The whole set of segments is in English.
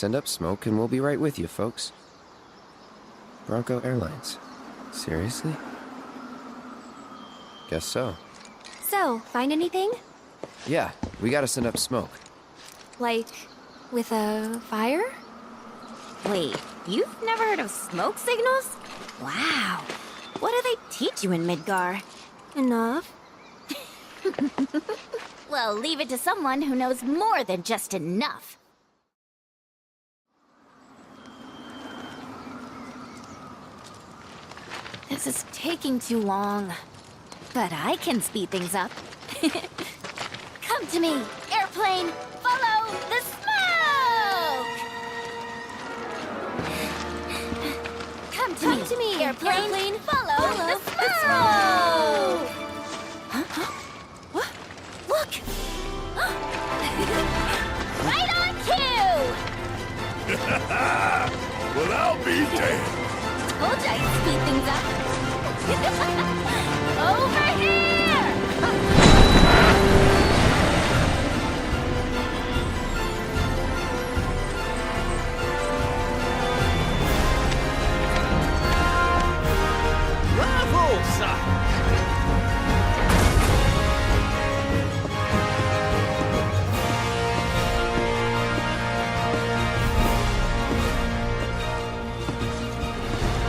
send up smoke and we'll be right with you, folks. Bronco Airlines. Seriously? Guess so. So, find anything? Yeah, we gotta send up smoke. Like, with a fire? Wait, you've never heard of smoke signals? Wow. What do they teach you in Midgar? Enough. Well, leave it to someone who knows more than just enough. This is taking too long. But I can speed things up. Come to me, airplane! Follow the smoke! Come to me, airplane! Follow the smoke! Huh? What? Look! Right on cue! Well, I'll be damned. Told you I'd speed things up. Over here! Bravo, sir!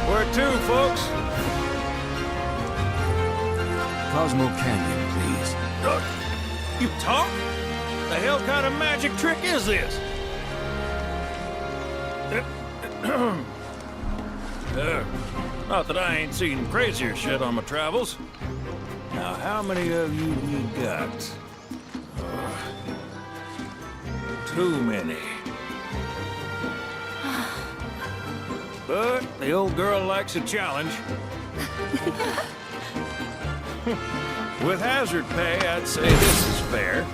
Where to, folks? Cosmo Canyon, please. You talk? The hell kind of magic trick is this? Not that I ain't seen crazier shit on my travels. Now, how many of you we got? Too many. But the old girl likes a challenge. With hazard pay, I'd say this is fair.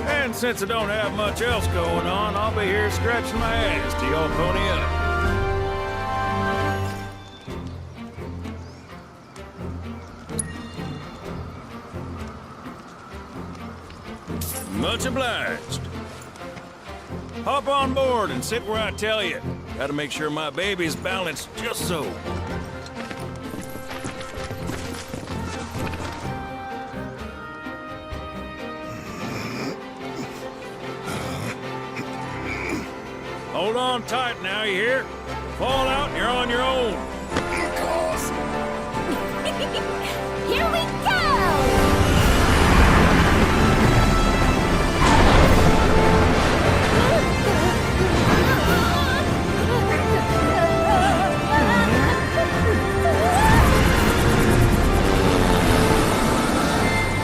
And since I don't have much else going on, I'll be here scratching my ass till y'all pony up. Much obliged. Hop on board and sit where I tell you. Gotta make sure my baby's balanced just so. Hold on tight now, you hear? Fall out and you're on your own. Here we go!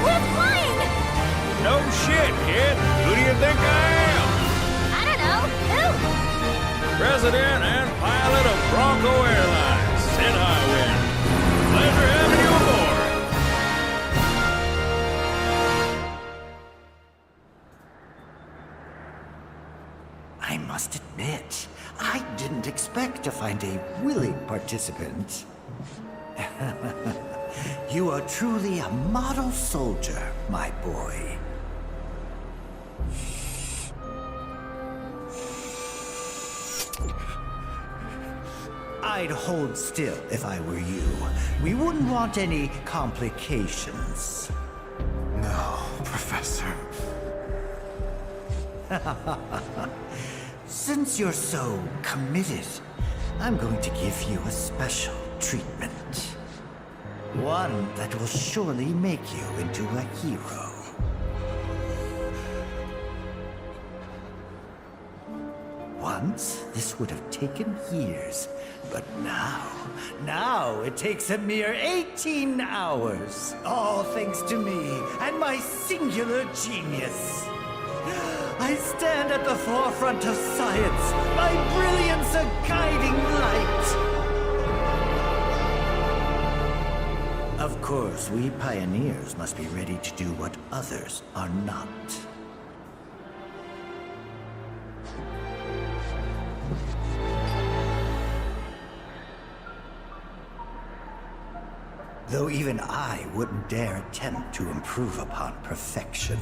We're flying! No shit, kid. Who do you think I am? I don't know. Who? President and pilot of Bronco Airlines, Sid Highwind. Pleasure having you aboard. I must admit, I didn't expect to find a willing participant. You are truly a model soldier, my boy. I'd hold still if I were you. We wouldn't want any complications. No, Professor. Since you're so committed, I'm going to give you a special treatment. One that will surely make you into a hero. Once, this would have taken years, but now it takes a mere 18 hours. All thanks to me and my singular genius. I stand at the forefront of science, my brilliance a guiding light. Of course, we pioneers must be ready to do what others are not. Though even I wouldn't dare attempt to improve upon perfection.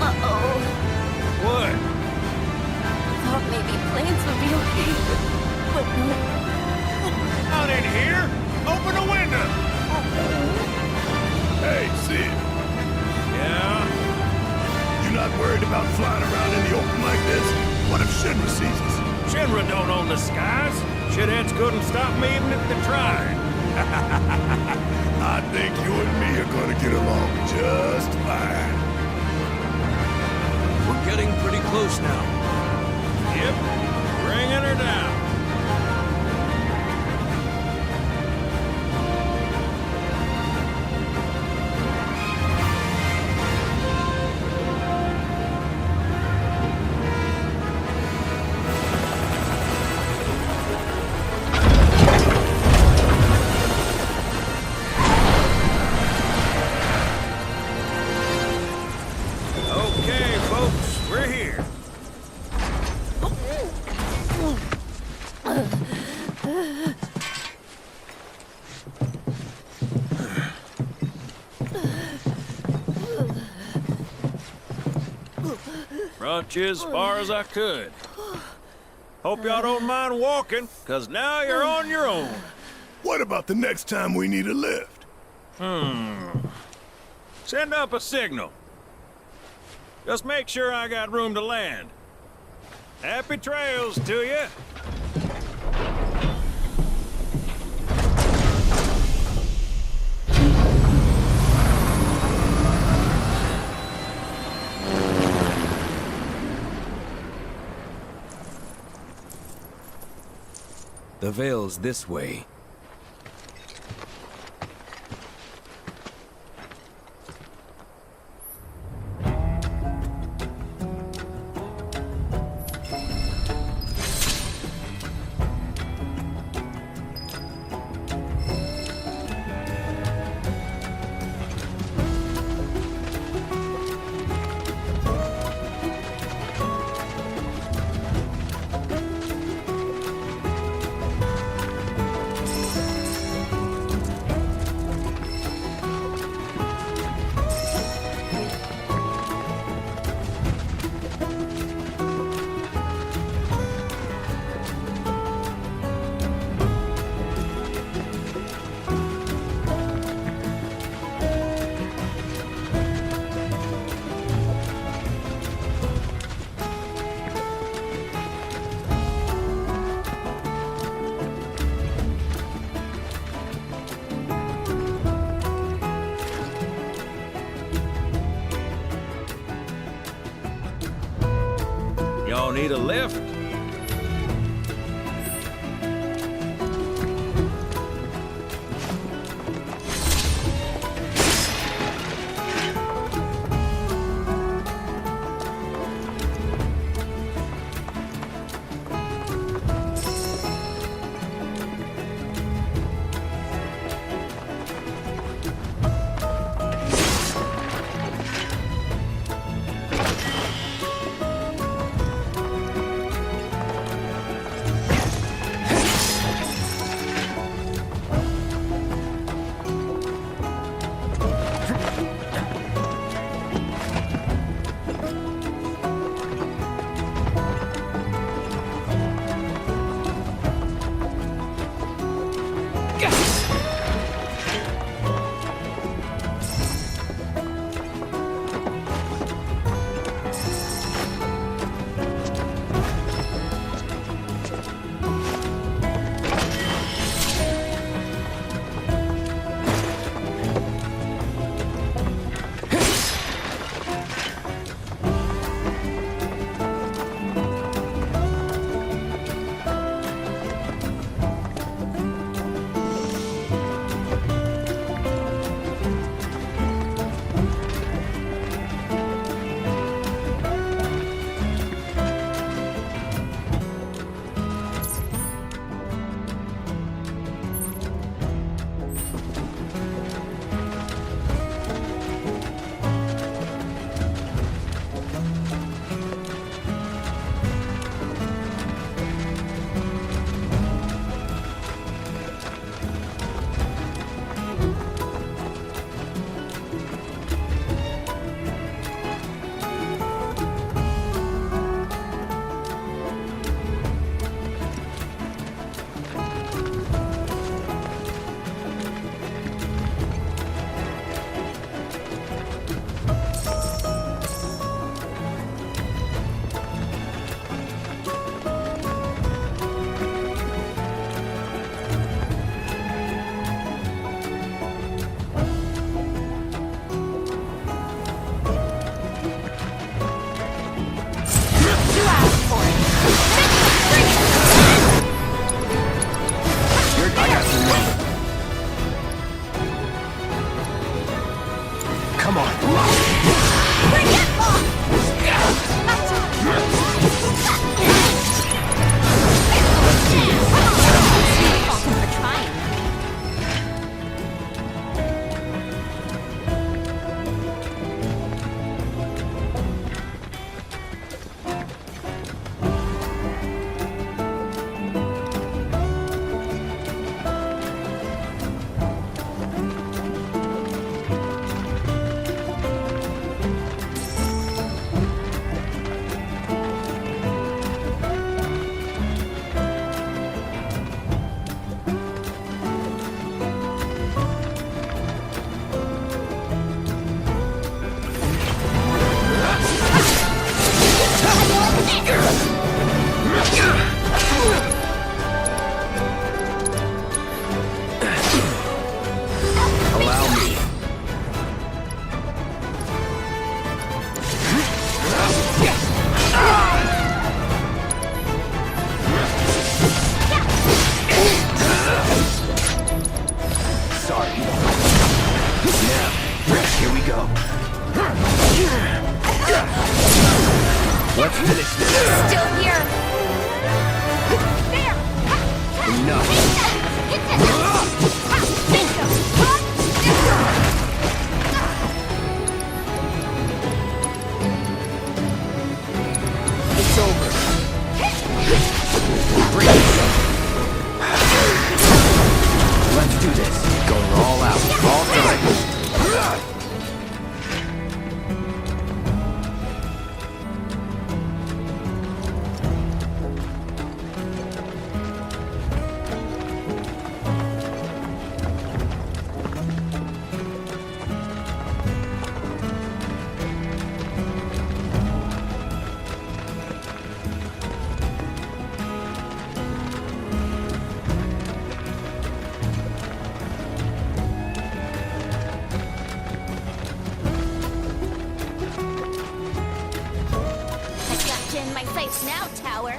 Uh-oh. What? Thought maybe planes would be okay. But no. Out in here? Open the window! Hey, Sid, Yeah? you not worried about flying around in the open like this? What if Shinra sees us? Shinra don't own the skies. Shitheads couldn't stop me even if they tried. I think you and me are gonna get along just fine. We're getting pretty close now. Yep, bringing her down. Okay, folks, we're here. Brought you as far as I could. Hope y'all don't mind walking, 'cause now you're on your own. What about the next time we need a lift? Send up a signal. Just make sure I got room to land. Happy trails to you. The Vale's this way. Y'all need a lift? It's over. Bring it. Let's do this. Going all out. All time. In my sights now, Tower.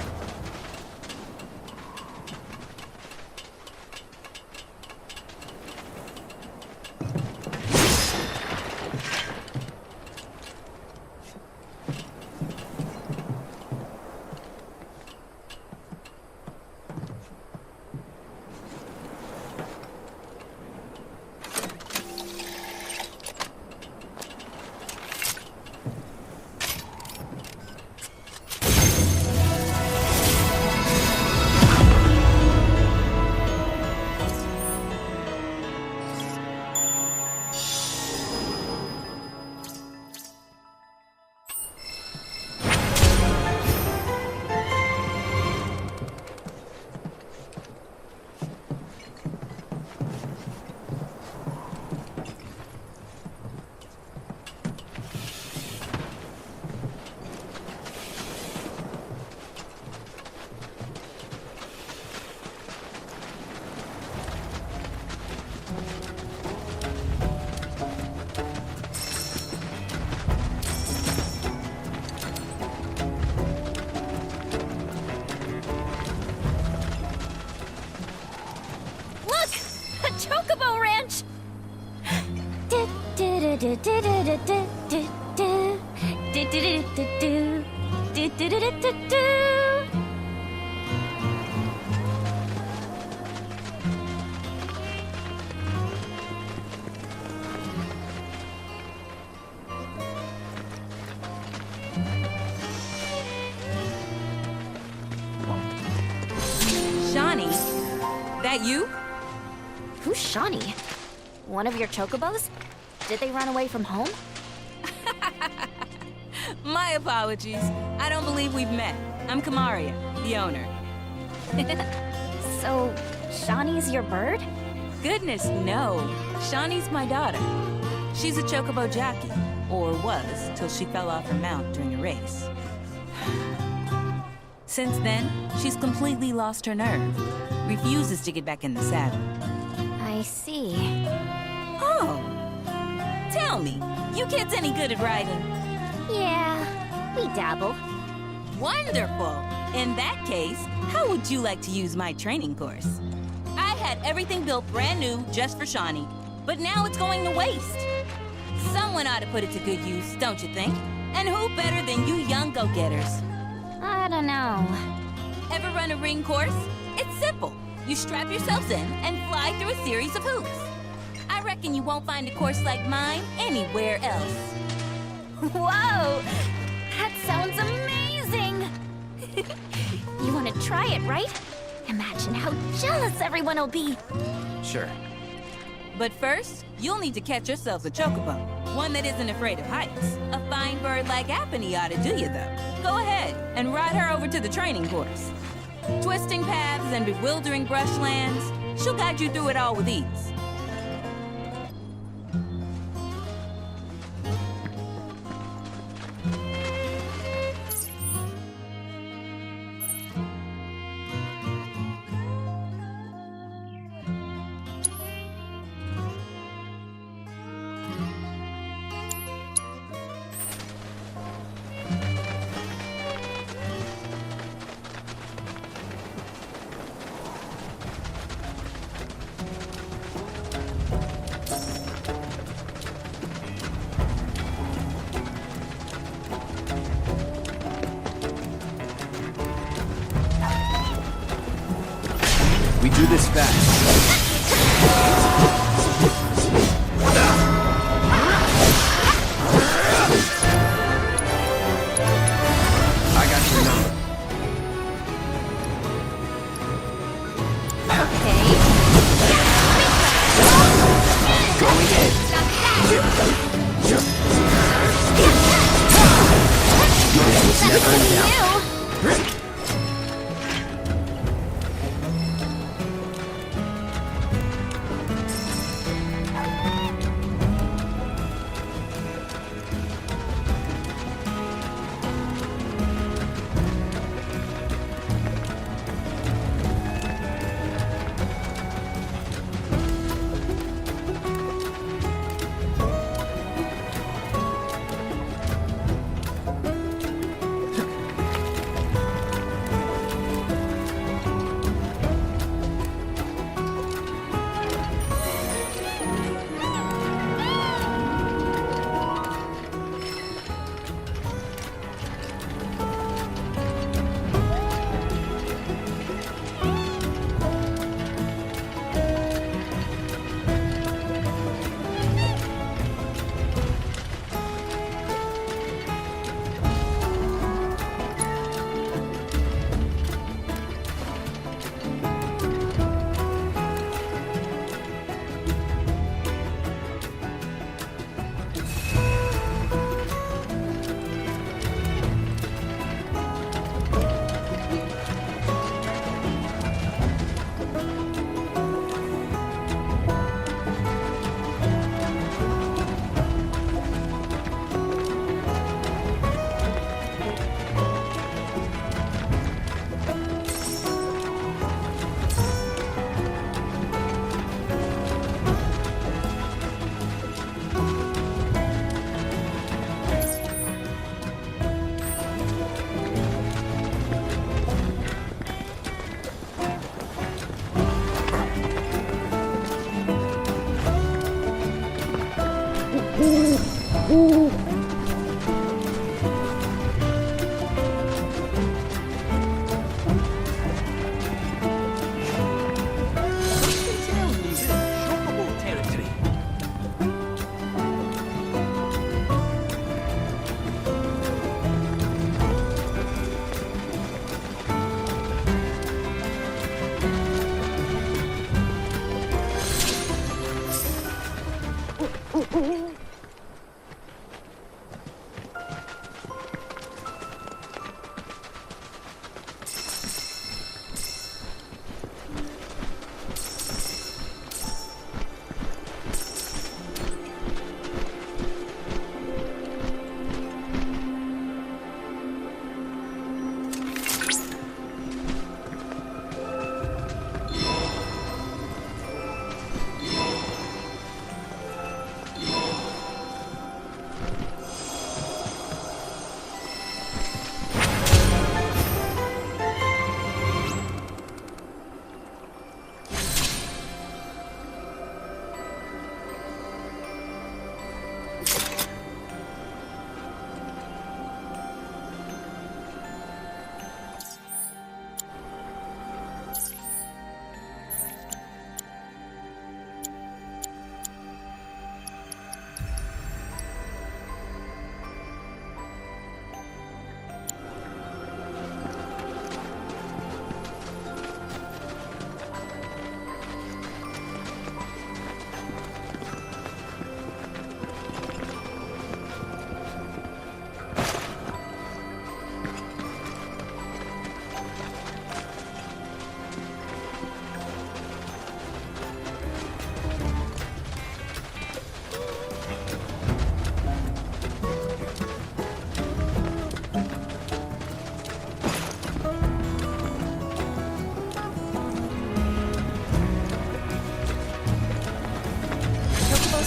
Chocobo Ranch! Shawnee, that you? Who's Shawnee? One of your chocobos? Did they run away from home? My apologies. I don't believe we've met. I'm Kamaria, the owner. So, Shawnee's your bird? Goodness, no. Shawnee's my daughter. She's a chocobo jockey, or was, till she fell off her mount during a race. Since then, she's completely lost her nerve. Refuses to get back in the saddle. I see. Oh! Tell me, you kids any good at riding? Yeah, we dabble. Wonderful! In that case, how would you like to use my training course? I had everything built brand new just for Shawnee, but now it's going to waste. Someone ought to put it to good use, don't you think? And who better than you young go-getters? I don't know. Ever run a ring course? It's simple. You strap yourselves in and fly through a series of hoops. I reckon you won't find a course like mine anywhere else. Whoa! That sounds amazing! You want to try it, right? Imagine how jealous everyone will be. Sure. But first, you'll need to catch yourselves a chocobo. One that isn't afraid of heights. A fine bird like Apony ought to do you, though. Go ahead and ride her over to the training course. Twisting paths and bewildering brushlands, she'll guide you through it all with ease. do this fast. I got your number. Going in. It's never in doubt.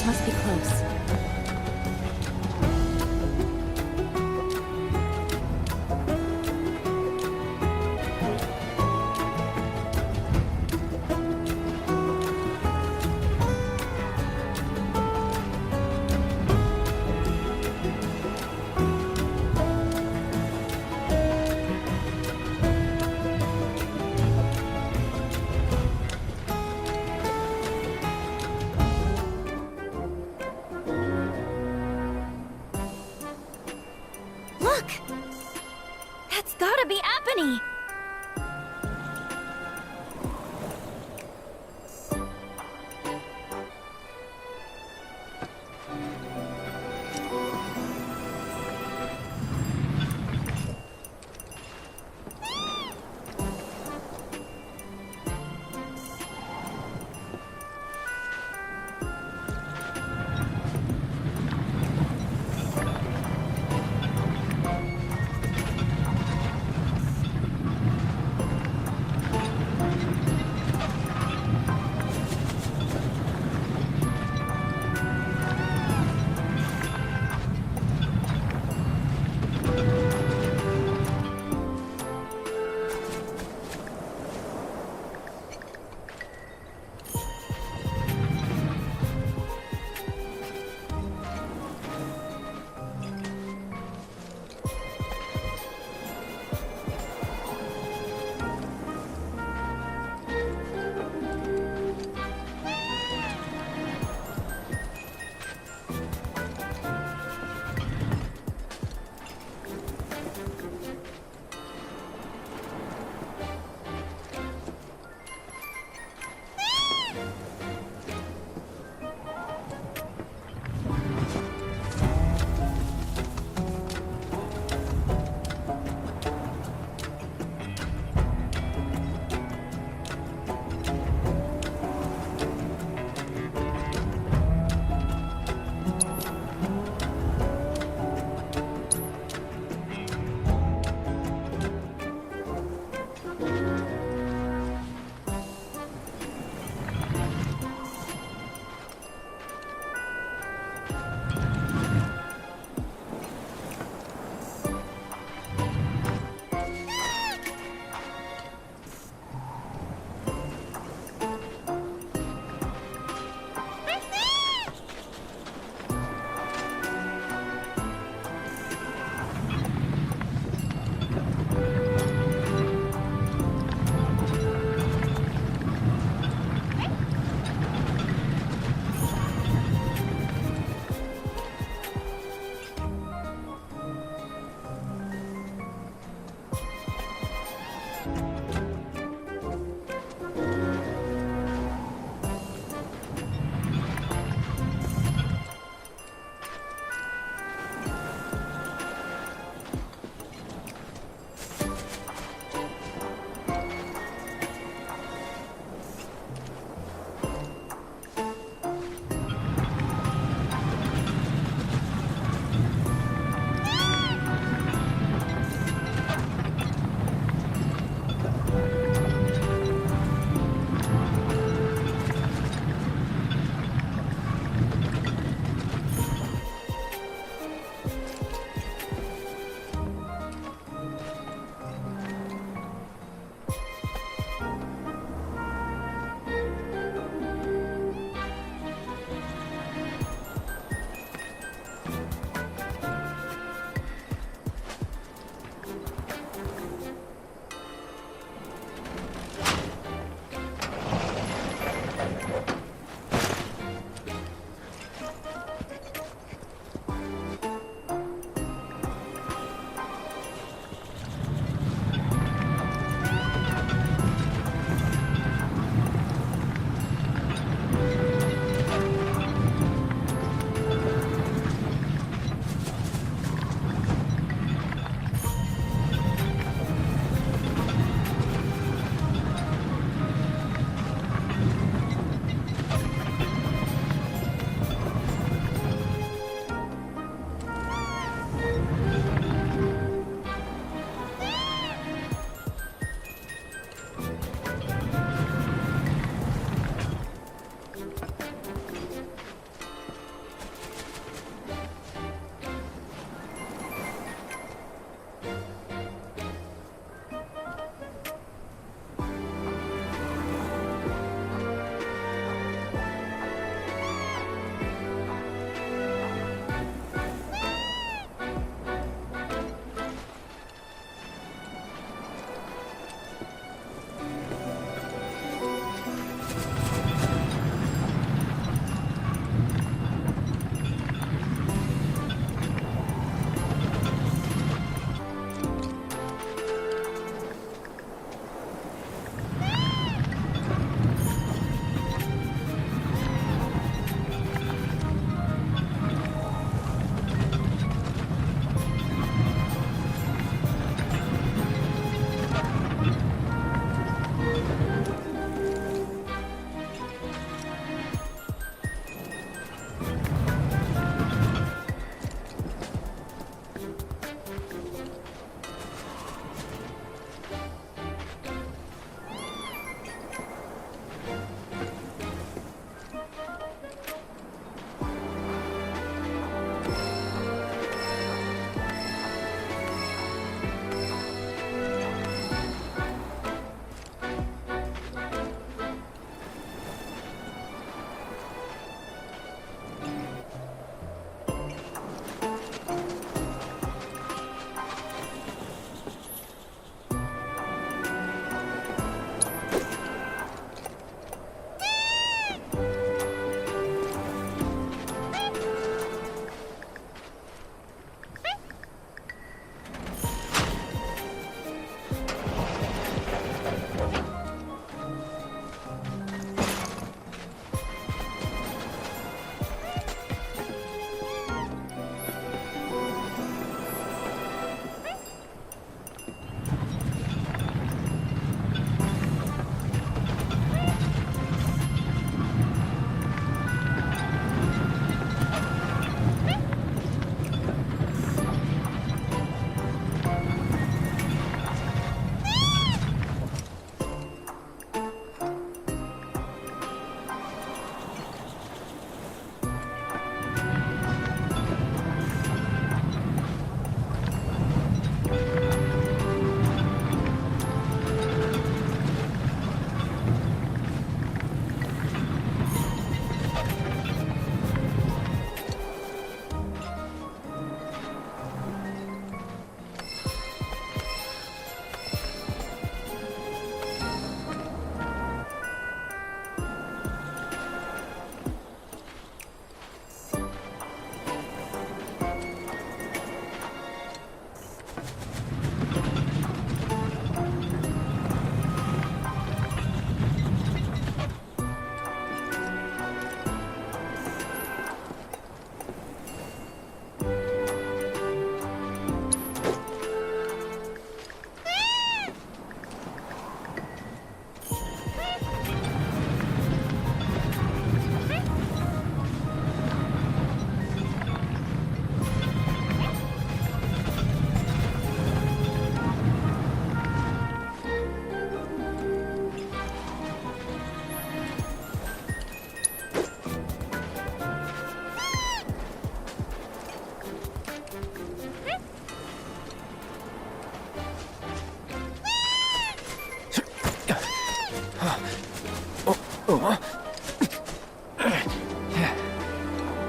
Must be close.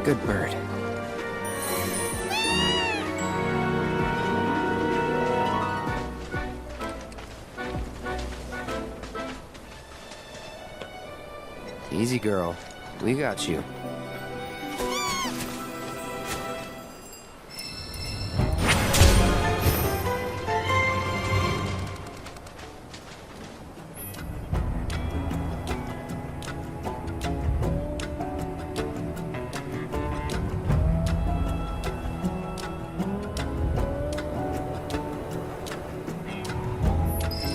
Good bird. Easy, girl. We got you.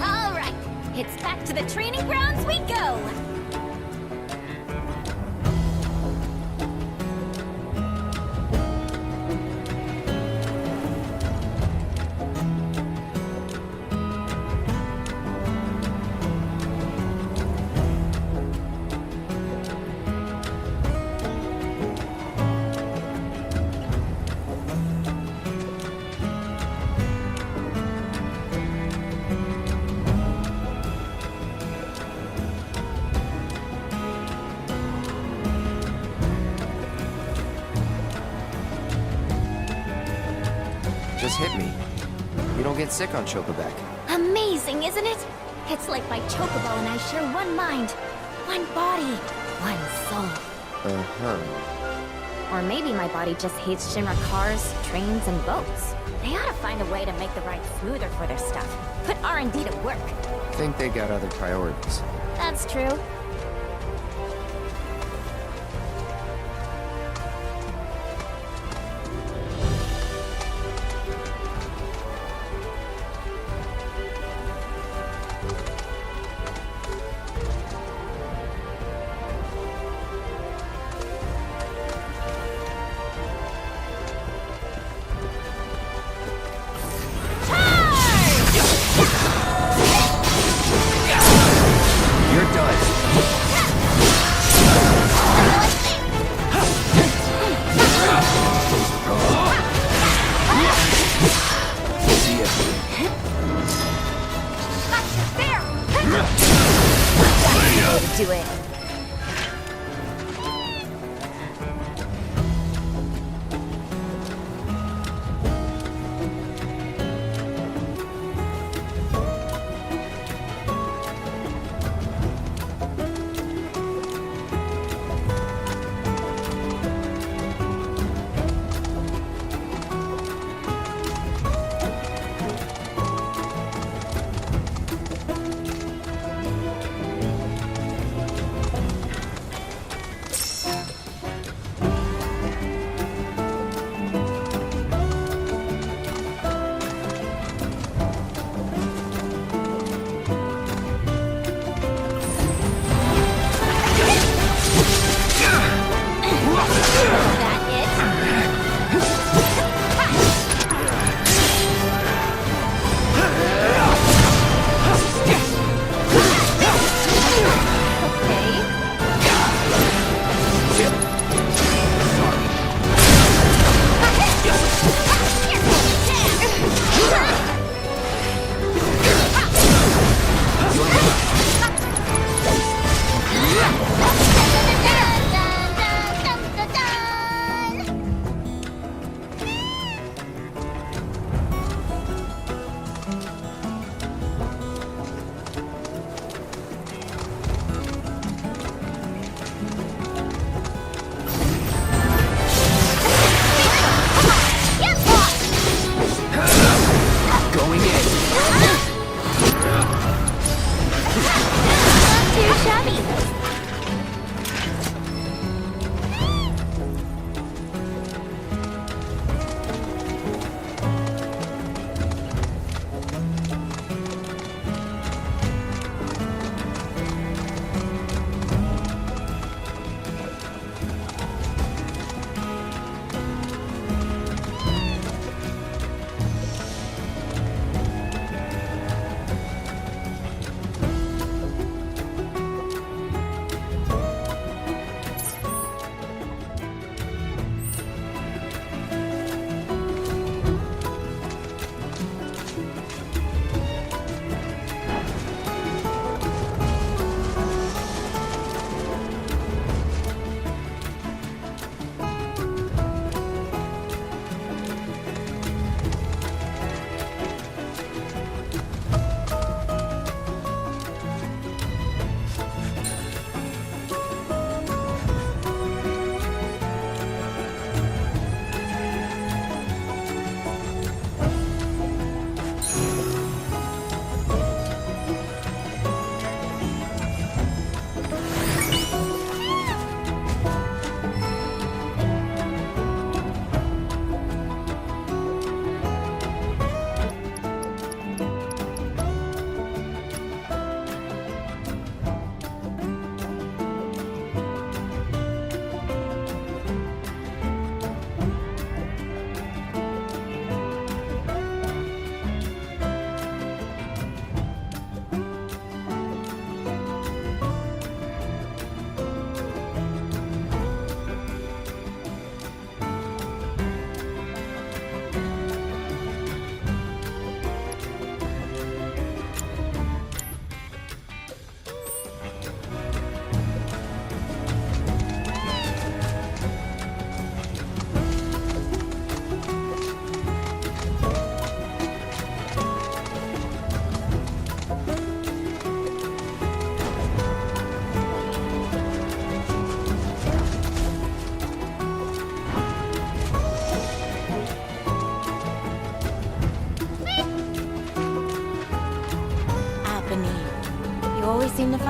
All right, it's back to the training grounds we go. Just hit me. You don't get sick on Chocoback. Amazing, isn't it? It's like my chocobo and I share one mind, one body, one soul. Uh-huh. Or maybe my body just hates Shinra cars, trains, and boats. They ought to find a way to make the ride smoother for their stuff. Put R&D to work. Think they got other priorities. That's true. You're done. See ya. Do it.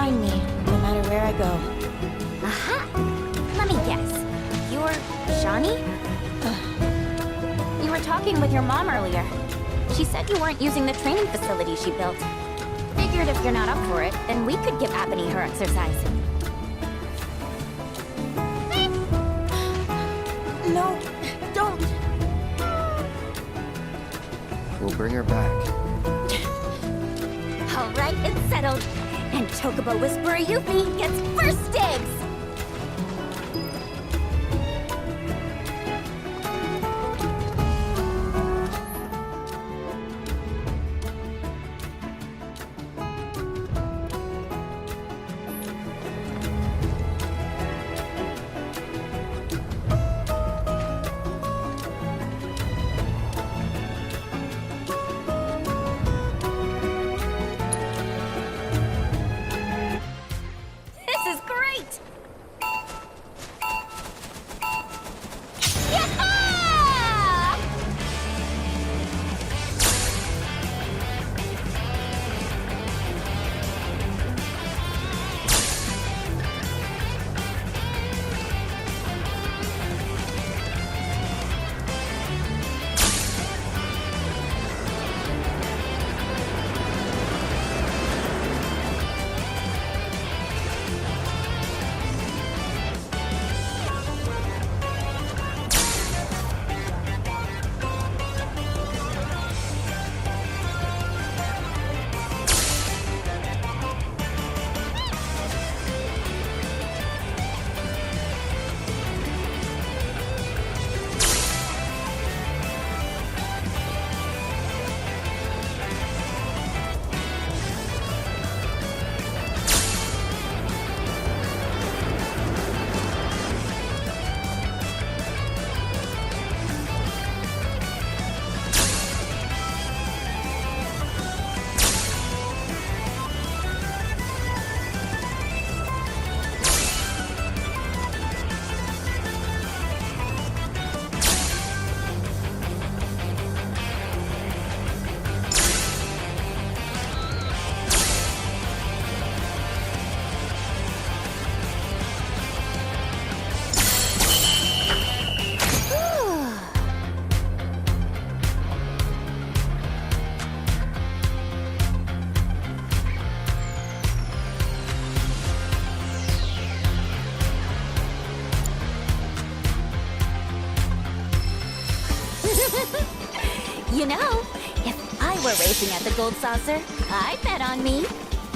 find me, no matter where I go. Aha! Let me guess. You're Shawnee? You were talking with your mom earlier. She said you weren't using the training facility she built. Figured if you're not up for it, then we could give Ebony her exercise. No, don't. We'll bring her back. All right, it's settled. And Chocobo Whisperer Yuffie gets first dibs! This is great! Yah-ha! You know, if I were racing at the Gold Saucer, I'd bet on me.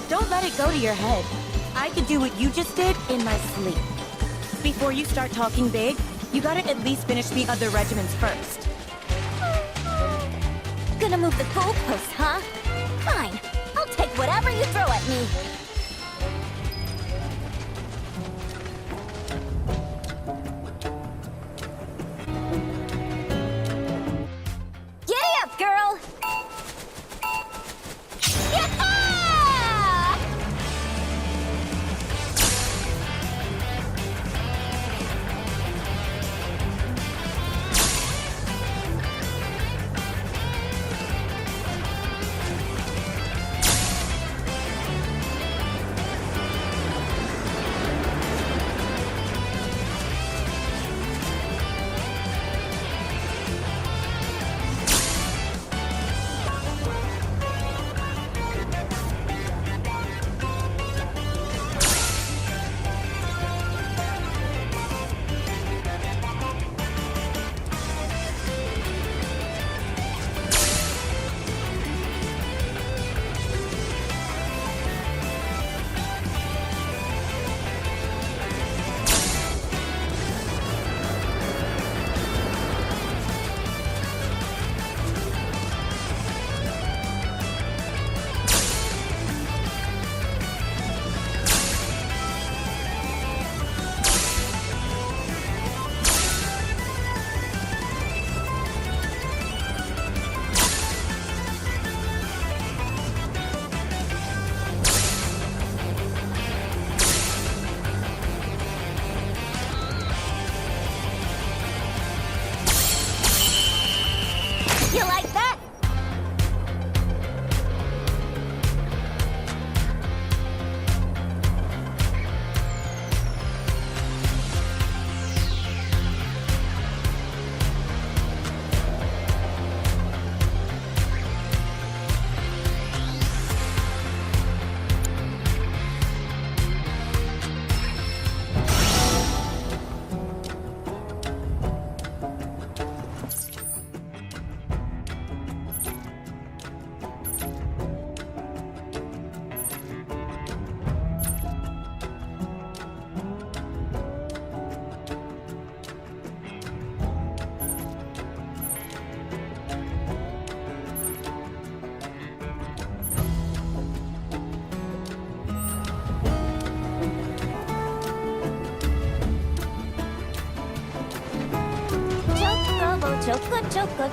Don't let it go to your head. I could do what you just did in my sleep. Before you start talking big, you gotta at least finish the other regiments first. Gonna move the goalposts, huh? Fine. I'll take whatever you throw at me. Giddy up, girl! Yah-ha!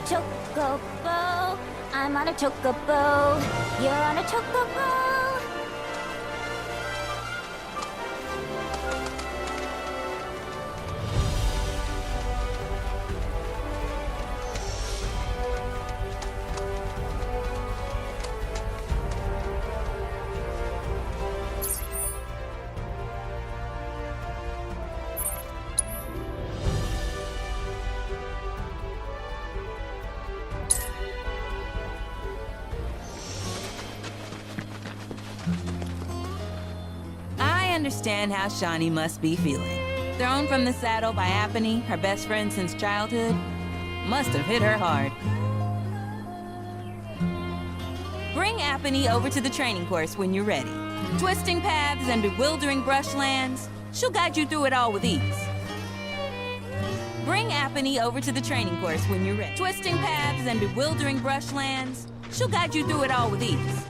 chocobo. I'm on a chocobo. You're on a chocobo. I understand how Shawnee must be feeling. Thrown from the saddle by Apony, her best friend since childhood, must have hit her hard. Bring Apony over to the training course when you're ready. Twisting paths and bewildering brushlands, she'll guide you through it all with ease. Bring Apony over to the training course when you're ready. Twisting paths and bewildering brushlands, she'll guide you through it all with ease.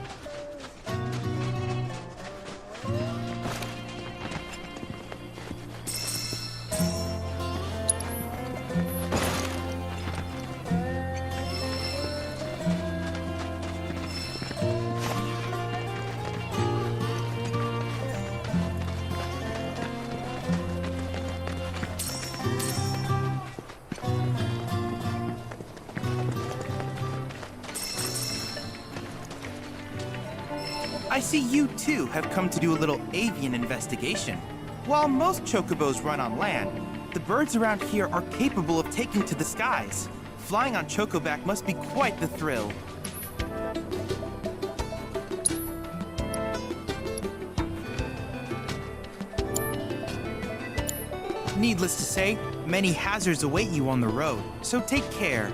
I see you too have come to do a little avian investigation. While most chocobos run on land, the birds around here are capable of taking to the skies. Flying on chocoback must be quite the thrill. Needless to say, many hazards await you on the road, so take care.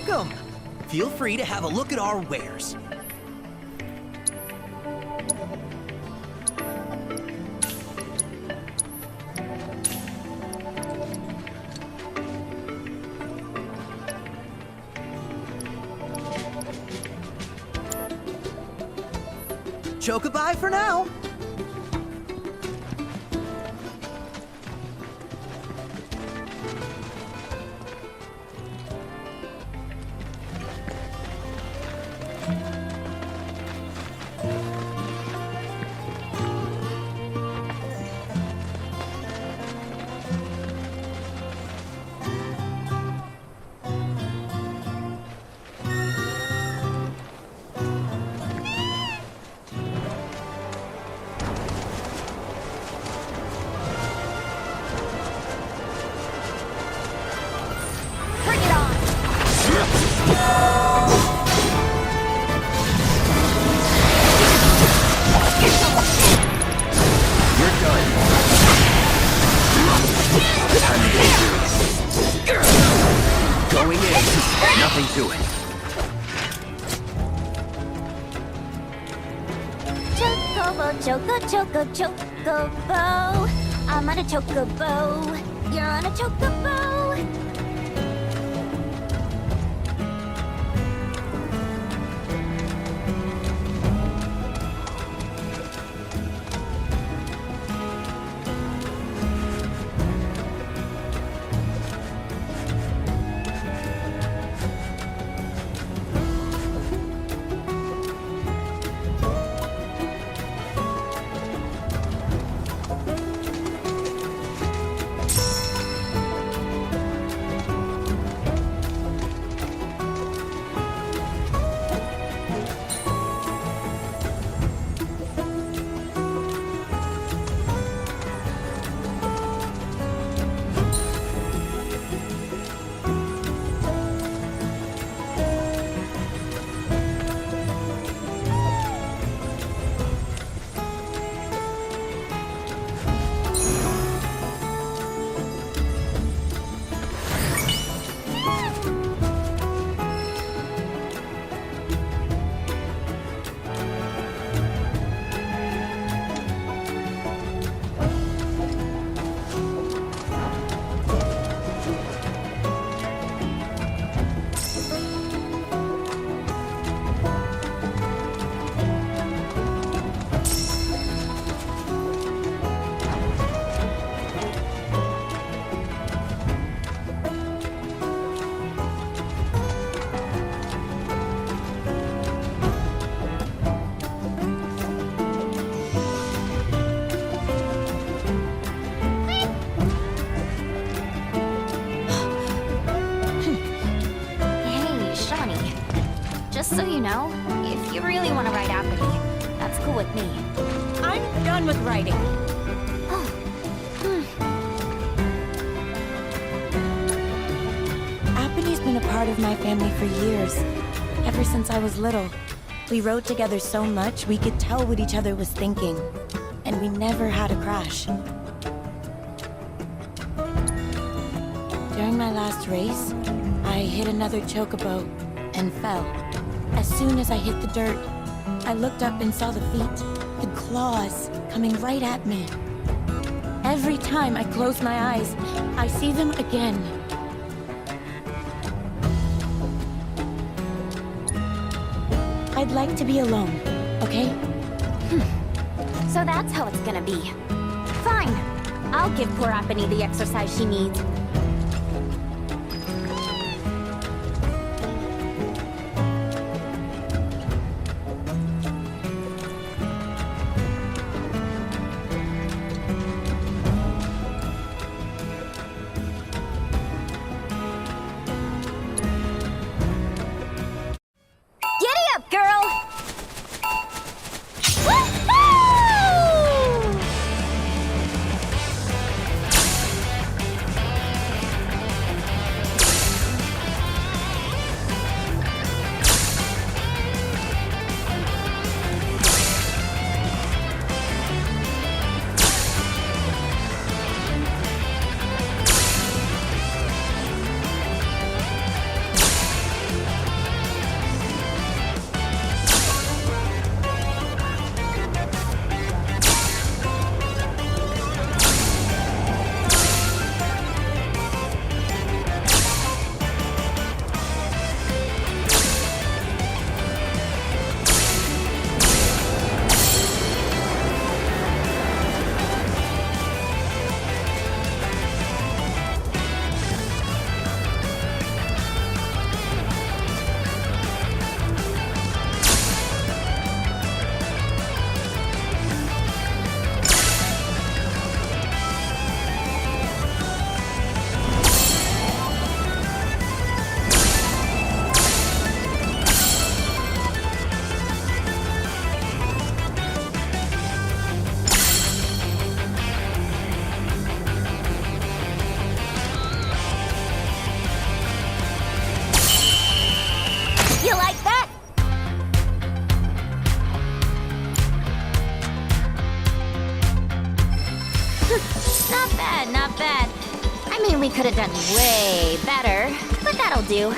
welcome. Feel free to have a look at our wares. Chocobi for now. Going in. Nothing to it. Chocobo. I'm on a chocobo. You're on a chocobo. Just so you know, if you really want to ride Apathy, that's cool with me. I'm done with writing. Apathy's been a part of my family for years. Ever since I was little. We rode together so much, we could tell what each other was thinking. And we never had a crash. During my last race, I hit another chocobo and fell. As soon as I hit the dirt, I looked up and saw the feet, the claws, coming right at me. Every time I close my eyes, I see them again. I'd like to be alone, okay? So that's how it's gonna be. Fine. I'll give poor Apathy the exercise she needs. We could have done way better, but that'll do.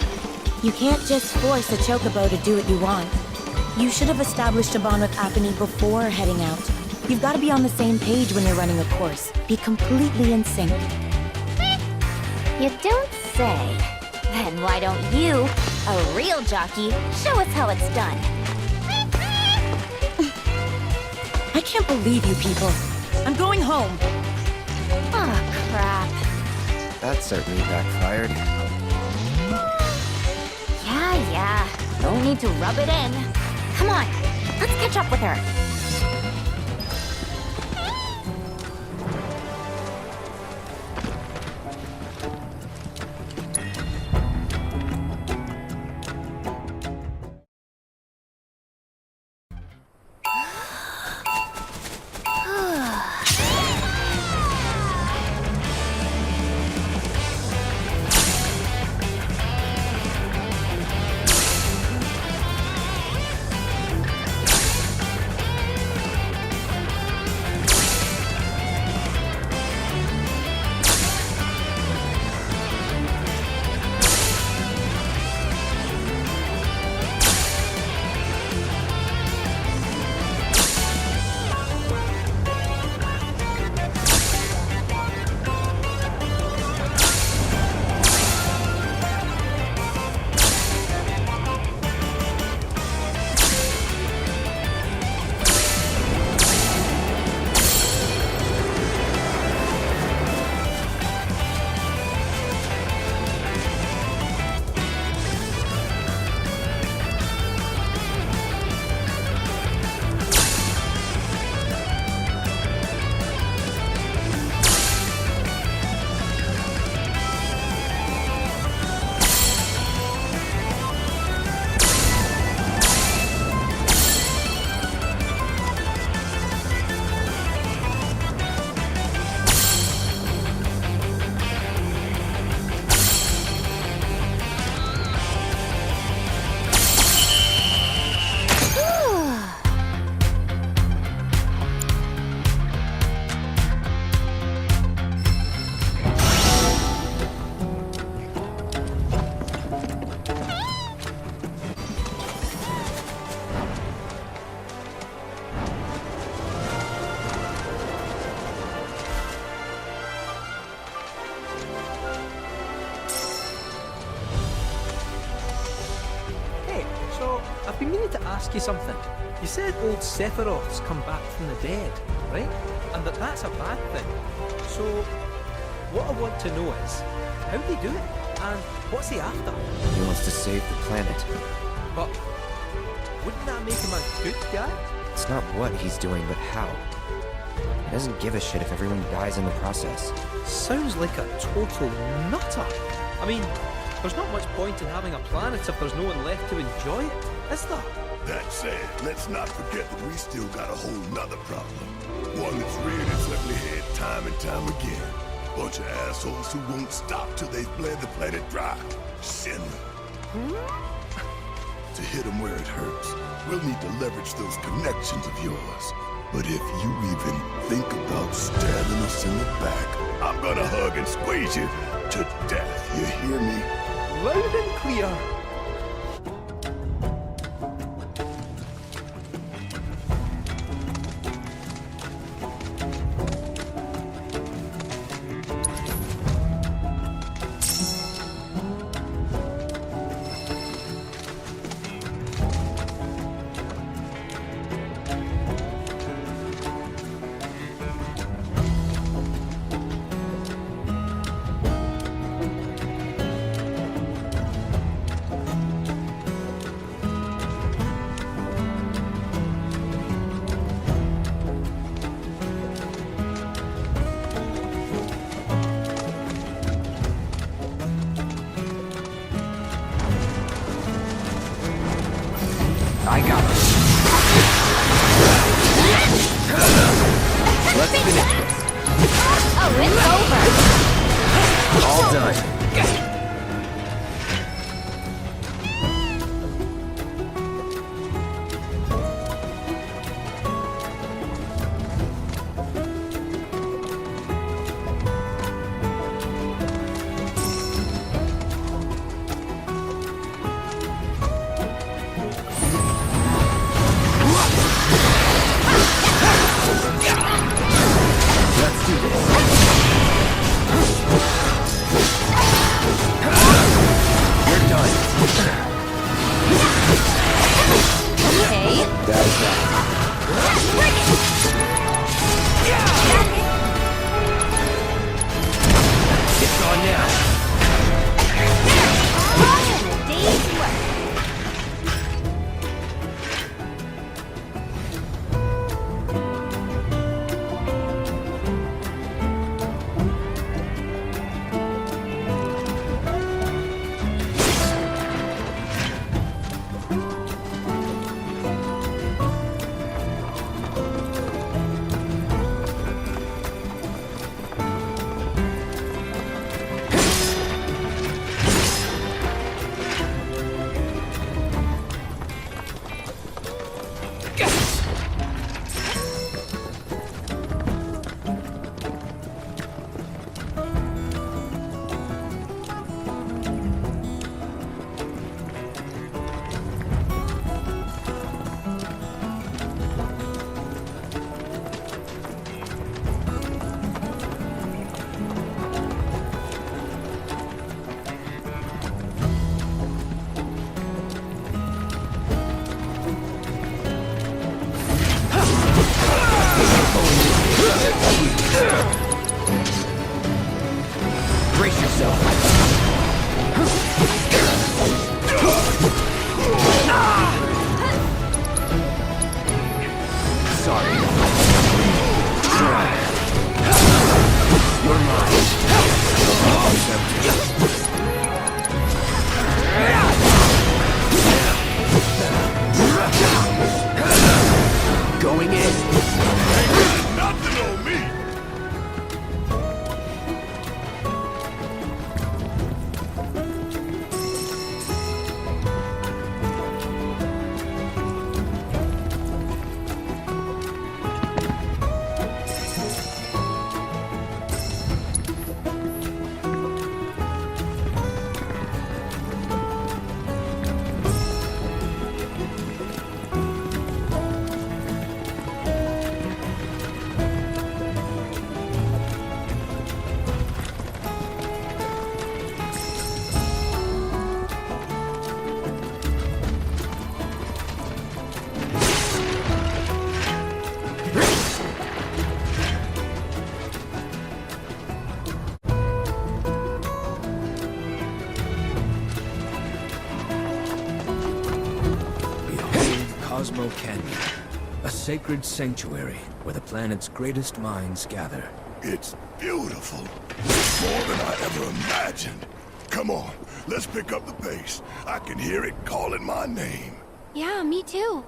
You can't just force a chocobo to do what you want. You should have established a bond with Apony before heading out. You've got to be on the same page when you're running a course. Be completely in sync. You don't say. Then why don't you, a real jockey, show us how it's done? I can't believe you people. I'm going home. Oh, crap. That certainly backfired. Yeah. No need to rub it in. Come on, let's catch up with her. I've been meaning to ask you something. You said old Sephiroth's come back from the dead, right? And that's a bad thing. So, what I want to know is, how'd he do it? And what's he after? He wants to save the planet. But, wouldn't that make him a good guy? It's not what he's doing, but how. He doesn't give a shit if everyone dies in the process. Sounds like a total nutter. I mean, there's not much point in having a planet if there's no one left to enjoy it, is there? That said, let's not forget that we still got a whole nother problem. One that's reared its ugly head time and time again. Bunch of assholes who won't stop till they've bled the planet dry. Shinra. To hit them where it hurts, we'll need to leverage those connections of yours. But if you even think about stabbing us in the back, I'm gonna hug and squeeze you to death, you hear me? Loud and clear. Cosmo Canyon, a sacred sanctuary where the planet's greatest minds gather. It's beautiful. More than I ever imagined. Come on, let's pick up the pace. I can hear it calling my name. Yeah, me too.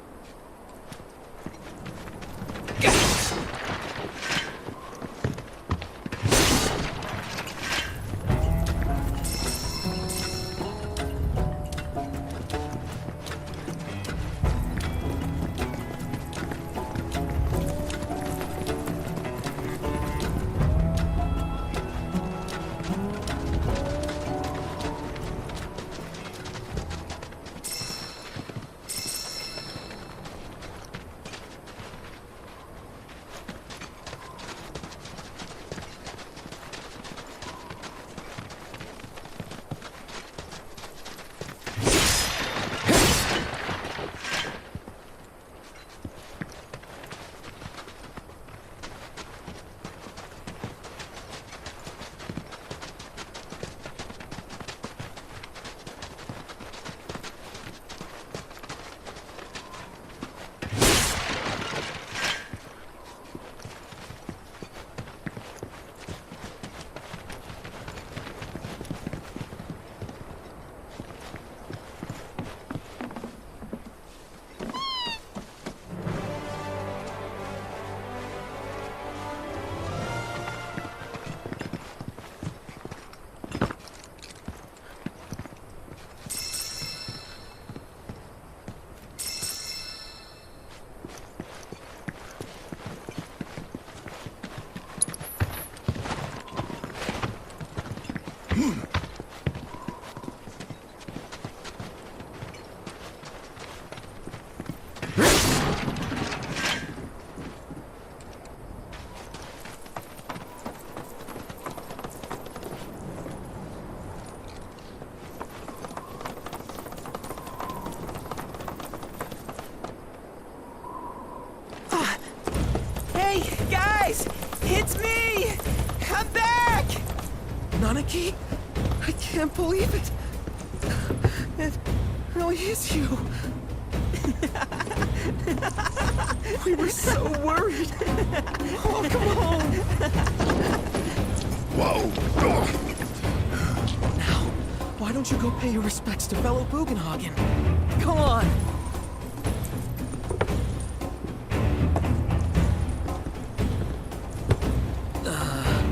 It's me! I'm back! Nanaki? I can't believe it! It really is you! We were so worried! Oh, come home! Whoa! Now, why don't you go pay your respects to fellow Bugenhagen? Come on!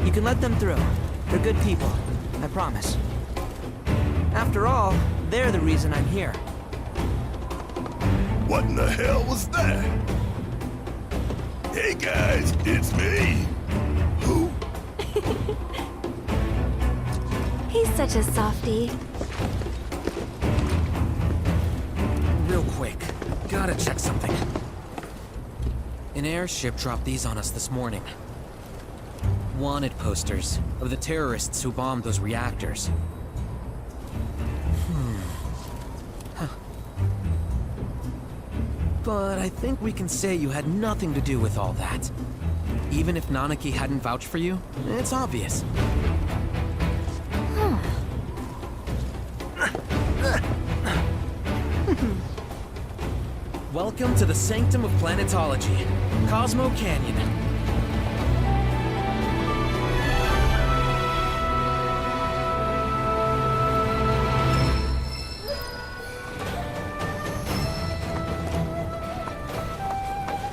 You can let them through. They're good people. I promise. After all, they're the reason I'm here. What in the hell was that? Hey guys, it's me! Who? He's such a softie. Real quick, gotta check something. An airship dropped these on us this morning. Wanted posters of the terrorists who bombed those reactors. Huh. But I think we can say you had nothing to do with all that. Even if Nanaki hadn't vouched for you, it's obvious. Welcome to the Sanctum of Planetology, Cosmo Canyon.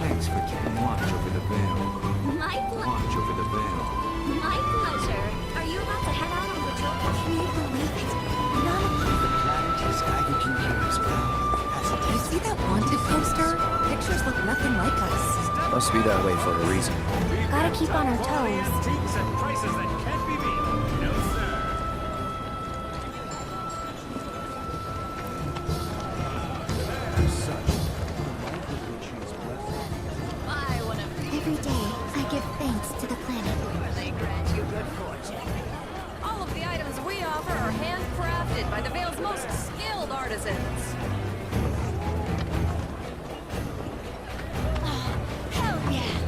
Thanks for keeping watch over the Vale. My Watch over the Vale. My pleasure. Are you about to head out on patrol? Can you believe it? The planet has guided you here as well, hasn't You it? see that wanted poster? Pictures look nothing like us. Must be that way for a reason. Gotta keep on our toes. Antiques at prices that can't be beat. No, sir. Every day, I give thanks to the planet. They grant you good fortune. All of the items we offer are handcrafted by the Vale's most skilled artisans. Hell yeah!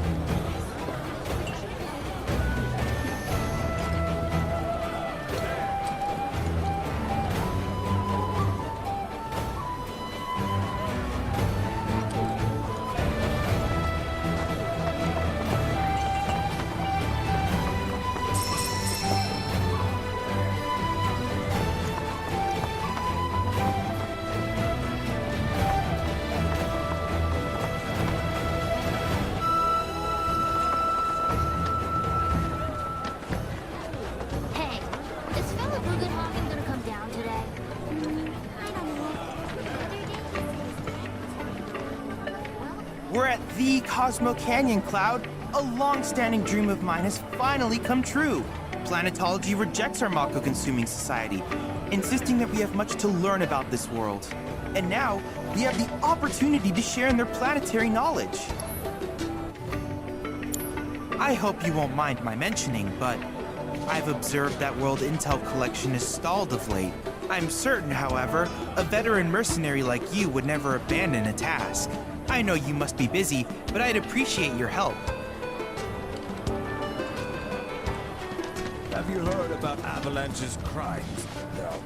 We're at the Cosmo Canyon, Cloud. A long-standing dream of mine has finally come true. Planetology rejects our Mako-consuming society, insisting that we have much to learn about this world. And now, we have the opportunity to share in their planetary knowledge. I hope you won't mind my mentioning, but I've observed that World Intel collection is stalled of late. I'm certain, however, a veteran mercenary like you would never abandon a task. I know you must be busy, but I'd appreciate your help. Have you heard about Avalanche's crimes? No.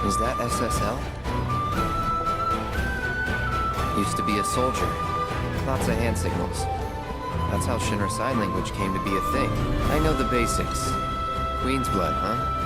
Is that SSL? Used to be a soldier. Lots of hand signals. That's how Shinra Sign Language came to be a thing. I know the basics. Queen's blood, huh?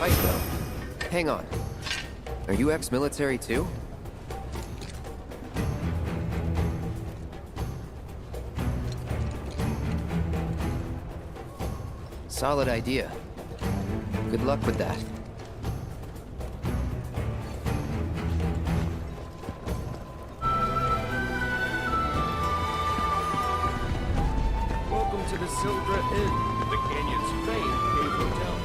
fight, though. Hang on. Are you ex-military, too? Solid idea. Good luck with that. Welcome to the Sildra Inn, the Canyon's famed cave hotel.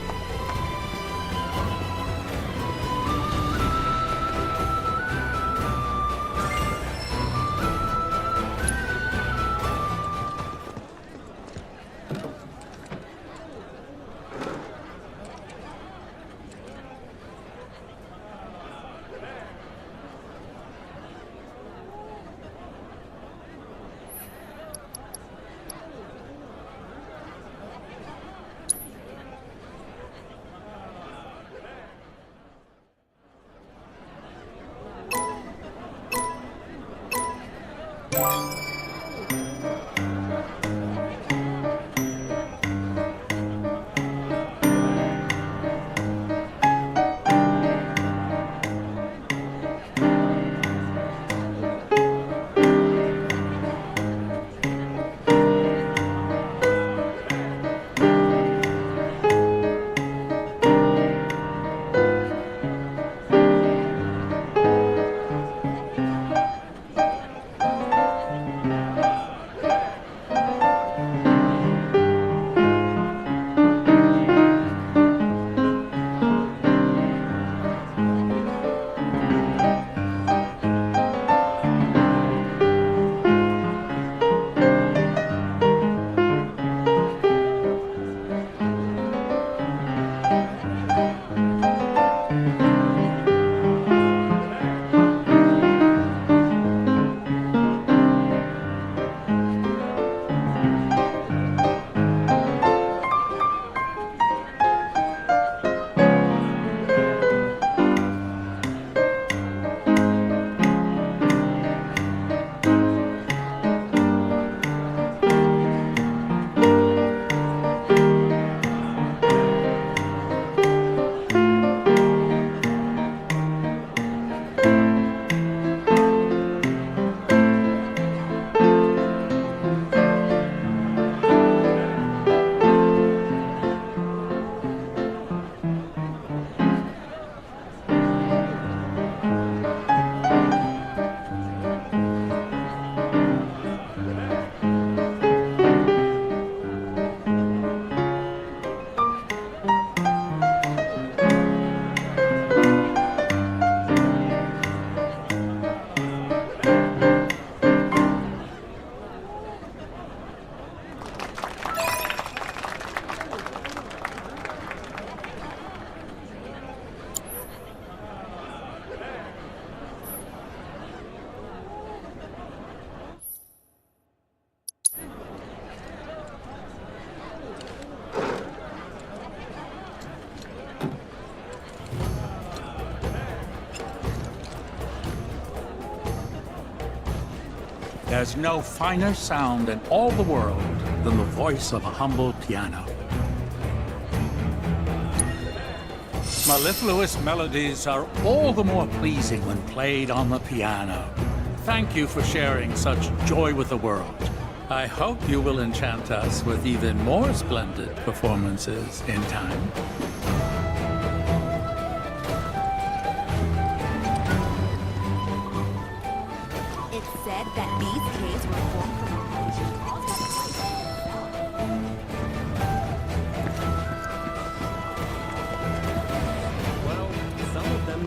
There's no finer sound in all the world than the voice of a humble piano. Mellifluous melodies are all the more pleasing when played on the piano. Thank you for sharing such joy with the world. I hope you will enchant us with even more splendid performances in time. It's said that these caves were formed from a Well, some of them...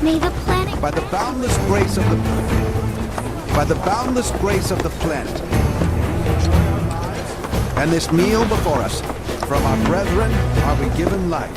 May the planet... By the boundless grace of the planet, and this meal before us, from our brethren are we given life.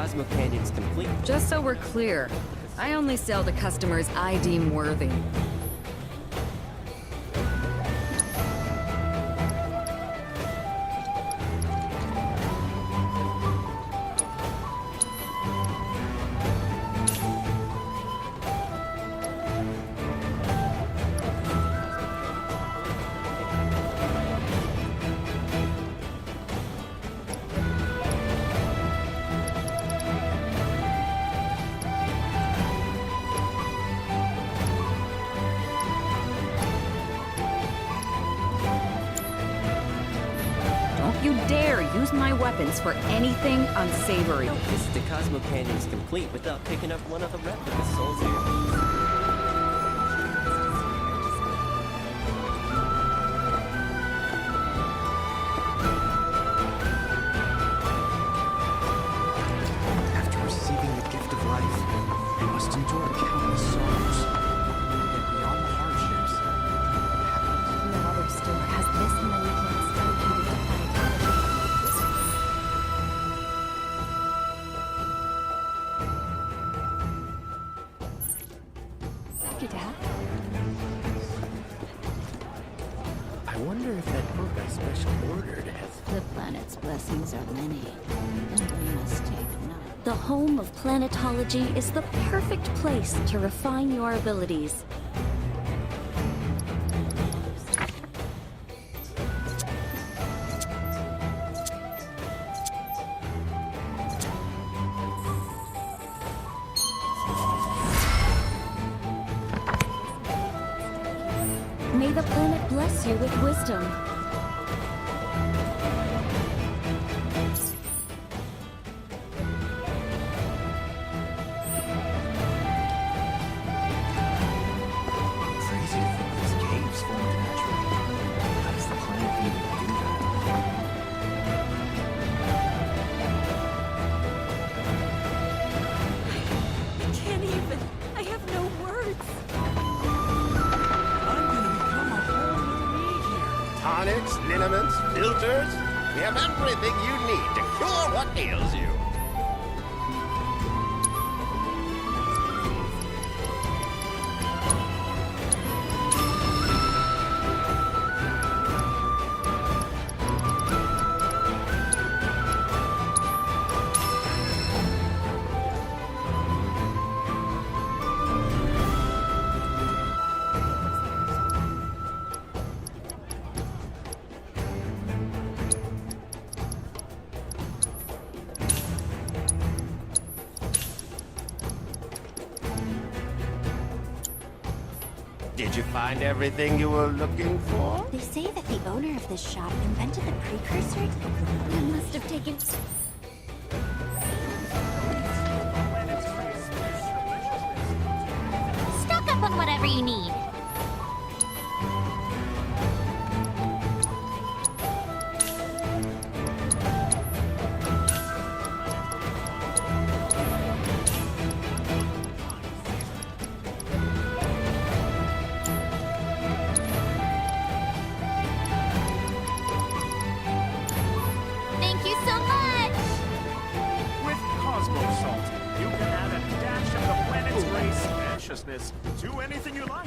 Cosmo Canyon's complete. Just so we're clear, I only sell to customers I deem worthy. You dare use my weapons for anything unsavory. Don't visit the Cosmo Canyon's complete without picking up one of the replica soldiers. After receiving the gift of life, I must endure countless sorrows. Yet beyond the hardships, No other store has this many plants dedicated to Thank you, Dad. I wonder if that book I special ordered has... The planet's blessings are many, and we must take none. The home of planetology is the perfect place to refine your abilities. May the planet bless you with wisdom. Crazy to think these caves formed naturally. How does the planet even do that? I can't even. I have no words. Tonics, liniments, filters. We have everything you need to cure what ails you. Did you find everything you were looking for? They say that the owner of this shop invented the precursor to the... It must have taken... Stock up on whatever you need. Thank you so much! With Cosmo Salt, you can add a dash of the planet's race consciousness to anything you like.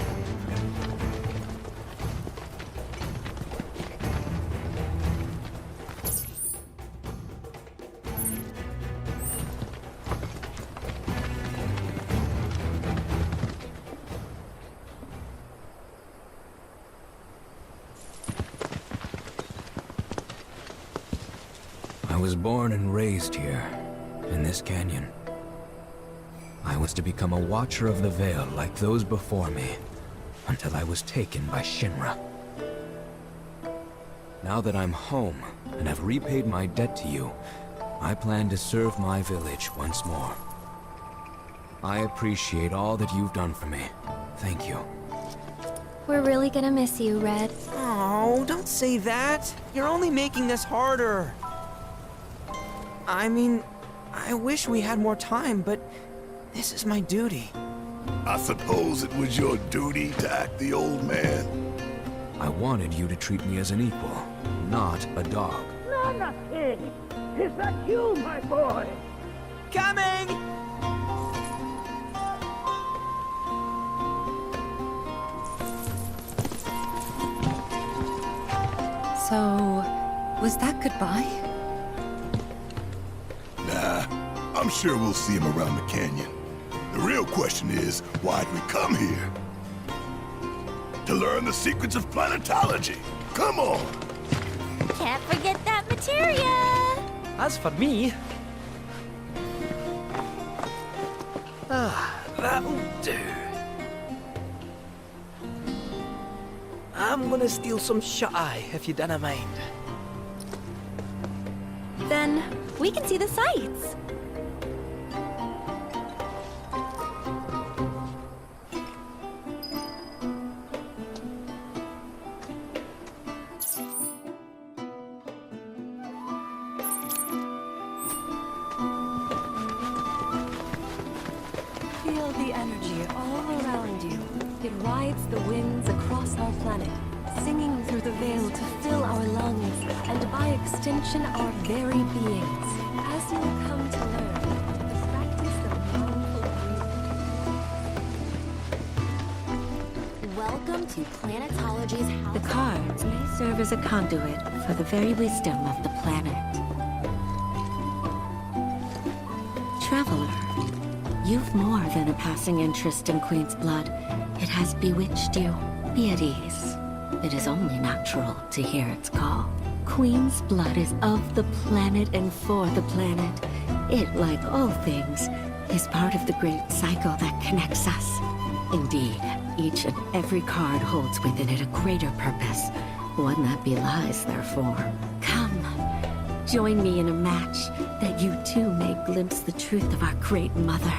I was born and raised here, in this canyon. I was to become a watcher of the Vale like those before me, until I was taken by Shinra. Now that I'm home, and have repaid my debt to you, I plan to serve my village once more. I appreciate all that you've done for me. Thank you. We're really gonna miss you, Red. Oh, don't say that. You're only making this harder. I mean, I wish we had more time, but this is my duty. I suppose it was your duty to act the old man. I wanted you to treat me as an equal, not a dog. No, not it. Is that you, my boy? Coming! So, was that goodbye? Nah, I'm sure we'll see him around the canyon. The real question is, why'd we come here? To learn the secrets of planetology. Come on! Can't forget that materia! As for me... that'll do. I'm gonna steal some shut-eye, if you don't mind. Then we can see the sights. Feel the energy all around you. It rides the winds across our planet, singing through the veil to fill our lungs, and by extension our very beings. As you'll come to learn, to practice the mindful breathing. Welcome to Planetology's house. The cards may serve as a conduit for the very wisdom of the planet. Traveler, you've more than a passing interest in Queen's blood. It has bewitched you. Be at ease. It is only natural to hear its call. Queen's blood is of the planet and for the planet. It, like all things, is part of the great cycle that connects us. Indeed, each and every card holds within it a greater purpose, one that belies their form. Come, join me in a match that you too may glimpse the truth of our great mother.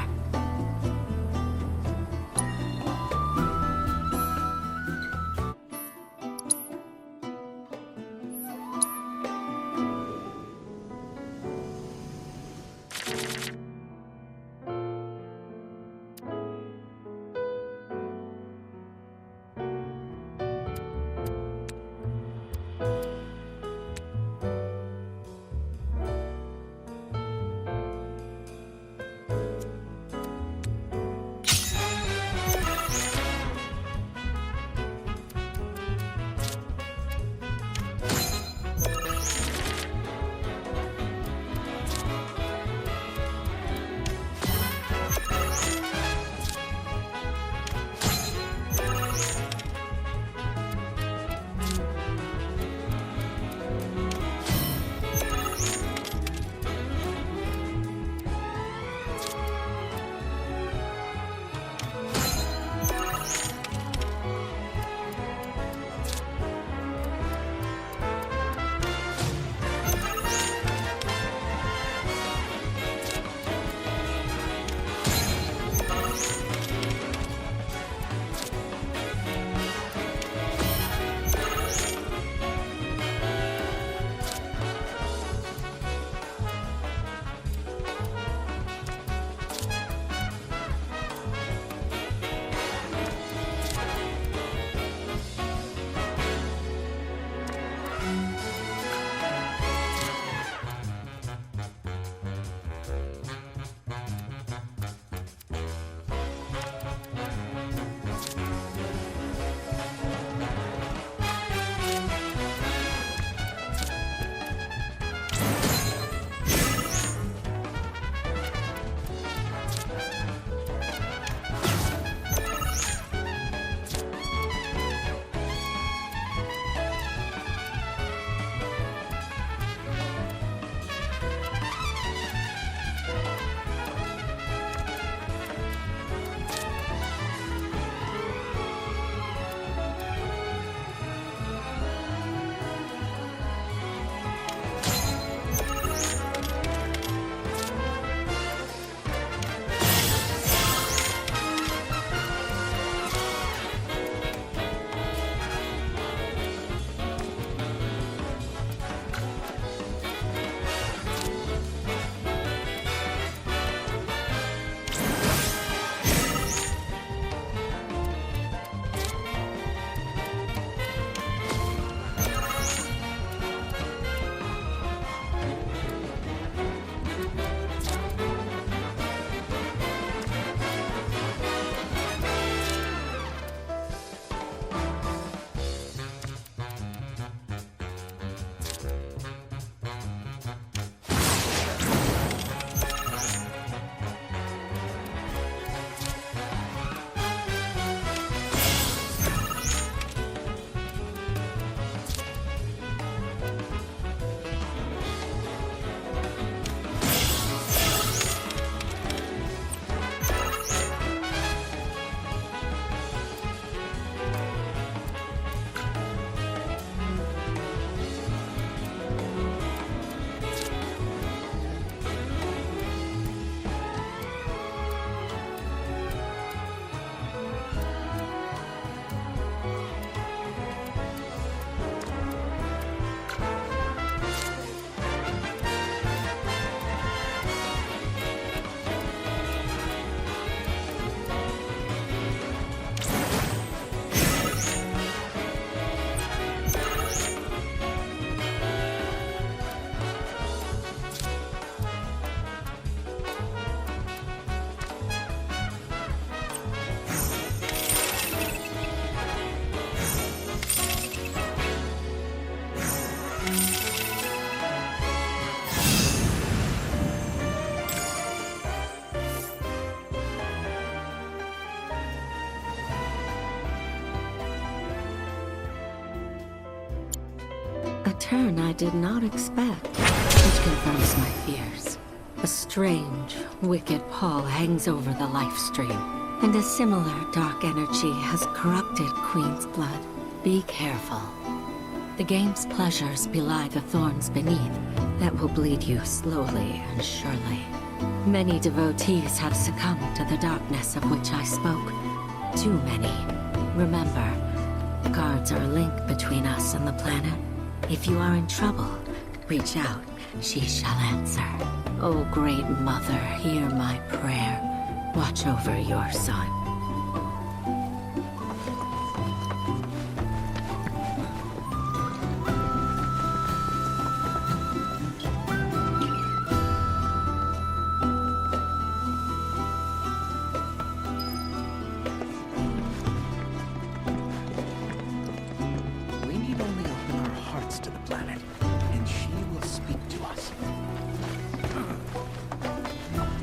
A turn I did not expect, which confirms my fears. A strange, wicked pall hangs over the life stream, and a similar dark energy has corrupted Queen's blood. Be careful. The game's pleasures belie the thorns beneath that will bleed you slowly and surely. Many devotees have succumbed to the darkness of which I spoke. Too many. Remember, the guards are a link between us and the planet. If you are in trouble, reach out. She shall answer. O Great Mother, hear my prayer. Watch over your son. We need only open our hearts to the planet, and she will speak to us.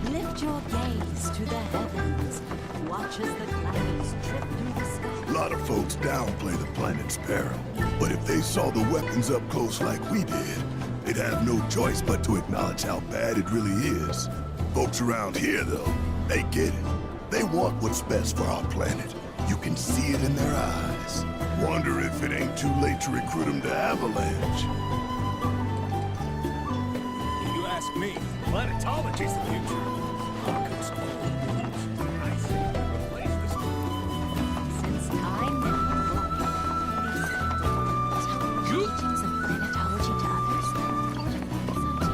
Lift your gaze to the heavens. Watch as the clouds drift through the sky. A lot of folks downplay the planet's peril, but if they saw the weapons up close like we did, they'd have no choice but to acknowledge how bad it really is. Folks around here, though, they get it. They want what's best for our planet. You can see it in their eyes. Wonder if it ain't too late to recruit them to Avalanche. If you ask me, planetology's the future. Arkham's old. I say replace this. Since time teachings of planetology to others. I plan to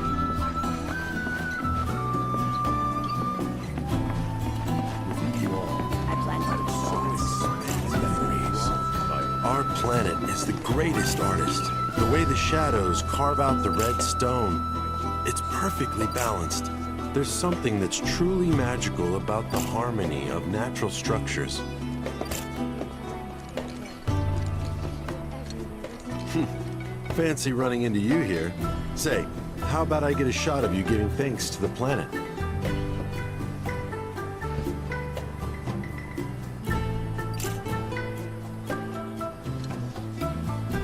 Our planet is the greatest artist. The way the shadows carve out the red stone, it's perfectly balanced. There's something that's truly magical about the harmony of natural structures. Fancy running into you here. Say, how about I get a shot of you giving thanks to the planet?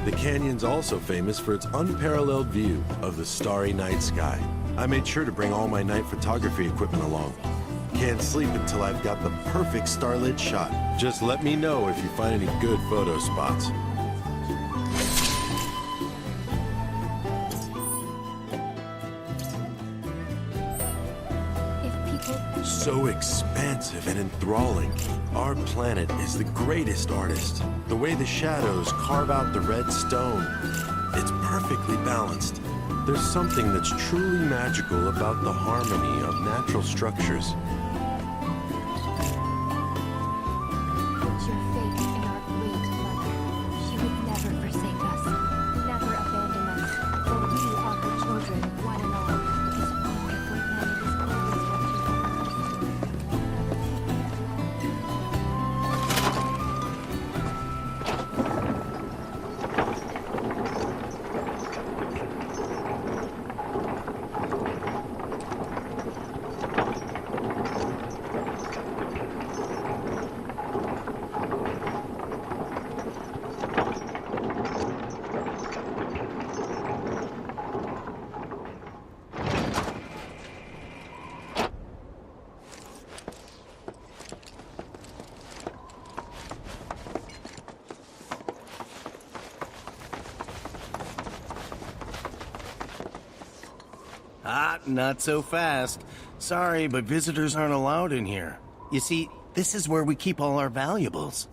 The canyon's also famous for its unparalleled view of the starry night sky. I made sure to bring all my night photography equipment along. Can't sleep until I've got the perfect starlit shot. Just let me know if you find any good photo spots. So expansive and enthralling. Our planet is the greatest artist. The way the shadows carve out the red stone, it's perfectly balanced. There's something that's truly magical about the harmony of natural structures. Put your faith in our great mother. She would never forsake us, never abandon us, for we are her children, one and all. This wonderful planet is always watching over us. Ah, not so fast. Sorry, but visitors aren't allowed in here. You see, this is where we keep all our valuables.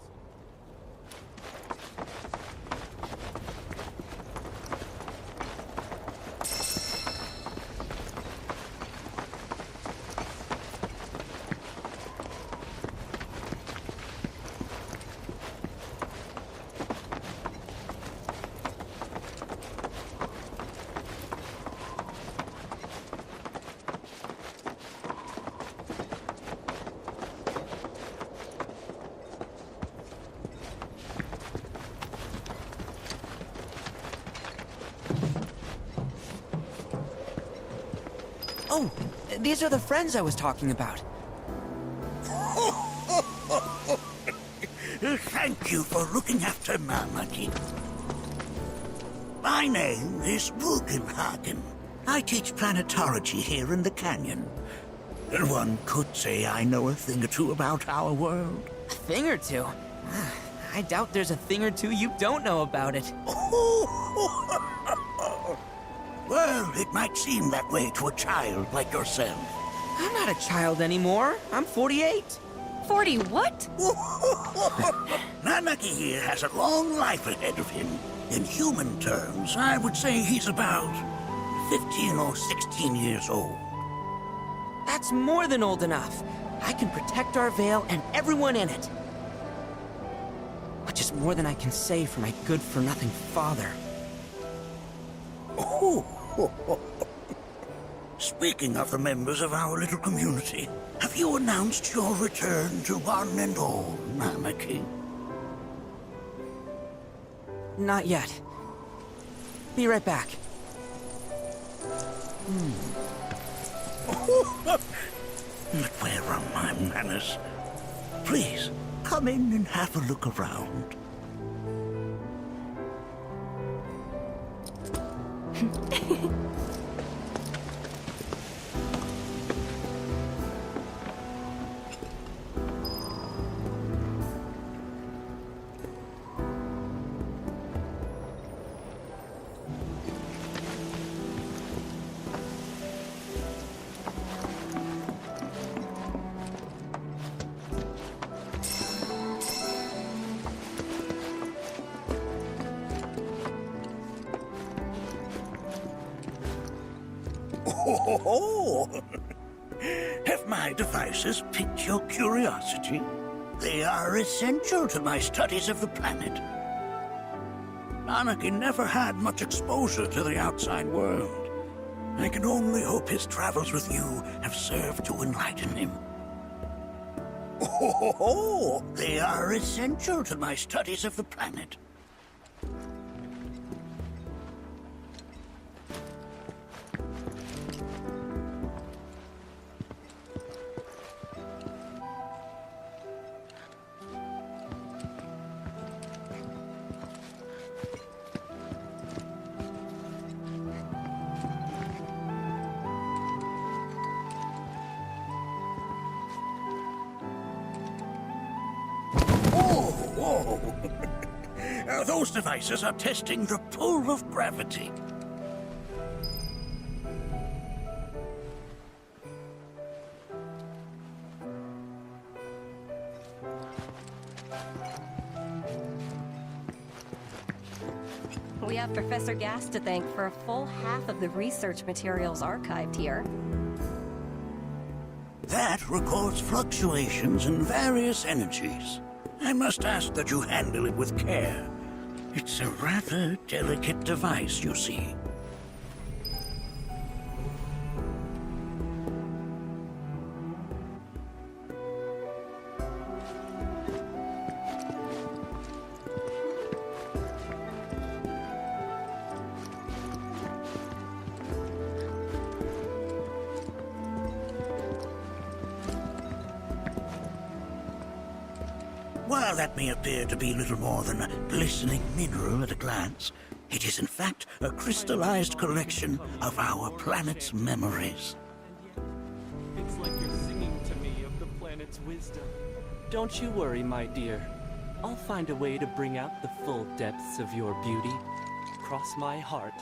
Oh, these are the friends I was talking about. Thank you for looking after Marmaduke. My name is Rugenhagen. I teach planetology here in the canyon. One could say I know a thing or two about our world. A thing or two? I doubt there's a thing or two you don't know about it. Well, it might seem that way to a child like yourself. I'm not a child anymore. I'm 48. 40 what? Nanaki here has a long life ahead of him. In human terms, I would say he's about 15 or 16 years old. That's more than old enough. I can protect our Vale and everyone in it. Which is more than I can say for my good-for-nothing father. Speaking of the members of our little community, have you announced your return to one and all, Nanaki? Not yet. Be right back. But where are my manners? Please, come in and have a look around. Have my devices piqued your curiosity? They are essential to my studies of the planet. Nanaki never had much exposure to the outside world. I can only hope his travels with you have served to enlighten him. They are essential to my studies of the planet. Those devices are testing the pull of gravity. We have Professor Gas to thank for a full half of the research materials archived here. That records fluctuations in various energies. I must ask that you handle it with care. It's a rather delicate device, you see. While that may appear to be little more than a glistening mineral at a glance, it is in fact a crystallized collection of our planet's memories. It's like you're singing to me of the planet's wisdom. Don't you worry, my dear. I'll find a way to bring out the full depths of your beauty. Cross my heart.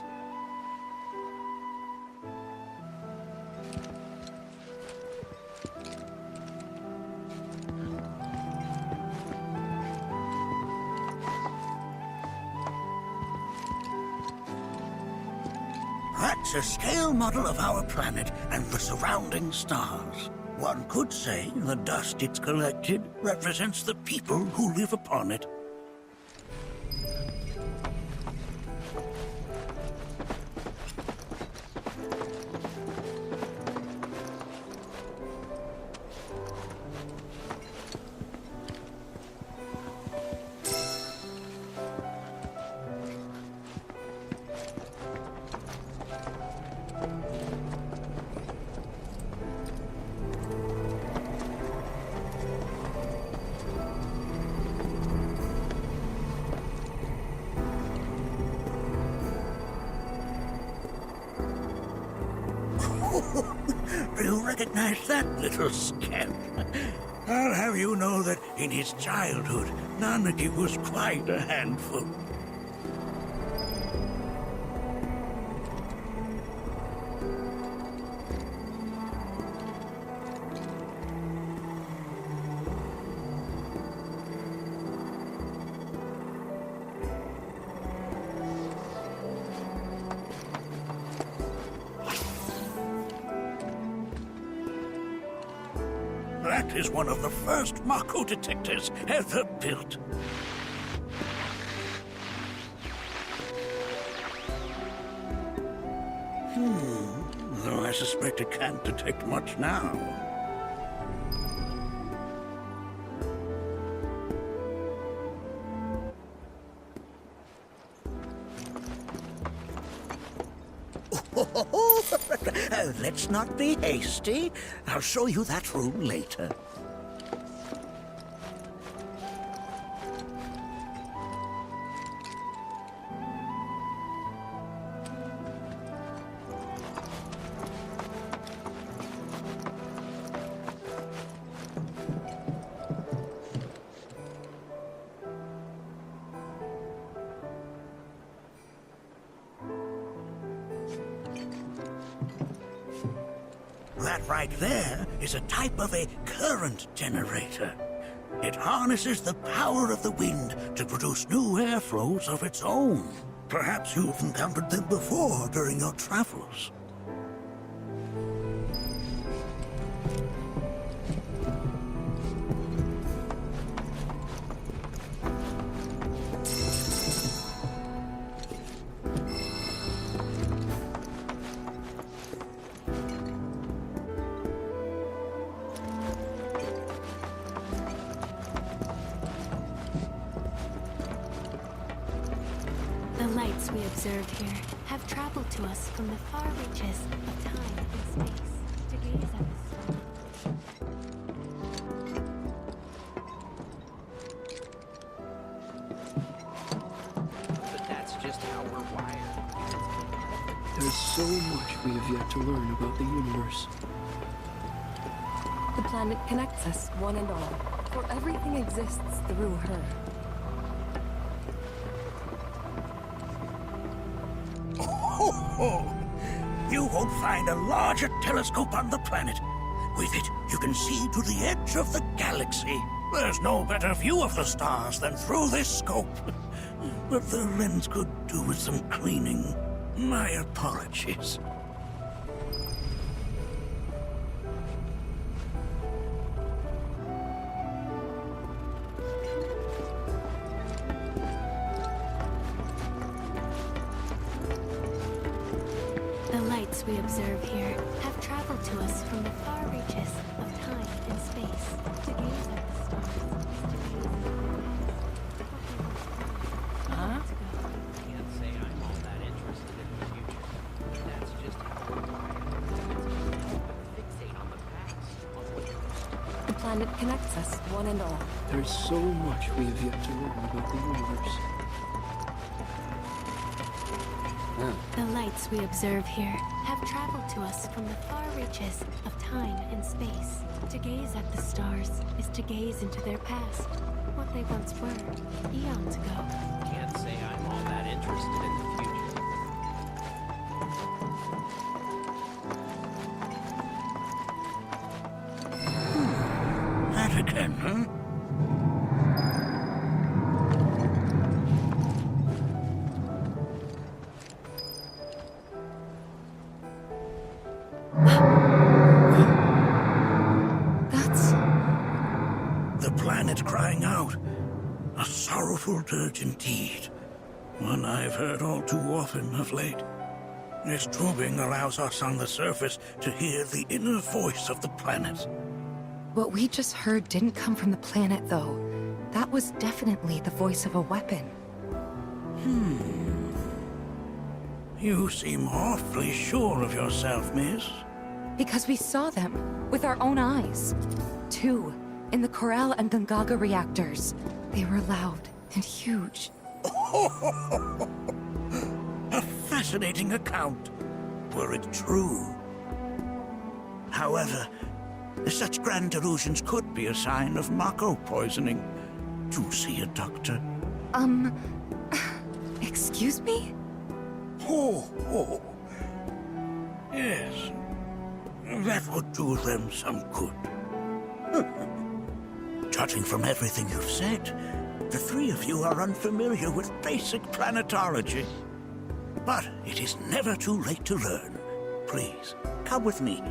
That's a scale model of our planet and the surrounding stars. One could say the dust it's collected represents the people who live upon it. Do you recognize that little scamp? I'll have you know that in his childhood, Nanaki was quite a handful. That is one of the first Mako detectors ever built. Though I suspect it can't detect much now. Let's not be hasty. I'll show you that room later. That right there is a type of a current generator. It harnesses the power of the wind to produce new airflows of its own. Perhaps you've encountered them before during your travels. The lights we observe here have traveled to us from the far reaches of time and space to gaze at the stars. But that's just how we're wired. There's so much we have yet to learn about the universe. The planet connects us, one and all, for everything exists through her. Oh, you won't find a larger telescope on the planet. With it, you can see to the edge of the galaxy. There's no better view of the stars than through this scope. But the lens could do with some cleaning. My apologies. The lights we observe here have traveled to us from the far reaches of time and space to gaze at the stars. Huh? Can't say I'm all that interested in the future. That's just how we're wired. Fixate on the past. The planet connects us, one and all. There's so much we have yet to learn about the universe. The lights we observe here have traveled to us from the far reaches of time and space. To gaze at the stars is to gaze into their past, what they once were, eons ago. Can't say I'm all that interested in the future. That again, huh? The planet crying out. A sorrowful dirge indeed. One I've heard all too often of late. Its tubing allows us on the surface to hear the inner voice of the planet. What we just heard didn't come from the planet, though. That was definitely the voice of a weapon. You seem awfully sure of yourself, miss. Because we saw them with our own eyes. Two, in the Corral and Gungaga reactors. They were loud and huge. A fascinating account, were it true. However, such grand delusions could be a sign of Mako poisoning. Do see a doctor. Excuse me? Oh. Yes. That would do them some good. Judging from everything you've said, the three of you are unfamiliar with basic planetology. But it is never too late to learn. Please, come with me.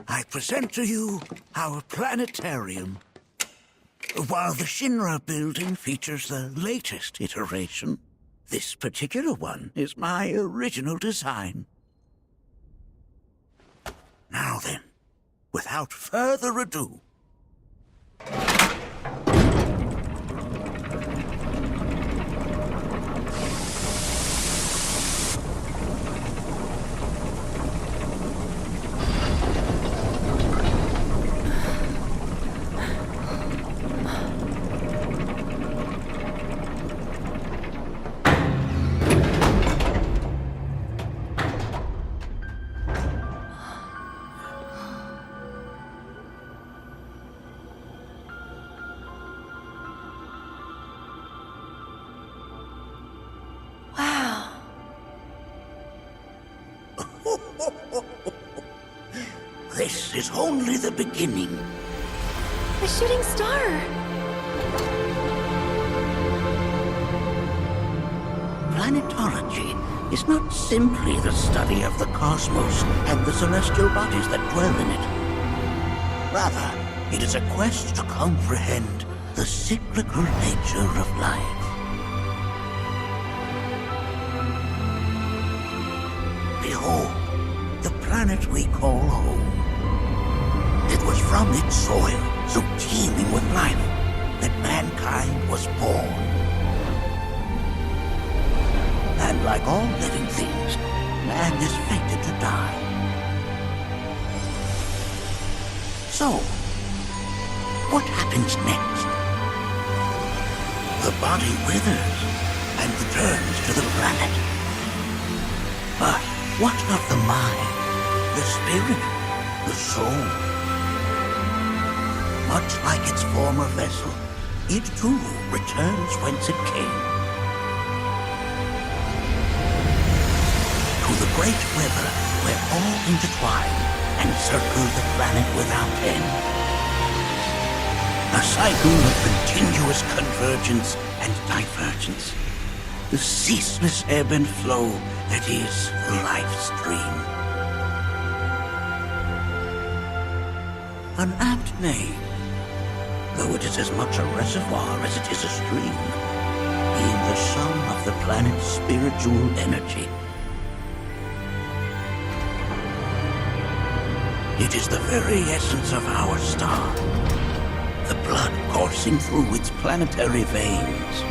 I present to you our planetarium. While the Shinra building features the latest iteration, this particular one is my original design. Now then, without further ado, this is only the beginning. A shooting star! Planetology is not simply the study of the cosmos and the celestial bodies that dwell in it. Rather, it is a quest to comprehend the cyclical nature of life. Behold, the planet we call home. It was from its soil, so teeming with life, that mankind was born. And like all living things, man is fated to die. So, what happens next? The body withers and returns to the planet. But what of the mind, the spirit, the soul? Much like its former vessel, it too returns whence it came. To the great river where all intertwine and circle the planet without end. A cycle of continuous convergence and divergence. The ceaseless ebb and flow that is the life stream. An apt name, though it is as much a reservoir as it is a stream, being the sum of the planet's spiritual energy. It is the very essence of our star, the blood coursing through its planetary veins.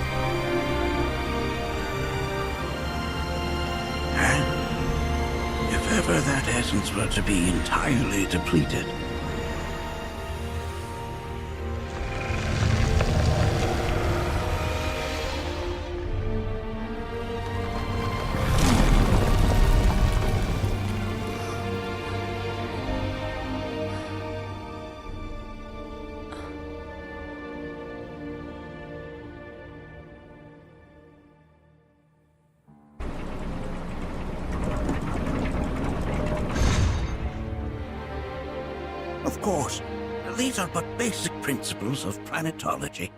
And if ever that essence were to be entirely depleted, of course, these are but basic principles of planetology.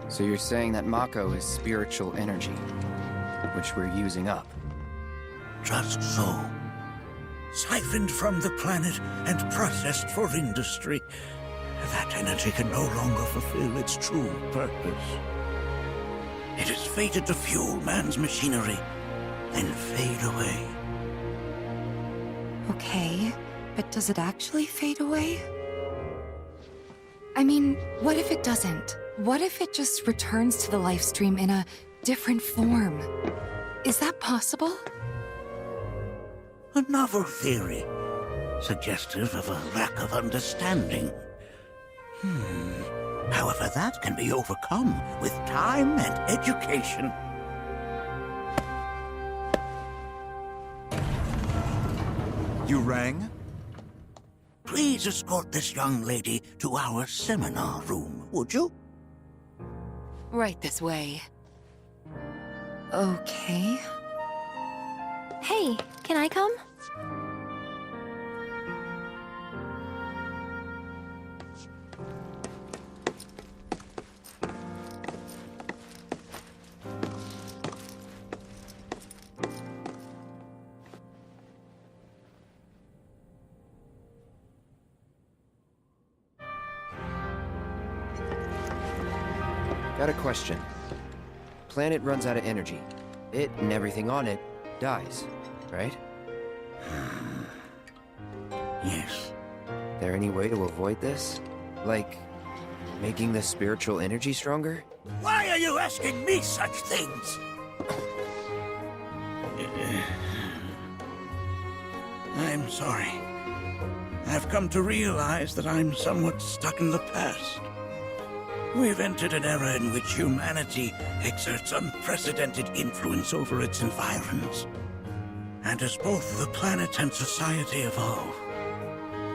So you're saying that Mako is spiritual energy, which we're using up? Just so. Siphoned from the planet and processed for industry, that energy can no longer fulfill its true purpose. It is fated to fuel man's machinery, then fade away. Okay, but does it actually fade away? I mean, what if it doesn't? What if it just returns to the life stream in a different form? Is that possible? A novel theory, suggestive of a lack of understanding. However, that can be overcome with time and education. You rang? Please escort this young lady to our seminar room, would you? Right this way. Okay. Hey, can I come? Got a question. Planet runs out of energy. It and everything on it dies, right? Yes. There any way to avoid this? Like, making the spiritual energy stronger? Why are you asking me such things? I'm sorry. I've come to realize that I'm somewhat stuck in the past. We've entered an era in which humanity exerts unprecedented influence over its environs. And as both the planet and society evolve,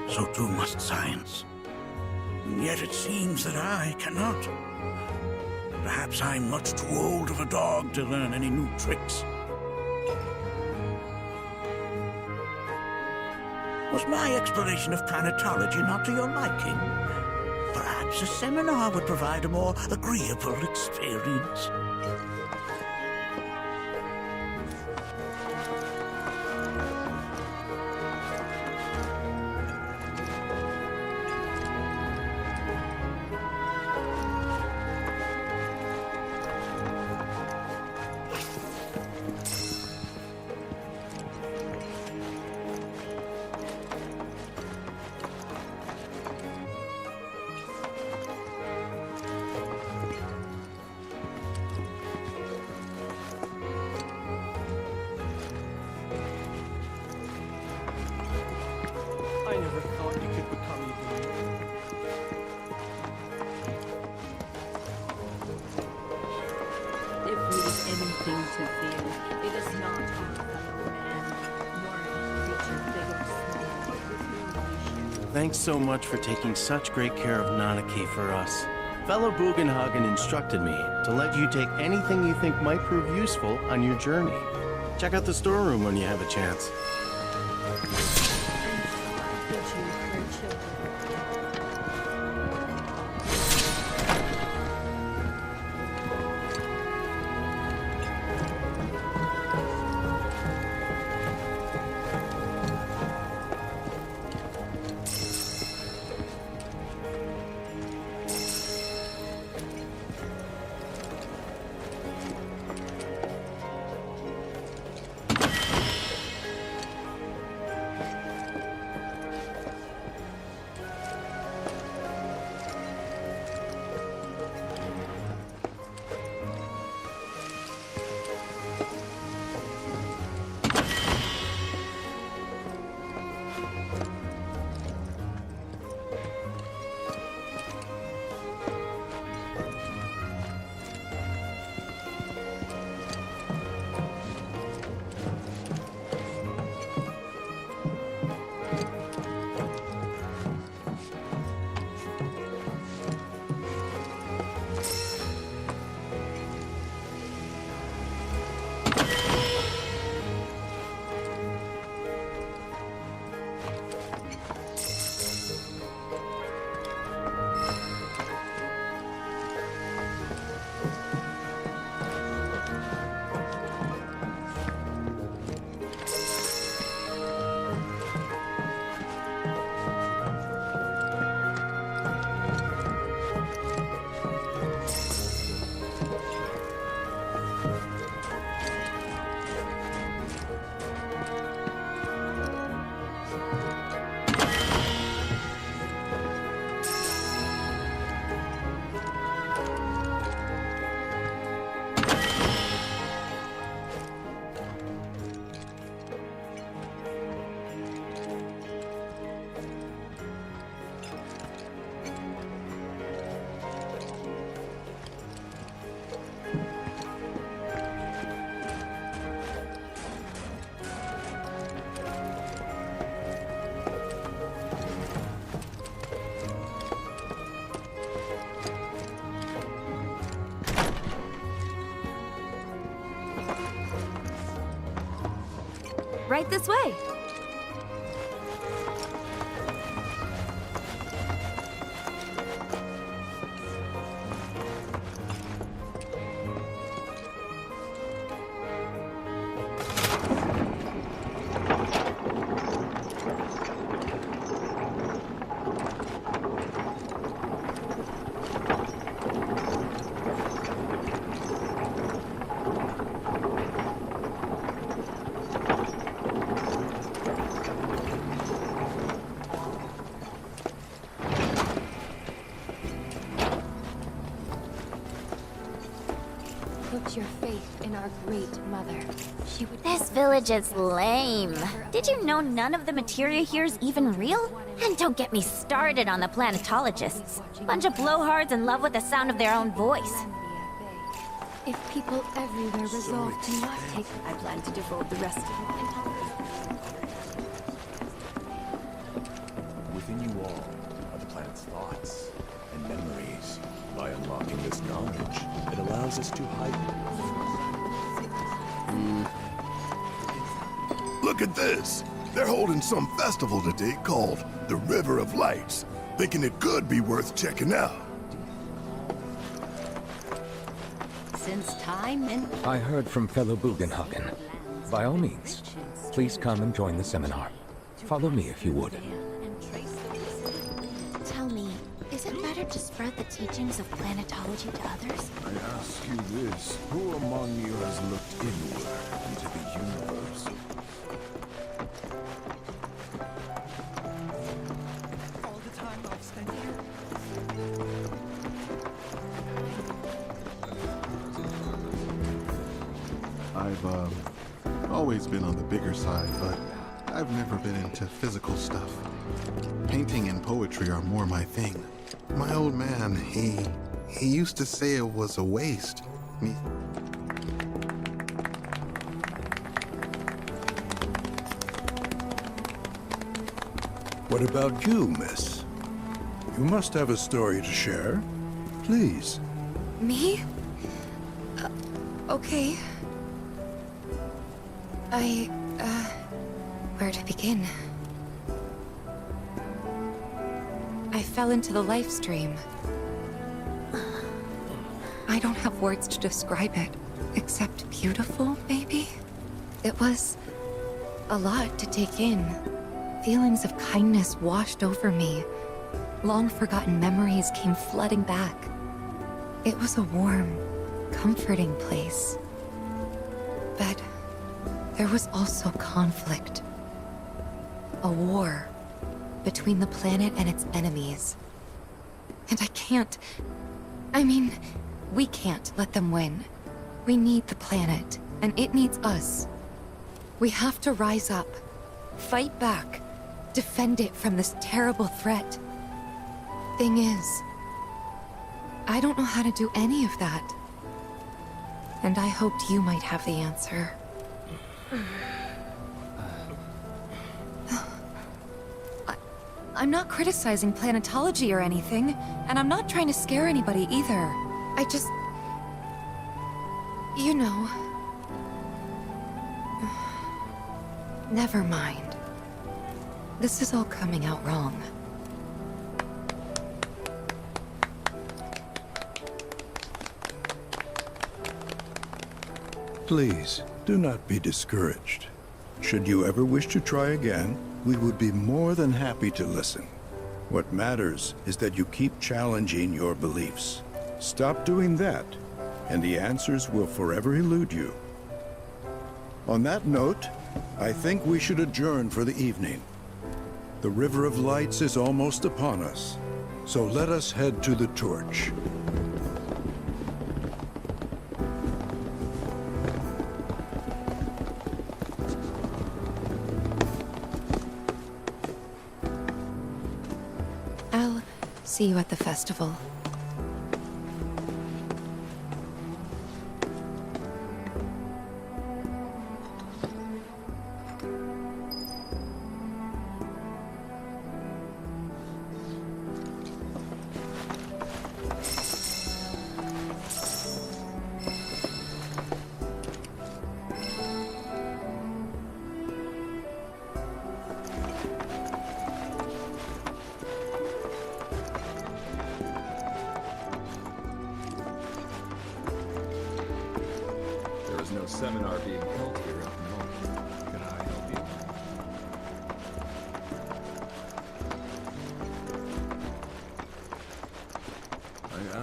so too must science. And yet it seems that I cannot. Perhaps I'm much too old of a dog to learn any new tricks. Was my exploration of planetology not to your liking? Perhaps a seminar would provide a more agreeable experience. I never thought you could become even. If there is anything to fear, it is not our fellow man, nor any creature big or small. With whom we share. Thanks so much for taking such great care of Nanaki for us. Fellow Bugenhagen instructed me to let you take anything you think might prove useful on your journey. Check out the storeroom when you have a chance. Right this way. Put your faith in our great mother. She would. This village is lame. Did you know none of the materia here is even real? And don't get me started on the planetologists. Bunch of blowhards in love with the sound of their own voice. If people everywhere resolve to not take, I plan to devote the rest of my Within you all are the planet's thoughts and memories. By unlocking this knowledge, it allows us to hide. Look at this! They're holding some festival today called the River of Lights. Thinking it could be worth checking out. Since time and I heard from fellow Bugenhagen. By all means, please come and join the seminar. Follow me if you would. Tell me, is it better to spread the teachings of planetology to others? I ask you this, who among you has looked inward into the universe? All the time I've spent here. I've always been on the bigger side, but I've never been into physical stuff. Painting and poetry are more my thing. My old man, he used to say it was a waste. What about you, miss? You must have a story to share. Please. Me? Okay. Where to begin? I fell into the life stream. I don't have words to describe it, except beautiful, maybe? It was a lot to take in. Feelings of kindness washed over me. Long-forgotten memories came flooding back. It was a warm, comforting place. But there was also conflict. A war between the planet and its enemies. And we can't let them win. We need the planet, and it needs us. We have to rise up, fight back, defend it from this terrible threat. Thing is, I don't know how to do any of that. And I hoped you might have the answer. I'm not criticizing planetology or anything, and I'm not trying to scare anybody either. I just... You know... Never mind. This is all coming out wrong. Please, do not be discouraged. Should you ever wish to try again, we would be more than happy to listen. What matters is that you keep challenging your beliefs. Stop doing that, and the answers will forever elude you. On that note, I think we should adjourn for the evening. The River of Lights is almost upon us, so let us head to the torch. I'll see you at the festival.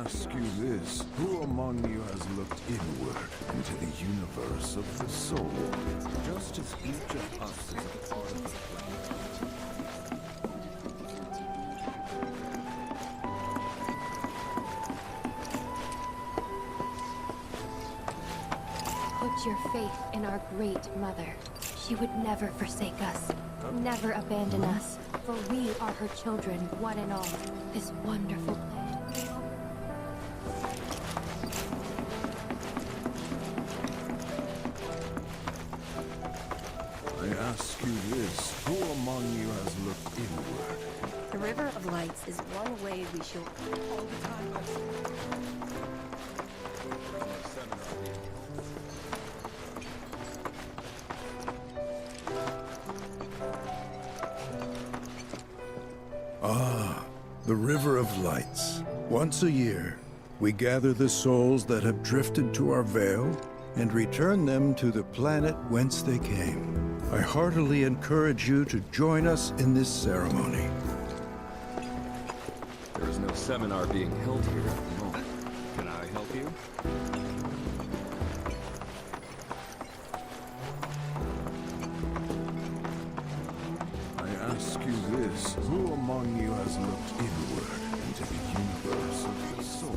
ask you this. Who among you has looked inward into the universe of the soul? Just as each of us is a part of the planet. Put your faith in our great mother. She would never forsake us, never abandon us, for we are her children, one and all. This wonderful planet. I ask you this, who among you has looked inward? The River of Lights is one way we show all the time. Ah, the River of Lights. Once a year, we gather the souls that have drifted to our Vale and return them to the planet whence they came. I heartily encourage you to join us in this ceremony. There is no seminar being held here at the moment. Can I help you? I ask you this, who among you has looked inward into the universe of the soul?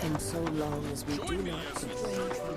And so long as we do not refrain from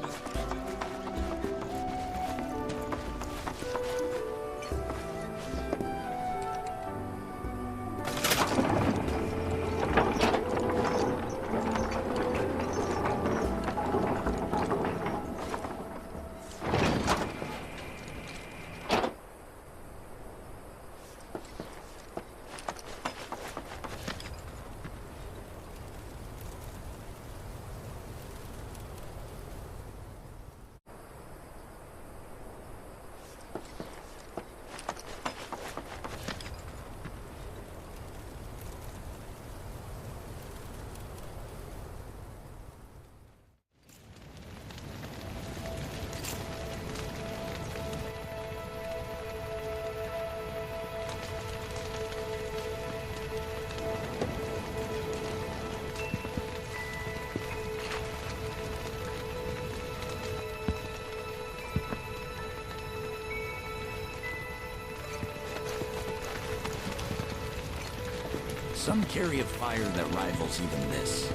Some carry a fire that rivals even this.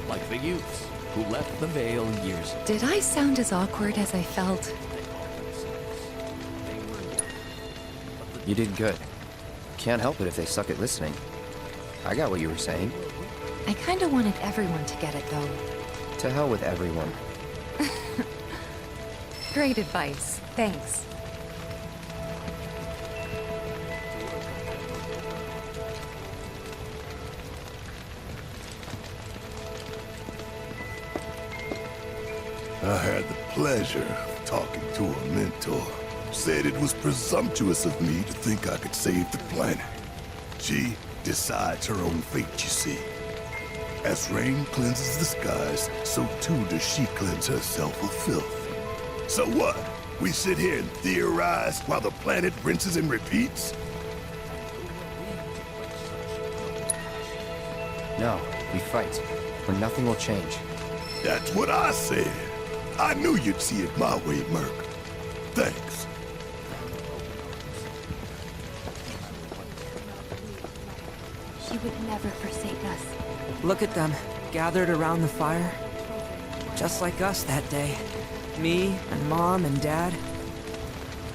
Like the youths who left the Vale years ago. Did I sound as awkward as I felt? You did good. Can't help it if they suck at listening. I got what you were saying. I kinda wanted everyone to get it, though. To hell with everyone. Great advice. Thanks. I had the pleasure of talking to a mentor. Said it was presumptuous of me to think I could save the planet. She decides her own fate, you see. As rain cleanses the skies, so too does she cleanse herself of filth. So what? We sit here and theorize while the planet rinses and repeats? No, we fight, or nothing will change. That's what I said. I knew you'd see it my way, Merc. Thanks. She would never forsake us. Look at them, gathered around the fire. Just like us that day. Me and Mom and Dad.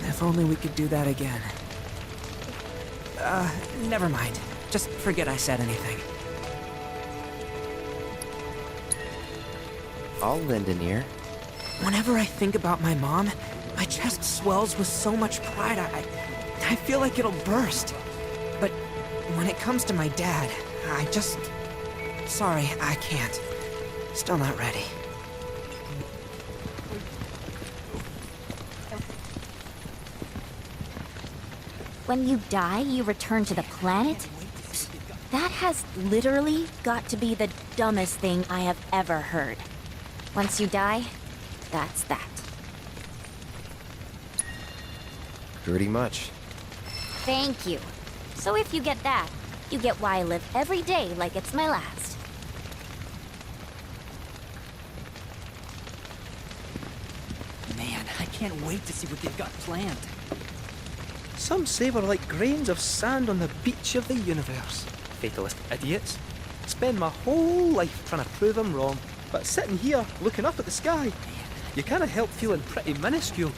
If only we could do that again. Never mind. Just forget I said anything. I'll lend an ear. Whenever I think about my mom, my chest swells with so much pride, I feel like it'll burst. But when it comes to my dad, I just... Sorry, I can't. Still not ready. when you die, you return to the planet? That has literally got to be the dumbest thing I have ever heard. Once you die, that's that. Pretty much. Thank you. So if you get that, you get why I live every day like it's my last. Man, I can't wait to see what they've got planned. Some say we're like grains of sand on the beach of the universe. Fatalist idiots. Spend my whole life trying to prove I'm wrong, but sitting here looking up at the sky, you can't help feeling pretty minuscule.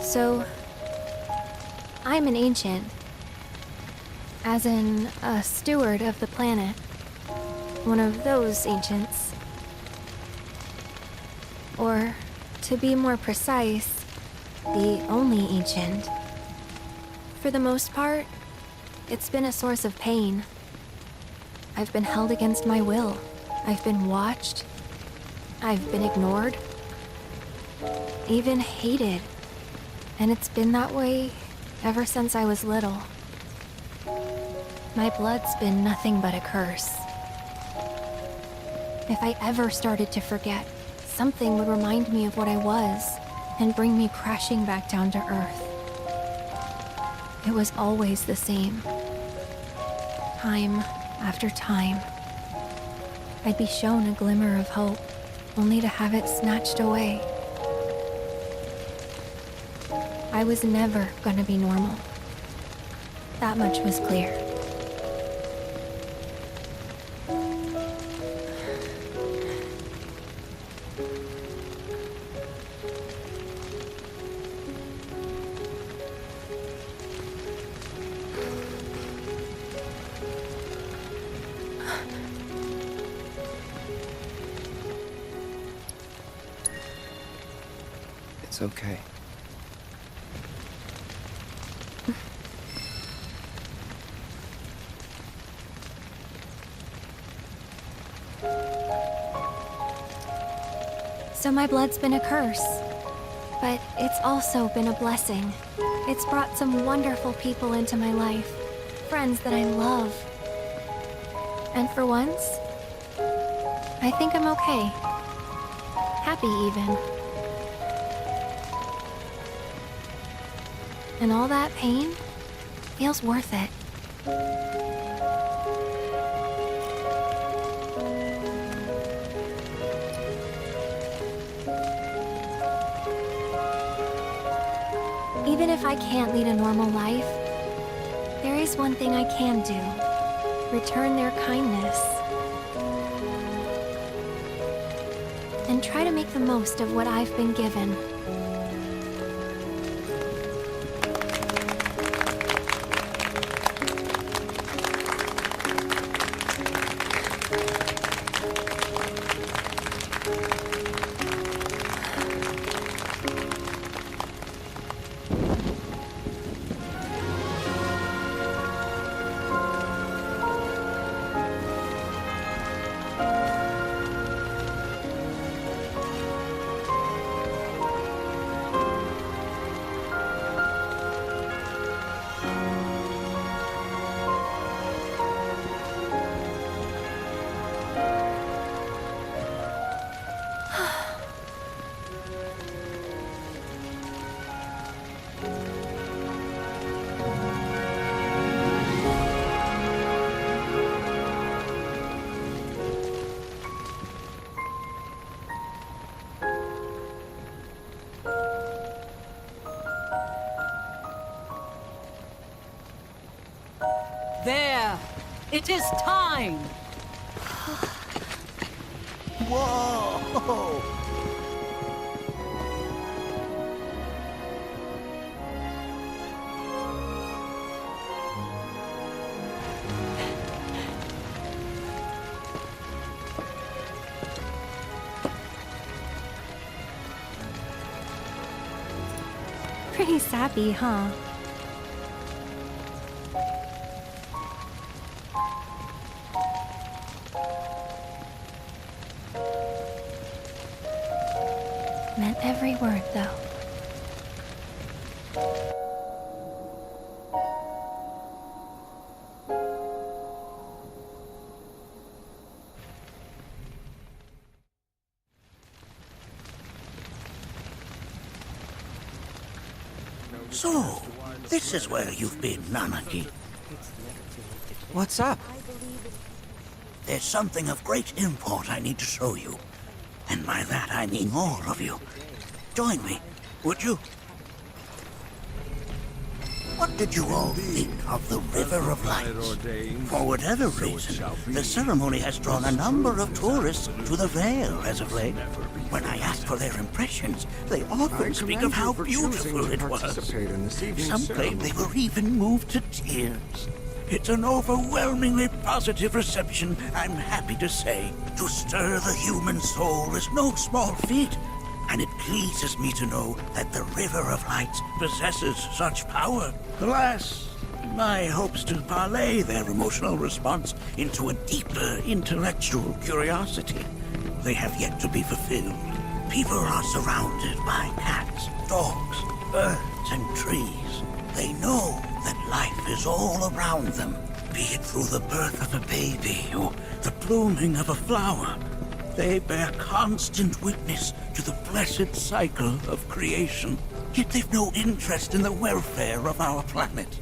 So, I'm an ancient. As in, a steward of the planet. One of those ancients. Or, to be more precise, the only ancient. For the most part, it's been a source of pain. I've been held against my will. I've been watched. I've been ignored. Even hated. And it's been that way ever since I was little. My blood's been nothing but a curse. If I ever started to forget, something would remind me of what I was and bring me crashing back down to Earth. It was always the same. Time after time. I'd be shown a glimmer of hope, only to have it snatched away. I was never gonna be normal. That much was clear. It's okay. So my blood's been a curse, but it's also been a blessing. It's brought some wonderful people into my life, friends that I love. And for once, I think I'm okay. Happy even. And all that pain feels worth it. Even if I can't lead a normal life, there is one thing I can do. Return their kindness. And try to make the most of what I've been given. There! It is time! Whoa! Pretty sappy, huh? Meant every word, though. So, this is where you've been, Nanaki. What's up? There's something of great import I need to show you. And by that I mean all of you. Join me, would you? What did you all think of the River of Lights? For whatever reason, the ceremony has drawn a number of tourists to the Vale as of late. When I ask for their impressions, they often speak of how beautiful it was. Some claim they were even moved to tears. It's an overwhelmingly positive reception, I'm happy to say. To stir the human soul is no small feat, and it pleases me to know that the River of Lights possesses such power. Alas, my hopes to parlay their emotional response into a deeper intellectual curiosity, they have yet to be fulfilled. People are surrounded by cats, dogs, birds, and trees. They know that life is all around them, be it through the birth of a baby or the blooming of a flower. They bear constant witness to the blessed cycle of creation, yet they've no interest in the welfare of our planet.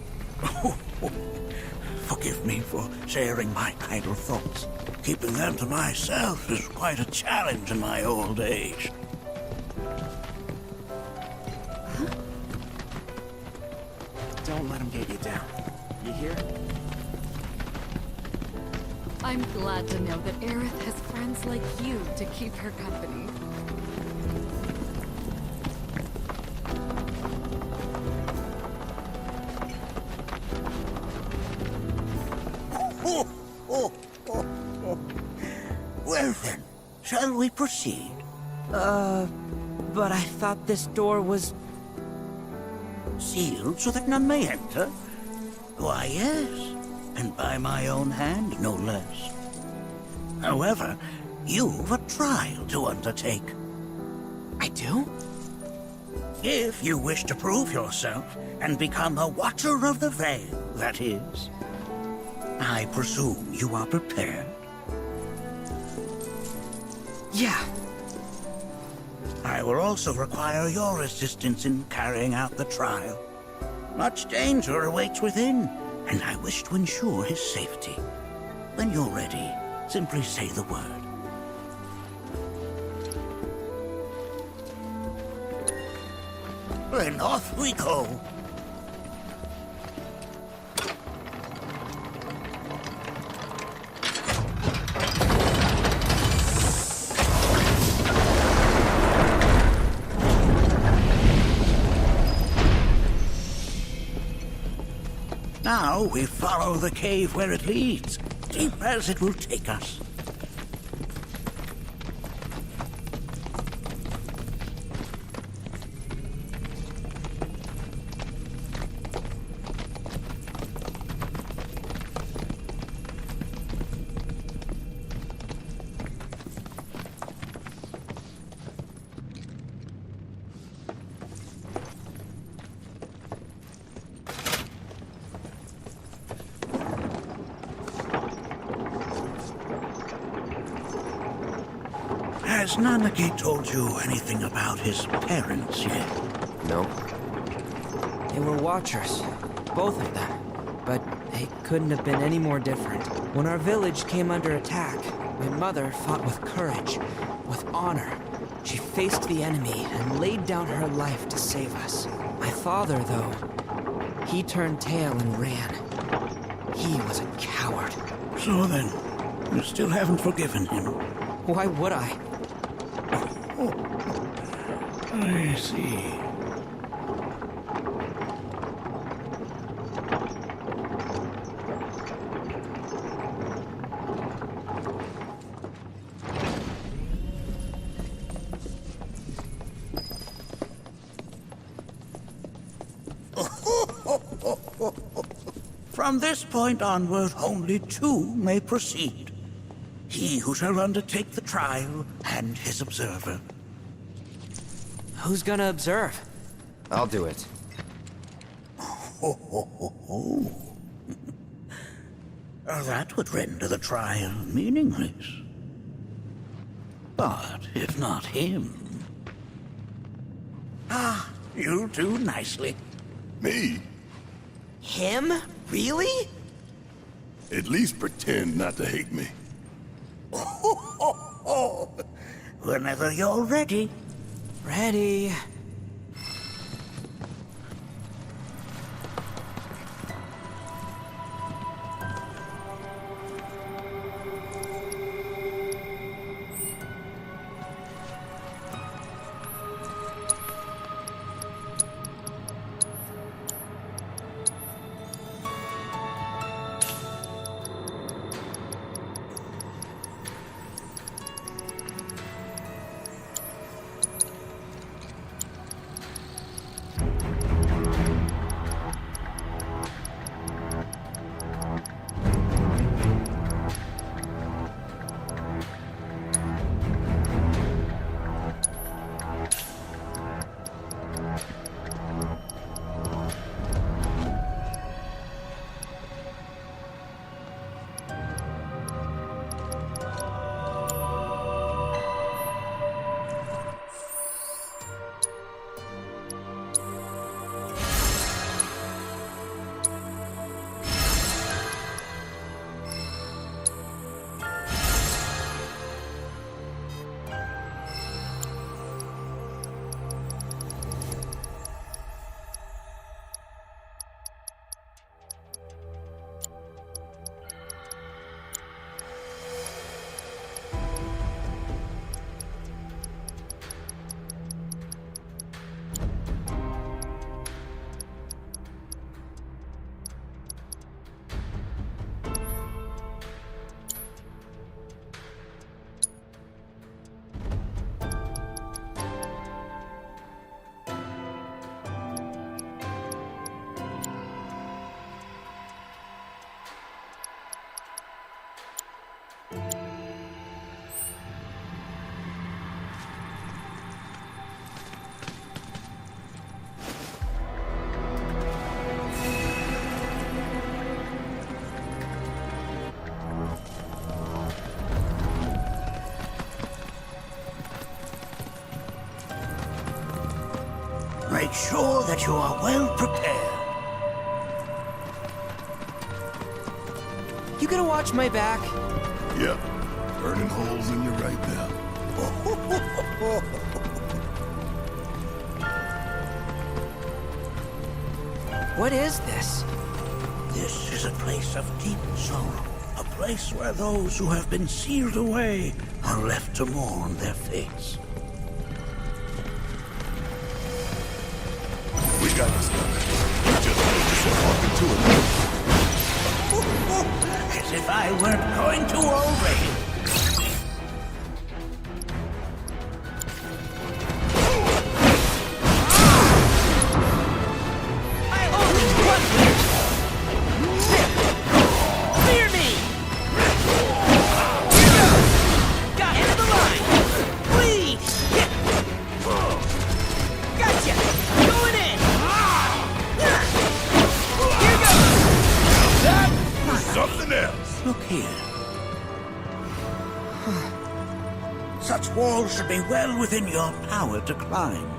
Forgive me for sharing my idle thoughts. Keeping them to myself is quite a challenge in my old age. Don't let him get you down. You hear? I'm glad to know that Aerith has friends like you to keep her company. Well then, shall we proceed? But I thought this door was... Sealed so that none may enter? Why, yes. And by my own hand, no less. However, you've a trial to undertake. I do? If you wish to prove yourself and become a Watcher of the Vale, that is. I presume you are prepared? Yeah. I will also require your assistance in carrying out the trial. Much danger awaits within, and I wish to ensure his safety. When you're ready, simply say the word. Then off we go. Now we follow the cave where it leads, deep as it will take us. Has Nanaki told you anything about his parents yet? No. They were Watchers, both of them. But they couldn't have been any more different. When our village came under attack, my mother fought with courage, with honor. She faced the enemy and laid down her life to save us. My father, though, he turned tail and ran. He was a coward. So then, you still haven't forgiven him? Why would I? I see. From this point onward, only two may proceed. He who shall undertake the trial, and his observer. Who's gonna observe? I'll do it. That would render the trial meaningless. But if not him... Ah, you'll do nicely. Me? Him? Really? At least pretend not to hate me. Whenever you're ready. Ready. Make sure that you are well prepared. You gonna watch my back? Yep. Burning holes in you right now. What is this? This is a place of deep sorrow. A place where those who have been sealed away are left to mourn their fates. We got this covered. We just focus on walking to it. As if I weren't going to already. Look here. Such walls should be well within your power to climb.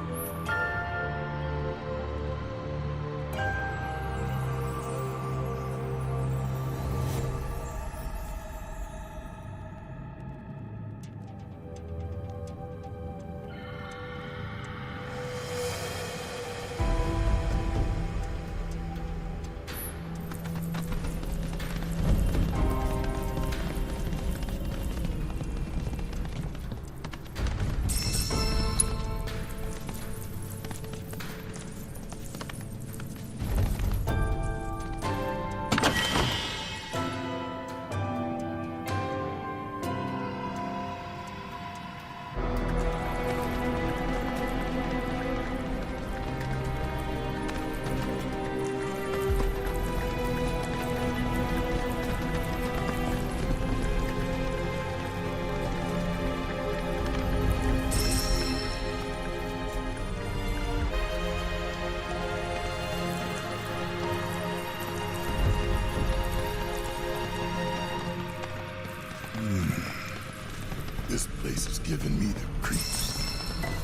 This place is giving me the creeps.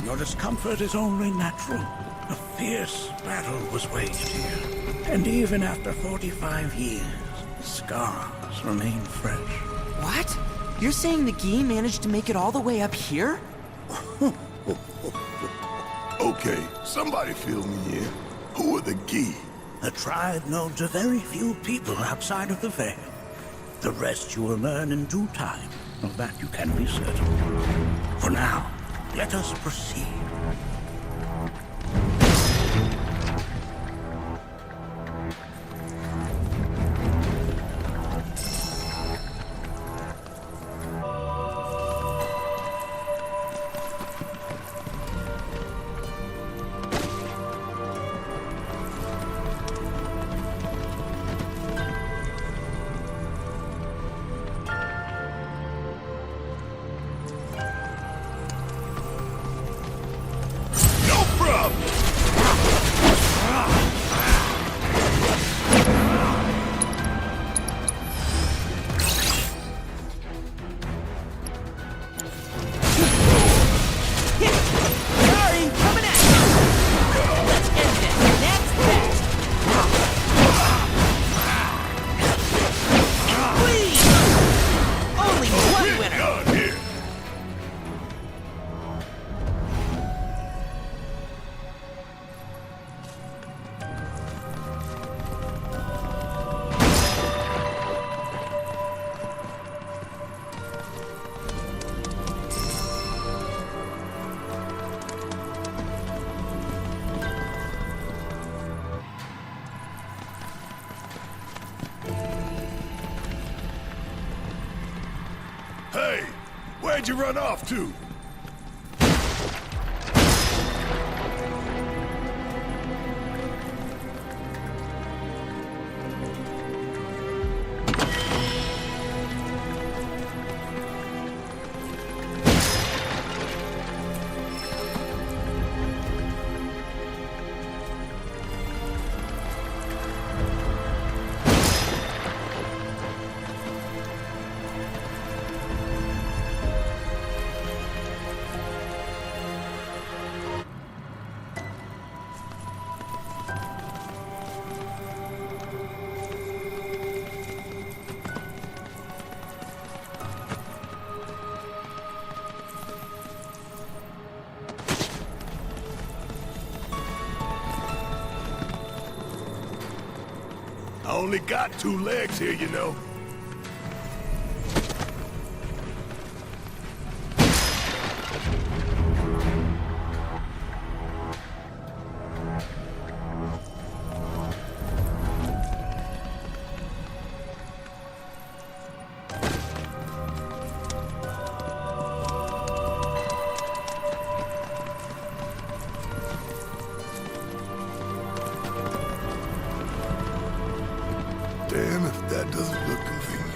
Your discomfort is only natural. A fierce battle was waged here. And even after 45 years, the scars remain fresh. What? You're saying the Gi managed to make it all the way up here? Okay, somebody fill me in. Who are the Gi? The tribe known to very few people outside of the Vale. The rest you will learn in due time. Of that you can be certain. For now, let us proceed. Hey, where'd you run off to? I only got 2 legs here, you know. Damn if that doesn't look convenient.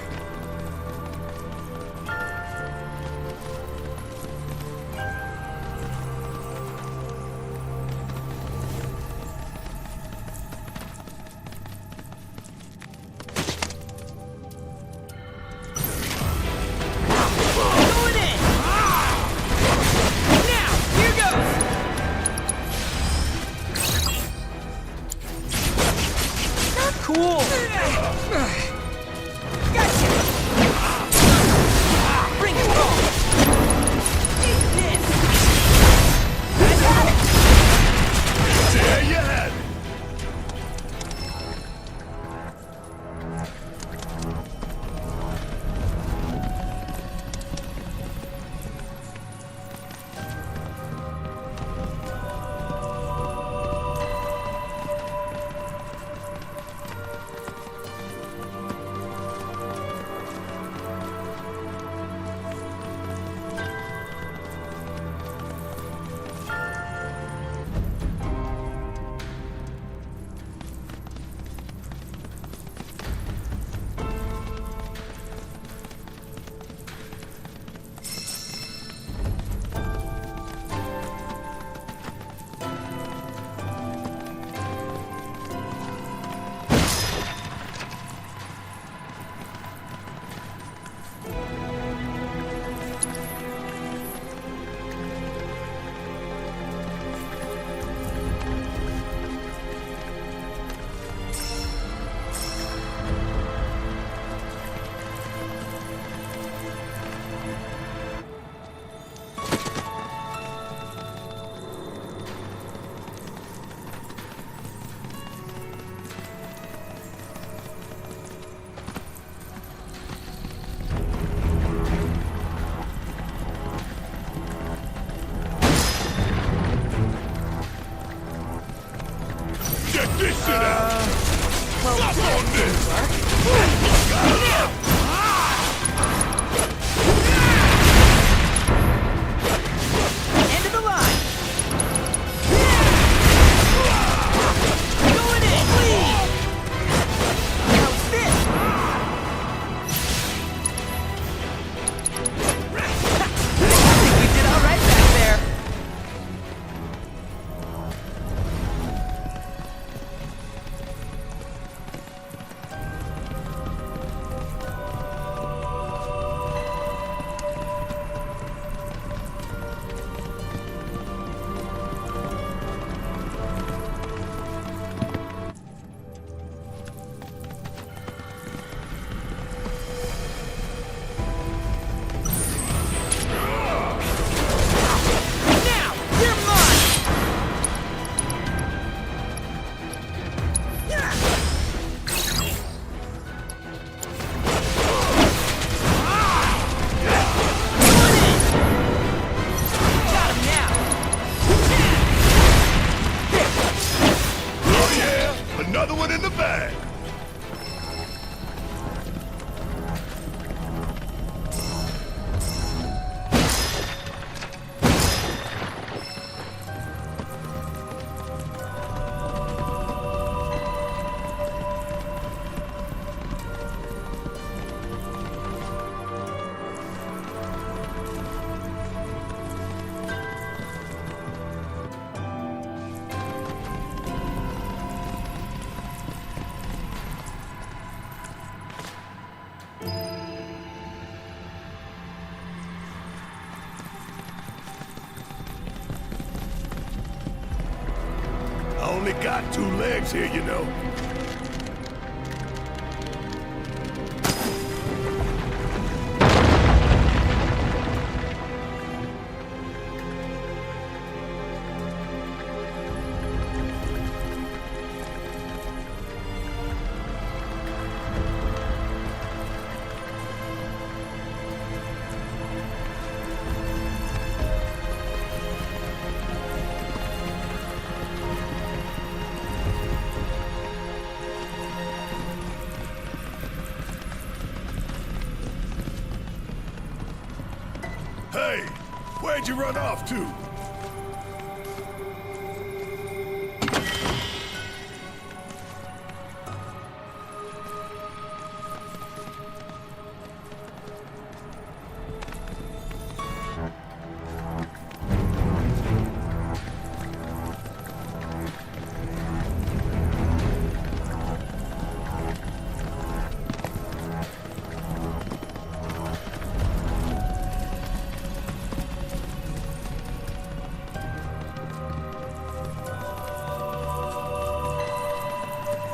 got 2 legs here, you know. Hey, where'd you run off to?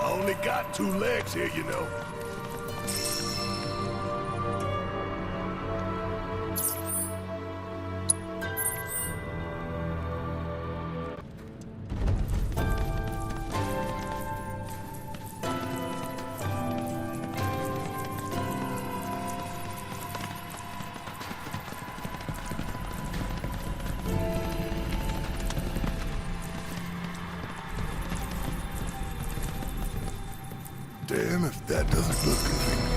Only got 2 legs here, you know. Damn if that doesn't look convenient.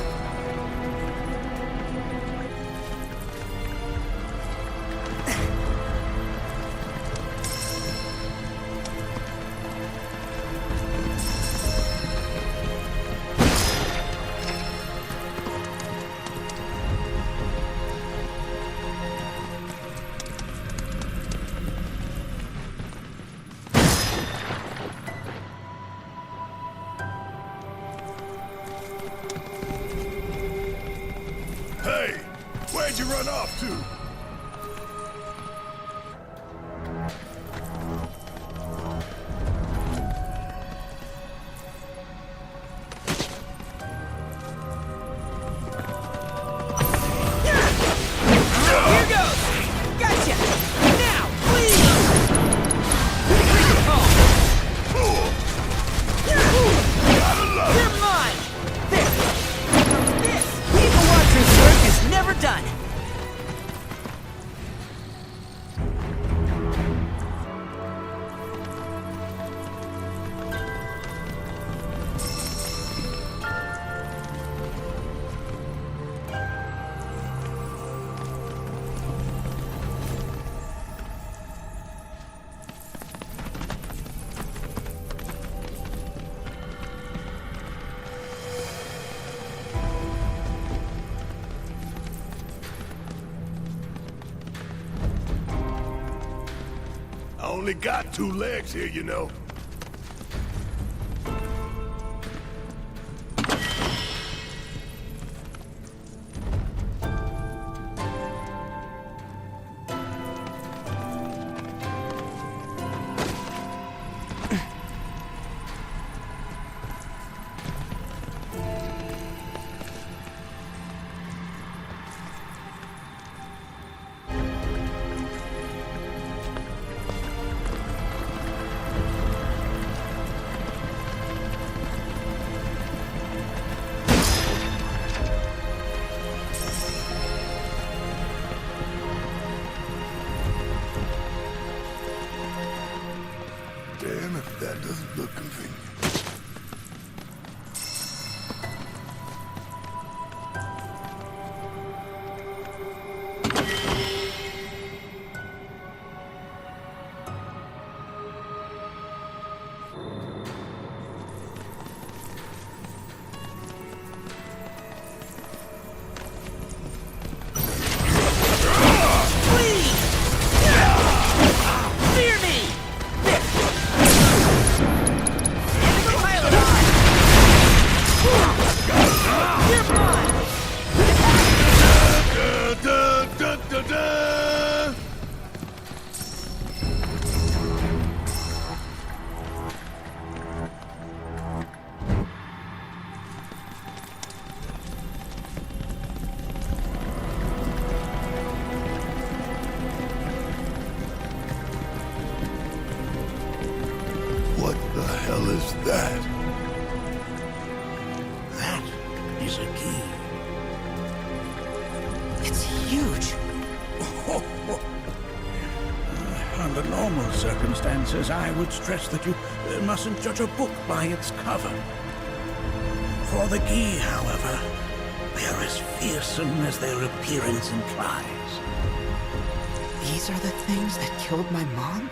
Hey, where'd you run off to? Here goes! Gotcha! Now, please! You're mine! This Evil Watcher's work is never done! I only got 2 legs here, you know. That is a key. It's huge. Under normal circumstances, I would stress that you mustn't judge a book by its cover. For the key, however, they're as fearsome as their appearance implies. These are the things that killed my mom?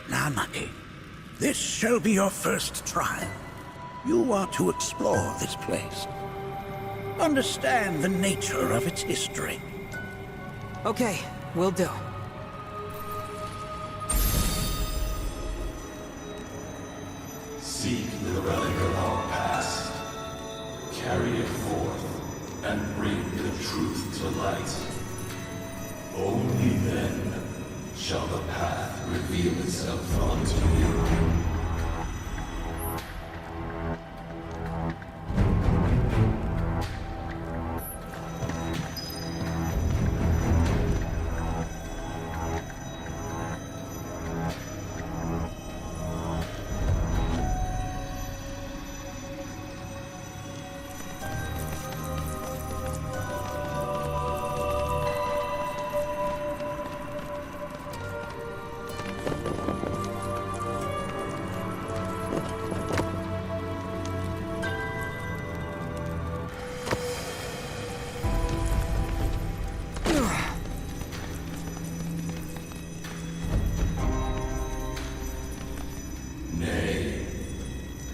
Nanaki, this shall be your first trial. You are to explore this place. Understand the nature of its history. Okay, will do. Seek the relic of our past. Carry it forth and bring the truth to light. Only then shall the path reveal itself unto you.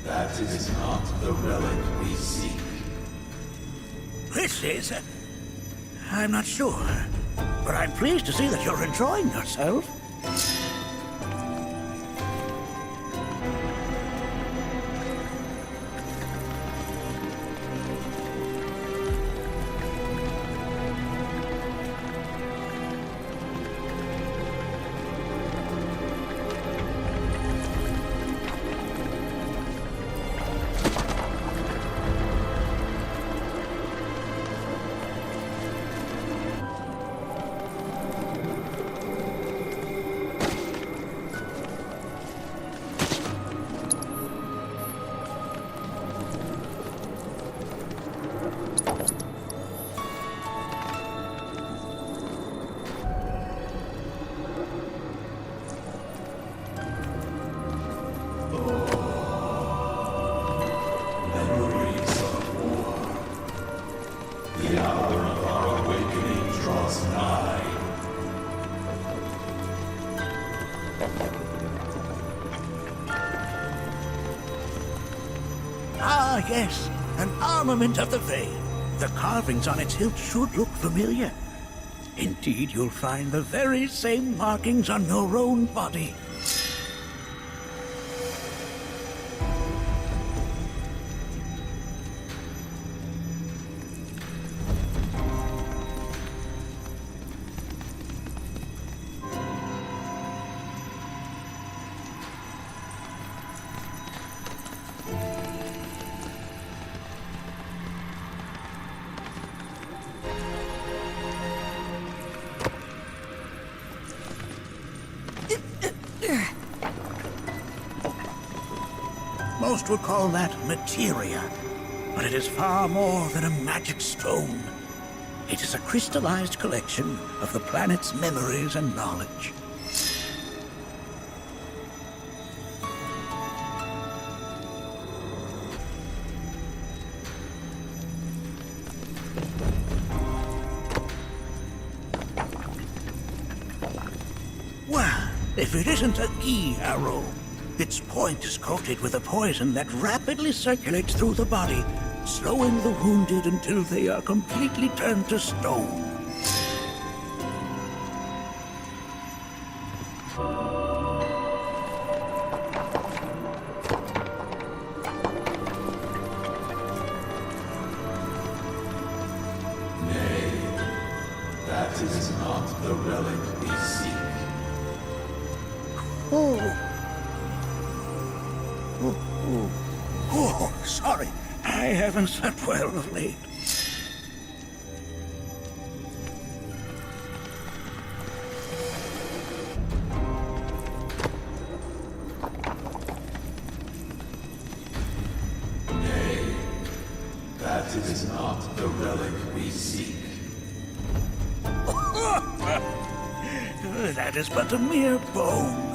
That is not the relic we seek. This is... I'm not sure. But I'm pleased to see that you're enjoying yourself. Ah, yes, an armament of the Vale. The carvings on its hilt should look familiar. Indeed, you'll find the very same markings on your own body. Most would call that materia, but it is far more than a magic stone. It is a crystallized collection of the planet's memories and knowledge. Well, if it isn't a key arrow, its point is coated with a poison that rapidly circulates through the body, slowing the wounded until they are completely turned to stone. Nay, that is not the relic we seek. Oh, sorry. I haven't slept well of late. not the relic we seek. That is but a mere bone.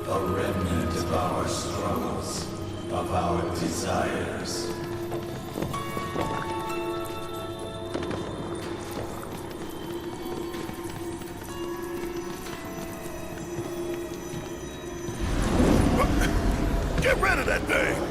A remnant of our struggles, of our desires. Get rid of that thing!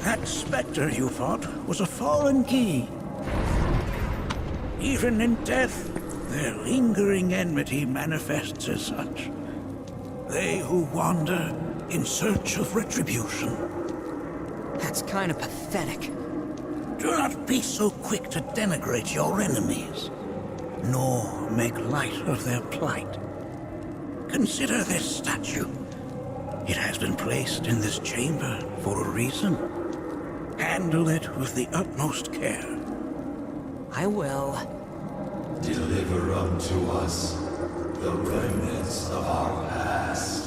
That specter you fought was a fallen key. Even in death, their lingering enmity manifests as such. They who wander in search of retribution. That's kind of pathetic. Do not be so quick to denigrate your enemies, nor make light of their plight. Consider this statue. It has been placed in this chamber for a reason. Handle it with the utmost care. I will. Deliver unto us the remnants of our past.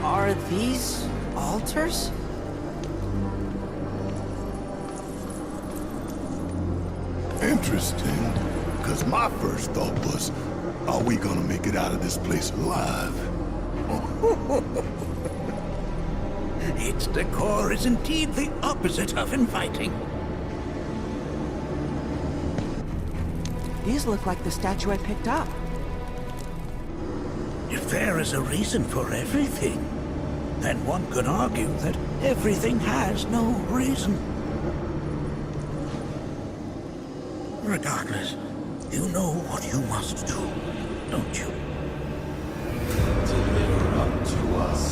Are these altars? Interesting. Because my first thought was, are we gonna make it out of this place alive? Its decor is indeed the opposite of inviting. These look like the statue I picked up. If there is a reason for everything, then one could argue that everything has no reason. Regardless, you know what you must do, don't you? Deliver unto us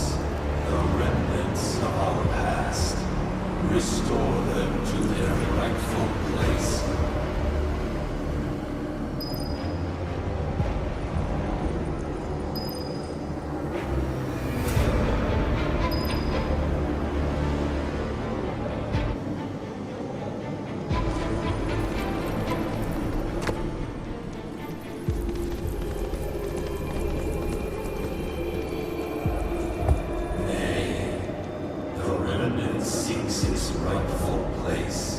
seeks its rightful place.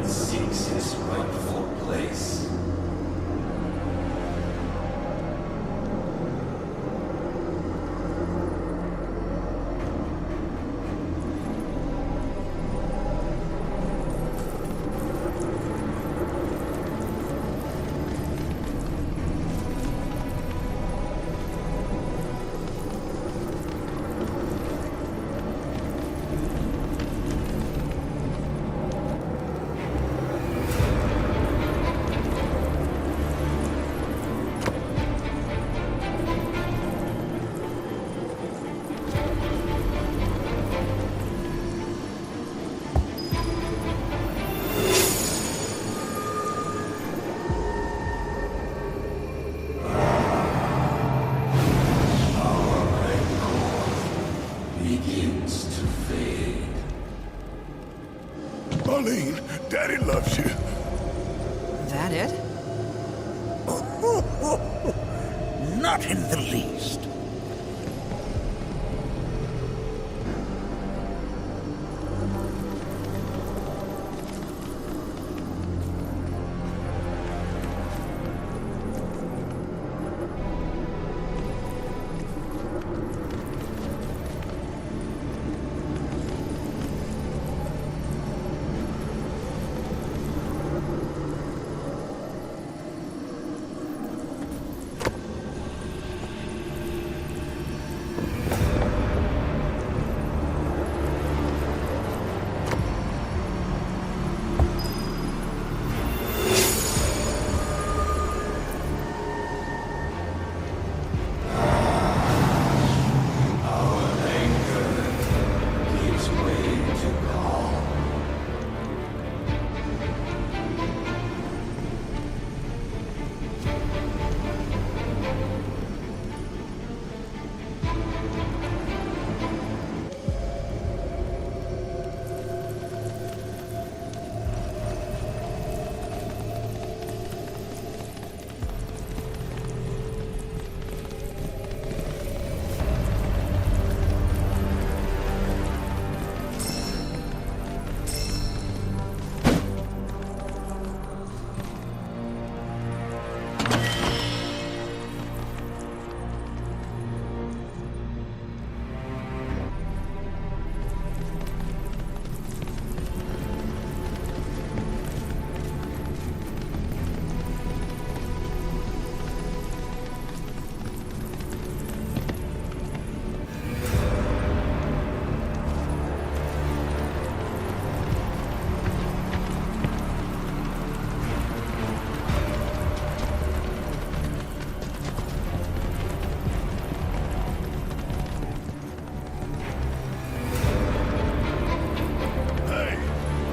Seeks its rightful place. Begins to fade. Marlene, Daddy loves you. That it? Not in the least.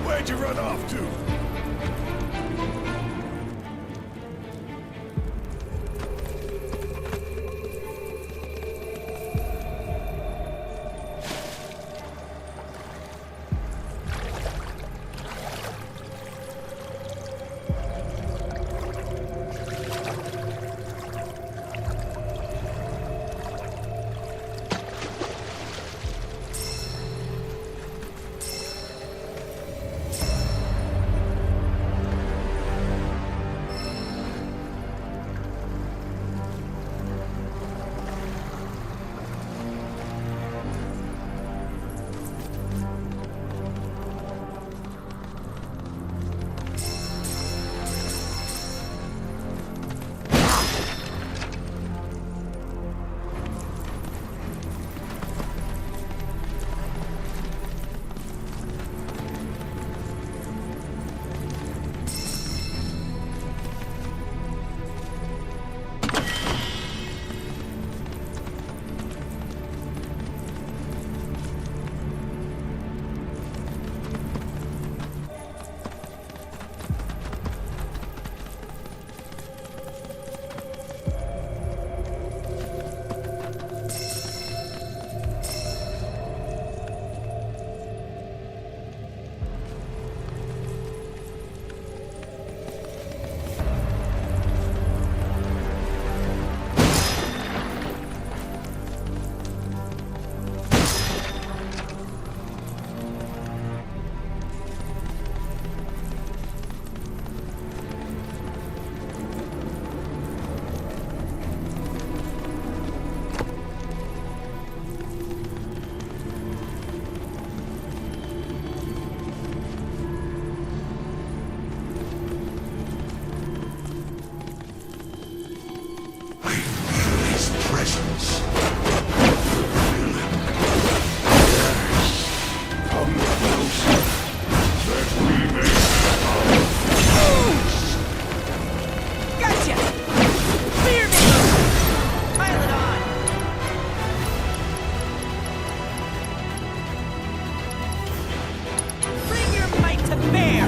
Where'd you run off to?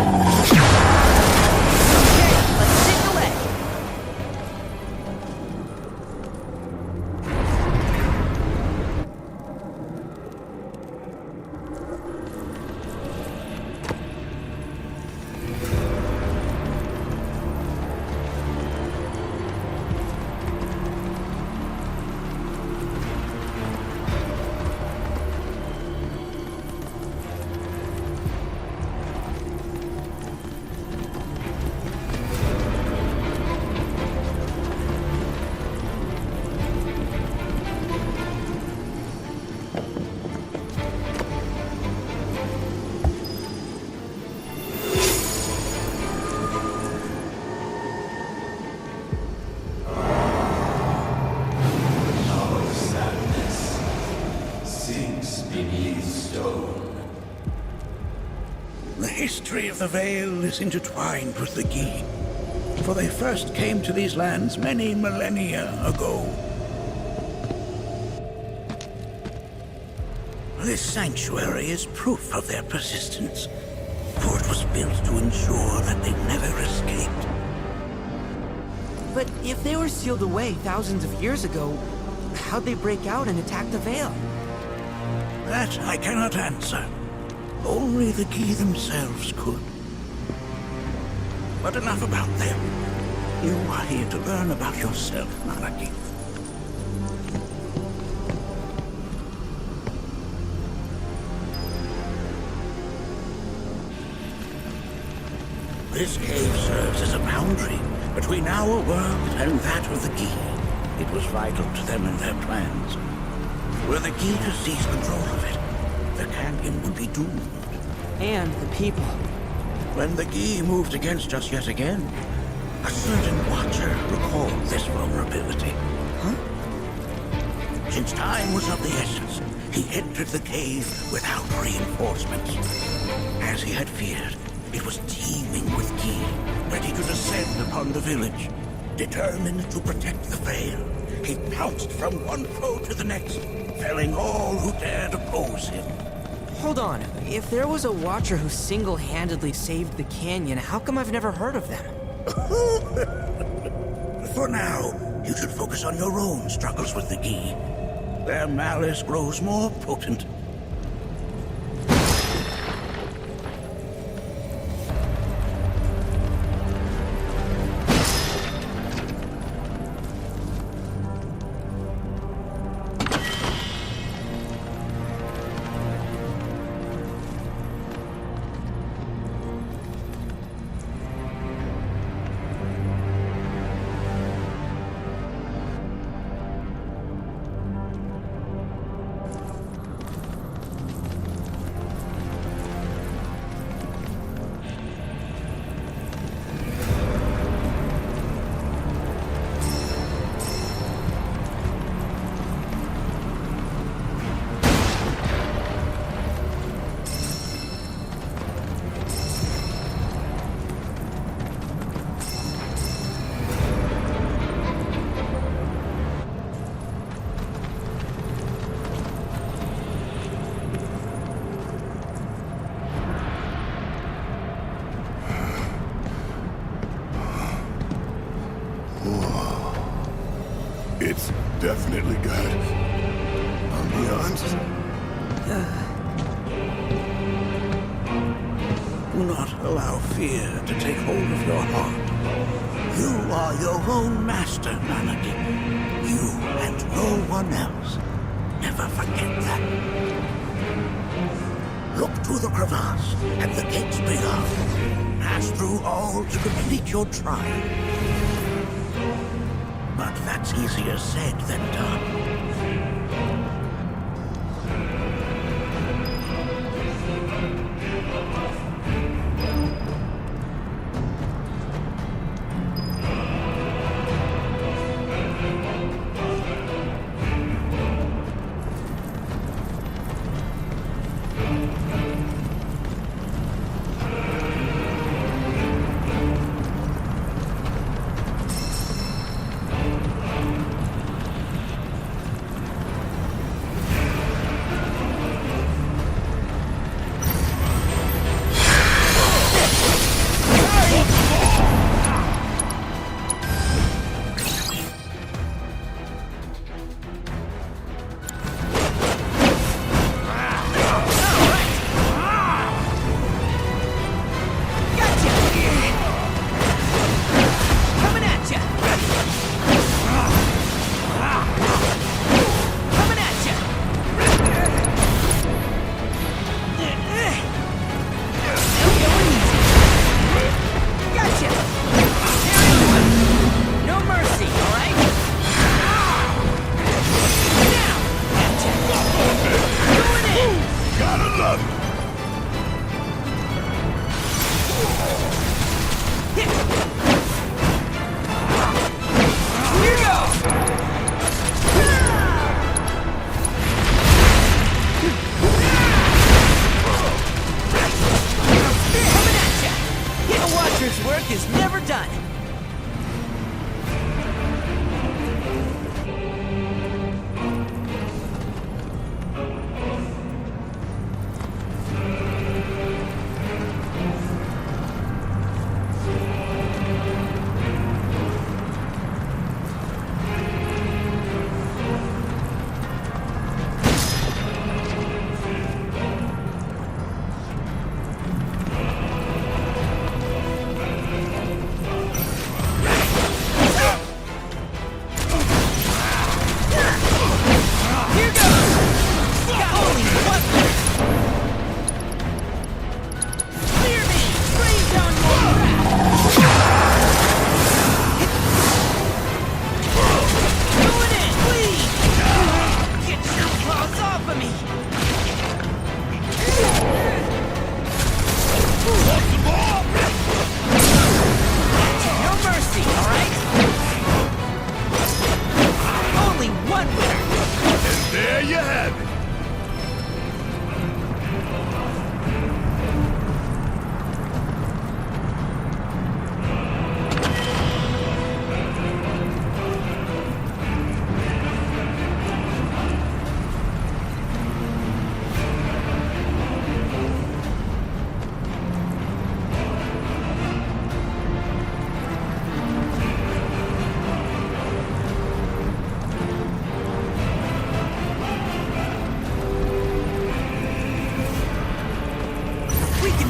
Let's dig away. The history of the Vale is intertwined with the Gi, for they first came to these lands many millennia ago. This sanctuary is proof of their persistence, for it was built to ensure that they never escaped. But if they were sealed away thousands of years ago, how'd they break out and attack the Vale? That I cannot answer. Only the Gi themselves could. But enough about them. You are here to learn about yourself, Nanaki. This cave serves as a boundary between our world and that of the Gi. It was vital to them and their plans. Were the Gi to seize control of it, the canyon would be doomed. And the people. When the Gi moved against us yet again, a certain Watcher recalled this vulnerability. Huh? Since time was of the essence, he entered the cave without reinforcements. As he had feared, it was teeming with Gi, ready to descend upon the village. Determined to protect the Vale, he pounced from one foe to the next, felling all who dared oppose him. Hold on. If there was a Watcher who single-handedly saved the canyon, how come I've never heard of them? For now, you should focus on your own struggles with the Gi. Their malice grows more potent. It's definitely got ambiance. Do not allow fear to take hold of your heart. You are your own master, Nanaki. You and no one else. Never forget that. Look to the crevasse and the gates beyond. Pass through all to complete your trial. But that's easier said than done. Father's work is never done.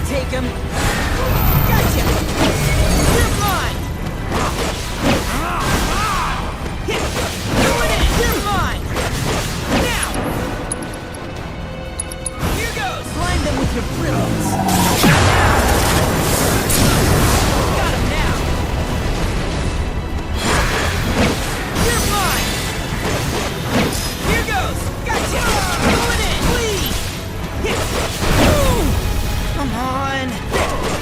Take him. Gotcha. You're mine. Doing it. You're mine. Now. Here goes. Blind them with your brilliance. Got him now. You're mine. Here goes. Gotcha. Doing it. Please. Come on!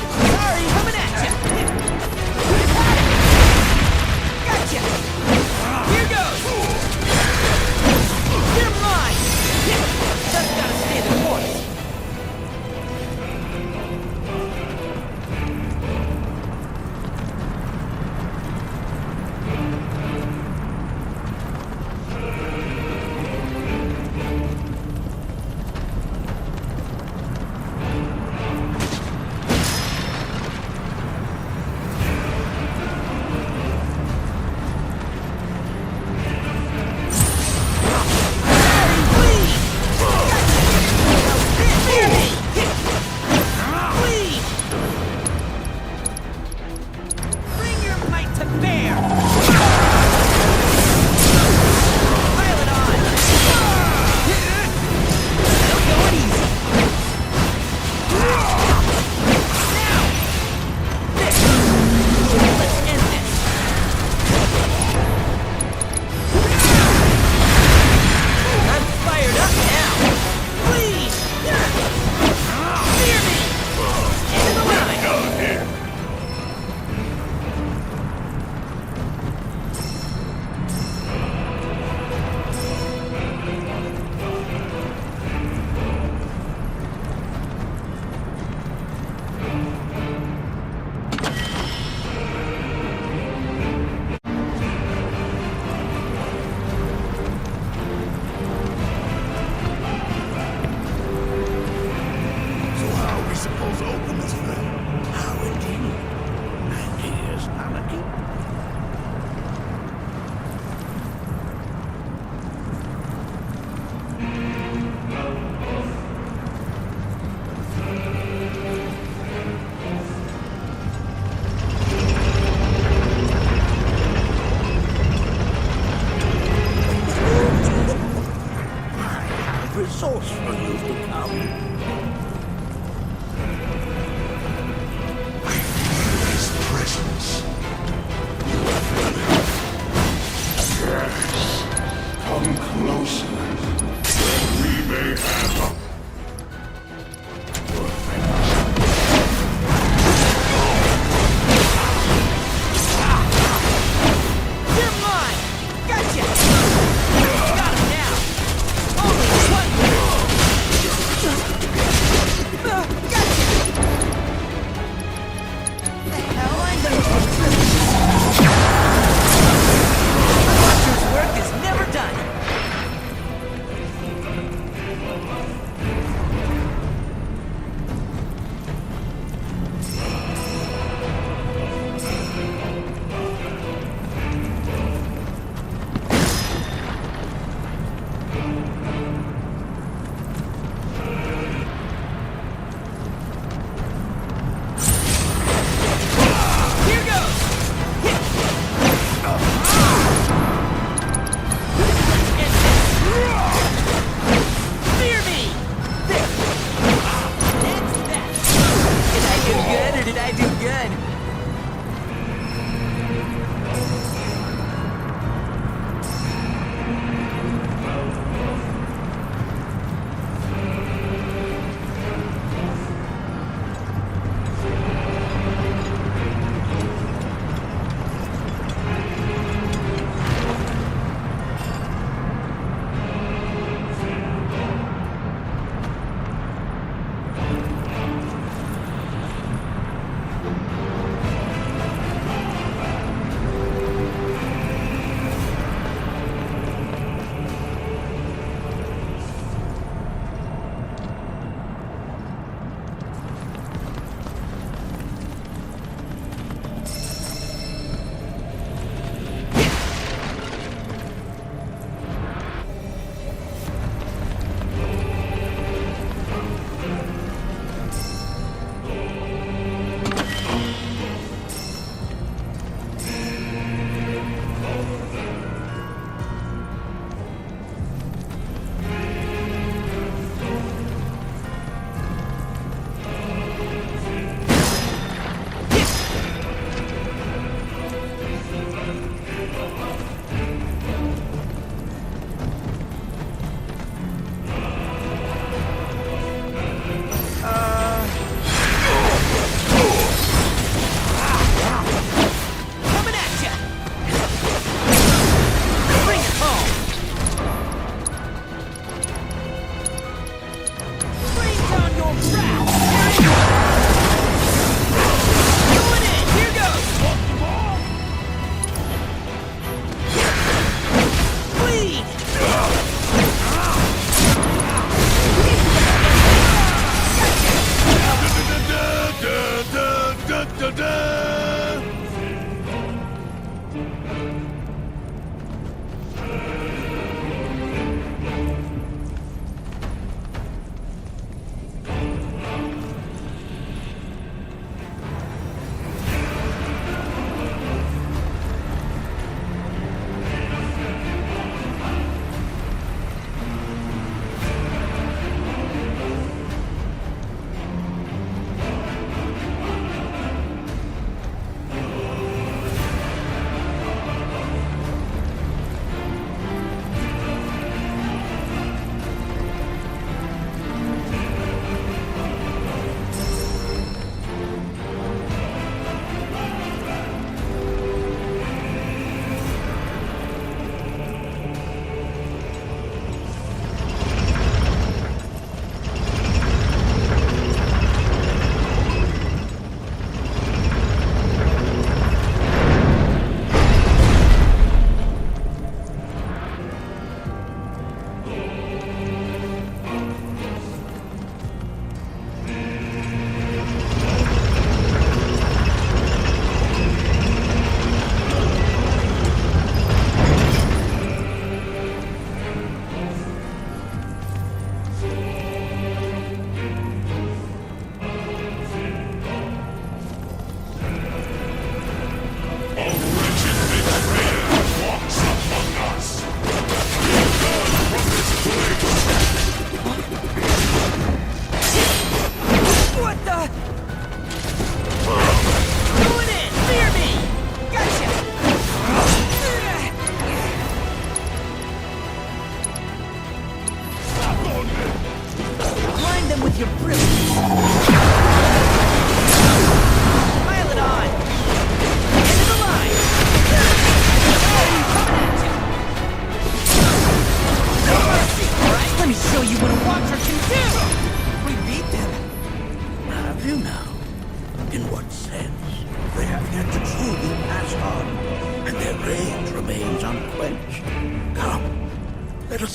do good or did I do good?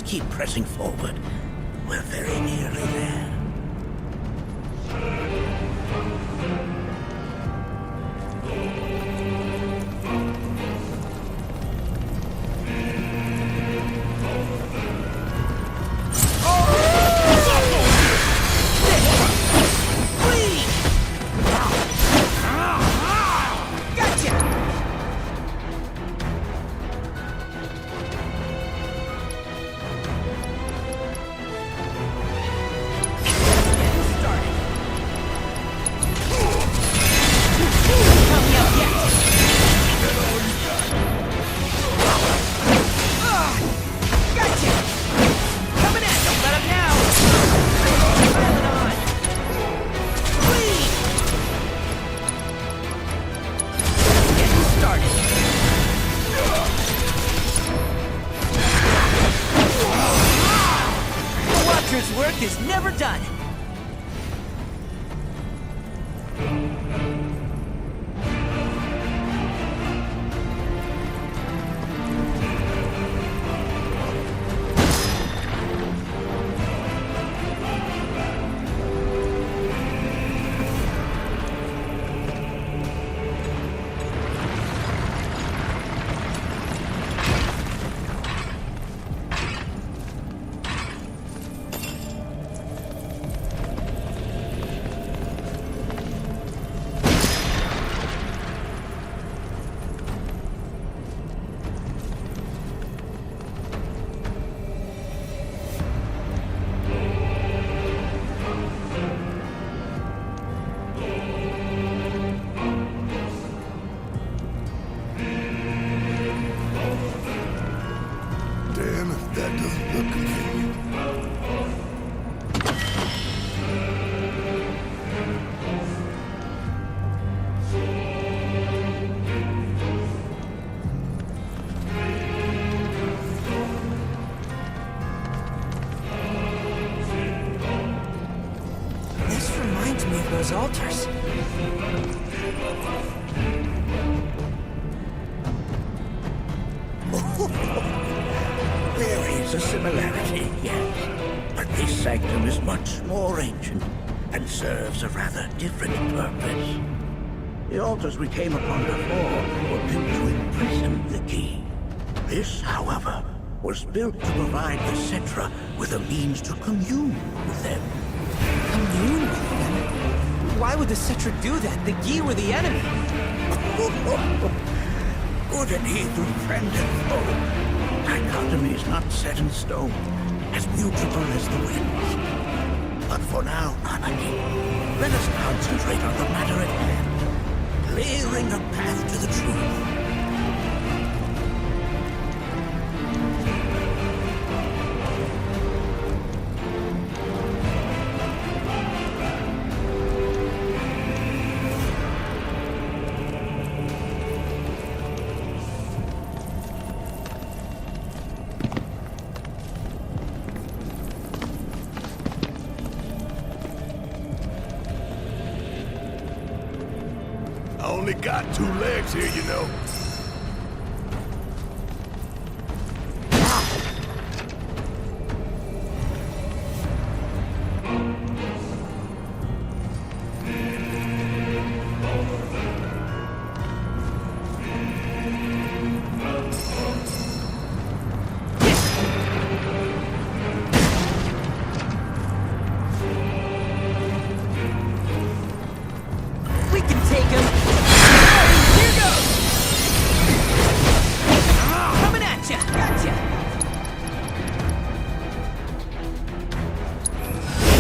Keep pressing forward. We're very nearly there. a similarity, yes. But this sanctum is much more ancient and serves a rather different purpose. The altars we came upon before were built to imprison the key. This, however, was built to provide the Cetra with a means to commune with them. Commune with them? Why would the Cetra do that? The Gi were the enemy. Good and evil, friend and foe. Dichotomy is not set in stone, as mutable as the winds. But for now, Nanaki, let us concentrate on the matter at hand, clearing a path to the truth. I only got 2 legs here, you know. We can take him. Here goes. Coming at ya. Gotcha.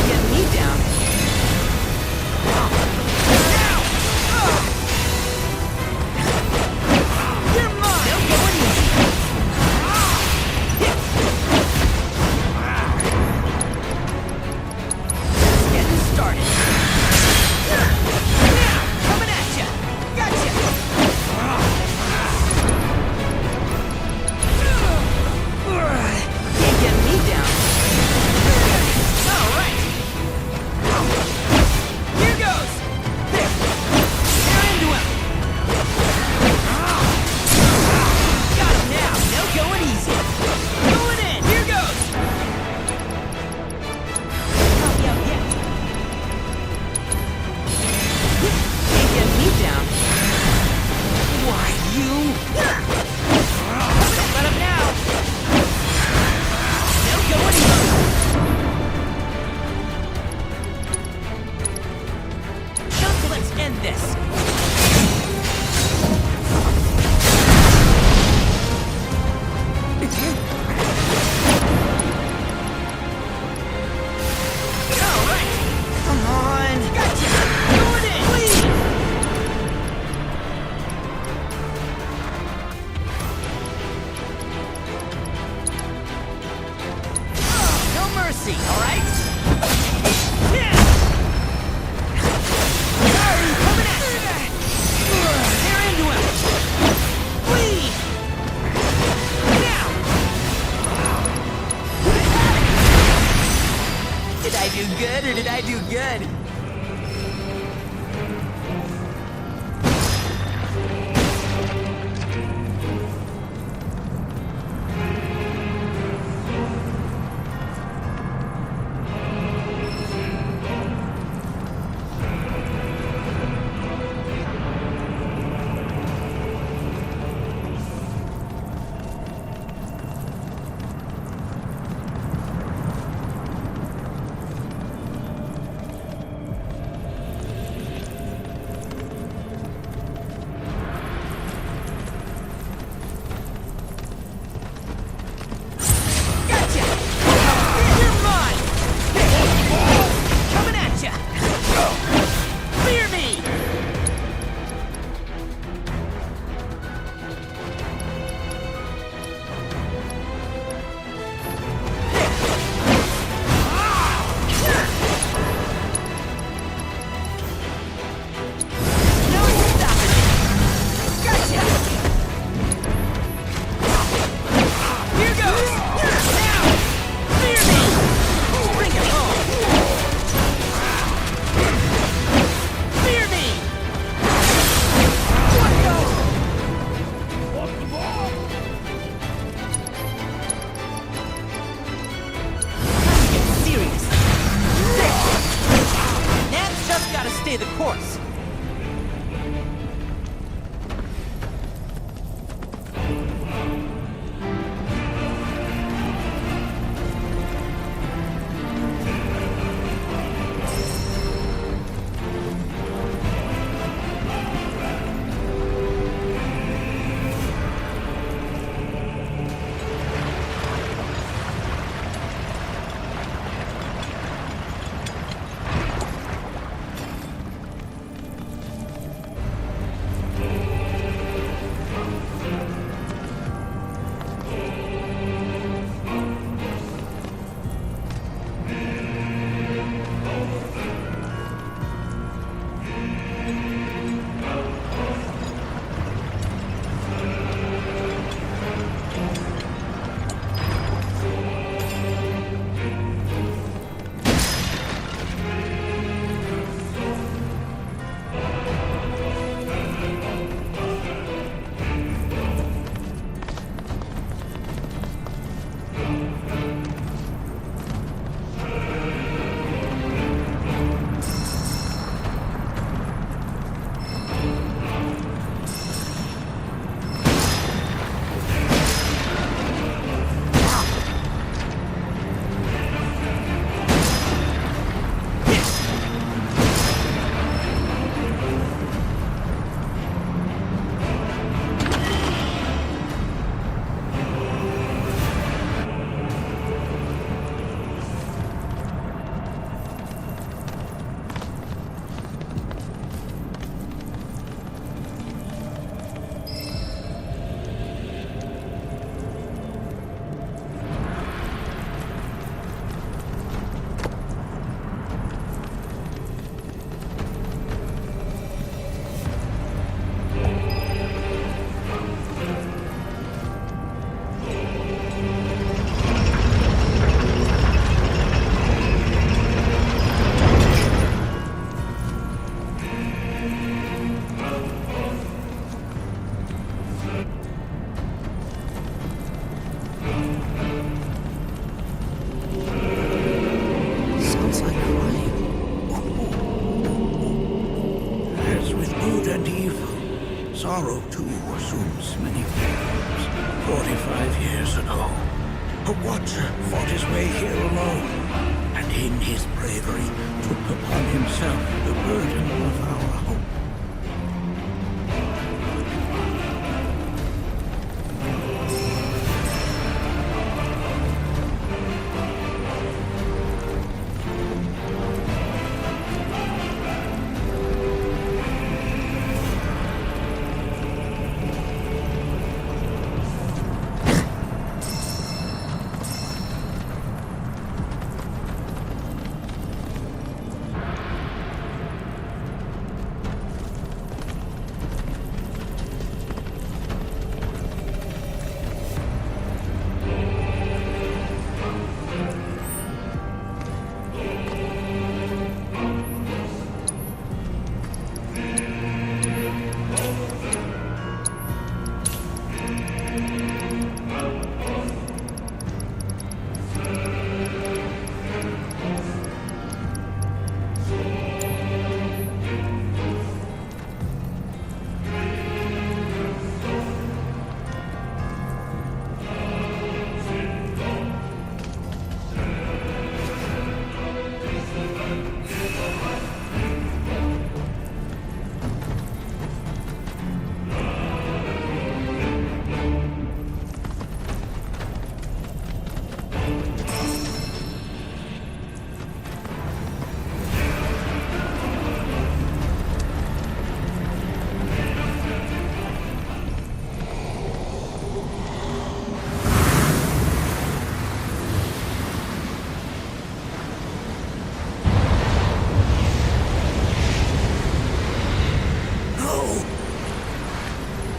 Get me down. Now. You're mine. Don't go easy. Just getting started. Coming at ya! Gotcha! Can't get me down. All right. Here goes. There. Tear into him. Got him now. No going easy. Going in. Here goes. Oh, yeah. Can't get me down. Why, you? Let him now. No going easy. So let's end this. All right. Come on. Gotcha. Going in. Please. Sorrow, too, assumes many forms. 45 years ago, a watcher fought his way here alone, and in his bravery took upon himself the burden of our hope.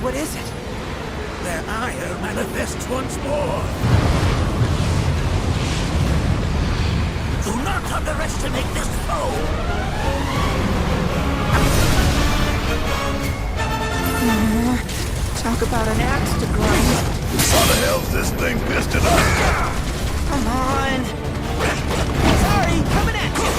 What is it? Their ire manifests once more. Do not underestimate this foe. Talk about an axe to grind. How the hell's this thing pissed it up? Come on. Sorry, coming at you.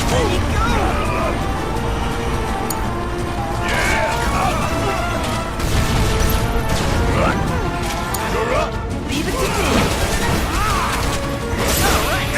There you go. You're up. Leave it to me. All right.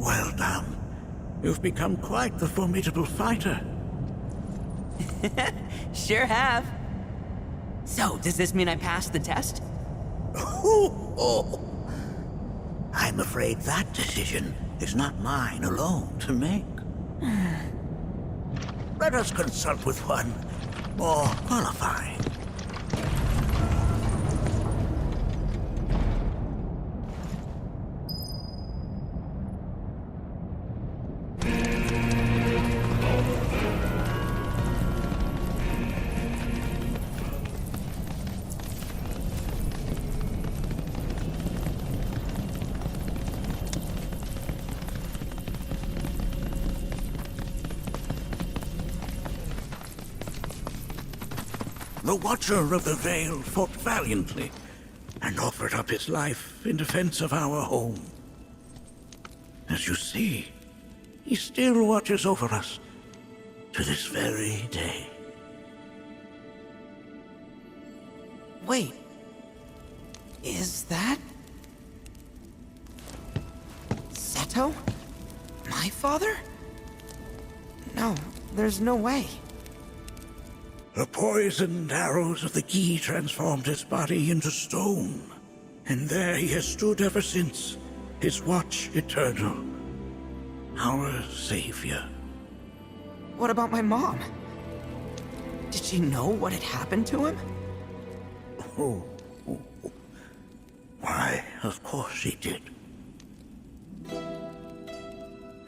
Well done. You've become quite the formidable fighter. Sure have. So, does this mean I passed the test? I'm afraid that decision is not mine alone to make. Let us consult with one more qualified. The Watcher of the Vale fought valiantly and offered up his life in defense of our home. As you see, he still watches over us to this very day. Wait. Is that... Seto? My father? No, there's no way. The poisoned arrows of the Gi transformed his body into stone, and there he has stood ever since, his watch eternal, our savior. What about my mom? Did she know what had happened to him? Why, of course she did.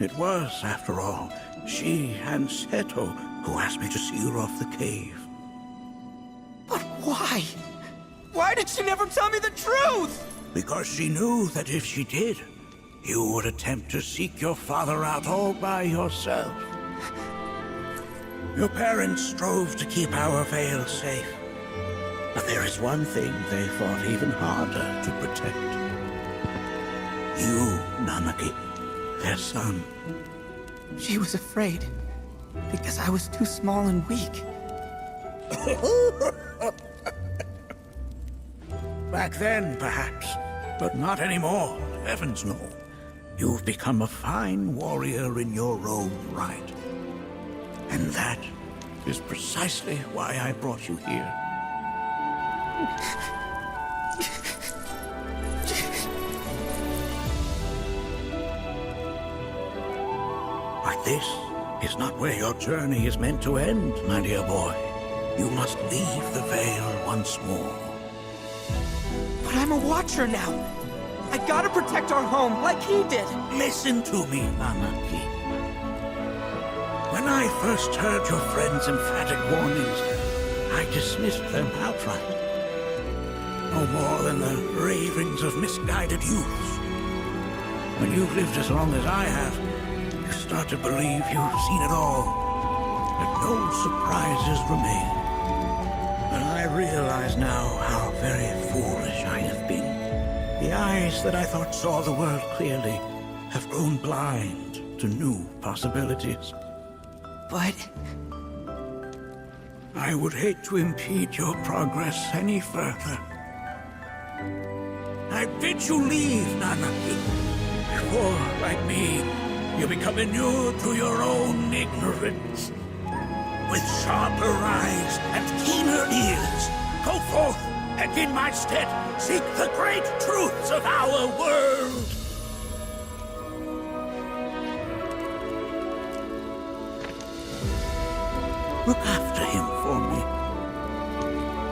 It was, after all, she and Seto who asked me to see her off the cave. But why? Why did she never tell me the truth? Because she knew that if she did, you would attempt to seek your father out all by yourself. Your parents strove to keep our Vale safe. But there is one thing they fought even harder to protect. You, Nanaki, their son. She was afraid. Because I was too small and weak. Back then, perhaps. But not anymore. Heavens no. You've become a fine warrior in your own right. And that is precisely why I brought you here. But this is not where your journey is meant to end, my dear boy. You must leave the Vale once more. But I'm a Watcher now. I gotta protect our home like he did. Listen to me, Nanaki. When I first heard your friend's emphatic warnings, I dismissed them outright. No more than the ravings of misguided youths. When you've lived as long as I have, you start to believe you've seen it all, that no surprises remain. But I realize now how very foolish I have been. The eyes that I thought saw the world clearly have grown blind to new possibilities. But... I would hate to impede your progress any further. I bid you leave, Nanaki, before, like me, you become inured to your own ignorance. With sharper eyes and keener ears, go forth and in my stead seek the great truths of our world. Look after him for me.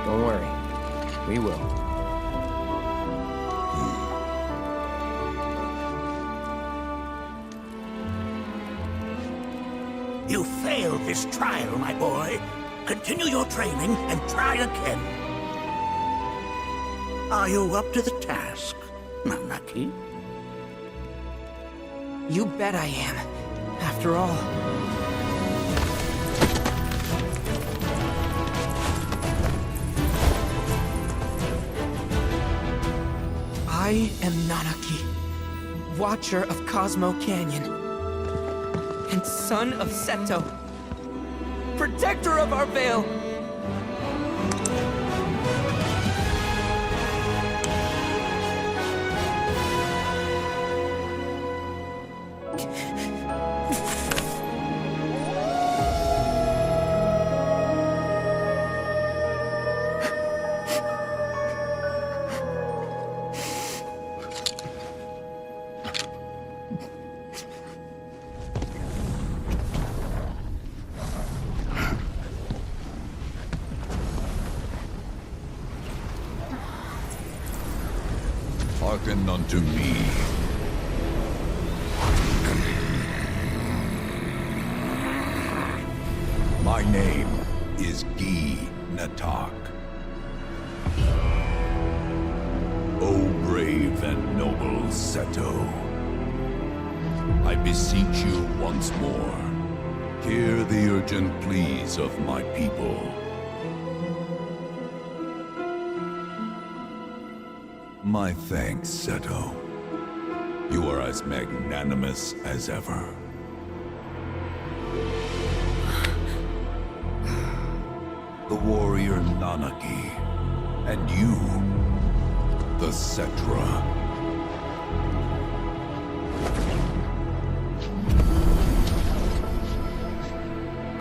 Don't worry. We will. You failed this trial, my boy. Continue your training and try again. Are you up to the task, Nanaki? You bet I am. After all... I am Nanaki, Watcher of Cosmo Canyon, and son of Seto, protector of our Vale. Hearken unto me. My name is Gi Natak. O brave and noble Seto, I beseech you once more, hear the urgent pleas of my people. My thanks, Seto. You are as magnanimous as ever. The warrior Nanaki, and you, the Cetra.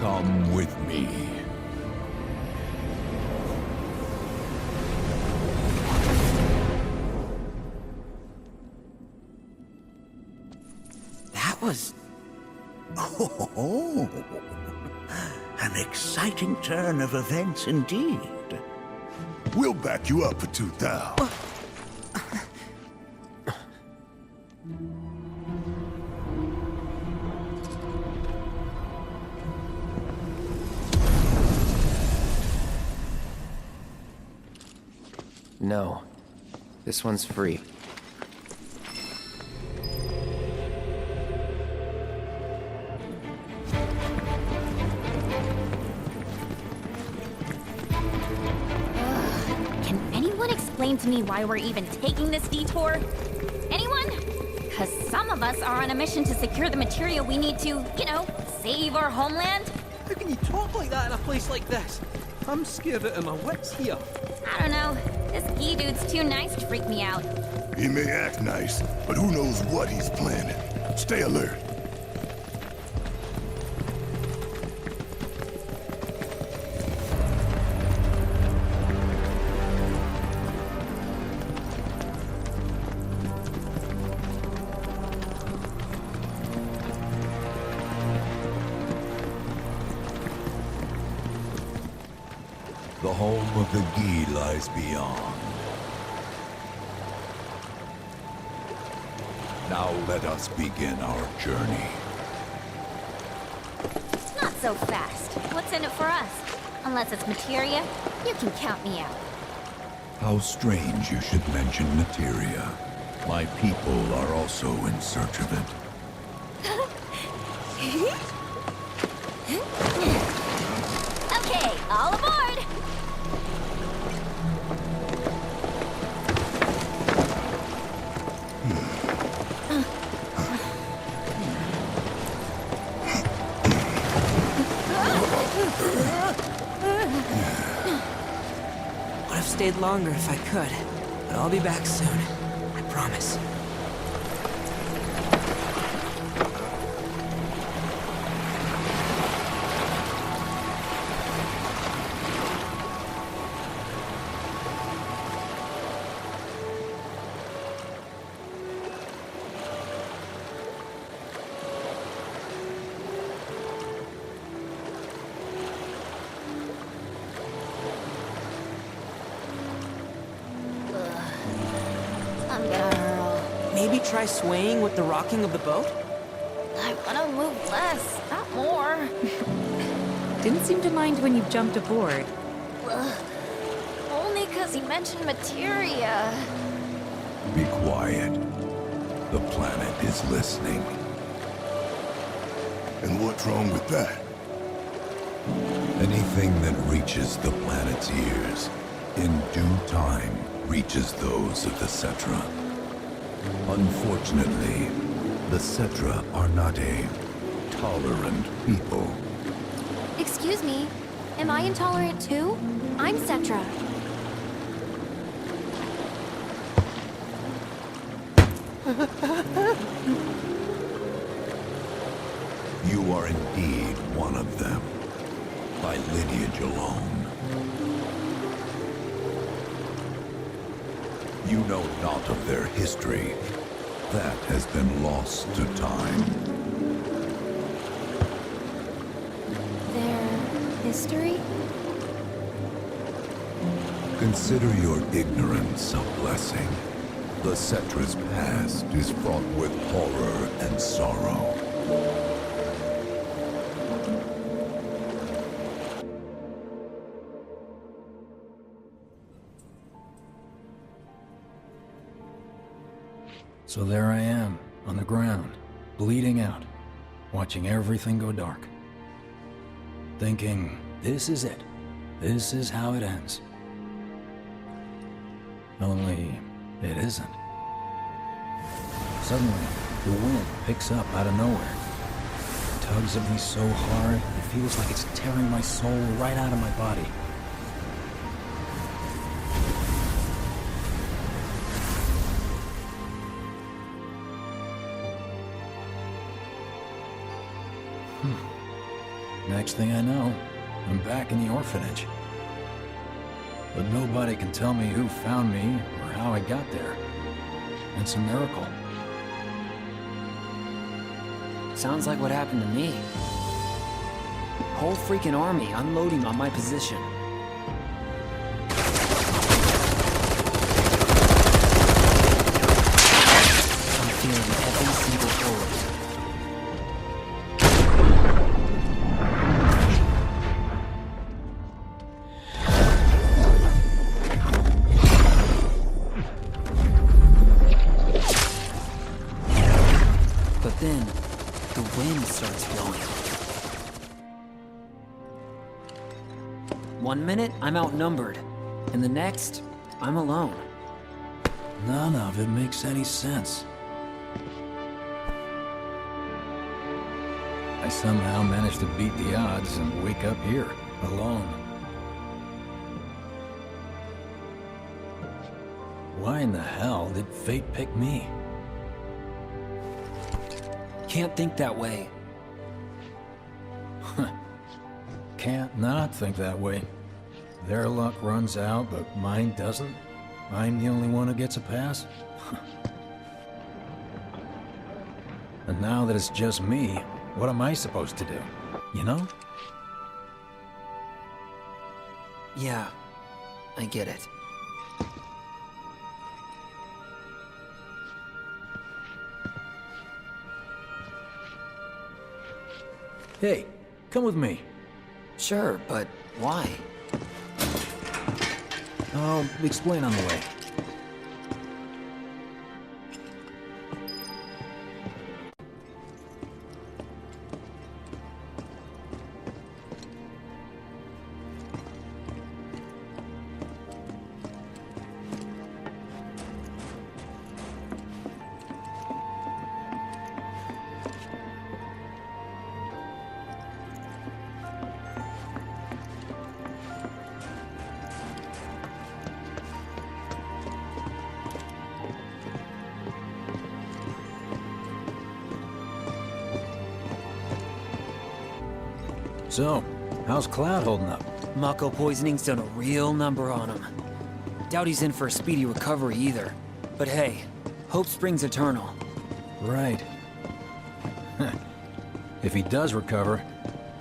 Come with me. Was... Oh, an exciting turn of events indeed. We'll back you up for 2,000. No. This one's free. Explain to me why we're even taking this detour? Anyone? Because some of us are on a mission to secure the material we need to, you know, save our homeland. How can you talk like that in a place like this? I'm scared out of my wits here. I don't know. This Gi dude's too nice to freak me out. He may act nice, but who knows what he's planning. Stay alert. The home of the Gi lies beyond. Now let us begin our journey. Not so fast. What's in it for us? Unless it's materia, you can count me out. How strange you should mention materia. My people are also in search of it. Okay, all aboard! Would have stayed longer if I could, but I'll be back soon. I promise. Maybe try swaying with the rocking of the boat? I want to move less, not more. Didn't seem to mind when you jumped aboard. Only because he mentioned materia. Be quiet. The planet is listening. And what's wrong with that? Anything that reaches the planet's ears, in due time, reaches those of the Cetra. Unfortunately, the Cetra are not a tolerant people. Excuse me, am I intolerant too? I'm Cetra. You are indeed one of them, by lineage alone. You know not of their history. That has been lost to time. Their history? Consider your ignorance a blessing. The Cetra's past is fraught with horror and sorrow. So there I am, on the ground, bleeding out, watching everything go dark. Thinking, this is it. This is how it ends. Only, it isn't. Suddenly, the wind picks up out of nowhere. It tugs at me so hard, it feels like it's tearing my soul right out of my body. Next thing I know, I'm back in the orphanage. But nobody can tell me who found me or how I got there. It's a miracle. Sounds like what happened to me. Whole freaking army unloading on my position. I'm feeling every single bullet. Then, the wind starts blowing. 1 minute, I'm outnumbered. And the next, I'm alone. None of it makes any sense. I somehow managed to beat the odds and wake up here, alone. Why in the hell did fate pick me? Can't think that way. Can't not think that way. Their luck runs out, but mine doesn't. I'm the only one who gets a pass. And now that it's just me, what am I supposed to do? You know? Yeah, I get it. Hey, come with me. Sure, but why? I'll explain on the way. So, how's Cloud holding up? Mako poisoning's done a real number on him. Doubt he's in for a speedy recovery either. But hey, hope springs eternal. Right. If he does recover,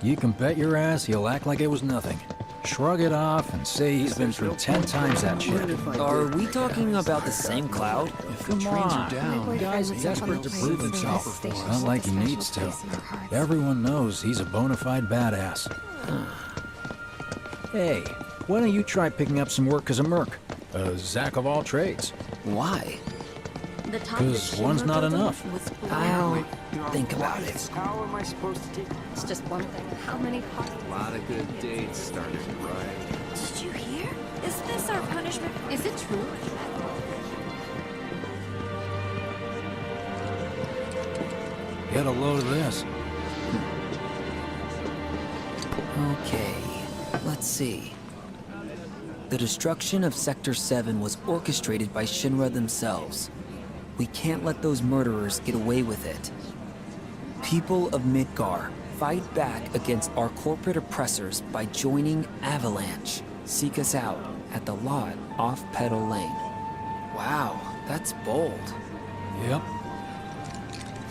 you can bet your ass he'll act like it was nothing. Shrug it off and say he's been through 10 times that shit. Are we talking about the same Cloud? Come on, the guy's desperate to prove himself. Not like he needs to. Everyone knows he's a bona fide badass. Hey, why don't you try picking up some work as a merc? A Zack of all trades. Why? Because one's not enough. I'll think about it. How am I supposed to take it? It's just one thing. How many A lot of good dates started right. Did you hear? Is this our punishment? Is it true? Get a load of this. Okay, let's see. The destruction of Sector 7 was orchestrated by Shinra themselves. We can't let those murderers get away with it. People of Midgar, fight back against our corporate oppressors by joining Avalanche. Seek us out at the lot off Petal Lane. Wow, that's bold. Yep.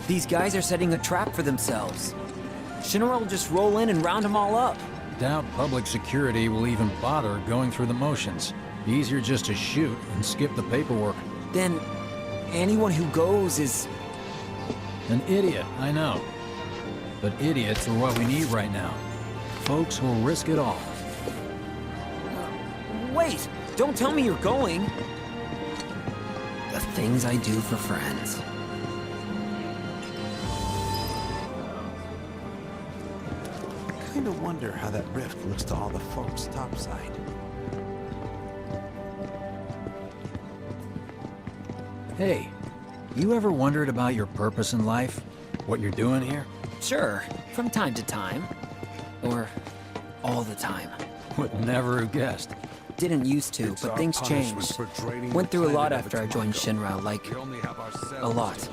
These guys are setting a trap for themselves. Shinra will just roll in and round them all up. Doubt public security will even bother going through the motions. Easier just to shoot and skip the paperwork. Then, anyone who goes is... An idiot, I know. But idiots are what we need right now. Folks who'll risk it all. Wait! Don't tell me you're going! The things I do for friends. Kinda wonder how that rift looks to all the folks topside. Hey, you ever wondered about your purpose in life? What you're doing here? Sure, from time to time. Or all the time. Would never have guessed. Didn't used to, but things changed. Went through a lot after I joined Shinra, like, a lot.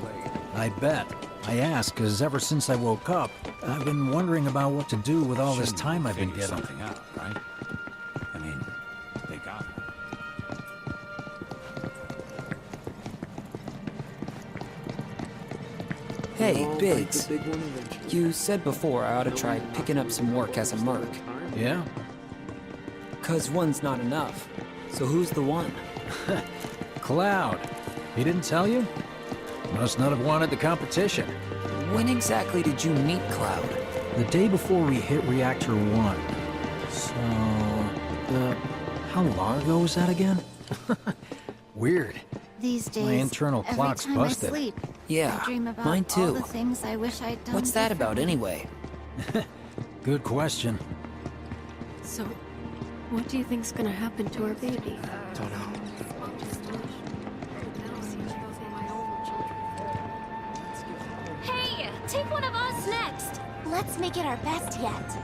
I bet. I ask because ever since I woke up, I've been wondering about what to do with all this time I've been getting. Something out, right? I mean, they got it. Hey, Biggs. You said before I ought to try picking up some work as a merc. Yeah? 'Cause one's not enough. So who's the one? Cloud. He didn't tell you? Must not have wanted the competition. When exactly did you meet Cloud? The day before we hit Reactor 1. So... how long ago was that again? Weird. These days, My internal clock's every time busted. I sleep, Yeah, I dream about mine too. all the things I wish I'd done. What's that about anyway? Good question. So, what do you think's gonna happen to our baby? Don't know. Hey, take one of us next. Let's make it our best yet.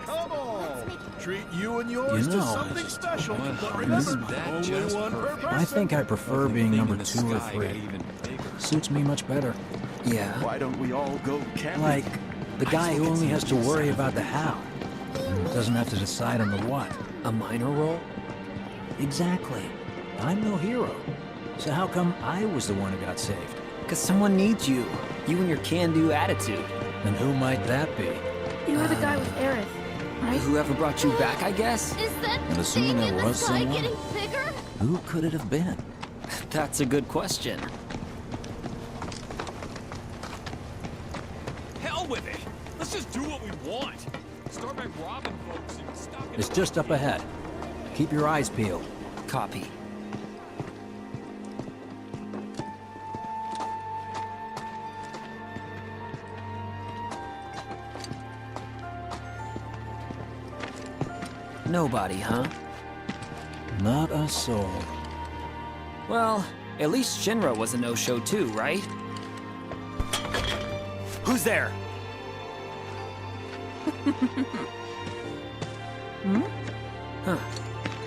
Come on! Treat you and yours You to know, something special. But Isn't remember, that only just one per perfect? I think I prefer being number 2 or 3. Even bigger. Suits me much better. Yeah. Why don't we all go camping? Like, the guy who only has to worry about the how. Doesn't have to decide on the what. A minor role? Exactly. I'm no hero. So how come I was the one who got saved? 'Cause someone needs you. You and your can-do attitude. And who might that be? You were the guy with Aerith, right? Whoever brought you back, I guess? Is that And assuming thing there in the was sky someone? getting bigger? Who could it have been? That's a good question. Hell with it! Let's just do what we want! Start by robbing folks and stop it. It's just up ahead. Keep your eyes peeled. Copy. Nobody, huh? Not a soul. Well, at least Shinra was a no-show too, right? Who's there? Huh.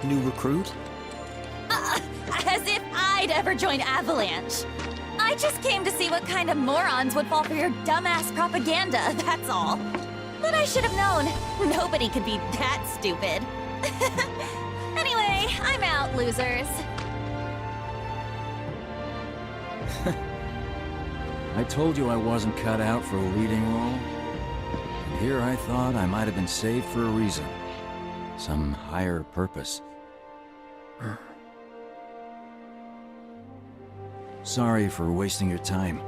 New recruit? As if I'd ever join Avalanche. I just came to see what kind of morons would fall for your dumbass propaganda, that's all. But I should have known. Nobody could be that stupid. Anyway, I'm out, losers. I told you I wasn't cut out for a leading role. And here I thought I might have been saved for a reason. Some higher purpose. Sorry for wasting your time.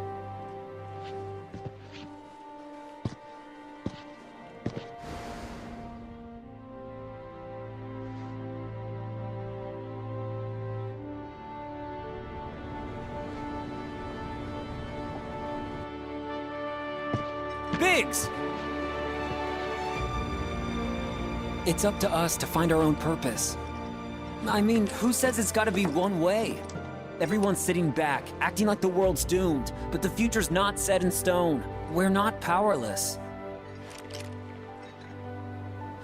Biggs! It's up to us to find our own purpose. I mean, who says it's gotta be one way? Everyone's sitting back, acting like the world's doomed, but the future's not set in stone. We're not powerless.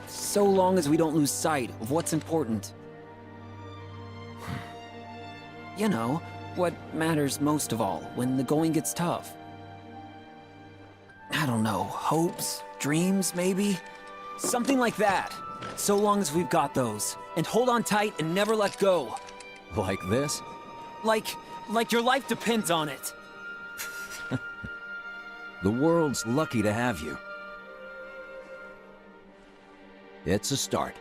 So long as we don't lose sight of what's important. You know, what matters most of all when the going gets tough. I don't know, hopes, dreams, maybe? Something like that. So long as we've got those. And hold on tight and never let go. Like this? Like your life depends on it. The world's lucky to have you. It's a start.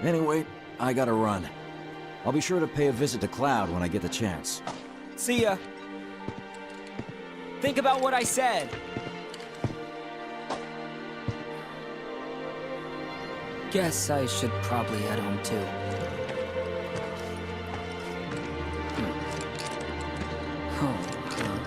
Anyway, I gotta run. I'll be sure to pay a visit to Cloud when I get the chance. See ya. Think about what I said. Guess I should probably head home too. Home, huh?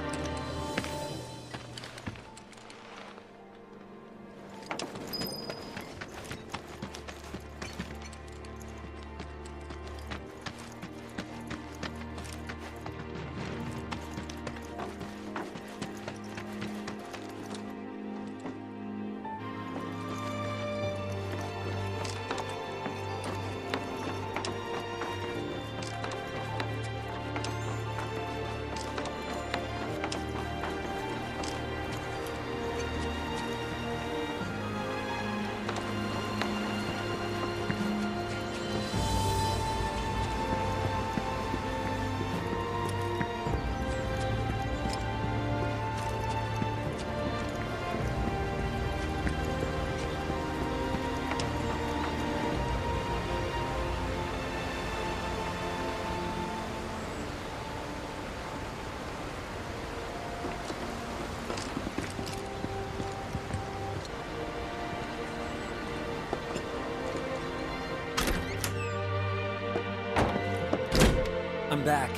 I'm back.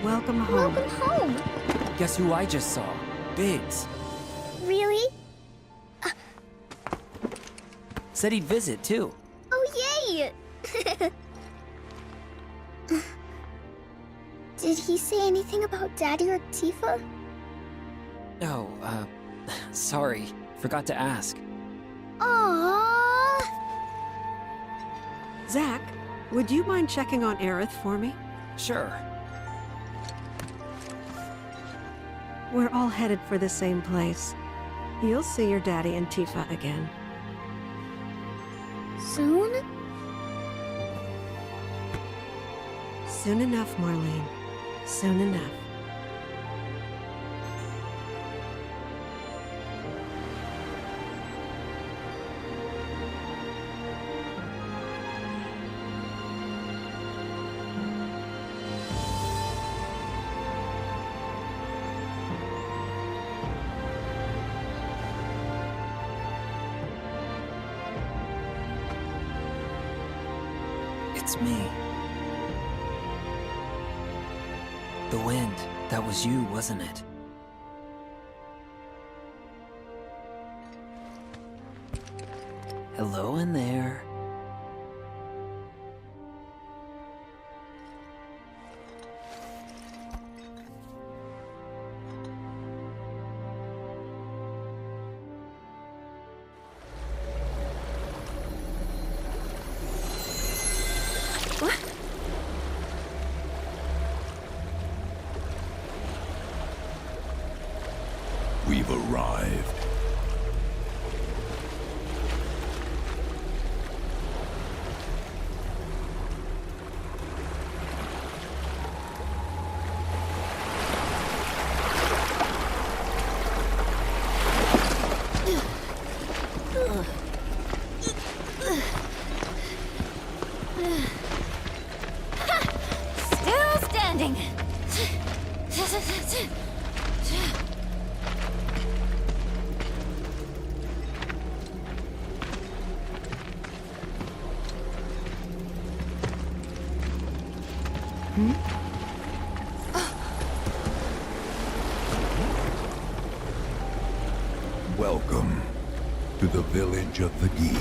Welcome home. Welcome home. Guess who I just saw? Biggs. Really? Said he'd visit, too. Oh, yay! Did he say anything about Daddy or Tifa? Oh, sorry. Forgot to ask. Aww. Zack, would you mind checking on Aerith for me? Sure. We're all headed for the same place. You'll see your daddy and Tifa again. Soon? Soon enough, Marlene. Soon enough. It's me. The wind. That was you, wasn't it? Hello in there. We've arrived. Still standing. Welcome to the village of the Gi.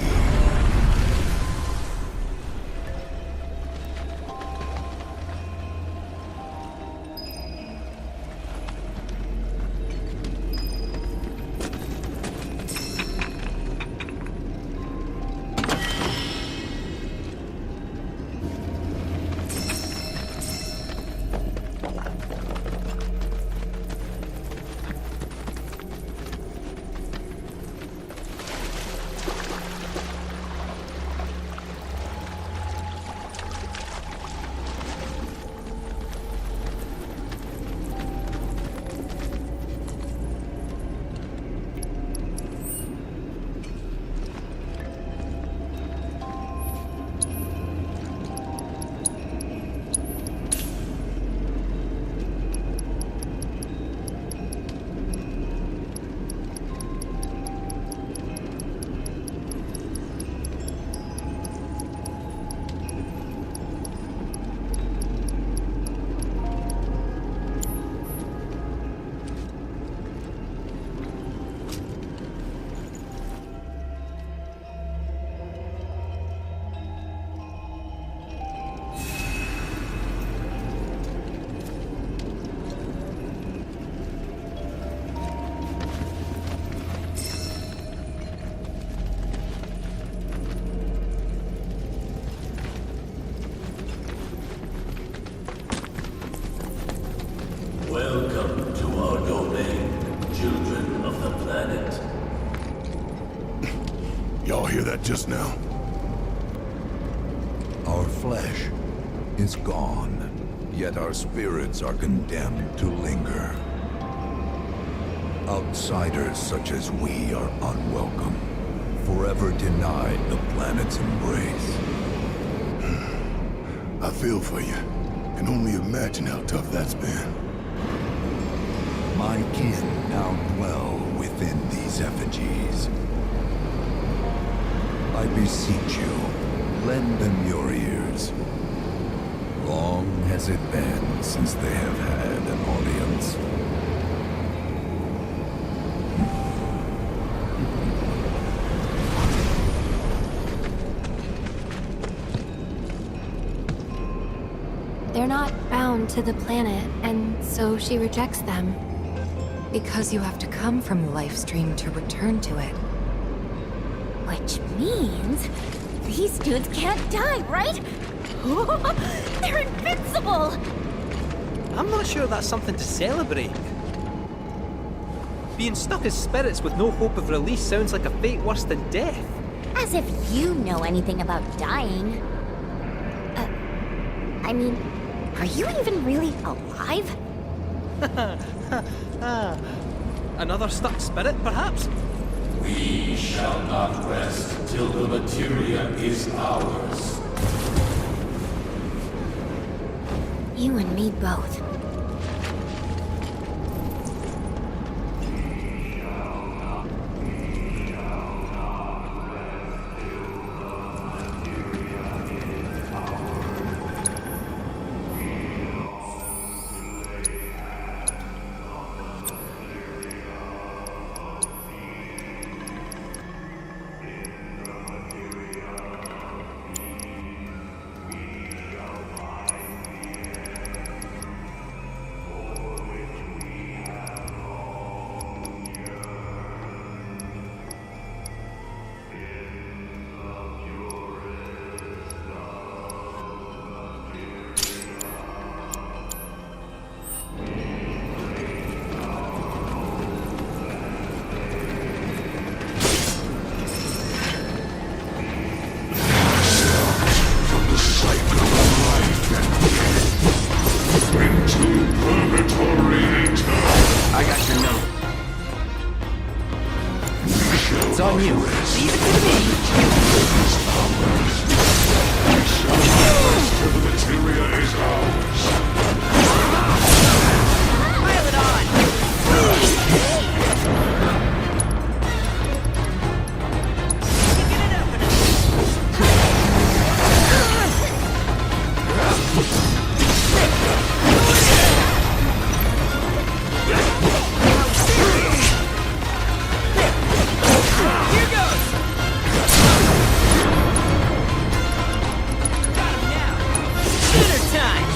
of the planet. Y'all hear that just now? Our flesh is gone, yet our spirits are condemned to linger. Outsiders such as we are unwelcome, forever denied the planet's embrace. I feel for you. Can only imagine how tough that's been. My kin now dwell within these effigies. I beseech you, lend them your ears. Long has it been since they have had an audience. They're not bound to the planet, and so she rejects them. Because you have to come from the life stream to return to it. Which means these dudes can't die, right? They're invincible! I'm not sure that's something to celebrate. Being stuck as spirits with no hope of release sounds like a fate worse than death. As if you know anything about dying. I mean, are you even really alive? Another stuck spirit, perhaps? We shall not rest till the materia is ours. You and me both. I got your note. It's on you. Leave it to me. The materia is ours. Pile it on. Here goes. Got him now. Dinner time.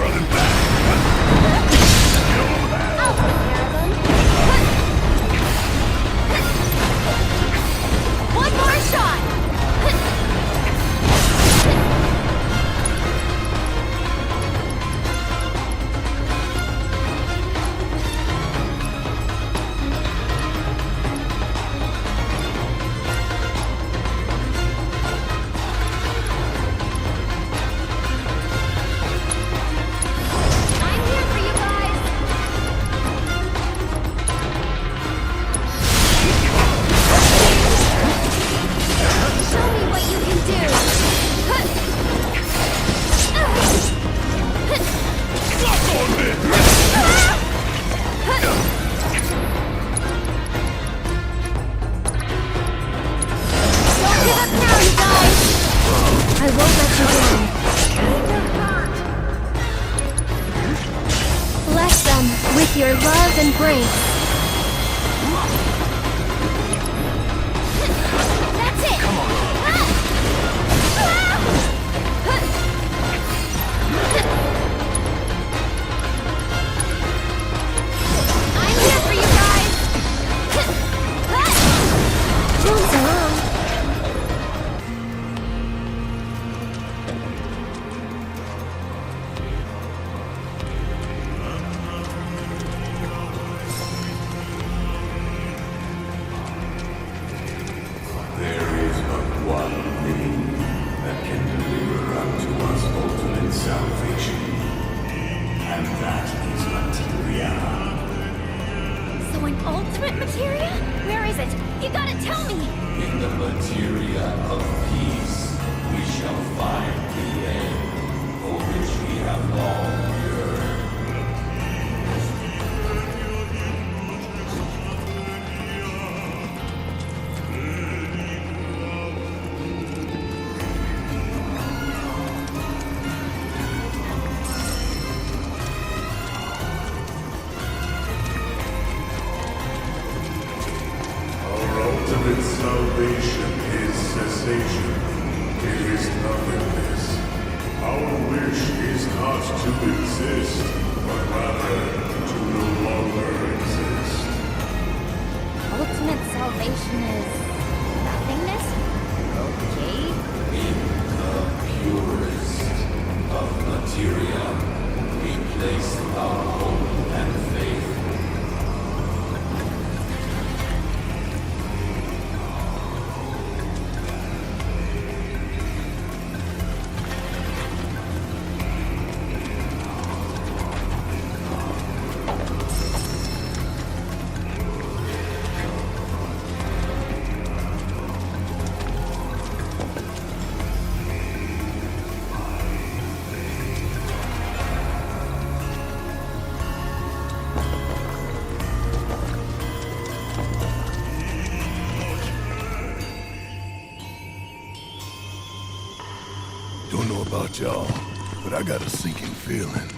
running back. I'll take care of them. One more shot! I'm here for you guys. Show me what you can do. Don't give up now, you guys! I won't let you down. Bless them with your love and grace. That's it! Come on! I'm here for you guys. Jones around. There is but one thing that can deliver unto us ultimate salvation, and that is materia. So an ultimate materia? Where is it? You gotta tell me! In the materia of peace, we shall find the end for which we have long yearned. Our ultimate salvation is cessation. It is nothingness. Our wish is not to exist, but rather to no longer exist. Ultimate salvation is nothingness? Okay. In the purest of materia, we place our hope and faith. Don't know about y'all, but I got a sinking feeling.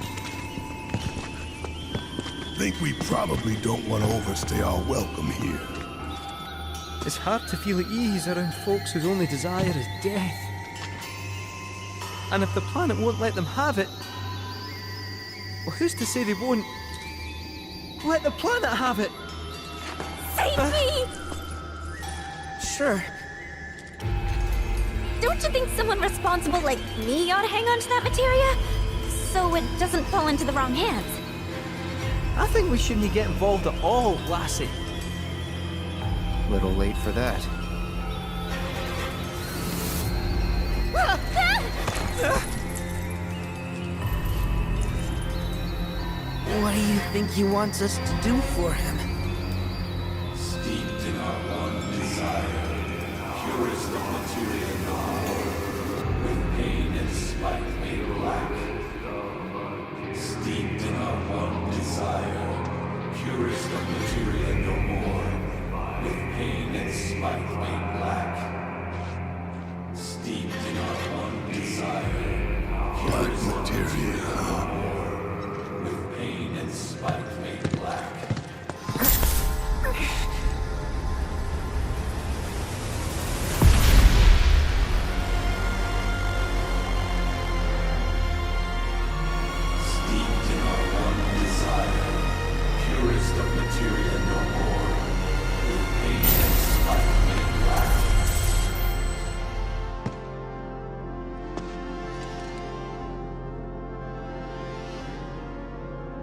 Think we probably don't want to overstay our welcome here. It's hard to feel at ease around folks whose only desire is death. And if the planet won't let them have it, well, who's to say they won't let the planet have it? Save me! Sure. Don't you think someone responsible like me ought to hang on to that materia? So it doesn't fall into the wrong hands. I think we shouldn't get involved at all, lassie. Little late for that. What do you think he wants us to do for him? Steeped in our one desire, purest of materia no more, with pain and spite made black. Steeped in our one desire, purest of materia no more, with pain and spite made black. Steeped in our one desire, Black materia, huh? with pain and spite made black. steeped in our one desire, purest of materia no more, with pain and spite made black.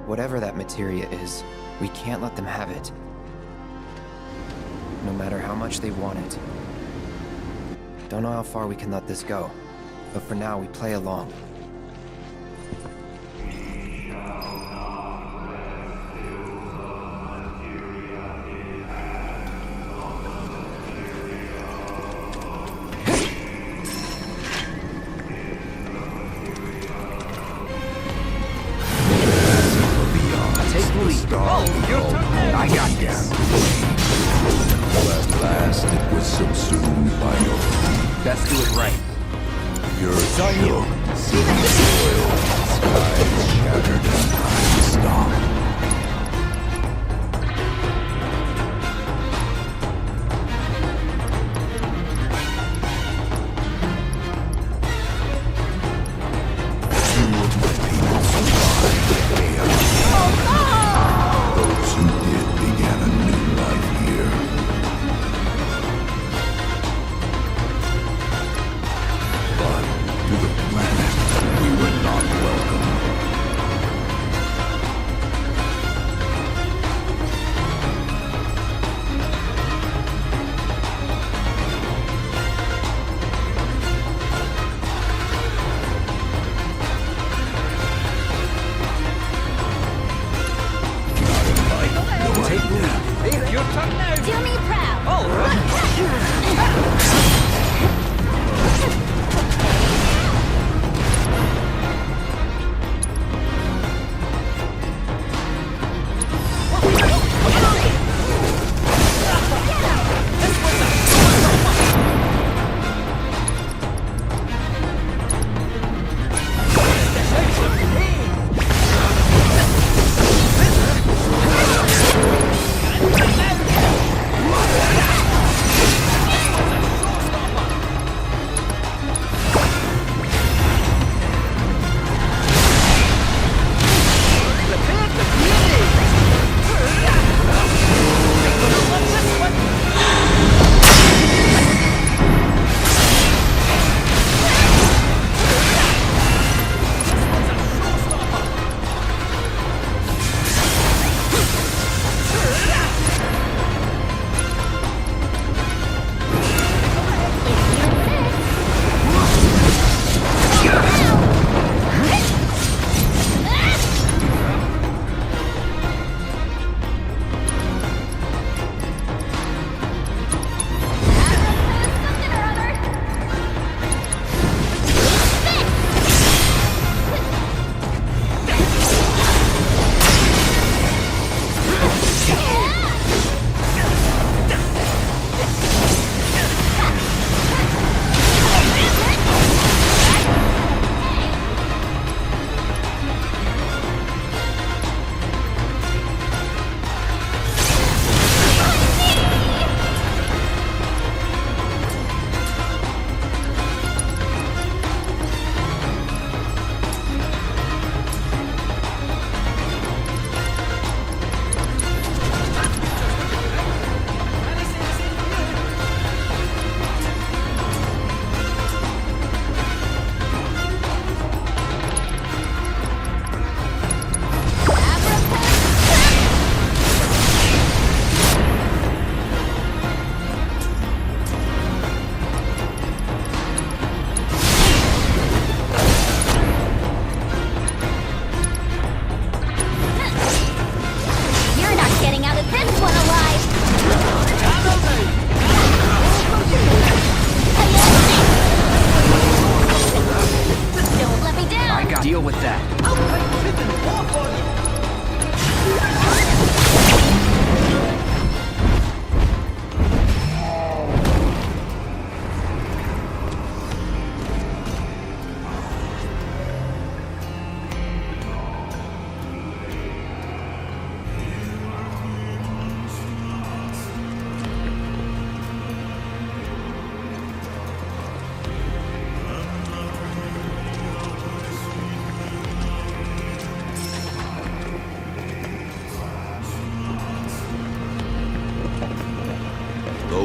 Whatever that materia is, we can't let them have it. No matter how much they want it. Don't know how far we can let this go, but for now we play along. Take the lead. Oh, your turn. I got this. At last it was subsumed by your greed. Best do it right. Your It's on you. soil, skies shattered and time stopped. Few of my people survived the chaos. Those who did began a new life here. But to the planet, we were not welcome.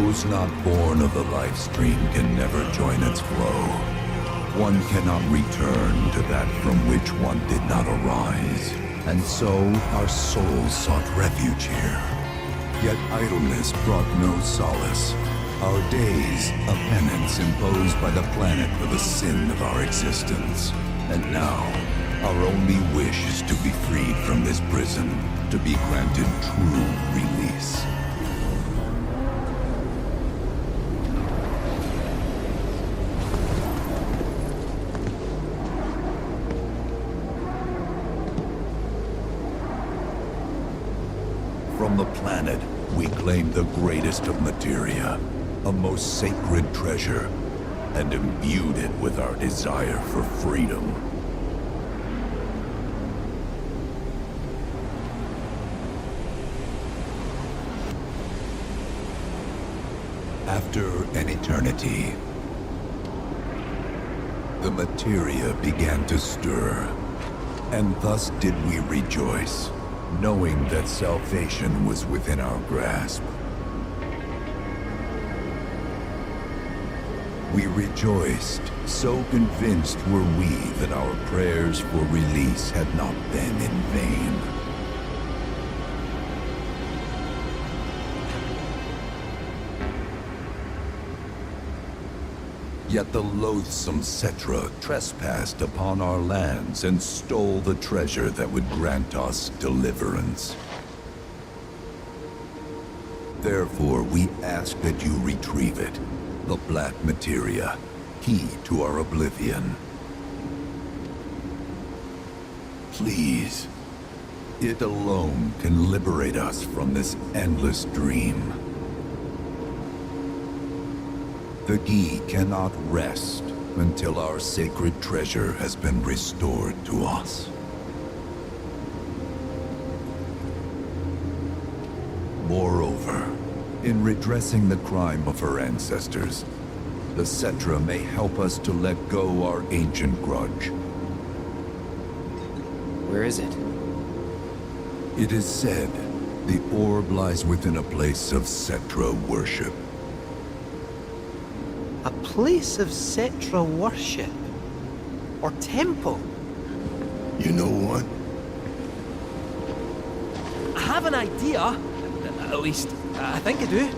Those not born of the life stream can never join its flow. One cannot return to that from which one did not arise. And so our souls sought refuge here. Yet idleness brought no solace. Our days, a penance imposed by the planet for the sin of our existence. And now, our only wish is to be freed from this prison, to be granted true release. From the planet, we claim the greatest of materia, a most sacred treasure, and imbued it with our desire for freedom. After an eternity, the materia began to stir, and thus did we rejoice, knowing that salvation was within our grasp. We rejoiced, so convinced were we that our prayers for release had not been in vain. Yet the loathsome Cetra trespassed upon our lands and stole the treasure that would grant us deliverance. Therefore, we ask that you retrieve it, the black materia, key to our oblivion. Please, it alone can liberate us from this endless dream. The Gi cannot rest until our sacred treasure has been restored to us. Moreover, in redressing the crime of her ancestors, the Cetra may help us to let go our ancient grudge. Where is it? It is said the orb lies within a place of Cetra worship. A place of Cetra worship? Or temple? You know what? I have an idea. At least, I think I do.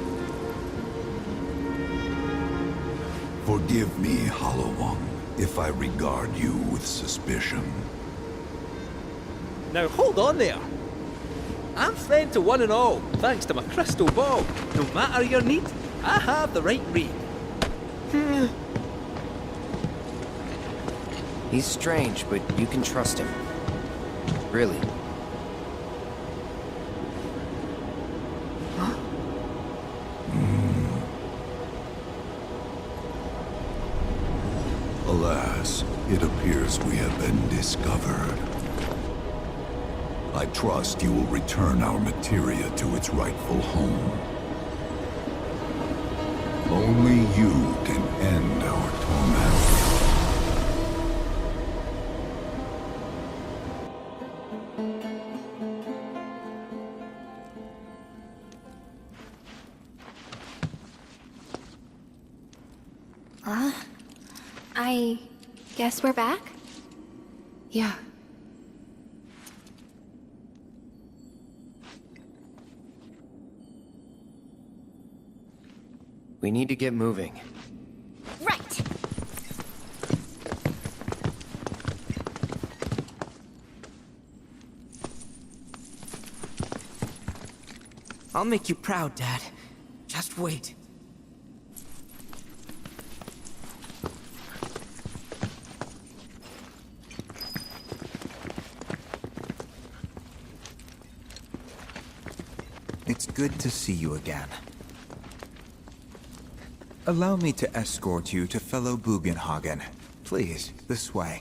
Forgive me, Hollow One, if I regard you with suspicion. Now hold on there. I'm friend to one and all, thanks to my crystal ball. No matter your need, I have the right read. He's strange, but you can trust him. Really. Alas, it appears we have been discovered. I trust you will return our materia to its rightful home. Only you can end our torment. I guess we're back? Yeah. We need to get moving. Right. I'll make you proud, Dad. Just wait. It's good to see you again. Allow me to escort you to fellow Bugenhagen. Please, this way.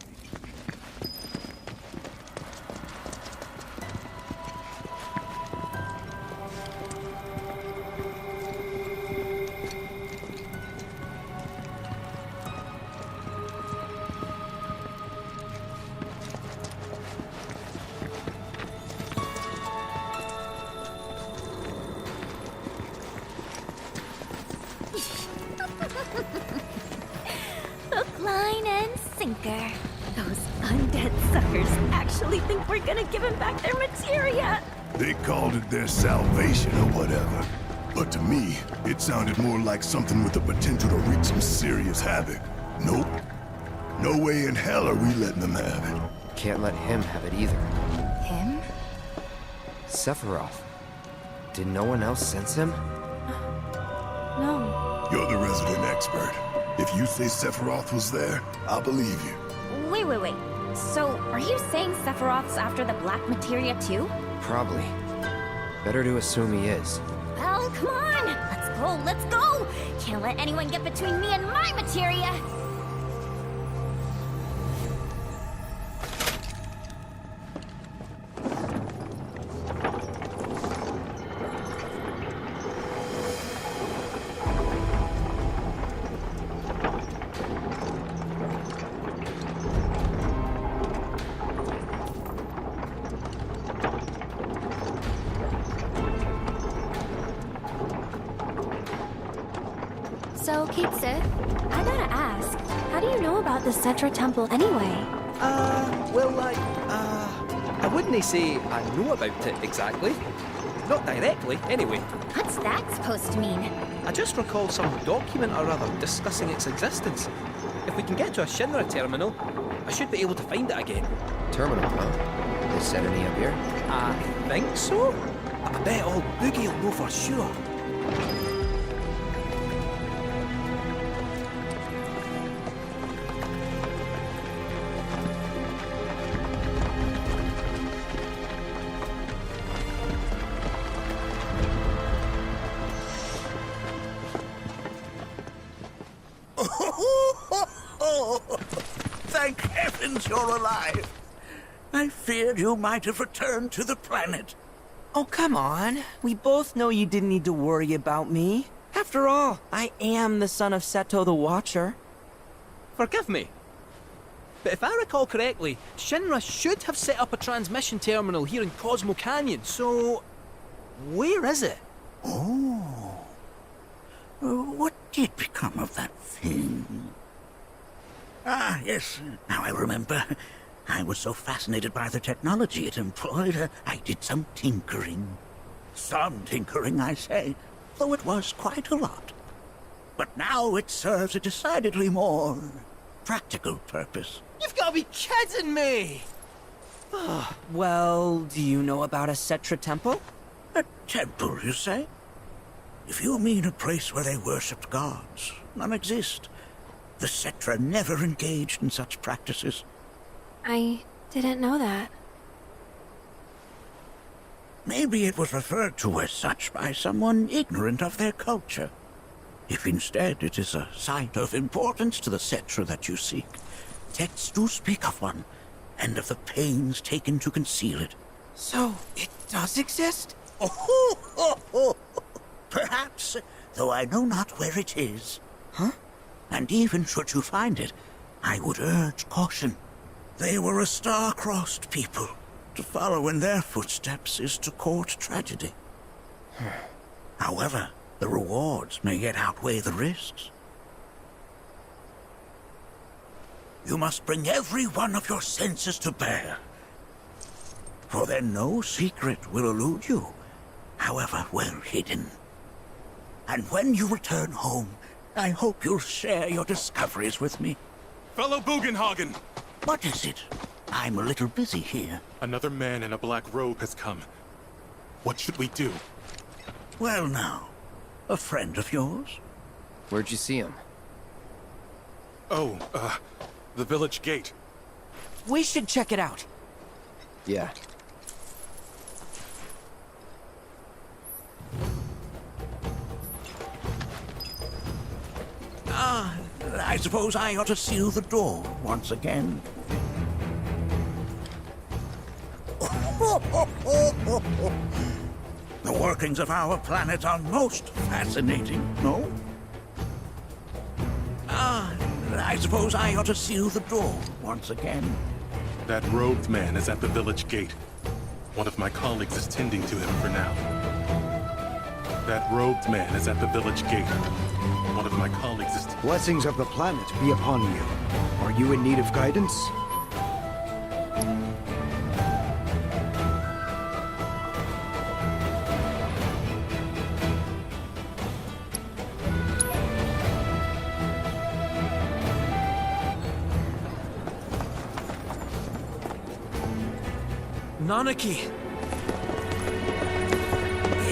really think we're gonna give him back their materia? They called it their salvation or whatever. But to me, it sounded more like something with the potential to wreak some serious havoc. Nope. No way in hell are we letting them have it. Can't let him have it either. Him? Sephiroth. Did no one else sense him? No. You're the resident expert. If you say Sephiroth was there, I'll believe you. Wait. So, are you saying Sephiroth's after the black materia too? Probably. Better to assume he is. Well, come on! Let's go! Can't let anyone get between me and my materia! So, Kate Sith, I gotta ask, how do you know about the Cetra Temple anyway? I wouldn't say I know about it exactly. Not directly, anyway. What's that supposed to mean? I just recall some document or other discussing its existence. If we can get to a Shinra terminal, I should be able to find it again. Terminal, huh? They set any up here? I think so. I bet old Boogie will know for sure. Thank heavens you're alive. I feared you might have returned to the planet. Oh, come on. We both know you didn't need to worry about me. After all, I am the son of Seto the Watcher. Forgive me. But if I recall correctly, Shinra should have set up a transmission terminal here in Cosmo Canyon, so... where is it? Oh. What did become of that thing? Ah, yes, now I remember. I was so fascinated by the technology it employed, I did some tinkering. Some tinkering, I say, though it was quite a lot. But now it serves a decidedly more practical purpose. You've got to be kidding me! Well, do you know about a Cetra temple? A temple, you say? If you mean a place where they worshipped gods, none exist. The Cetra never engaged in such practices. I didn't know that. Maybe it was referred to as such by someone ignorant of their culture. If instead it is a site of importance to the Cetra that you seek, texts do speak of one, and of the pains taken to conceal it. So, it does exist? Oh, perhaps, though I know not where it is. Huh? And even should you find it, I would urge caution. They were a star-crossed people. To follow in their footsteps is to court tragedy. However, the rewards may yet outweigh the risks. You must bring every one of your senses to bear. For then no secret will elude you, however well hidden. And when you return home, I hope you'll share your discoveries with me. Fellow Bugenhagen! What is it? I'm a little busy here. Another man in a black robe has come. What should we do? Well now, a friend of yours? Where'd you see him? Oh, the village gate. We should check it out. Yeah. I suppose I ought to seal the door once again. The workings of our planet are most fascinating, no? I suppose I ought to seal the door once again. That robed man is at the village gate. One of my colleagues is tending to him for now. That robed man is at the village gate. One of my colleagues is... Blessings of the planet be upon you. Are you in need of guidance? Nanaki!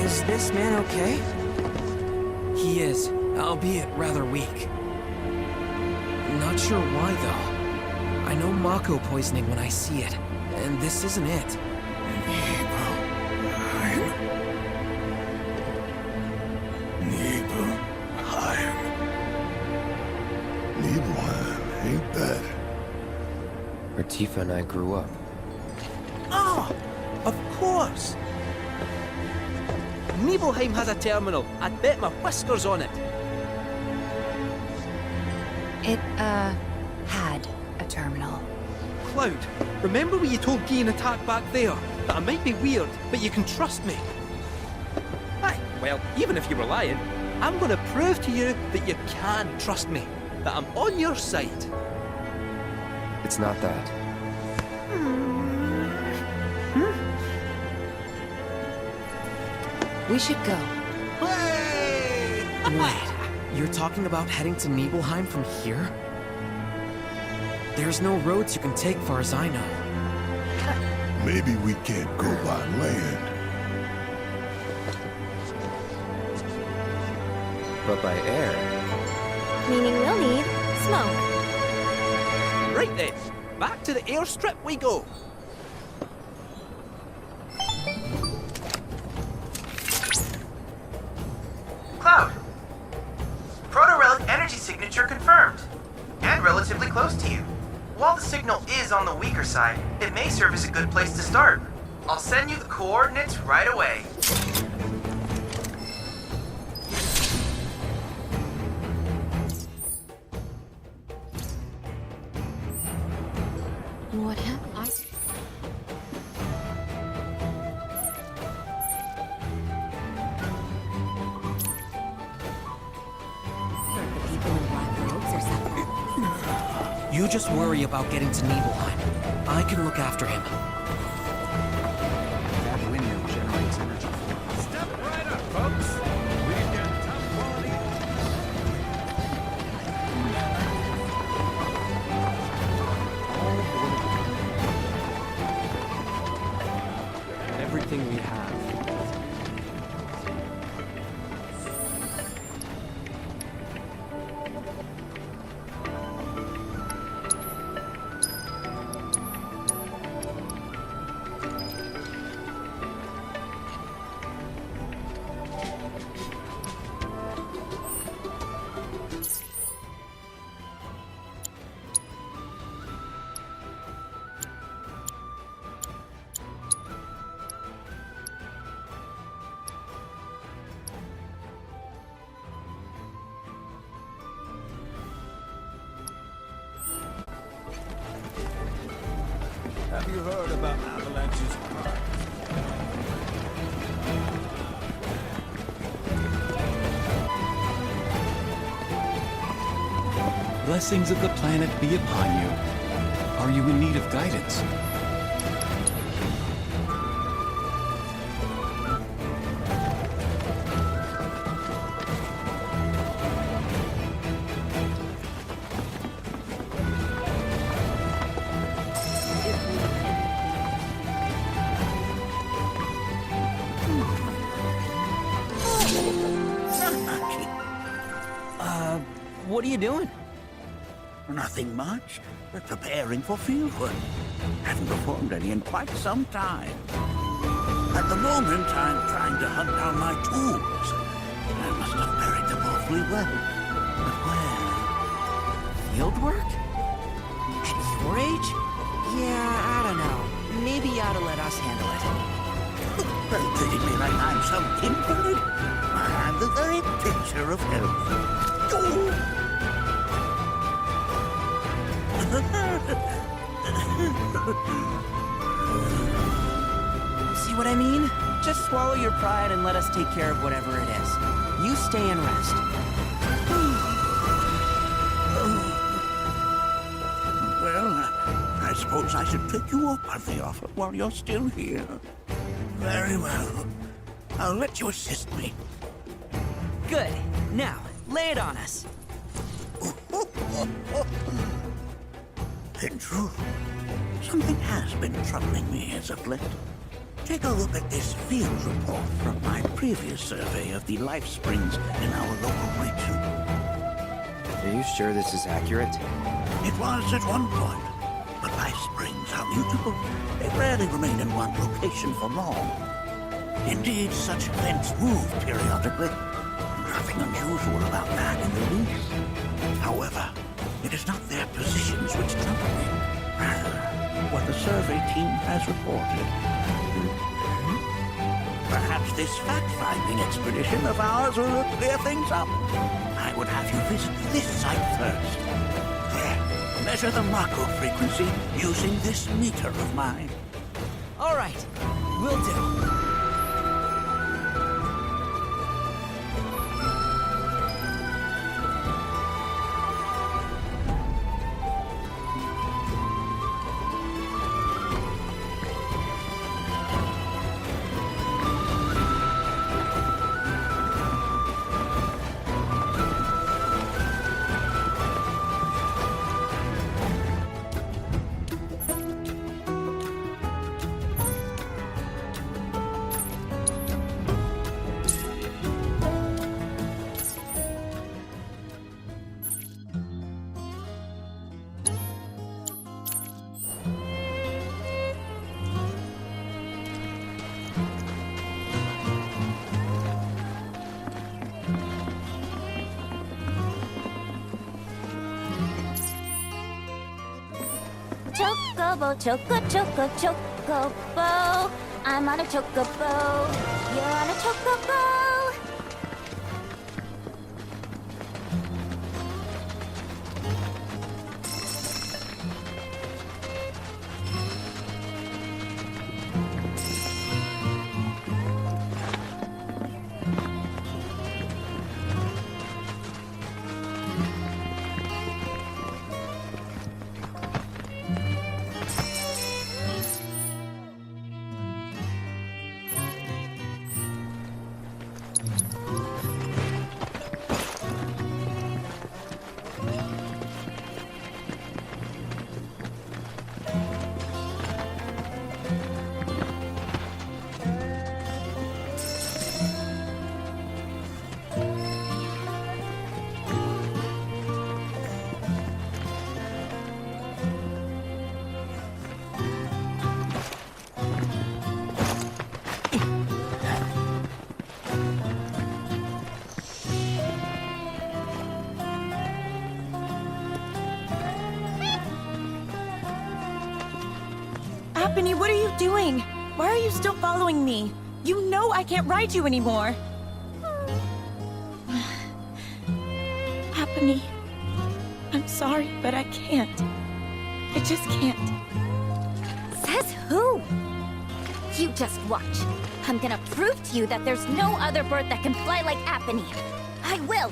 Is this man okay? He is, albeit rather weak. Not sure why, though. I know Mako poisoning when I see it, and this isn't it. Nibelheim, ain't that? Where Tifa and I grew up. Ah! Of course! Nibelheim has a terminal. I'd bet my whiskers on it. It, had a terminal. Cloud, remember when you told Gian attack back there? That I might be weird, but you can trust me. Aye, well, even if you were lying, I'm gonna prove to you that you can trust me. That I'm on your side. It's not that. We should go. Wait, you're talking about heading to Nibelheim from here? There's no roads you can take far as I know. Maybe we can't go by land. But by air. Meaning we'll need smoke. Right then, back to the airstrip we go. Cloud. Proto-relic energy signature confirmed. And relatively close to you. While the signal is on the weaker side, it may serve as a good place to start. I'll send you the coordinates right away. What happened? You just worry about getting to Nibelheim. I can look after him. That windmill generates energy. Step right up, folks. We've got top quality. Everything we have. Have you heard about Avalanche's crime? Blessings of the planet be upon you. Are you in need of guidance? What are you doing? Nothing much, but preparing for fieldwork. Haven't performed any in quite some time. At the moment, I'm trying to hunt down my tools. I must have buried them awfully well. But where? Field work? At your age? Yeah, I don't know. Maybe you ought to let us handle it. They're treating me like I'm some invalid. I'm the very picture of health. Oh! See what I mean? Just swallow your pride and let us take care of whatever it is. You stay and rest. Well, I suppose I should take you up on the offer while you're still here. Very well. I'll let you assist me. Good. Now, lay it on us. In truth, something has been troubling me as of late. Take a look at this field report from my previous survey of the life springs in our local region. Are you sure this is accurate? It was at one point, but life springs are mutable. They rarely remain in one location for long. Indeed, such events move periodically. Nothing unusual about that in the least. However, it is not their positions which trouble me. Rather, what the survey team has reported. Perhaps this fact-finding expedition of ours will clear things up. I would have you visit this site first. There, measure the Mako frequency using this meter of mine. All right, will do. Chocobo, chocobo. I'm on a chocobo. You're on a chocobo. Happening, what are you doing? Why are you still following me? You know I can't ride you anymore. Happening, I'm sorry, but I can't. I just can't. Says who? You just watch. I'm gonna prove to you that there's no other bird that can fly like Apony. I will.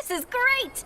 This is great!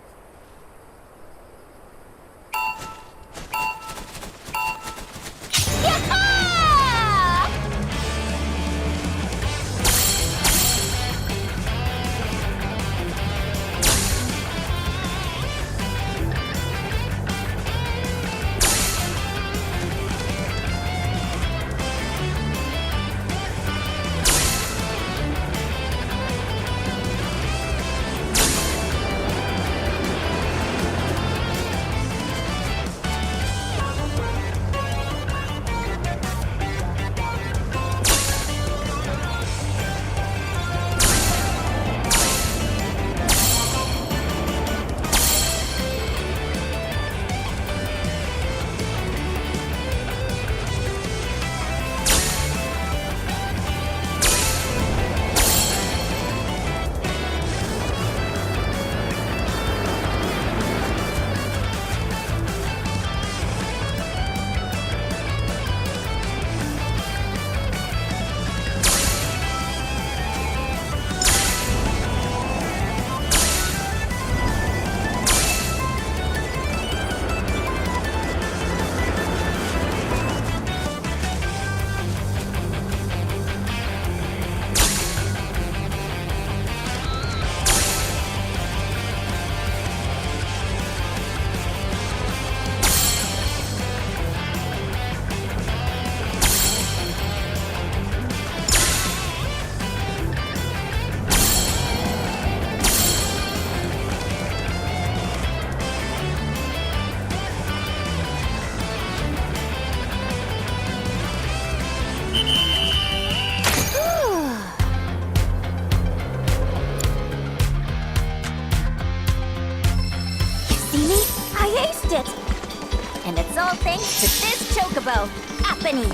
Chocobo, Apony,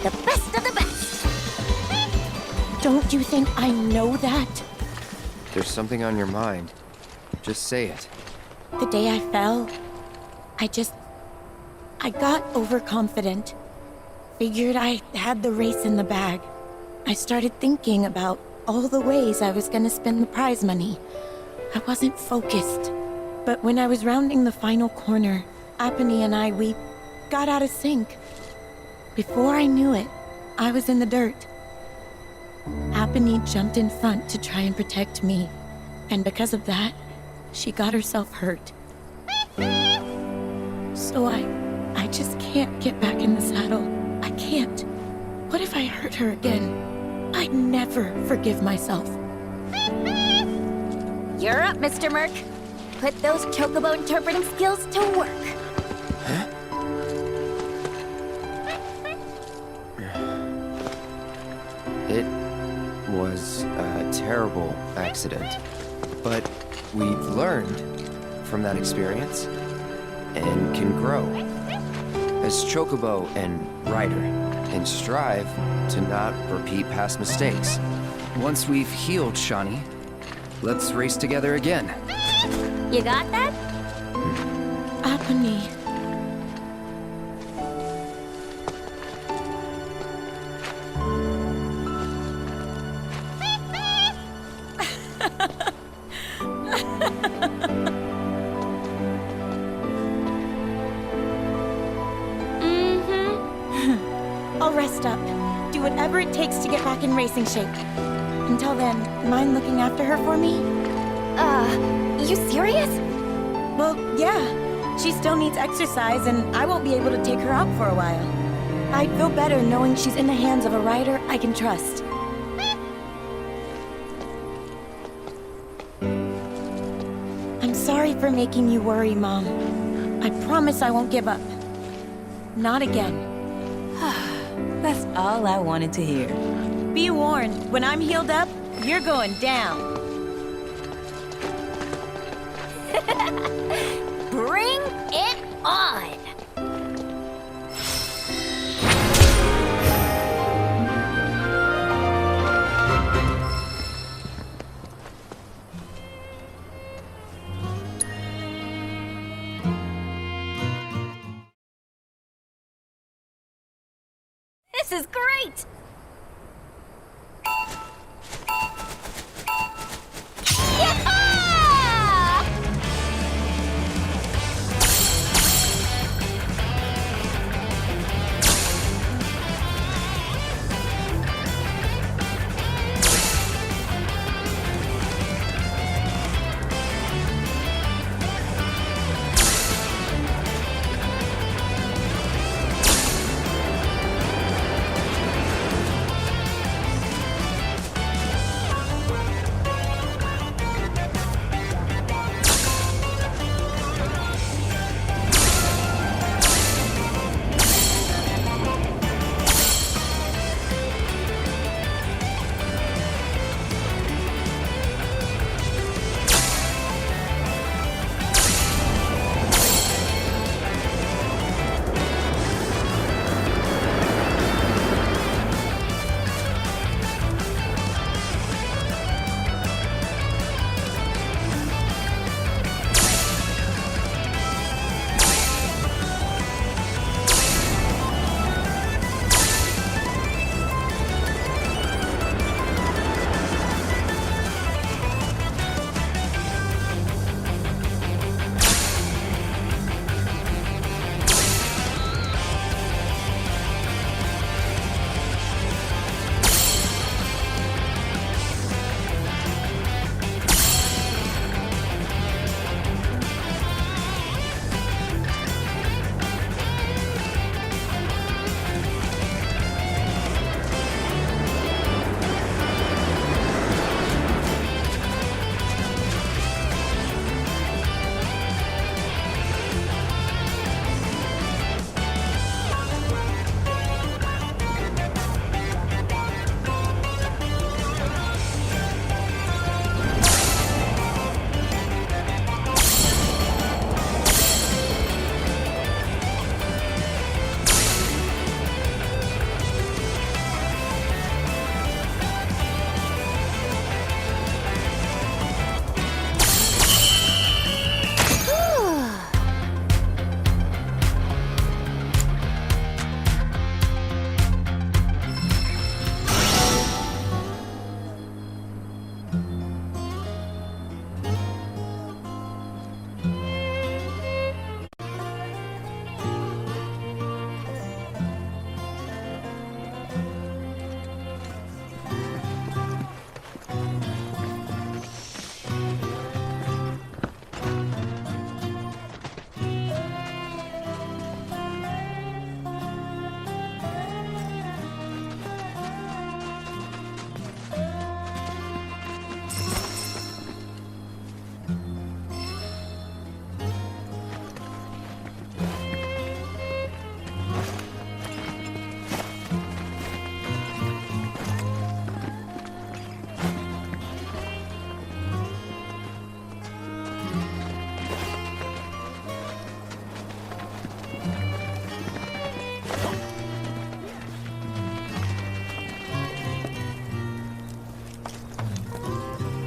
the best of the best. Don't you think I know that? There's something on your mind. Just say it. The day I fell, I got overconfident. Figured I had the race in the bag. I started thinking about all the ways I was gonna spend the prize money. I wasn't focused. But when I was rounding the final corner, Apony and we got out of sync. Before I knew it, I was in the dirt. Apony jumped in front to try and protect me. And because of that, she got herself hurt. So I just can't get back in the saddle. I can't. What if I hurt her again? I'd never forgive myself. You're up, Mr. Merc. Put those Chocobo interpreting skills to work. It was a terrible accident, but we've learned from that experience and can grow as Chocobo and Rider and strive to not repeat past mistakes. Once we've healed Shani, let's race together again. You got that? Apony. I'll rest up. Do whatever it takes to get back in racing shape. Until then, mind looking after her for me? You serious? Well, yeah. She still needs exercise, and I won't be able to take her out for a while. I'd feel better knowing she's in the hands of a rider I can trust. I'm sorry for making you worry, Mom. I promise I won't give up. Not again. That's all I wanted to hear. Be warned, when I'm healed up, you're going down. Bring it on! This is great!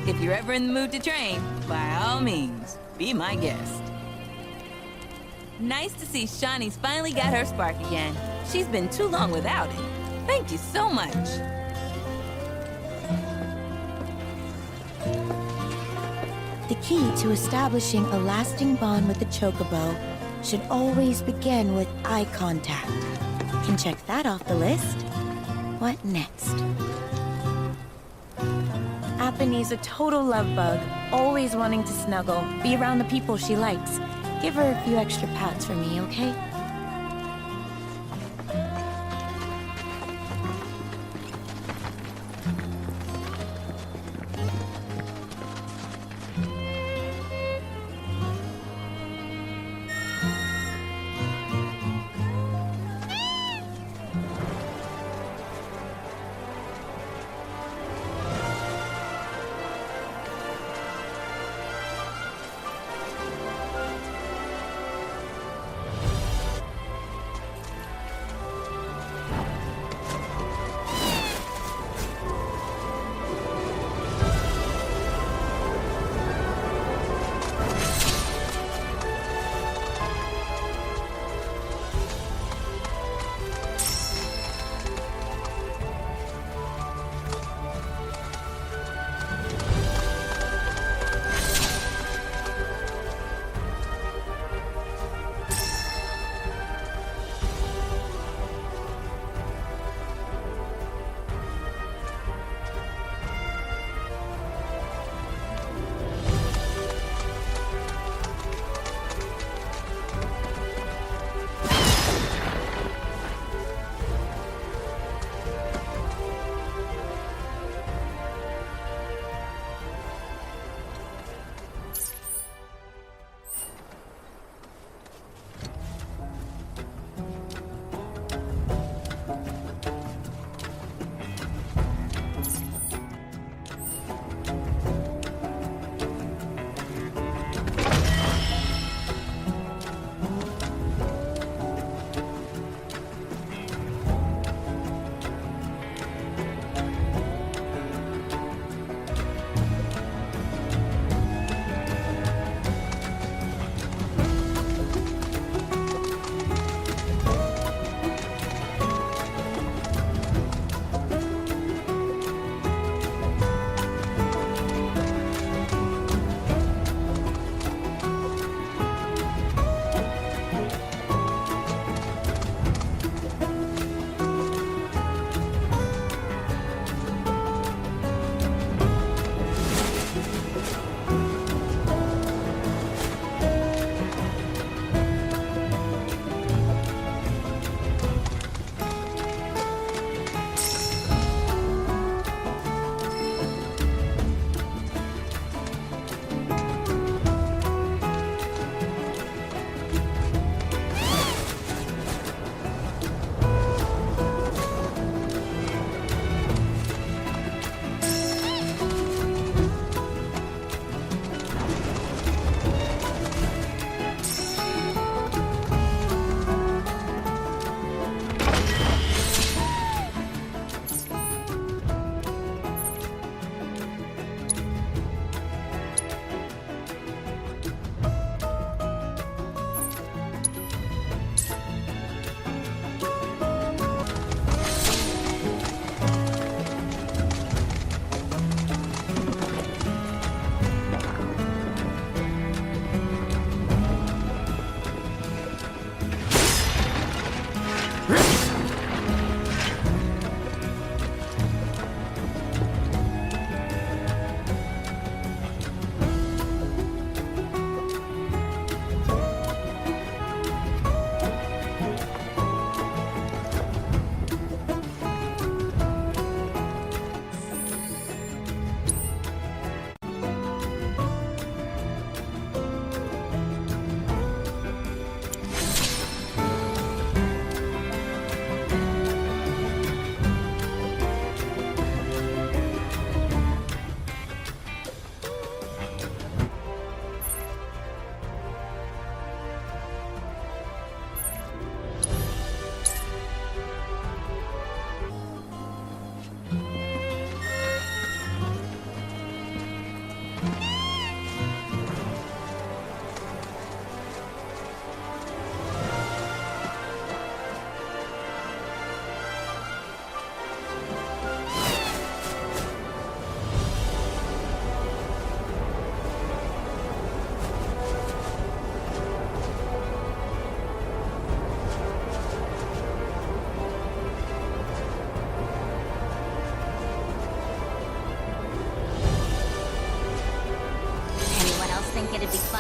If you're ever in the mood to train, by all means, be my guest. Nice to see Shawnee's finally got her spark again. She's been too long without it. Thank you so much. The key to establishing a lasting bond with the chocobo should always begin with eye contact. Can check that off the list. What next? Appany's a total love bug, always wanting to snuggle, be around the people she likes. Give her a few extra pats for me, okay?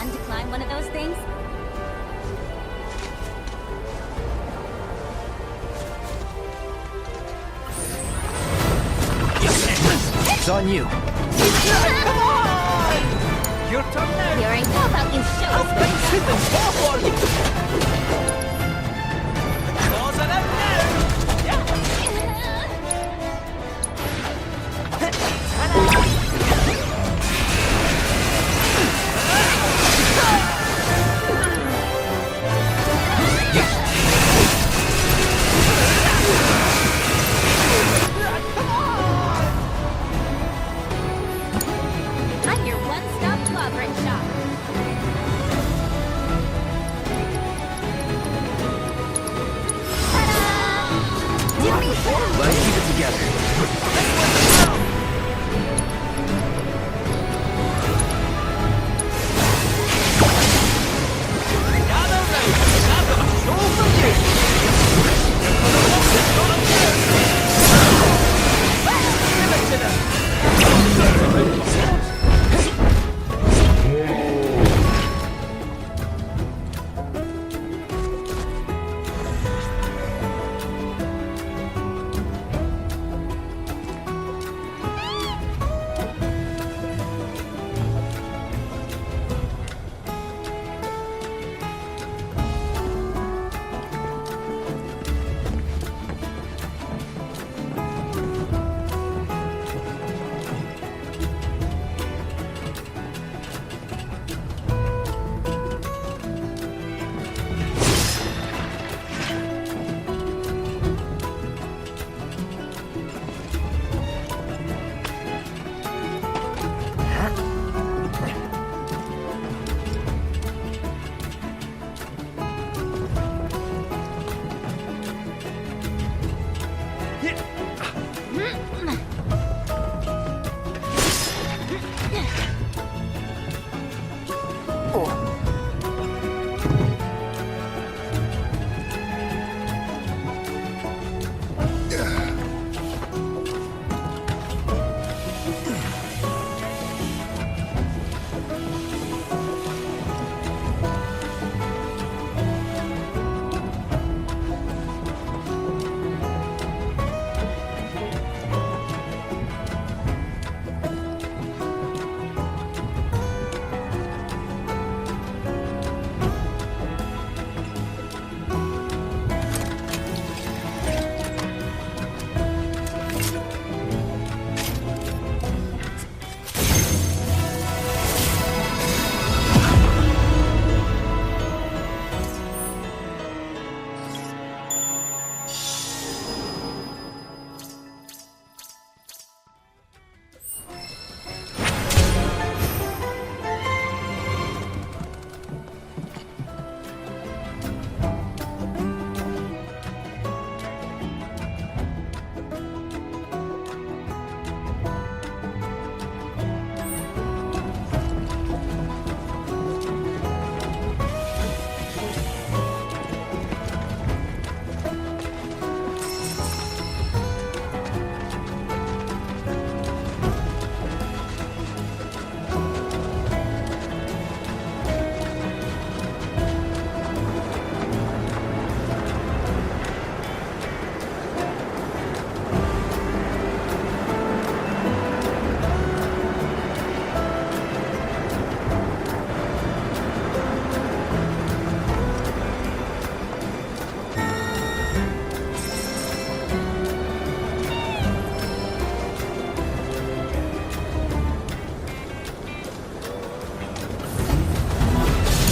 fun to climb one of those things? It's on you. Come on! Your turn now! Fury, how about you show us what you got? For you! Claws are out now! Yeah! I'm your one-stop clobbering shop. Ta-da! Do me better. Let's keep it together. Gather round! I've got a show for you! You're gonna walk this on a Give it to them!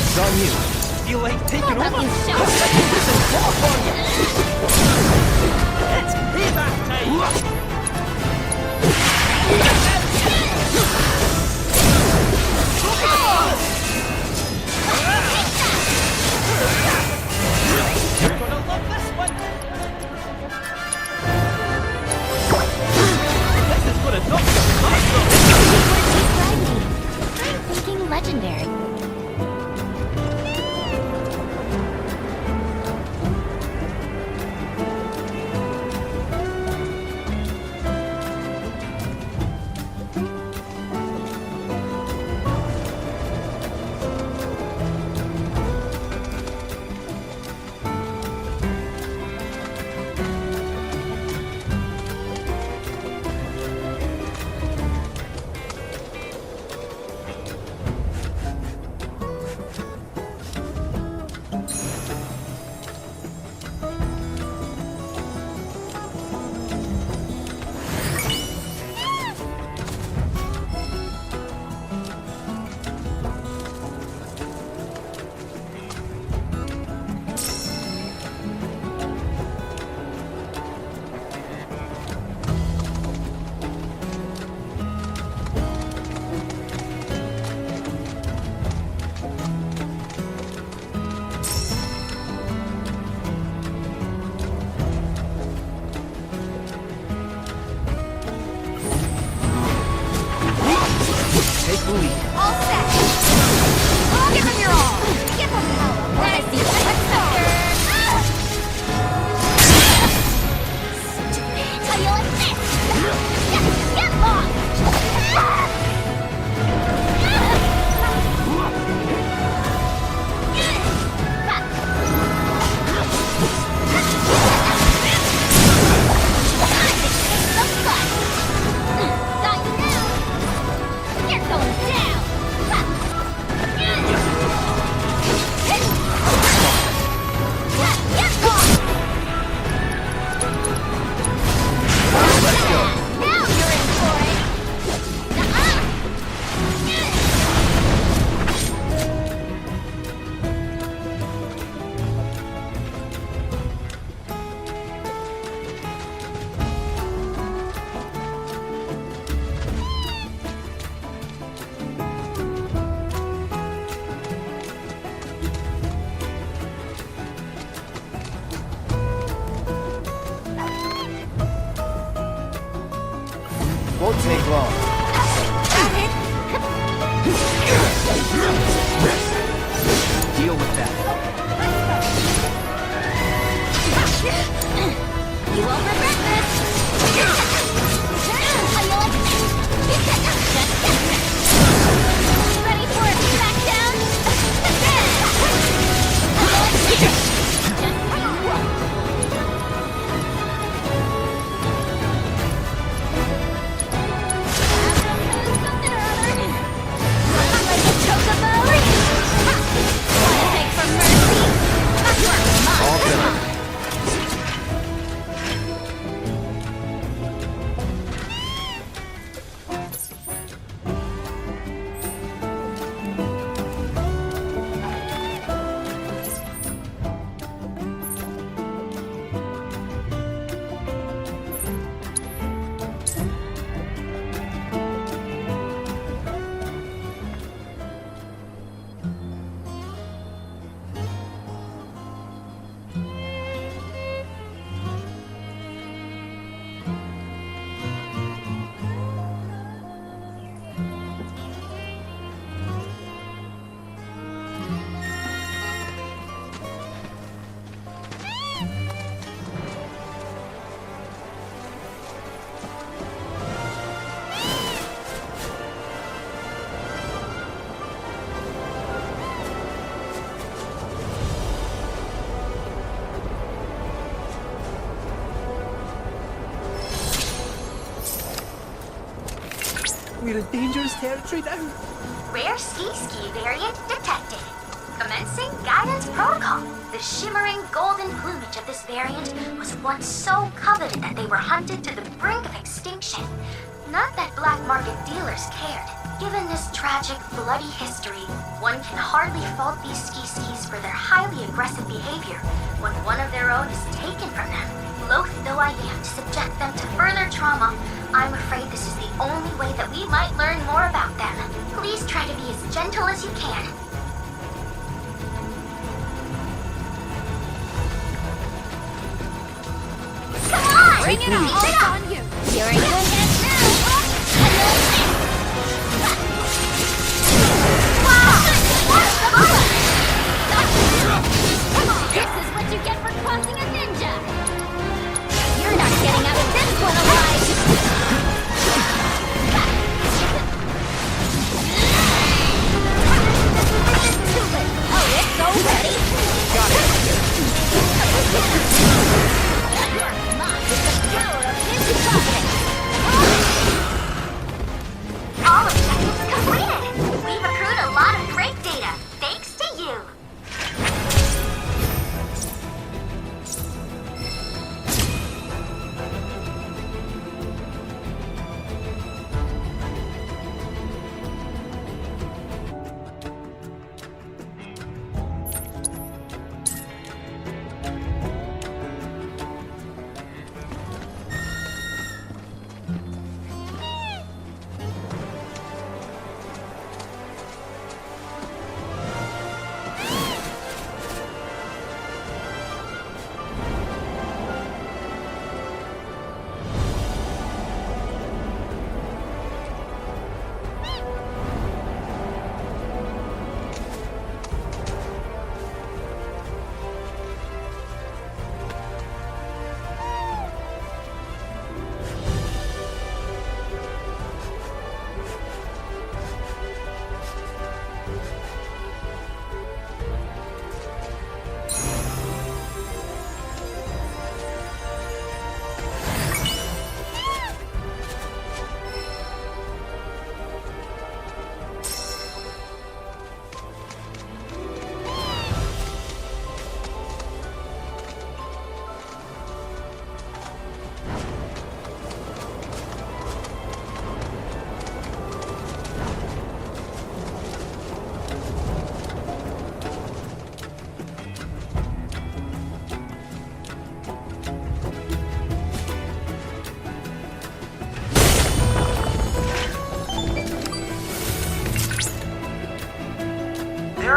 It's on you. Feel like taking over? about you show us what you got? For you! It's payback time! You're gonna love this one! This is gonna knock your heart off! I'm thinking legendary. How you like this? Get lost! You're going down! Let's go. Now you're in for it! Won't take long. Deal with that. You won't regret this! How you like this? Ready for a smackdown? All done. We're in dangerous territory now. Rare ski variant detected. Commencing guidance protocol. The shimmering golden plumage of this variant was once so coveted that they were hunted to the brink of extinction. Not that black market dealers cared. Given this tragic, bloody history, one can hardly fault these skis for their highly aggressive behavior when one of their own is taken from them. Loath though I am to subject them to further trauma, I'm afraid this is the only way that we might learn more about them. Please try to be as gentle as you can. Come on! Bring it on! Keep it up! On you! You're in good hands now! This is what you get for crossing a ninja! You're not getting out of this one alive! Oh, it's already! Got it! You're locked with the power of his body! All objectives completed! We've accrued a lot of great data, thanks to you!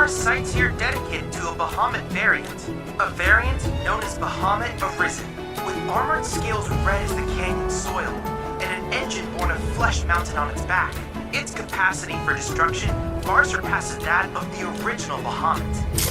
are sites here dedicated to a Bahamut variant. A variant known as Bahamut Arisen, with armored scales red as the canyon soil, and an engine born of flesh mounted on its back. Its capacity for destruction far surpasses that of the original Bahamut.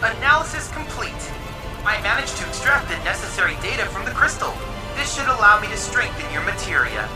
Analysis complete. I managed to extract the necessary data from the crystal. This should allow me to strengthen your materia.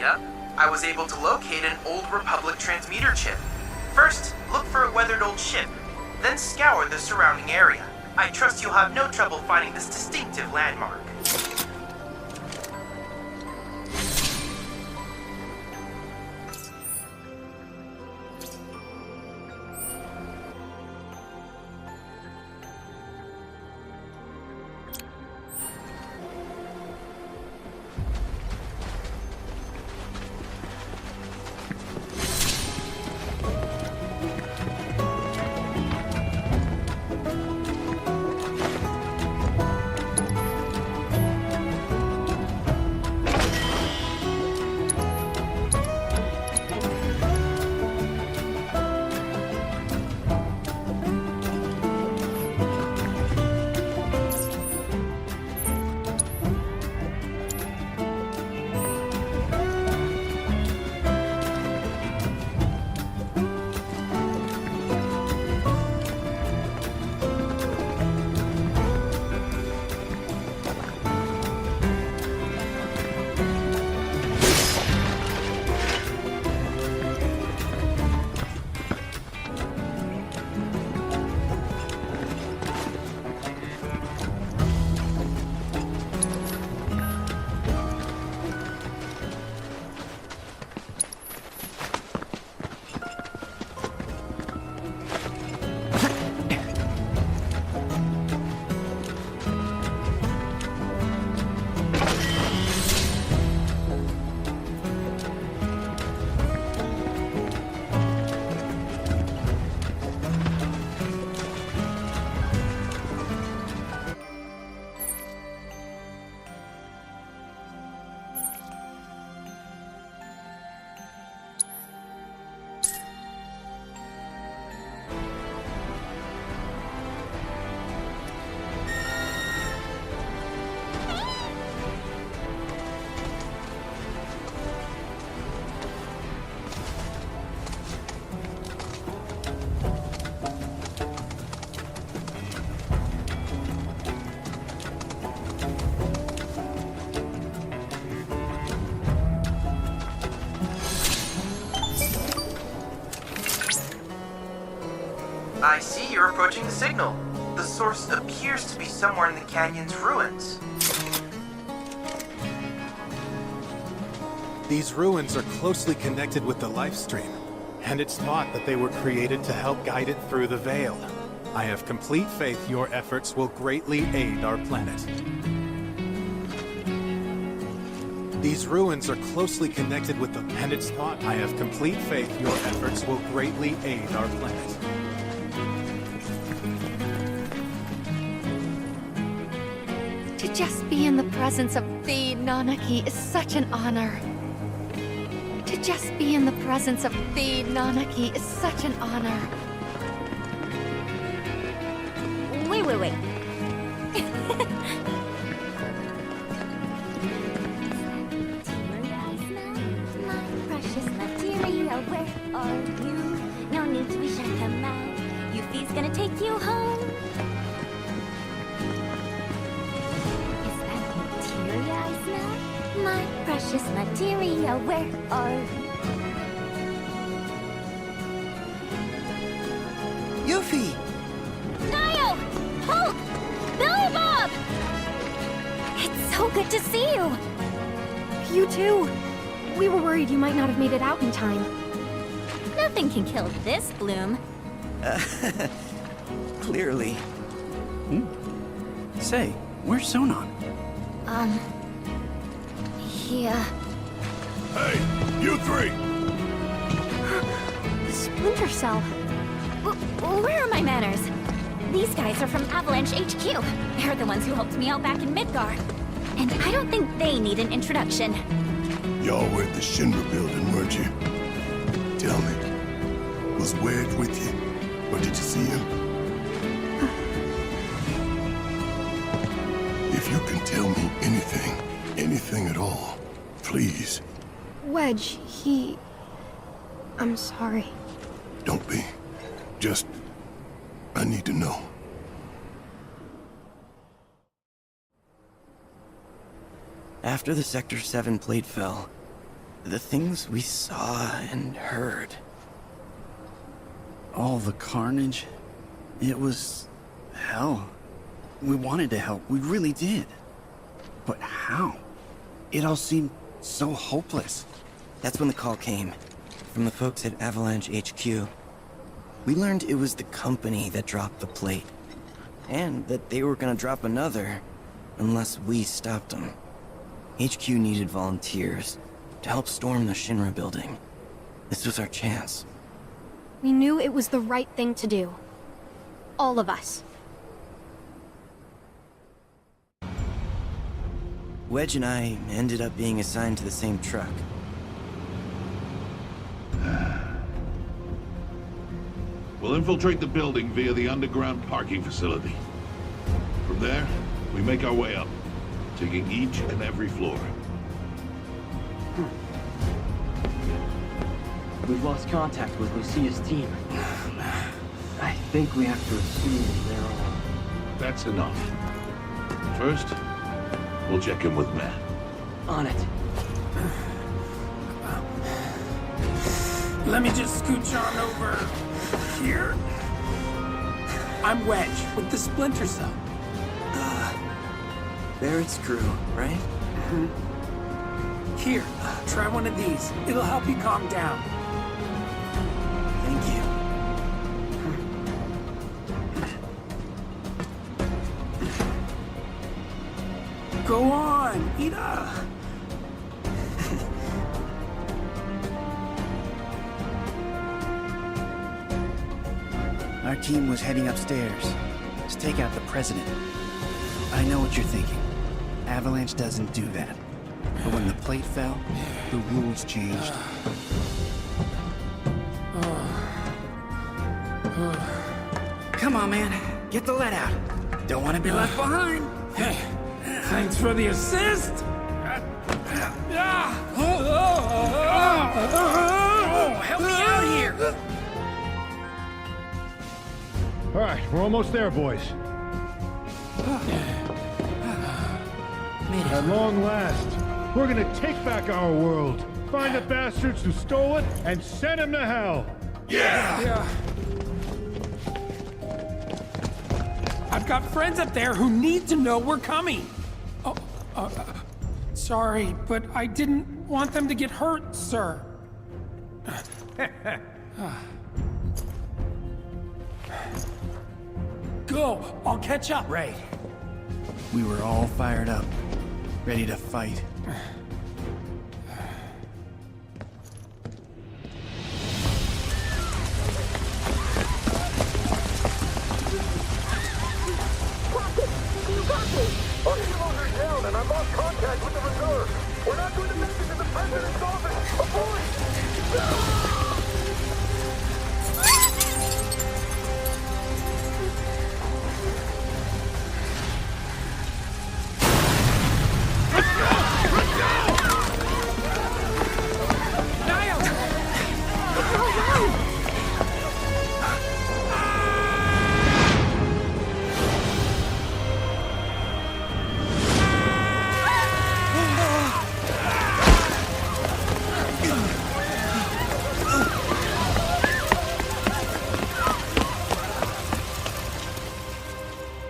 data, I was able to locate an old Republic transmitter chip. First, look for a weathered old ship, then scour the surrounding area. I trust you'll have no trouble finding this distinctive landmark. I see you're approaching the signal. The source appears to be somewhere in the canyon's ruins. These ruins are closely connected with the life stream, and it's thought that they were created to help guide it through the Vale. I have complete faith your efforts will greatly aid our planet. These ruins are closely connected with the... And it's thought I have complete faith your efforts will greatly aid our planet. To just be in the presence of thee, Nanaki, is such an honor. To just be in the presence of thee, Nanaki, is such an honor. Wait. Precious material, where are you? No need to be shy, come out. Yuffie's gonna take you home. Is that materia I smell? My precious materia, where are you? Yuffie! Niall! Hulk! Billy Bob! It's so good to see you! You too. We were worried you might not have made it out in time. Nothing can kill this bloom. Clearly. Say, where's Sonon? Yeah. Hey, you three! Splinter Cell. Where are my manners? These guys are from Avalanche HQ. They're the ones who helped me out back in Midgar. And I don't think they need an introduction. Y'all were at the Shinra building, weren't you? Tell me, was Wedge with you? Or did you see him? If you can tell me anything at all, please. Wedge, I'm sorry. Don't be. Just... I need to know. After the Sector 7 plate fell, The things we saw and heard. All the carnage. It was hell. We wanted to help, we really did. But how? It all seemed so hopeless. That's when the call came, from the folks at Avalanche HQ. We learned it was the company that dropped the plate, and that they were gonna drop another, unless we stopped them. HQ needed volunteers to help storm the Shinra building. This was our chance. We knew it was the right thing to do. All of us. Wedge and I ended up being assigned to the same truck. We'll infiltrate the building via the underground parking facility. From there, we make our way up, taking each and every floor. We've lost contact with Lucia's team. I think we have to assume they're all... That's enough. First, we'll check in with Matt. On it. Let me just scooch on over here. I'm Wedge with the Splinter Cell. Barrett's crew, right? Here, try one of these. It'll help you calm down. Thank you. Go on, eat up. Our team was heading upstairs to take out the president. I know what you're thinking. Avalanche doesn't do that. But when the plate fell, the rules changed. Come on, man. Get the lead out. Don't want to be left behind. Hey, thanks for the assist. Help me out here. All right, we're almost there, boys. At long last, we're gonna take back our world, find the bastards who stole it, and send them to hell. Yeah. I've got friends up there who need to know we're coming. Sorry, but I didn't want them to get hurt, sir. Go, I'll catch up. Right. We were all fired up, ready to fight. Our heroes are down and I lost contact with the reserve. We're not going to make it to the president's office. Avoid!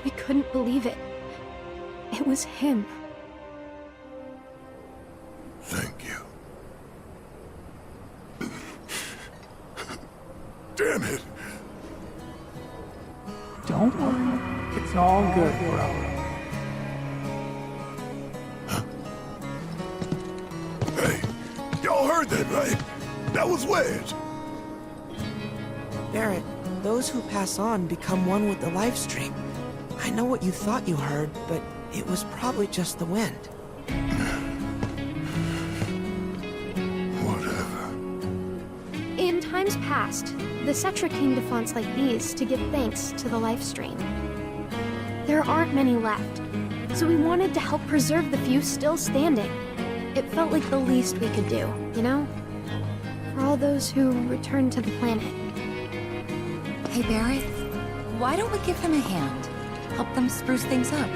We couldn't believe it. It was him. Thank you. Damn it. Don't worry. It's all good, bro. Hey, y'all heard that, right? That was Wedge. Barrett, those who pass on become one with the live stream. I know what you thought you heard, but it was probably just the wind. In times past, the Cetra came to fonts like these to give thanks to the life stream. There aren't many left, so we wanted to help preserve the few still standing. It felt like the least we could do, you know? For all those who returned to the planet. Hey, Barrett, why don't we give him a hand? Help them spruce things up.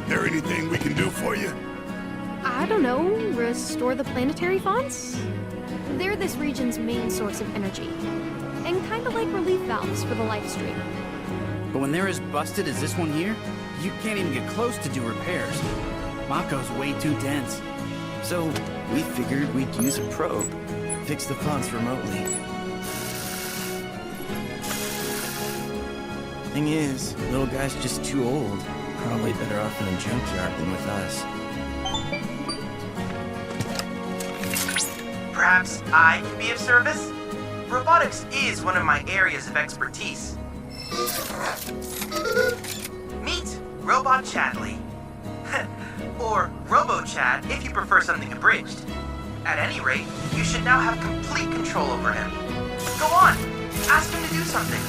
There anything we can do for you? I don't know, restore the planetary fonts? They're this region's main source of energy, and kinda like relief valves for the life stream. But when they're as busted as this one here, you can't even get close to do repairs. Mako's way too dense. So, we figured we'd use a probe, fix the fonts remotely. Thing is, little guy's just too old. Probably better off in a junkyard than with us. Perhaps I can be of service? Robotics is one of my areas of expertise. Meet Robot Chadley. Or Robo-Chad if you prefer something abridged. At any rate, you should now have complete control over him. Go on, ask him to do something.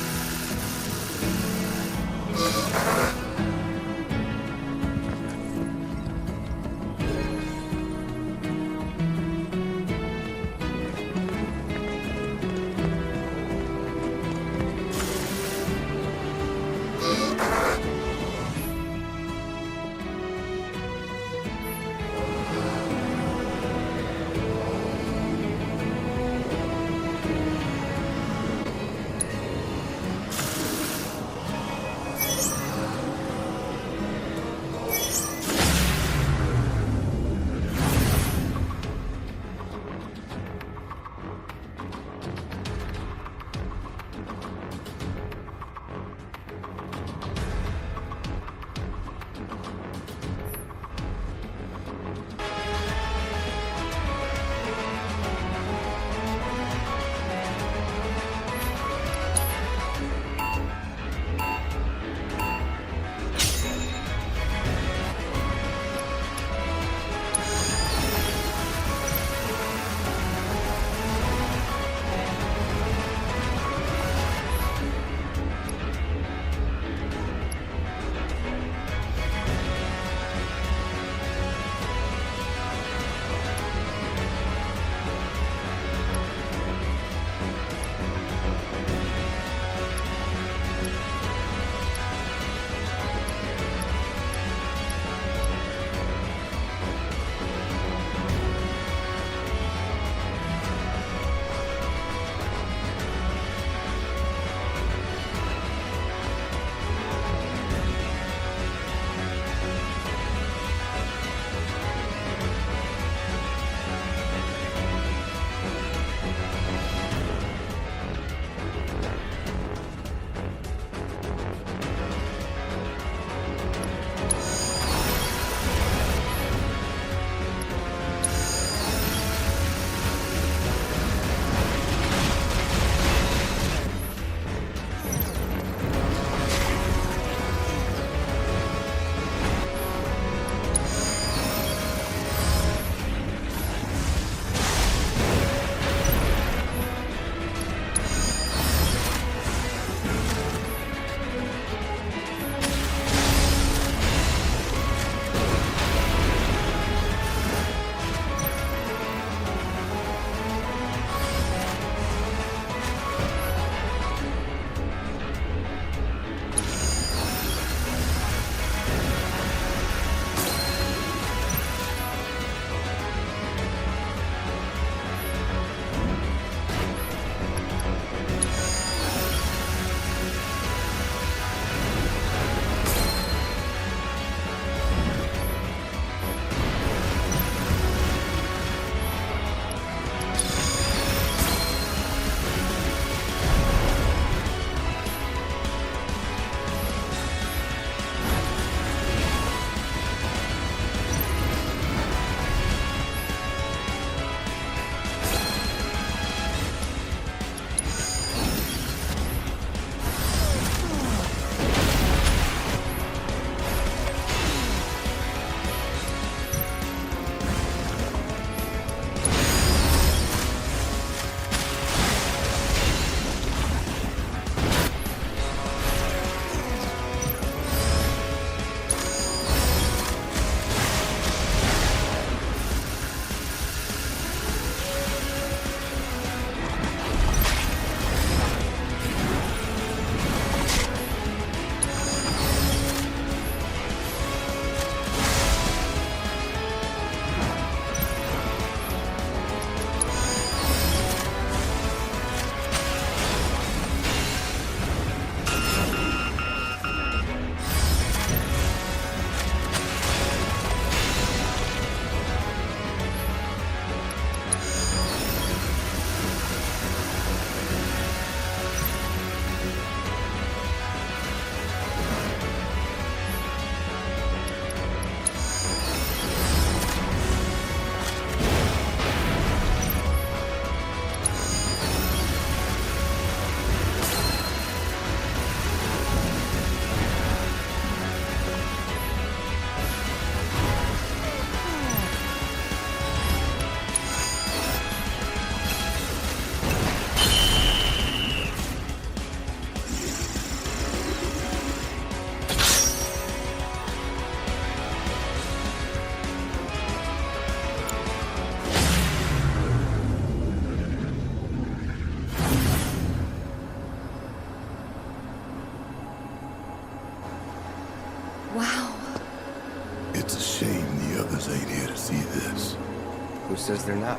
Who says they're not?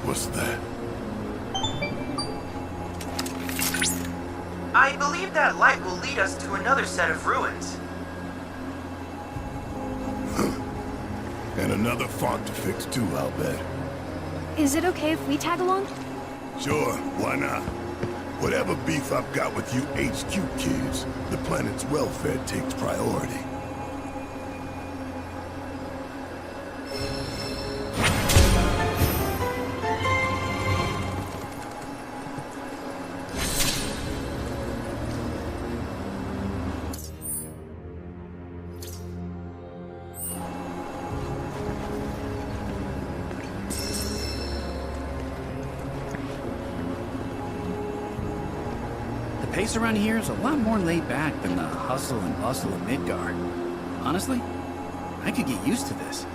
What's that? I believe that light will lead us to another set of ruins. And another font to fix too, I'll bet. Is it okay if we tag along? Sure, why not? Whatever beef I've got with you HQ kids, the planet's welfare takes priority. The pace around here is a lot more laid back than the hustle and bustle of Midgar. Honestly, I could get used to this.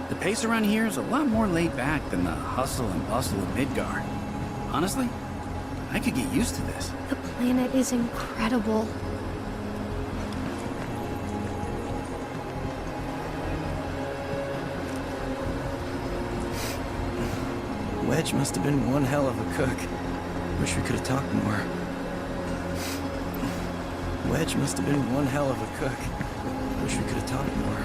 The pace around here is a lot more laid back than the hustle and bustle of Midgar. Honestly, I could get used to this. The planet is incredible. Wedge must have been one hell of a cook. Wish we could have talked more. Wedge must have been one hell of a cook. Wish we could have talked more.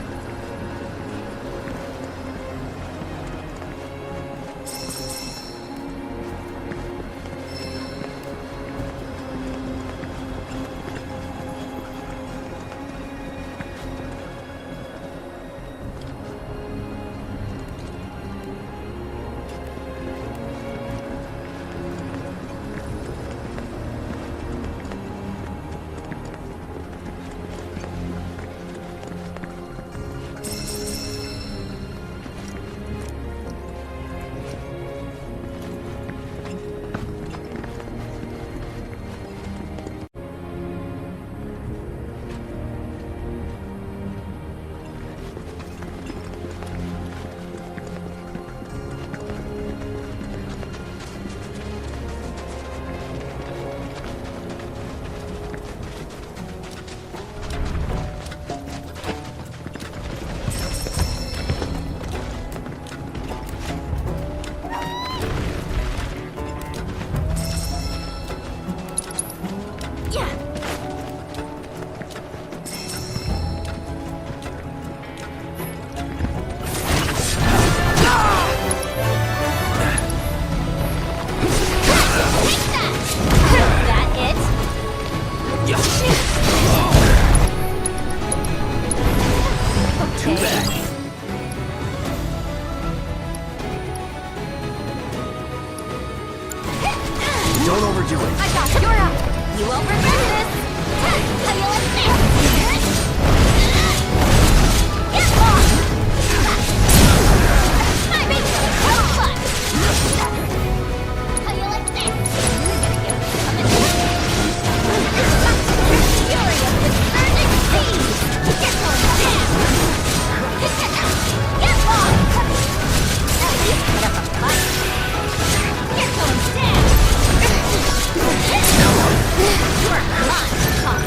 Don't overdo it. I got you. You're up. You won't regret this. How you like this? Get lost. My baby, have fun. How you like this? Fury of discerning seas. Get going down. Get lost. At least put up a fight. Get going down. You are mine, Tom.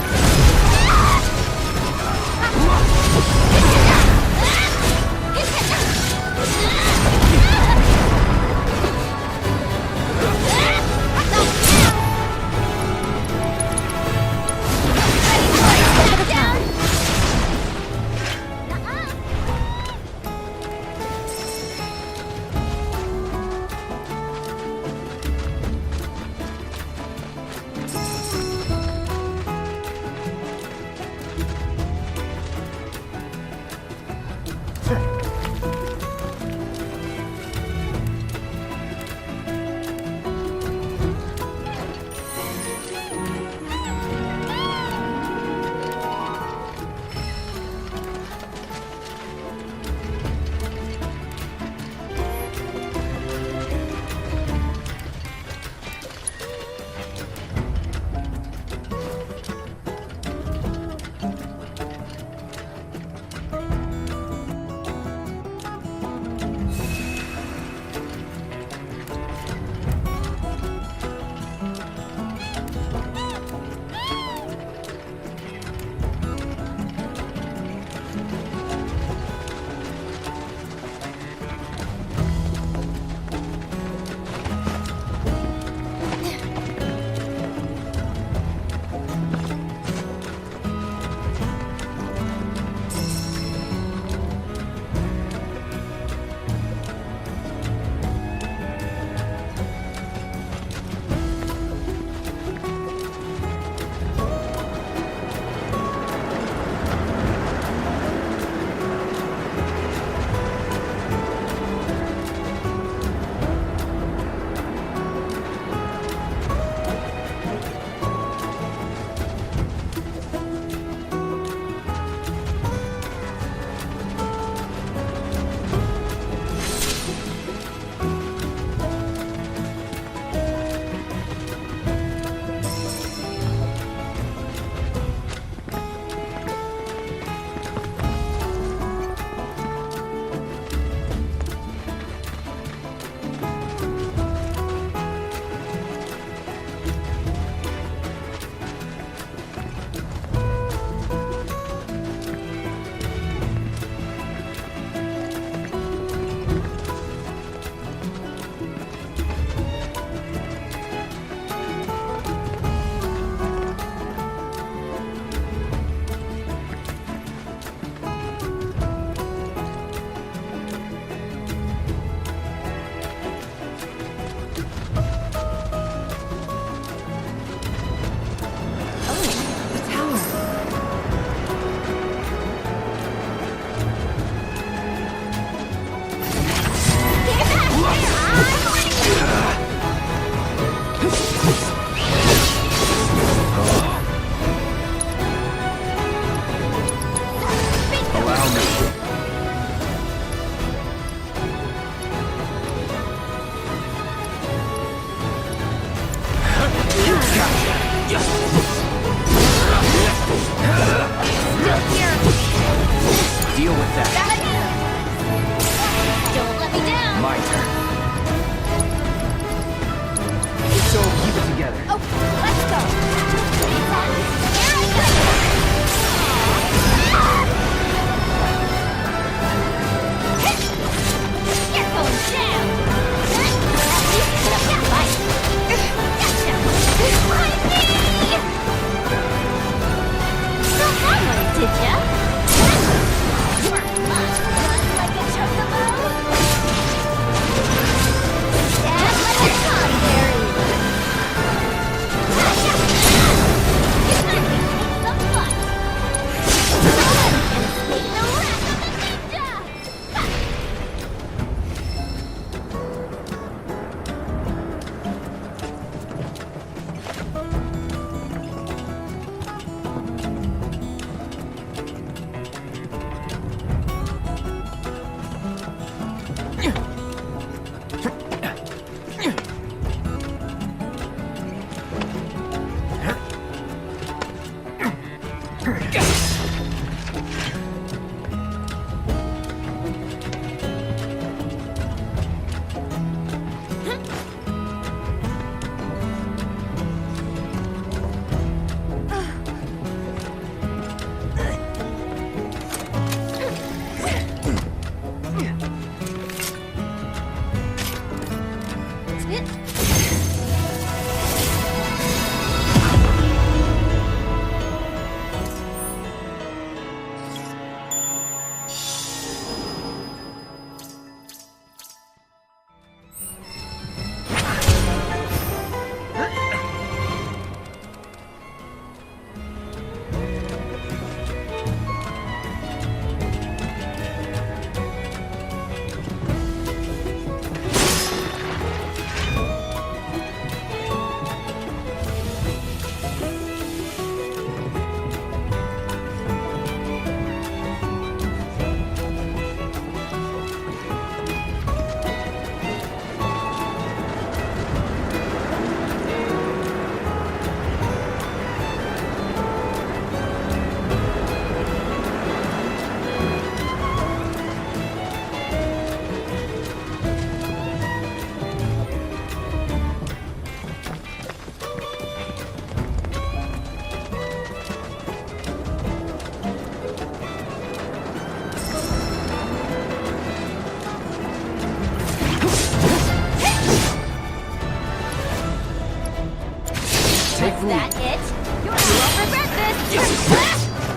that it? You won't regret this!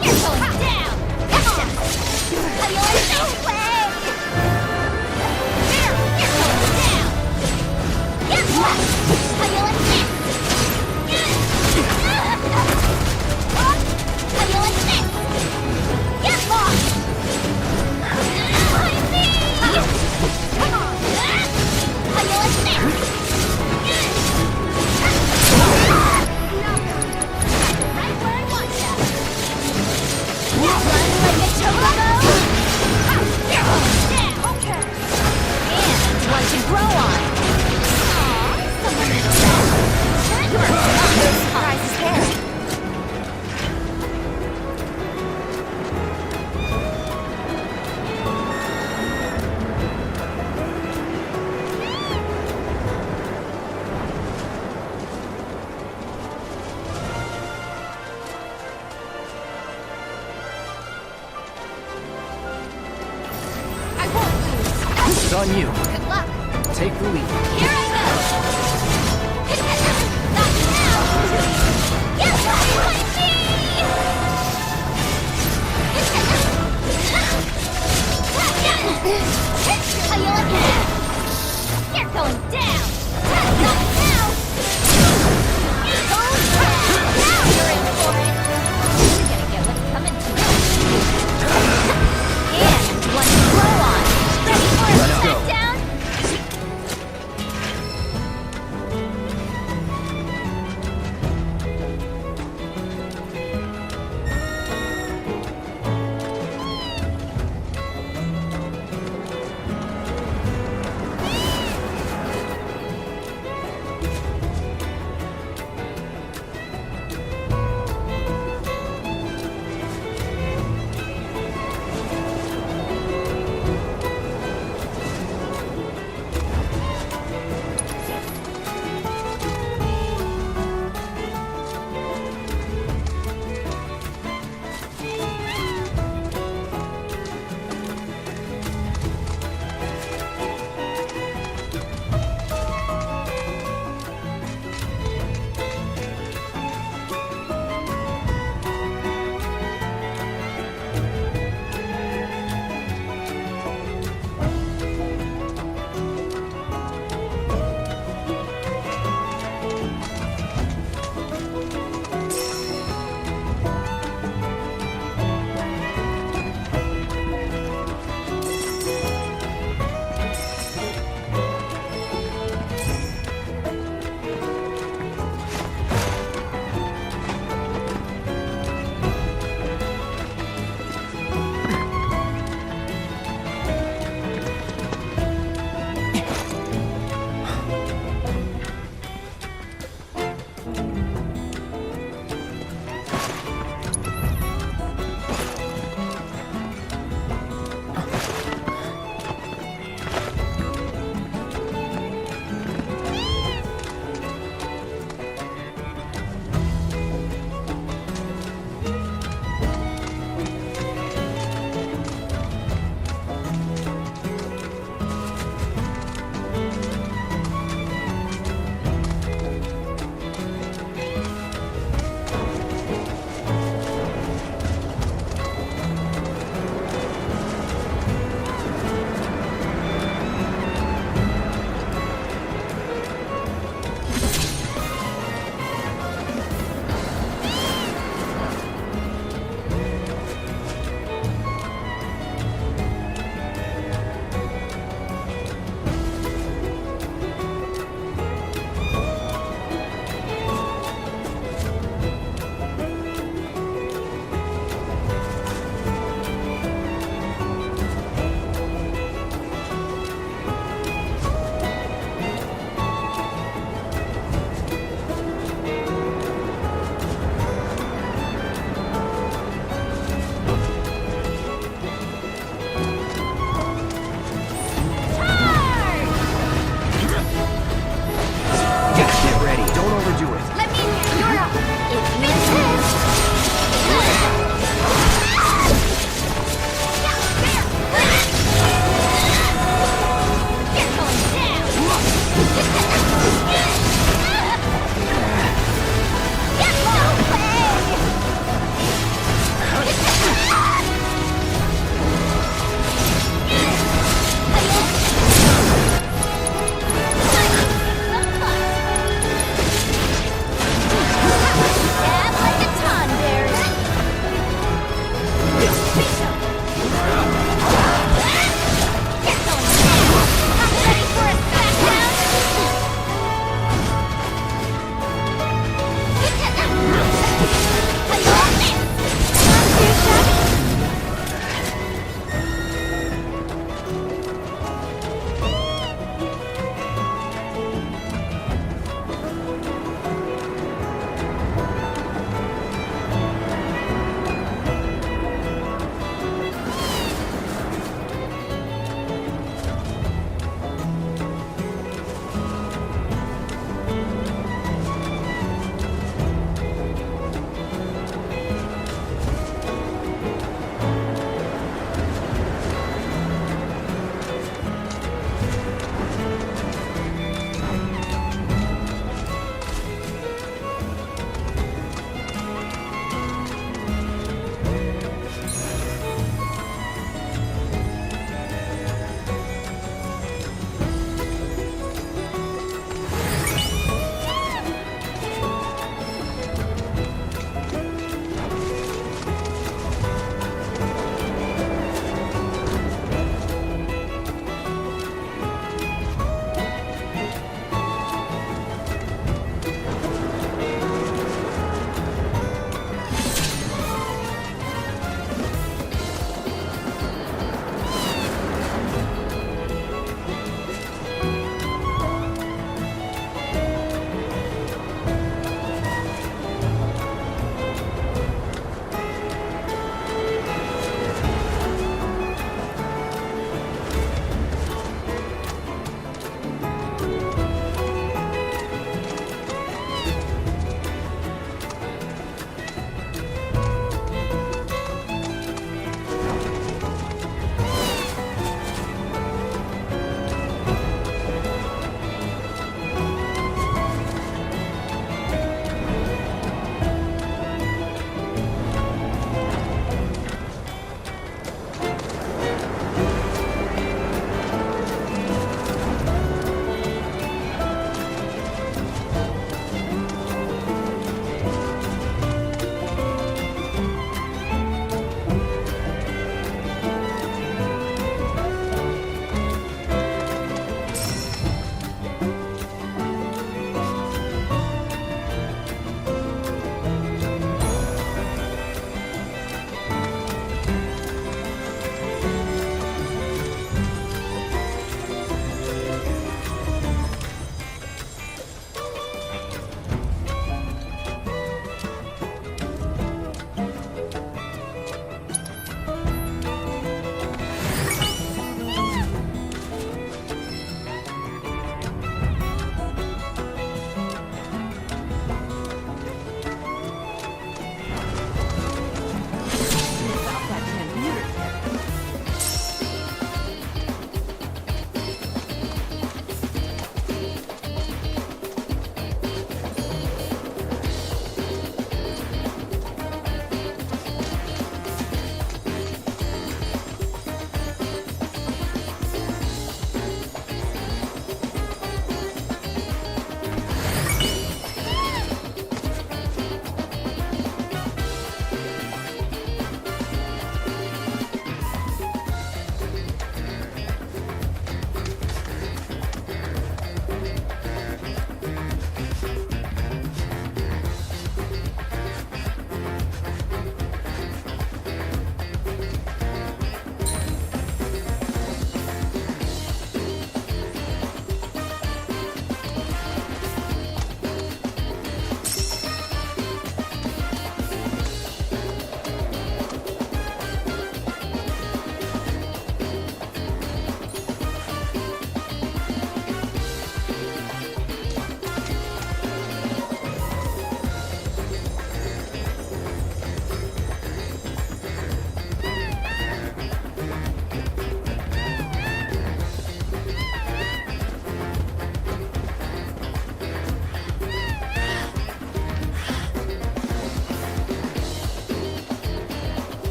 You're going down! Gotcha! How do you like no way? There! You're going down! Get lost! How do you like this? How do you like this? Get lost! I see! Come on! How do you like this? One to grow on. Someone needs that. You're on this prize here. I won't lose. This is on you. Good luck. Take the lead. Here I go! Not now! Get ready with me! How you like that? You're going down! Not now! Oh, now you're in for it! You're gonna get what's coming to you. And one to grow on. Ready for a Let's go. smackdown?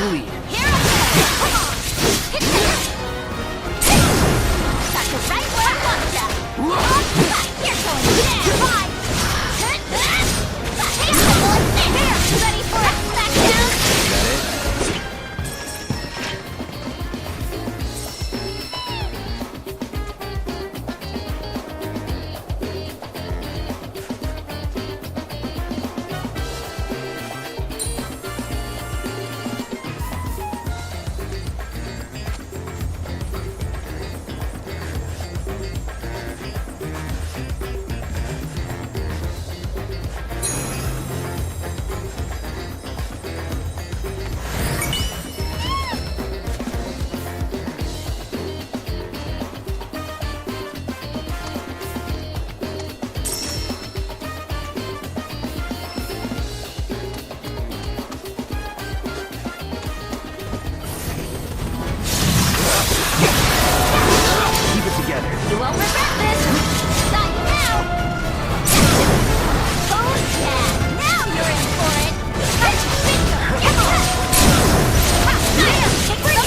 the lead. Here I go! Come on! Hit this! Got you right where I want ya! You're going down! Bye! Hey, here! Ready for a smackdown? Is that it? You won't regret this! Not now! Oh yeah! Now you're in for it!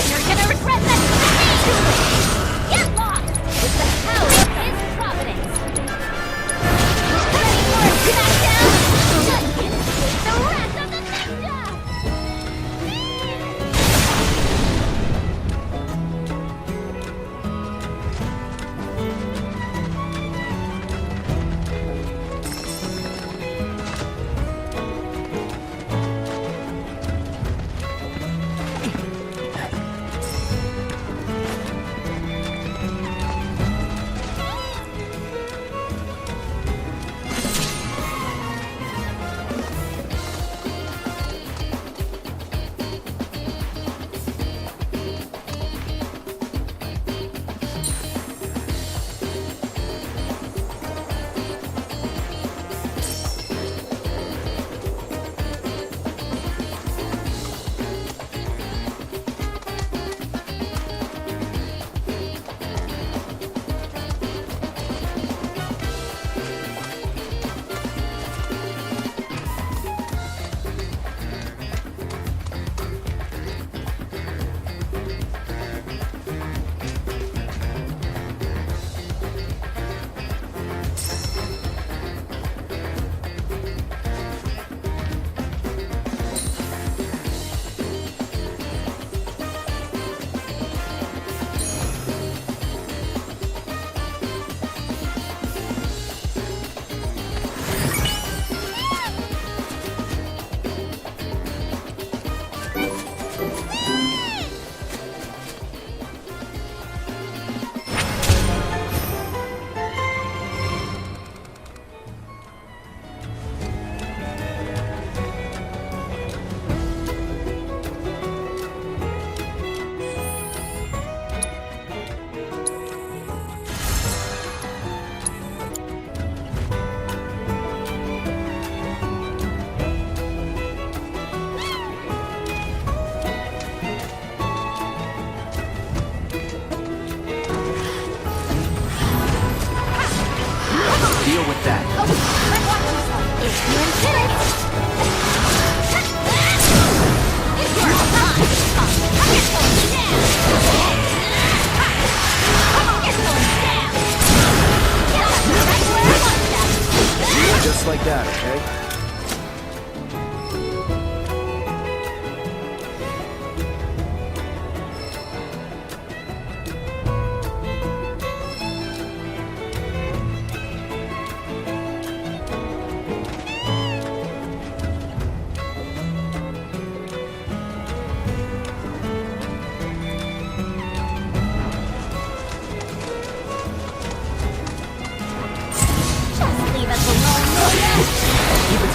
You're gonna regret that! Get lost! With the power of his providence! Ready for a smackdown? None can escape the wrath of the ninja! Deal with that. If you insist! You're not! You're going down! You're going down! You're right where I want ya! Just like that, okay? Just leave us alone, will ya? Keep it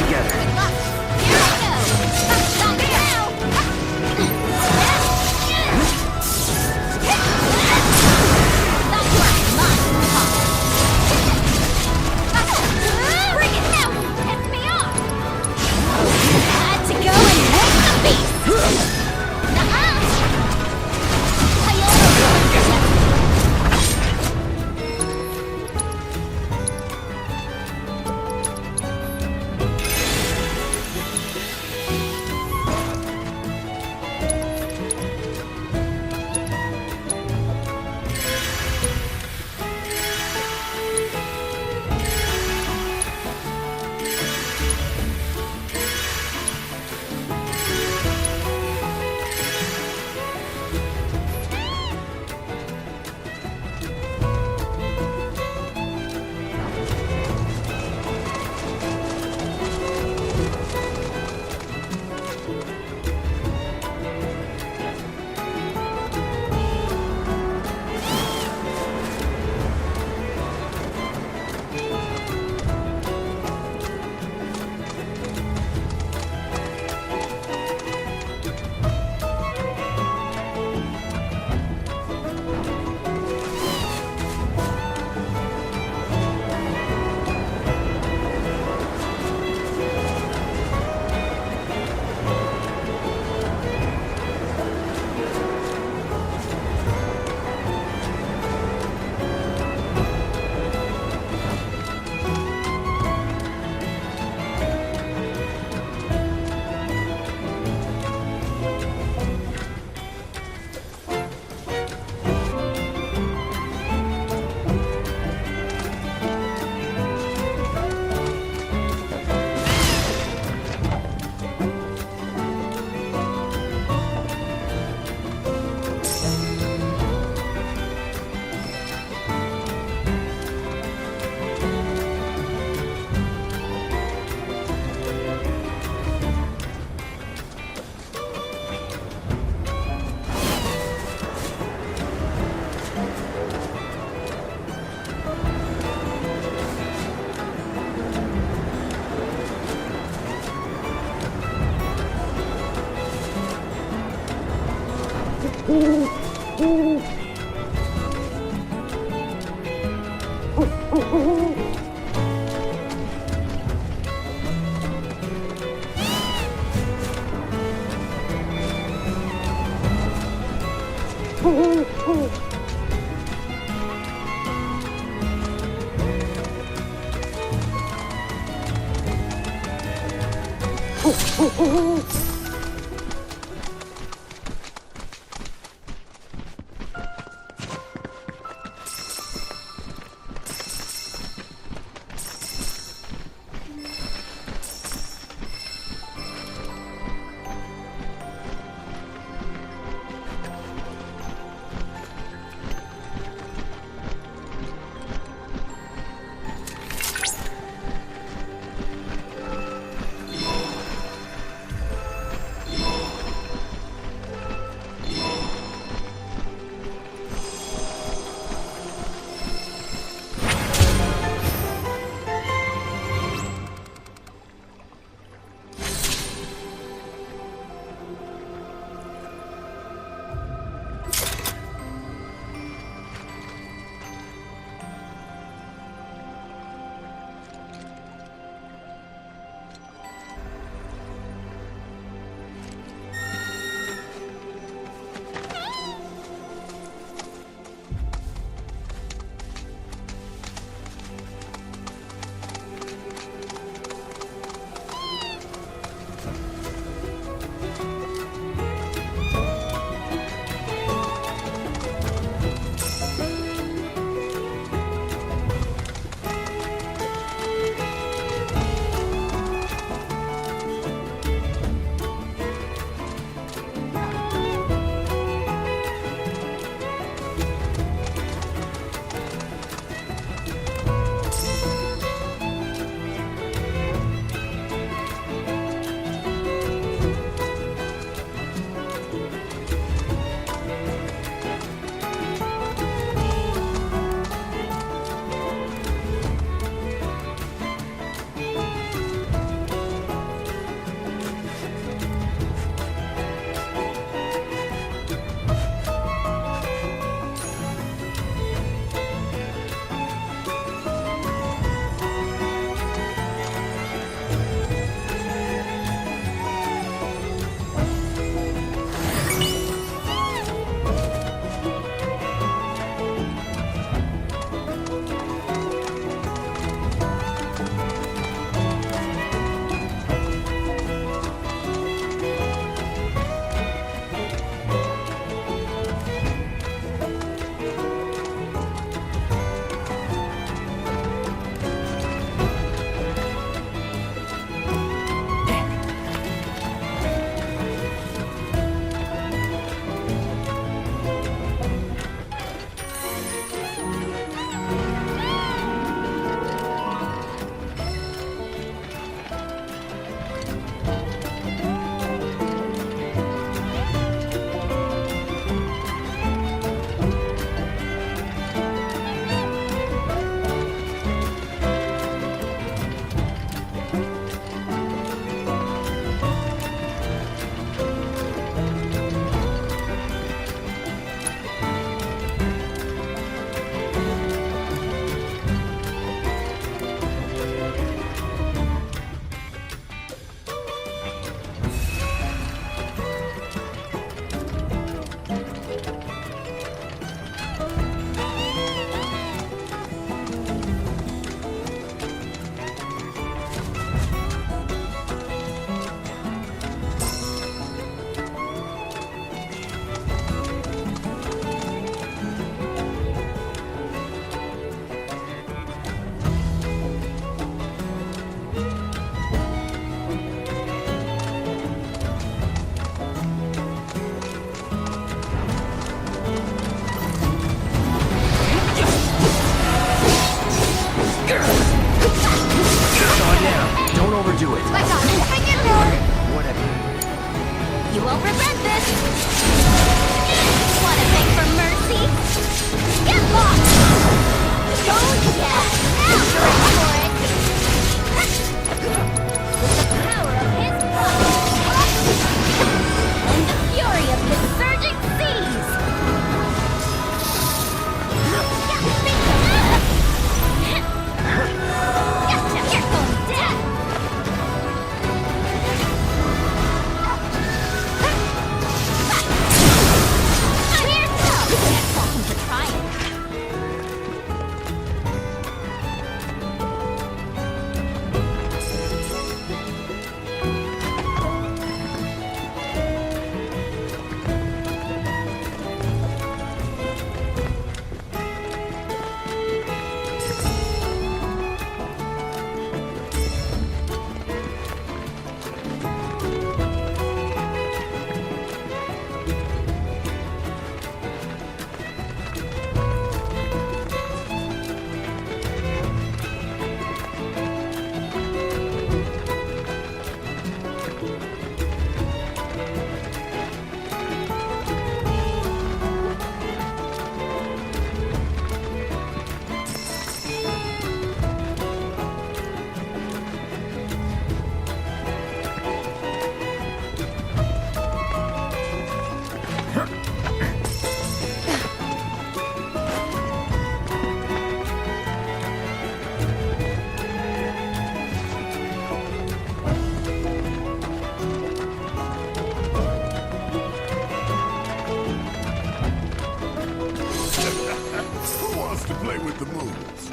wants to play with the moves?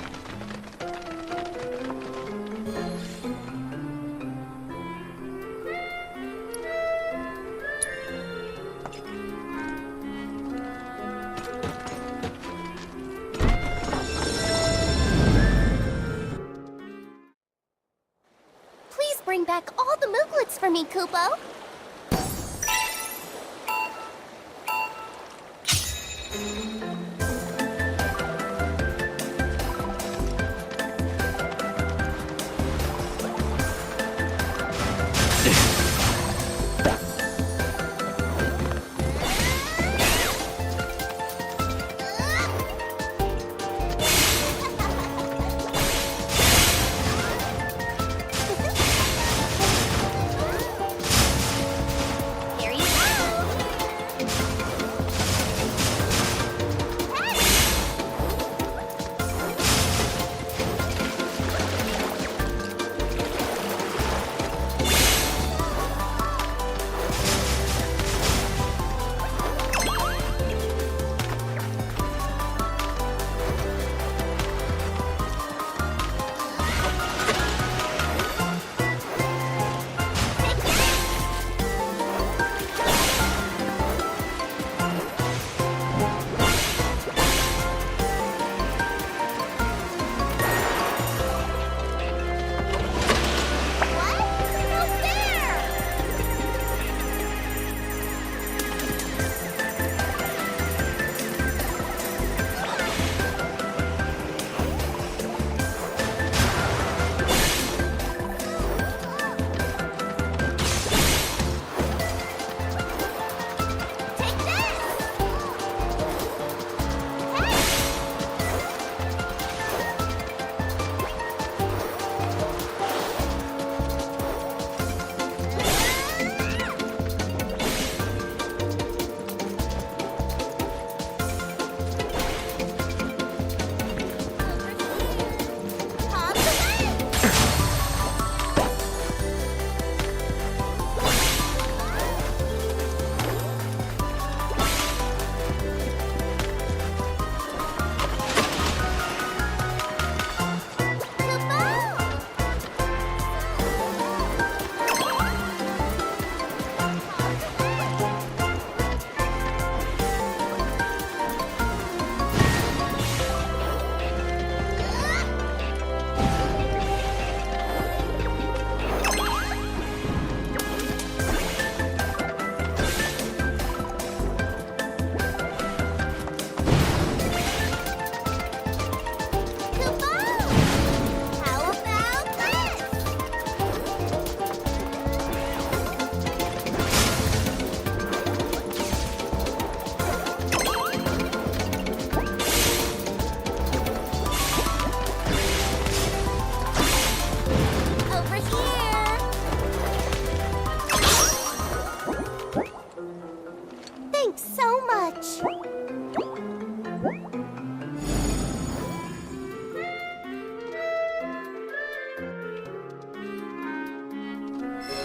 Please bring back all the Mooglets for me, Kupo. Here you go.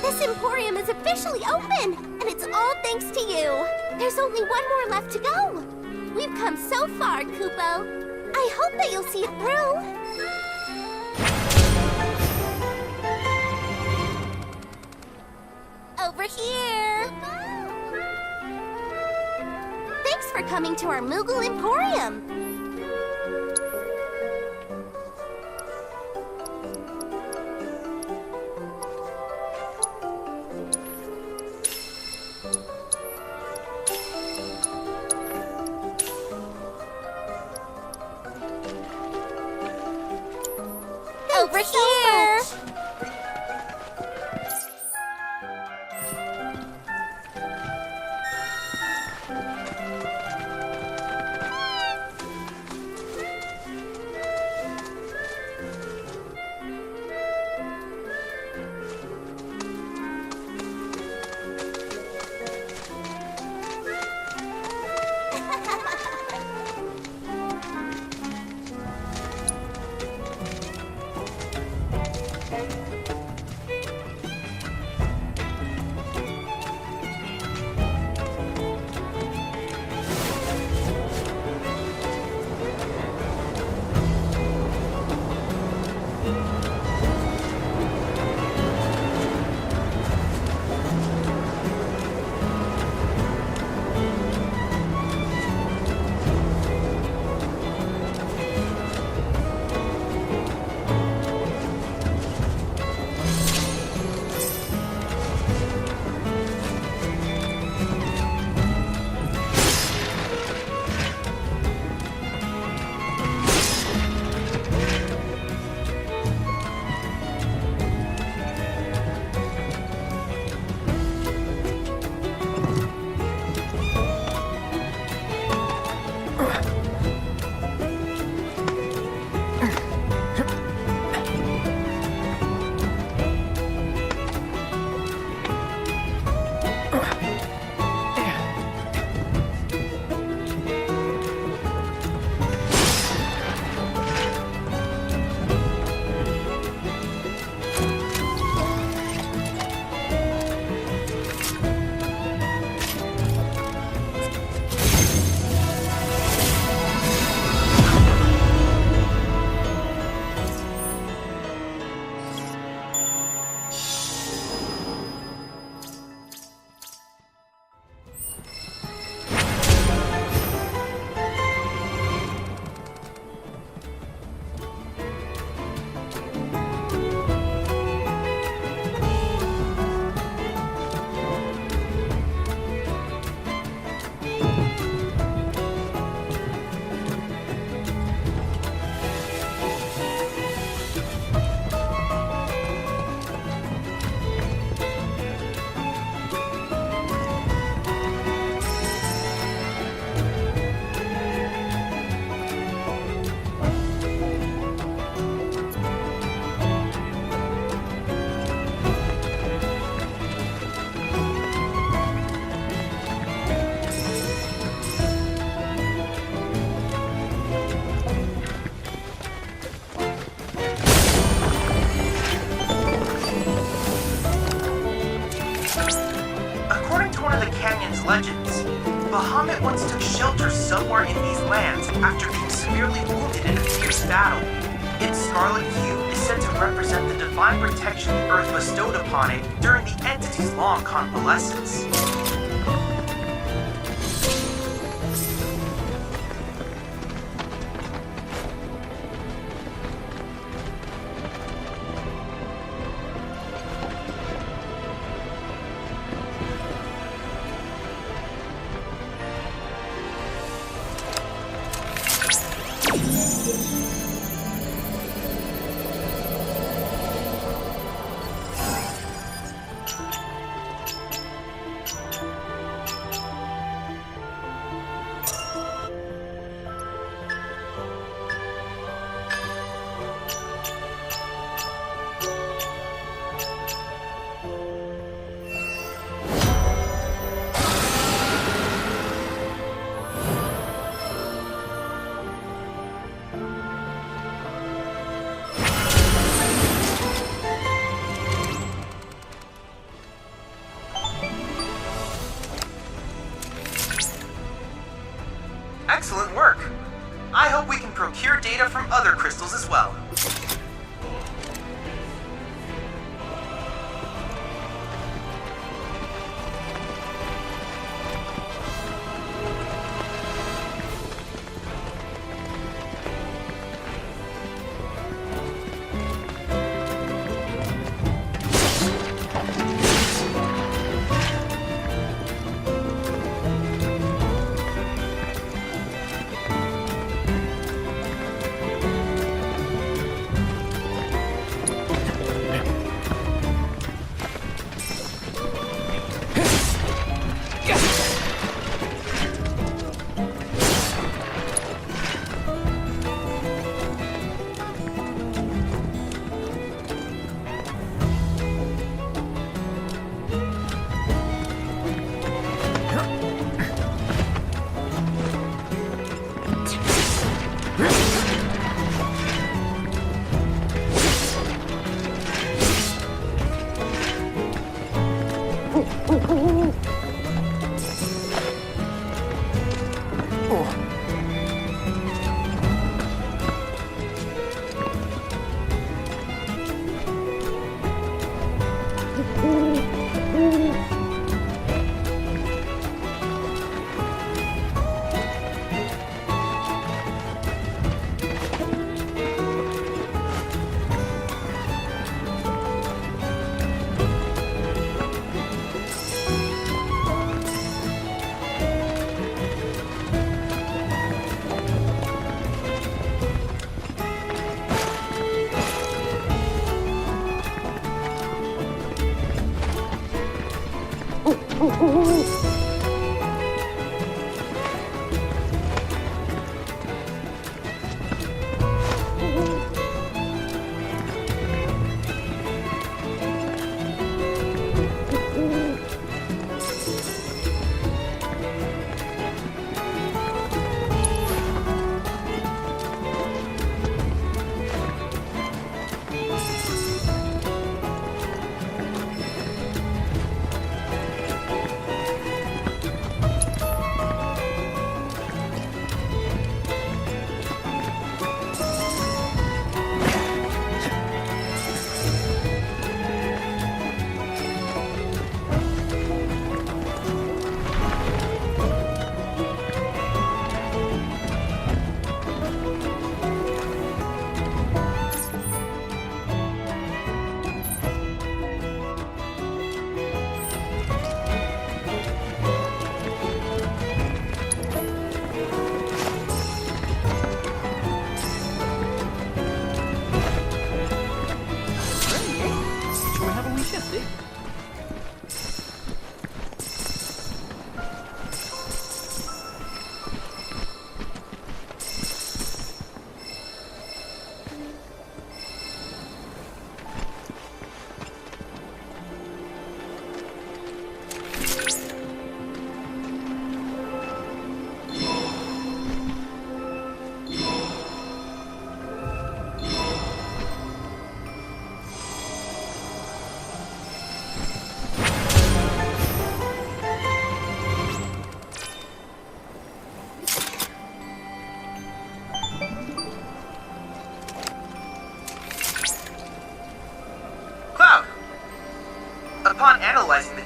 This Emporium is officially open, and it's all thanks to you. There's only one more left to go. We've come so far, Kupo. I hope that you'll see it through. Over here. Thanks for coming to our Moogle Emporium. Over here. battle. Its scarlet hue is said to represent the divine protection the Earth bestowed upon it during the entity's long convalescence. Excellent work. I hope we can procure data from other crystals as well.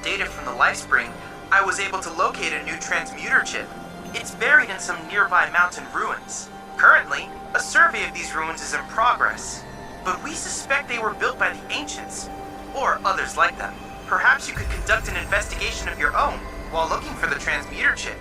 data from the life spring, I was able to locate a new transmuter chip. It's buried in some nearby mountain ruins. Currently, a survey of these ruins is in progress, but we suspect they were built by the ancients, or others like them. Perhaps you could conduct an investigation of your own while looking for the transmuter chip.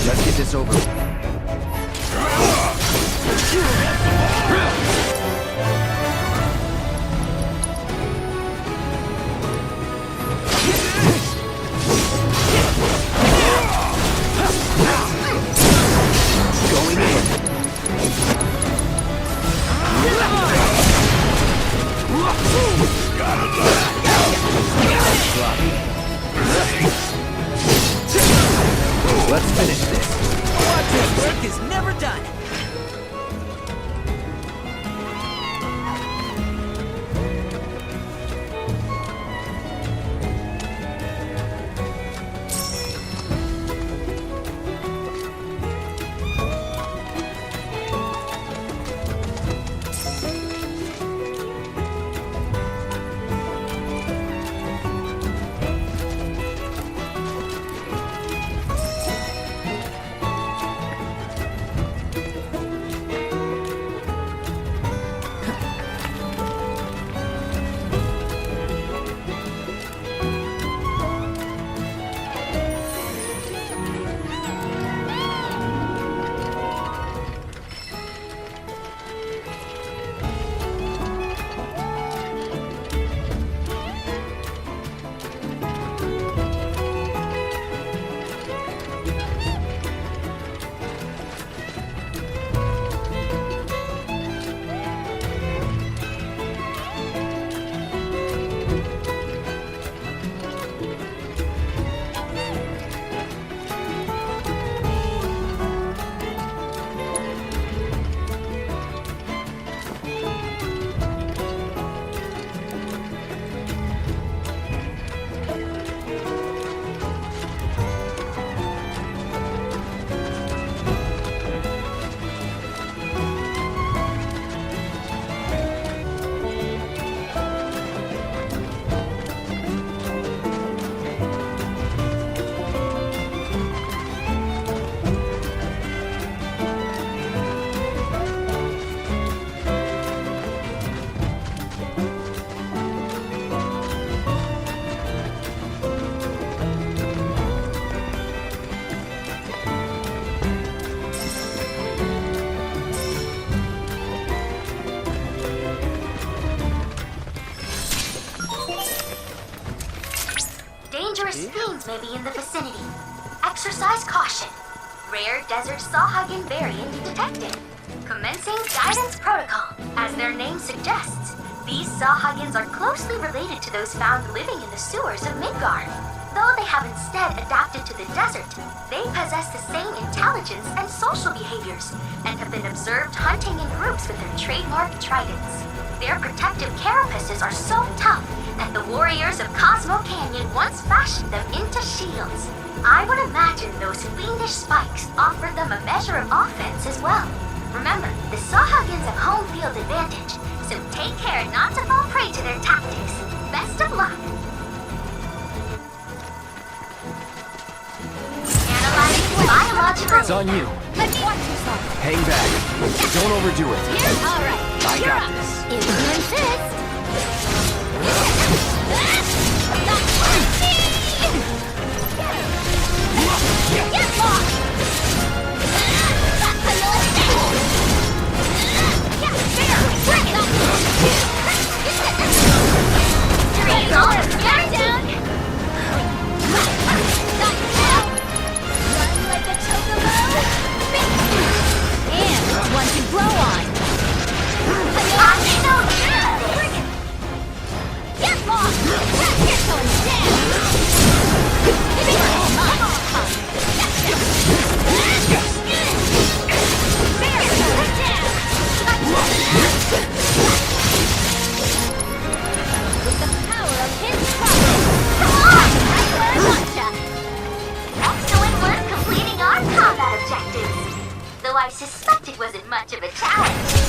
Let's get this over with. Let's finish this. Watch this work is never done. may be in the vicinity. Exercise caution. Rare desert Sawhagen variant detected. Commencing guidance protocol. As their name suggests, these Sawhagens are closely related to those found living in the sewers of Midgard. Though they have instead adapted to the desert, they possess the same intelligence and social behaviors, and have been observed hunting in groups with their trademark tridents. Their protective carapaces are so tough that the warriors of Cosmo Canyon once fashioned them into shields. I would imagine those fiendish spikes offered them a measure of offense as well. Remember, the Sawhagens have home field advantage, so take care not to fall prey to their tactics. Best of luck! Analyzing biological... It's on you. Let me watch yourself. Hang back. Don't overdo it. All right. I got this. If you insist. Get lost! Get down! Run like a chocobo! And one to grow on! Get lost! Get going with the power of his prophet! Come on! I gotcha! Excellent work completing our combat objectives. Though I suspect it wasn't much of a challenge.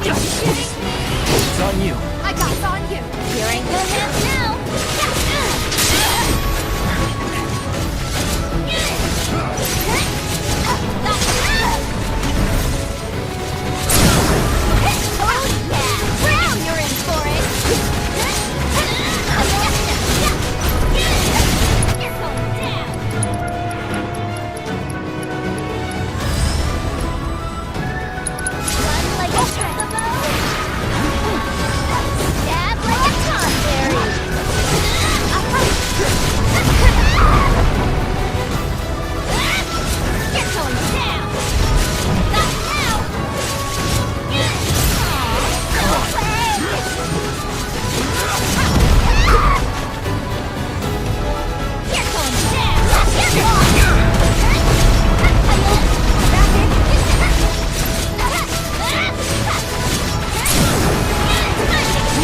It's on you. I got it on you. You're in good hands now. Oh yeah! Brown, you're in for it. You're going down. Run like a chocobo. Stab like a tomberry! You're going down! Not now! Come on! You're going down! Get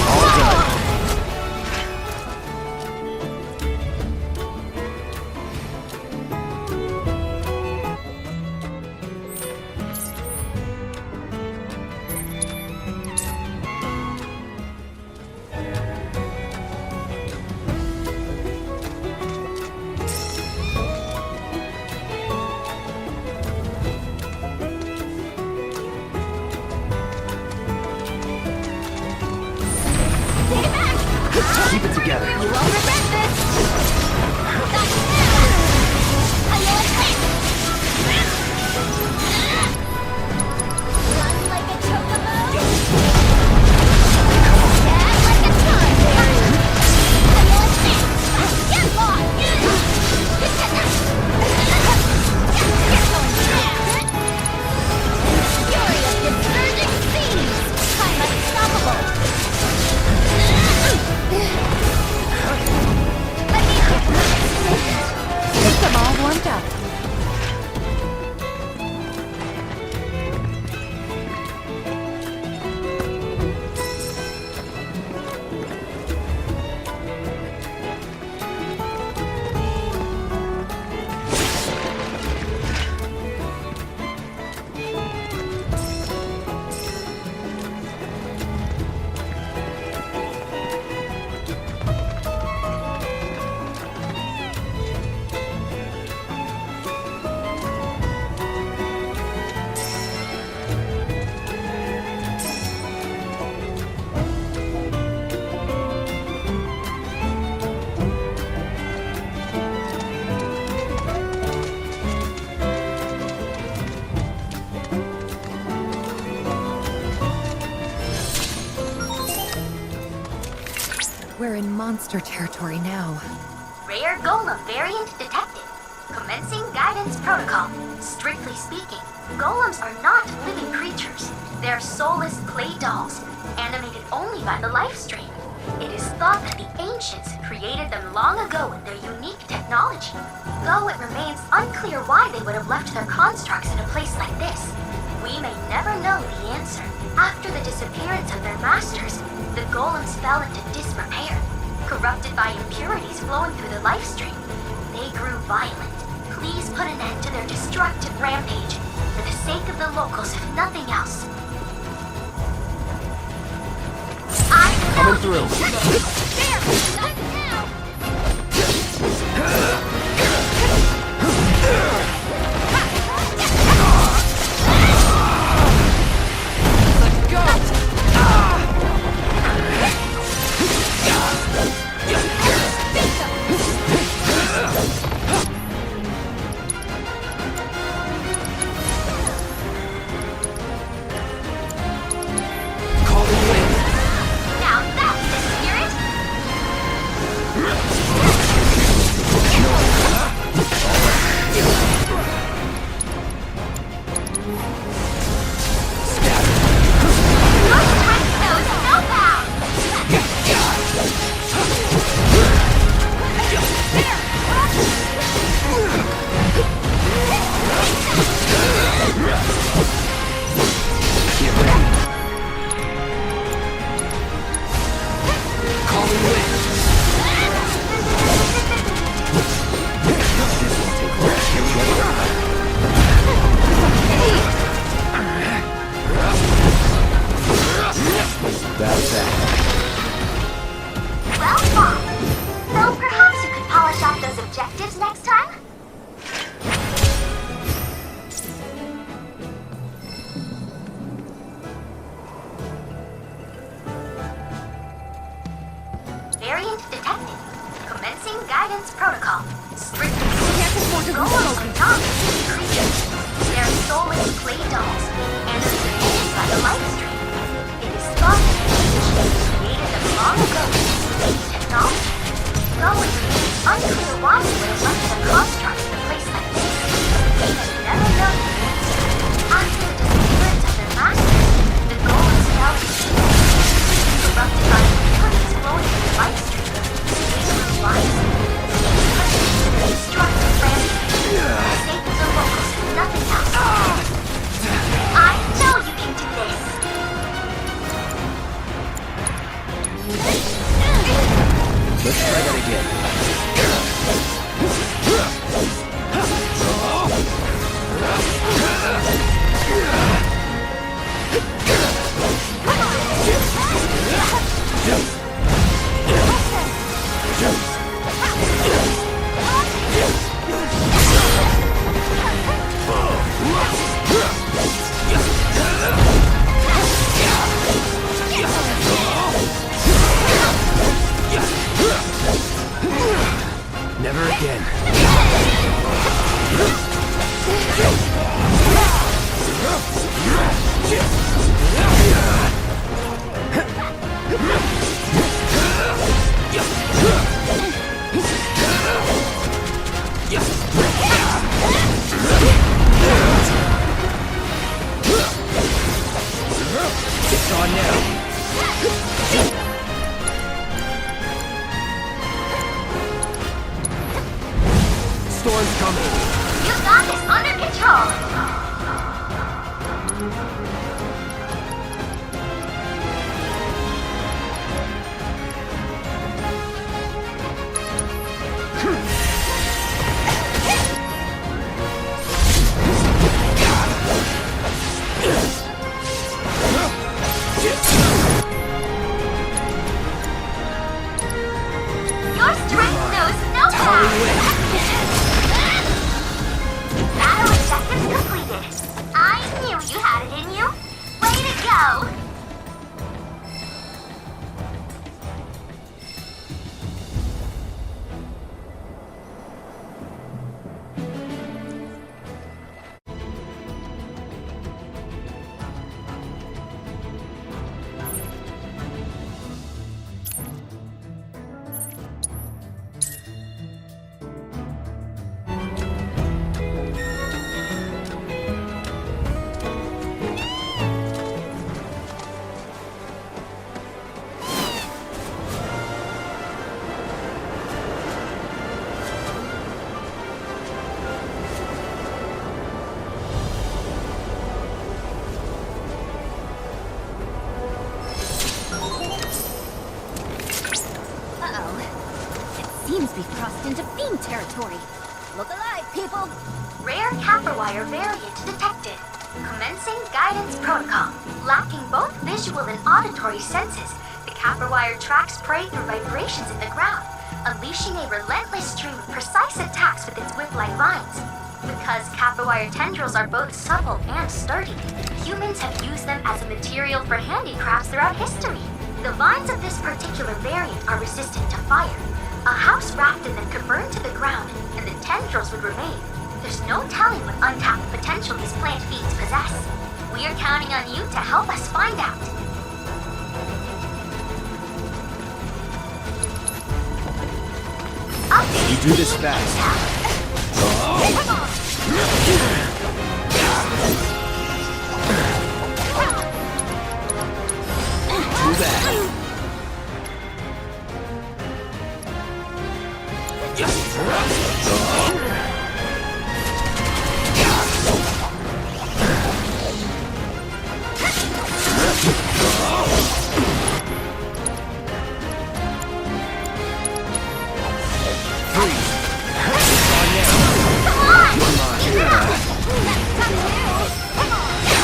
All done. Keep it together. You won't regret this! Run like a chocobo! Stab like a tomberry! Get lost! You're going down! Fury of converging seas! I'm unstoppable! We're in monster territory now. Rare golem variant detected. Commencing guidance protocol. Strictly speaking, golems are not living creatures. They're soulless clay dolls, animated only by the life stream. It is thought that the ancients created them long ago with their unique technology, though it remains unclear why they would have left their constructs in a place like this. We may never know the answer. After the disappearance of their masters, the golems fell into disrepair, corrupted by impurities flowing through the life stream. They grew violent. Please put an end to their destructive rampage, for the sake of the locals, if nothing else. Coming through. Well fought. Though perhaps you could polish off those objectives next time? Variant detected. Commencing guidance protocol. Strictly speaking, golems are not living creatures. They're soulless clay dolls, animated only by the light stream. It is thought that the ancients created them long ago with technology, though it remains unclear why they would have left their constructs in a place like this. We may never know the answer. After the disappearance of their masters, the golems fell into corrupted by impurities flowing through the light stream. They grew violent. Destructive rampage. For the sake of the locals and nothing else. I know you can do this. Let's try that again. seems we've crossed into fiend territory. Look alive, people! Rare Caprowire variant detected. Commencing guidance protocol. Lacking both visual and auditory senses, the Caprowire tracks prey through vibrations in the ground, unleashing a relentless stream of precise attacks with its whip-like vines. Because Caprowire tendrils are both supple and sturdy, humans have used them as a material for handicrafts throughout history. The vines of this particular variant are resistant to fire. A house wrapped in them could burn to the ground, and the tendrils would remain. There's no telling what untapped potential these plant fiends possess. We're counting on you to help us find out. You do this fast. Do that.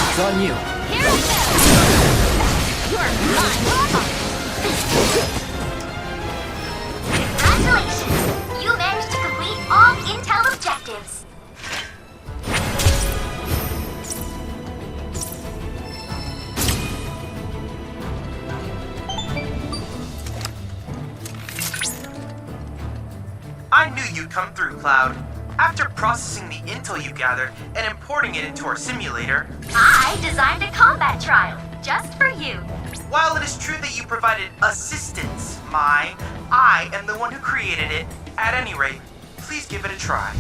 It's on you. Here we go! You're mine! Congratulations! You managed to complete all intel objectives. I knew you'd come through, Cloud. After processing the intel you gathered and importing it into our simulator, I designed a combat trial, just for you. While it is true that you provided assistance, I am the one who created it. At any rate, please give it a try.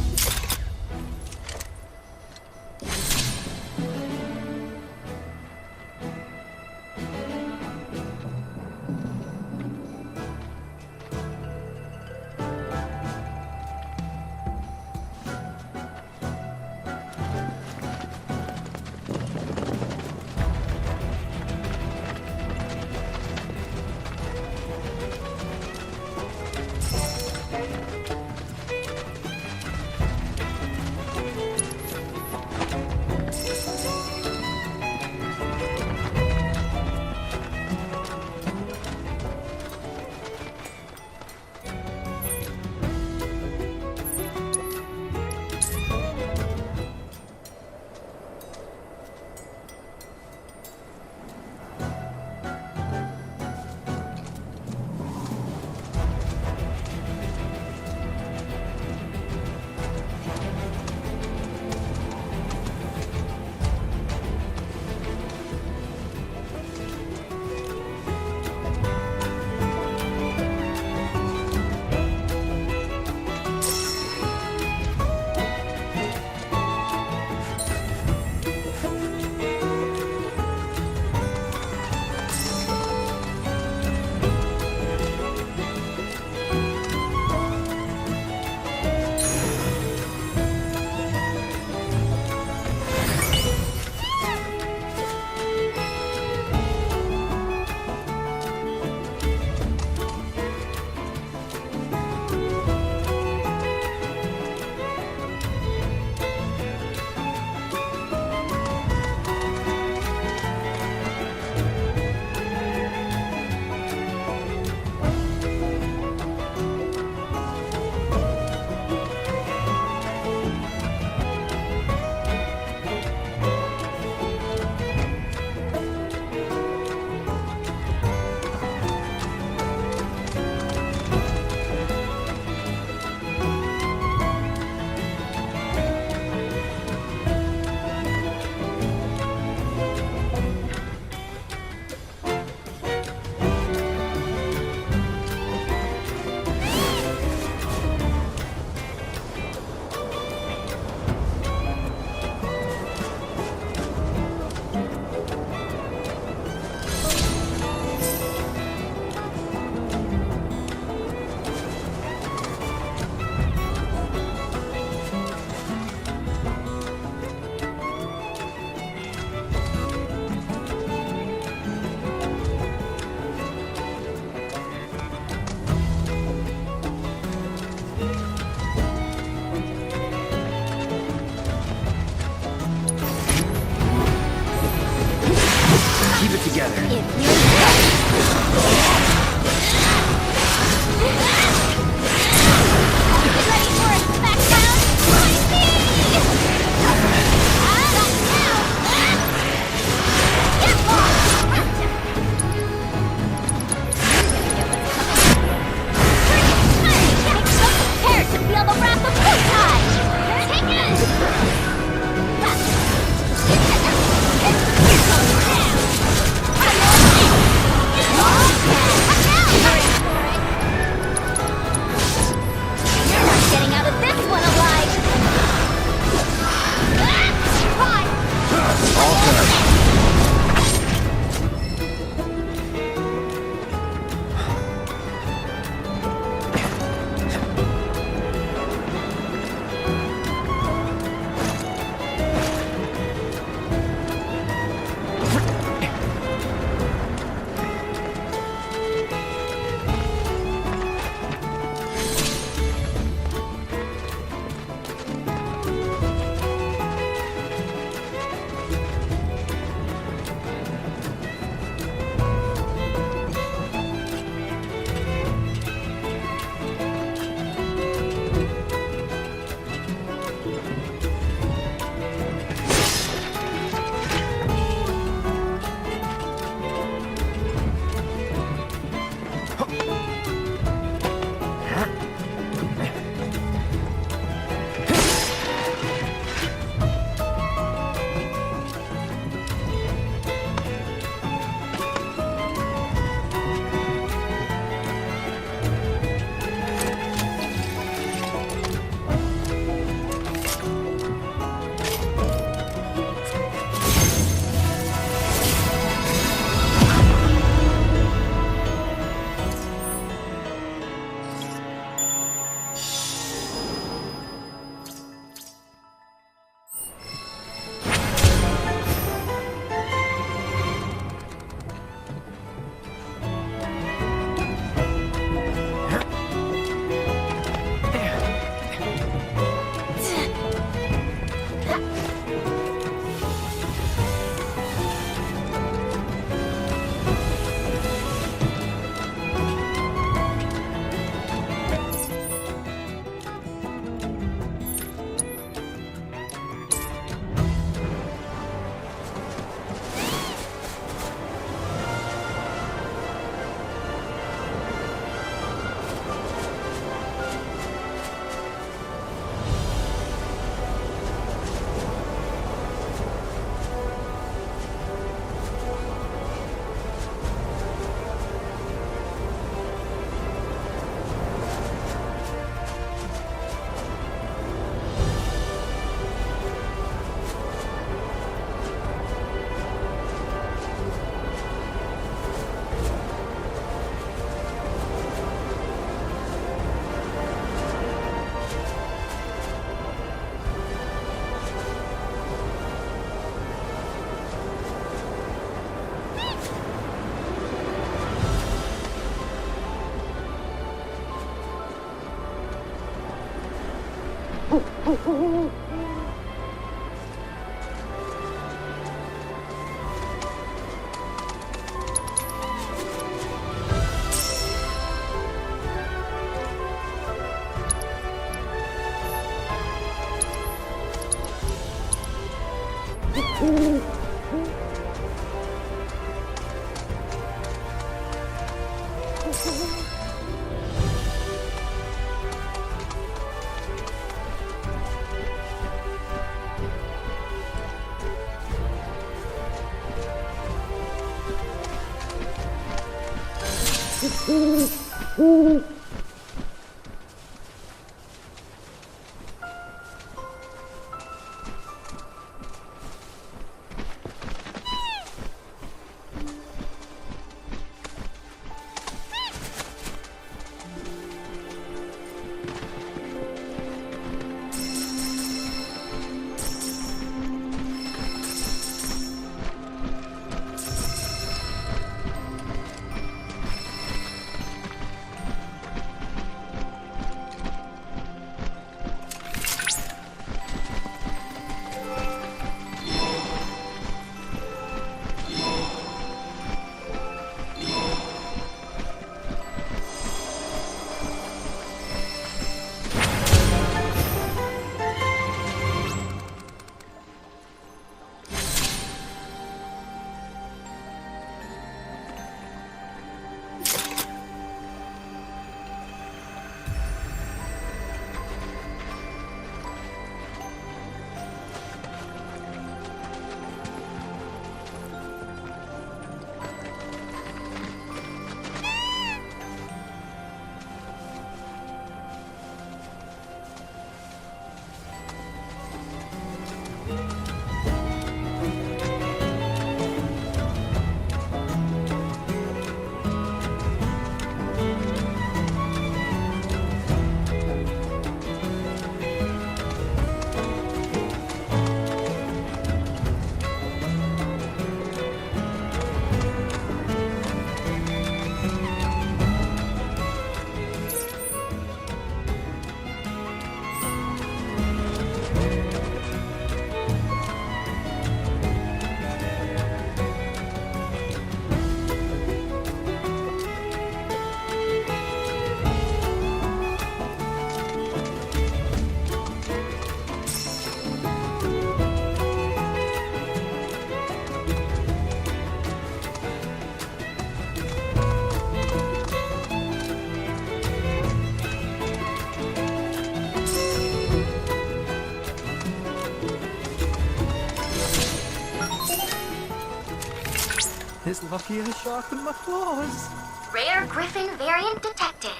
It's lucky I sharpened my claws. Rare Griffin variant detected.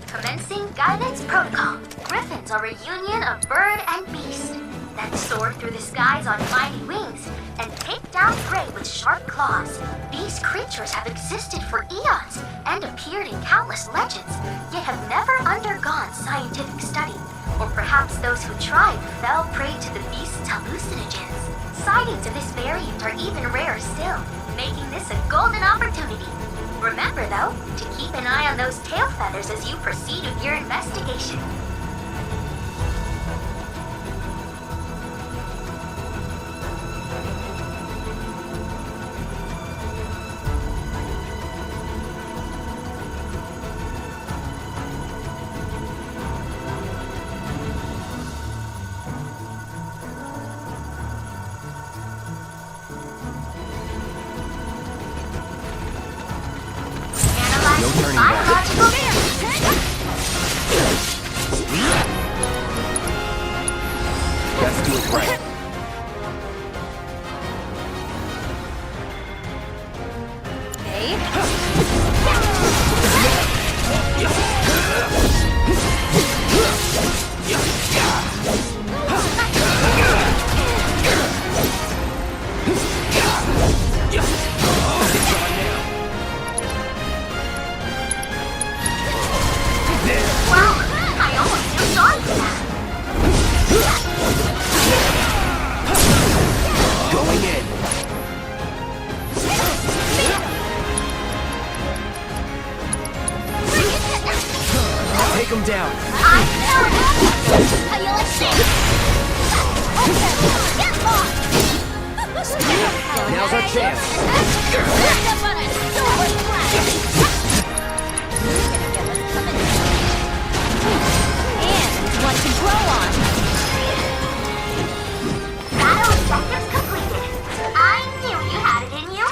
Commencing guidance protocol. Griffins are a union of bird and beast that soar through the skies on mighty wings and take down prey with sharp claws. These creatures have existed for eons and appeared in countless legends, yet have never undergone scientific study. Or perhaps those who tried fell prey to the beast's hallucinogens. Sightings of this variant are even rarer still, making this a golden opportunity. Remember, though, to keep an eye on those tail feathers as you proceed with your investigation. No turning back. Let's do it right. Take him down. How you like this? Okay, get lost! Now's our chance. End up on a silver platter! And one to grow on! Battle objectives completed. I knew you had it in you.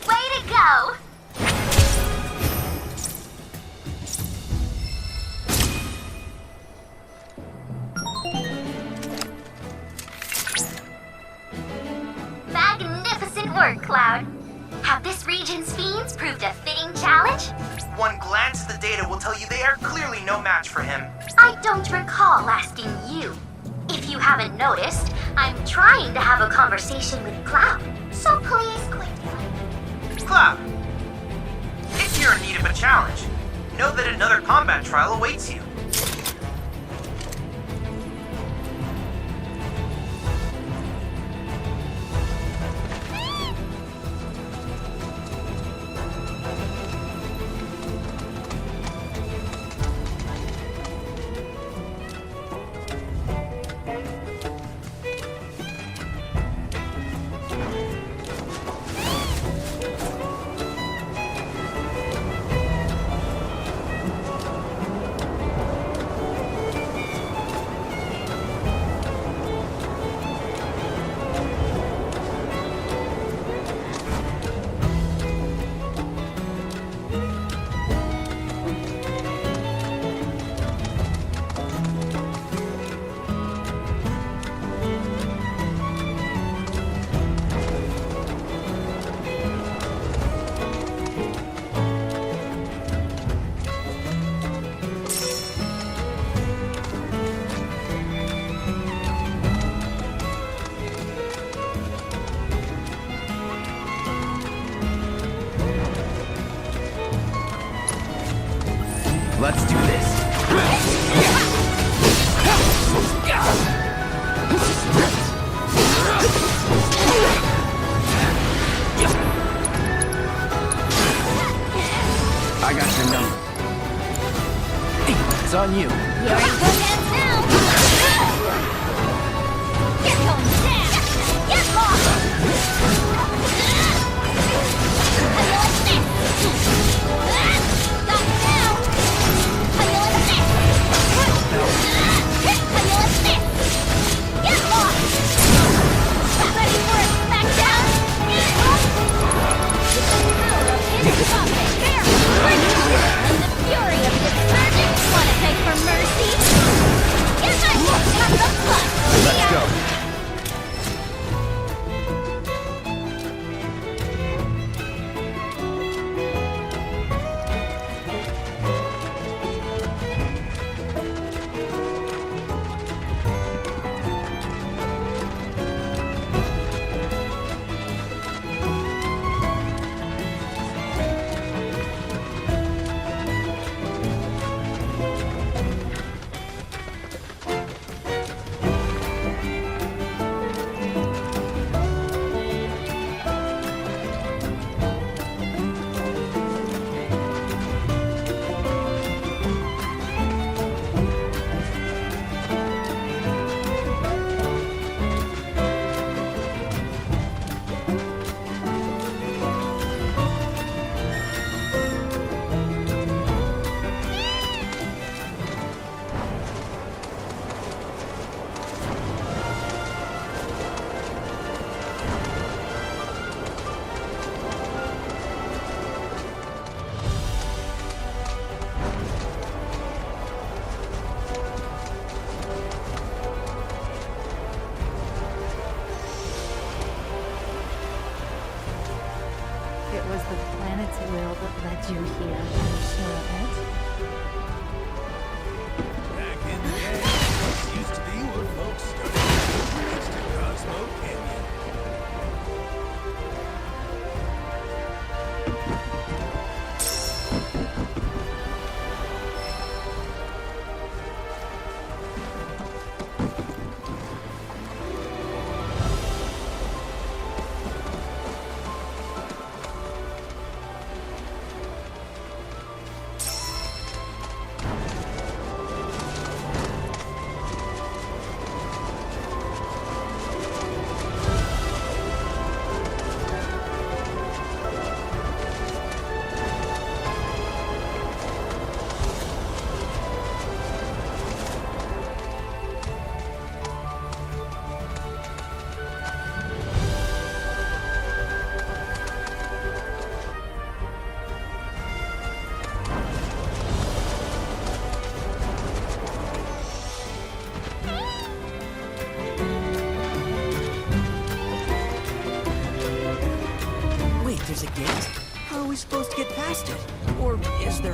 Way to go! Magnificent work, Cloud. Have this region's fiends proved a fitting challenge? One glance at the data will tell you they are clearly no match for him. I don't recall asking you. If you haven't noticed, I'm trying to have a conversation with Cloud. So please quit. Cloud, if you're in need of a challenge, know that another combat trial awaits you. Let's do this. I got your number. It's on you. You're in good hands now! Get going down! Get lost! How you like this? Got down! How you like this? How you like this? Get lost! Ready for a smackdown? With the power of incoming! And the fury of the surgeon! Wanna beg for mercy?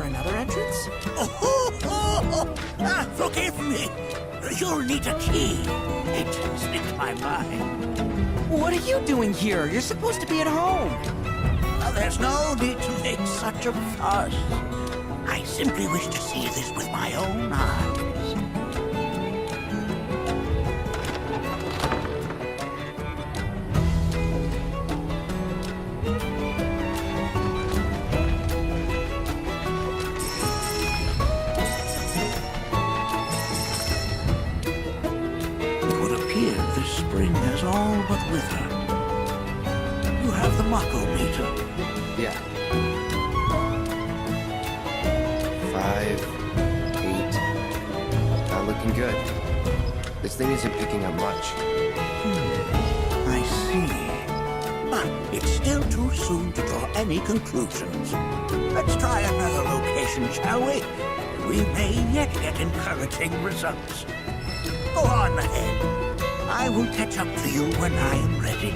there another entrance? Forgive me. You'll need a key. It slipped my mind. What are you doing here? You're supposed to be at home. There's no need to make such a fuss. I simply wish to see this with my own eyes. It would appear this spring has all but withered. You have the Mako meter. Yeah. 5, 8. Not looking good. This thing isn't picking up much. I see. But it's still too soon to draw any conclusions. Let's try another location, shall we? We may yet get encouraging results. Go on ahead. I will catch up to you when I am ready.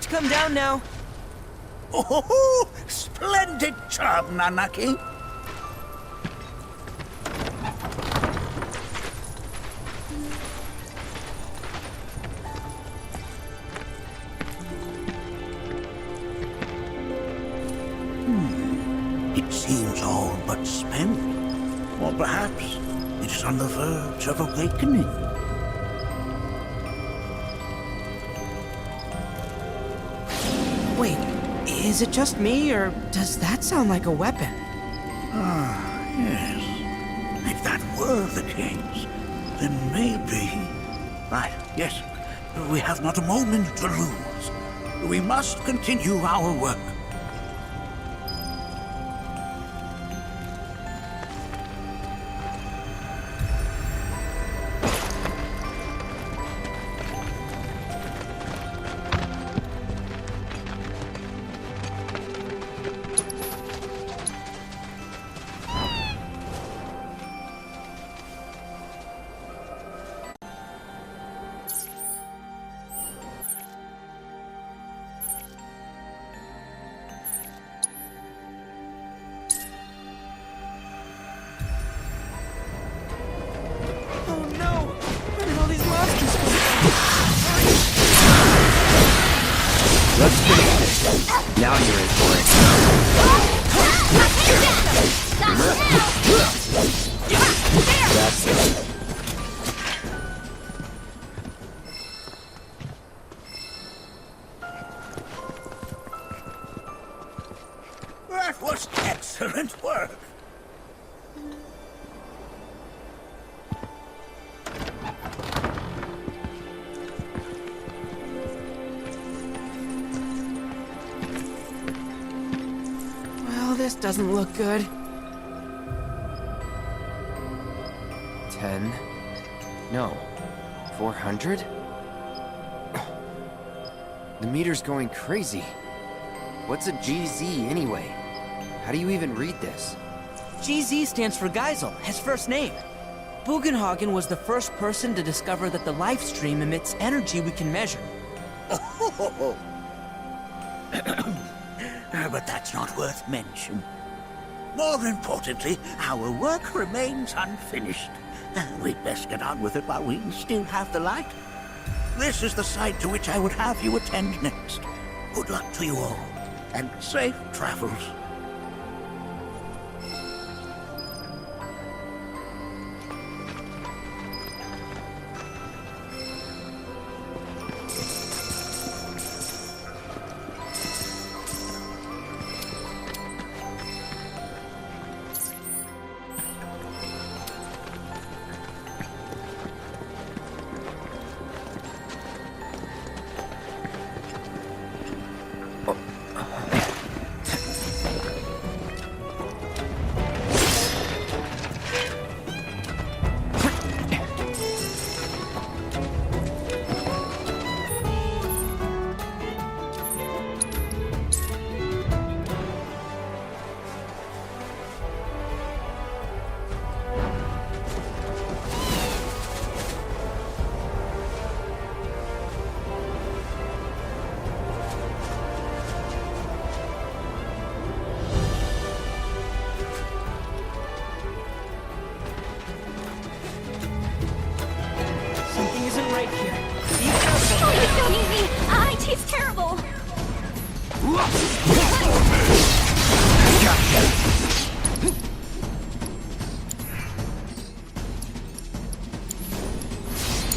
to come down now. Oh, splendid job, Nanaki. It seems all but spent. Or perhaps it is on the verge of awakening. Wait, is it just me, or does that sound like a weapon? Ah, yes. If that were the case, then maybe... Right, yes. We have not a moment to lose. We must continue our work. Let's finish this. Now you're in for it. That's it. That was excellent work. This doesn't look good. 10? No. 400? The meter's going crazy. What's a GZ anyway? How do you even read this? GZ stands for Geisel, his first name. Bugenhagen was the first person to discover that the life stream emits energy we can measure. But that's not worth mention. More importantly, our work remains unfinished. We'd best get on with it while we still have the light. This is the site to which I would have you attend next. Good luck to you all, and safe travels. He's terrible!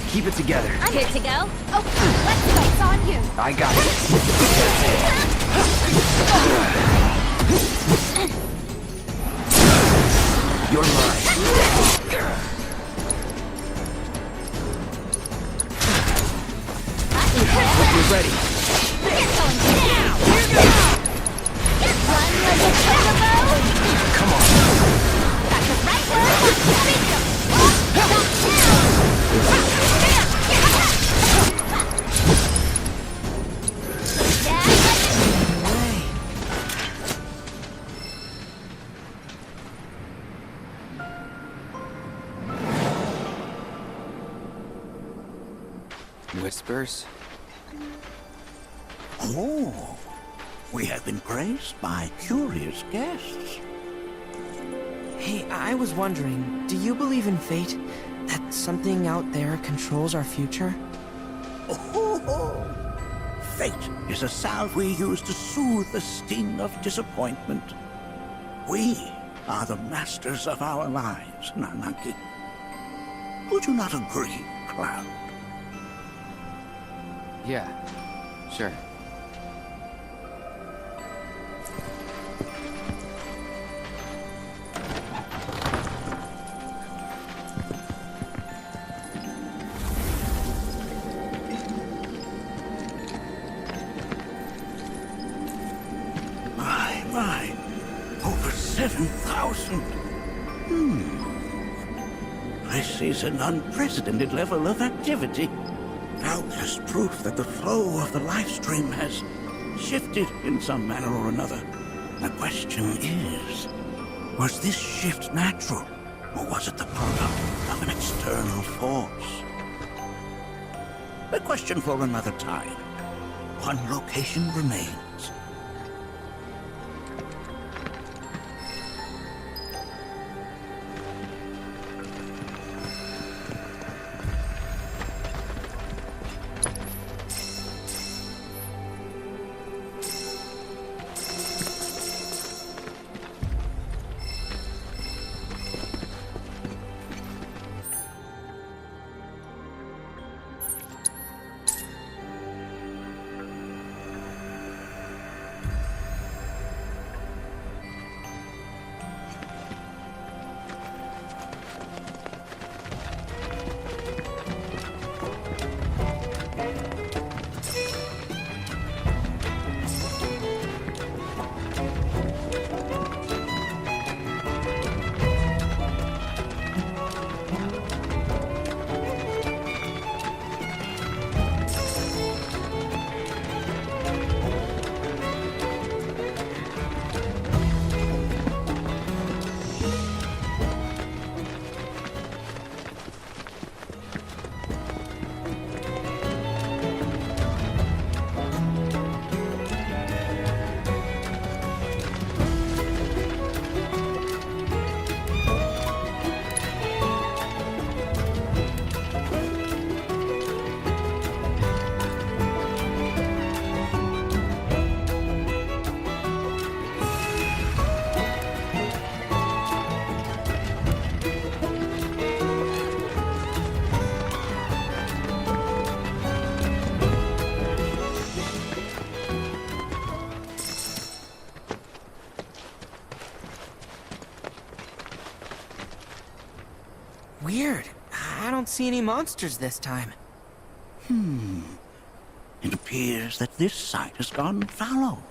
Keep it together. I'm good to go. Okay, let's go. It's on you. I got it. You're mine. You're ready. You're going down! Run like a chocobo! Come on. Got the right word! Whispers? Oh, we have been graced by curious guests. Hey, I was wondering, do you believe in fate? That something out there controls our future? Oh, fate is a salve we use to soothe the sting of disappointment. We are the masters of our lives, Nanaki. Would you not agree, Cloud? Yeah, sure. My, over 7,000. This is an unprecedented level of activity. Doubtless proof that the flow of the life stream has shifted in some manner or another. The question is, was this shift natural, or was it the product of an external force? A question for another time. One location remains. Weird. I don't see any monsters this time. It appears that this site has gone fallow.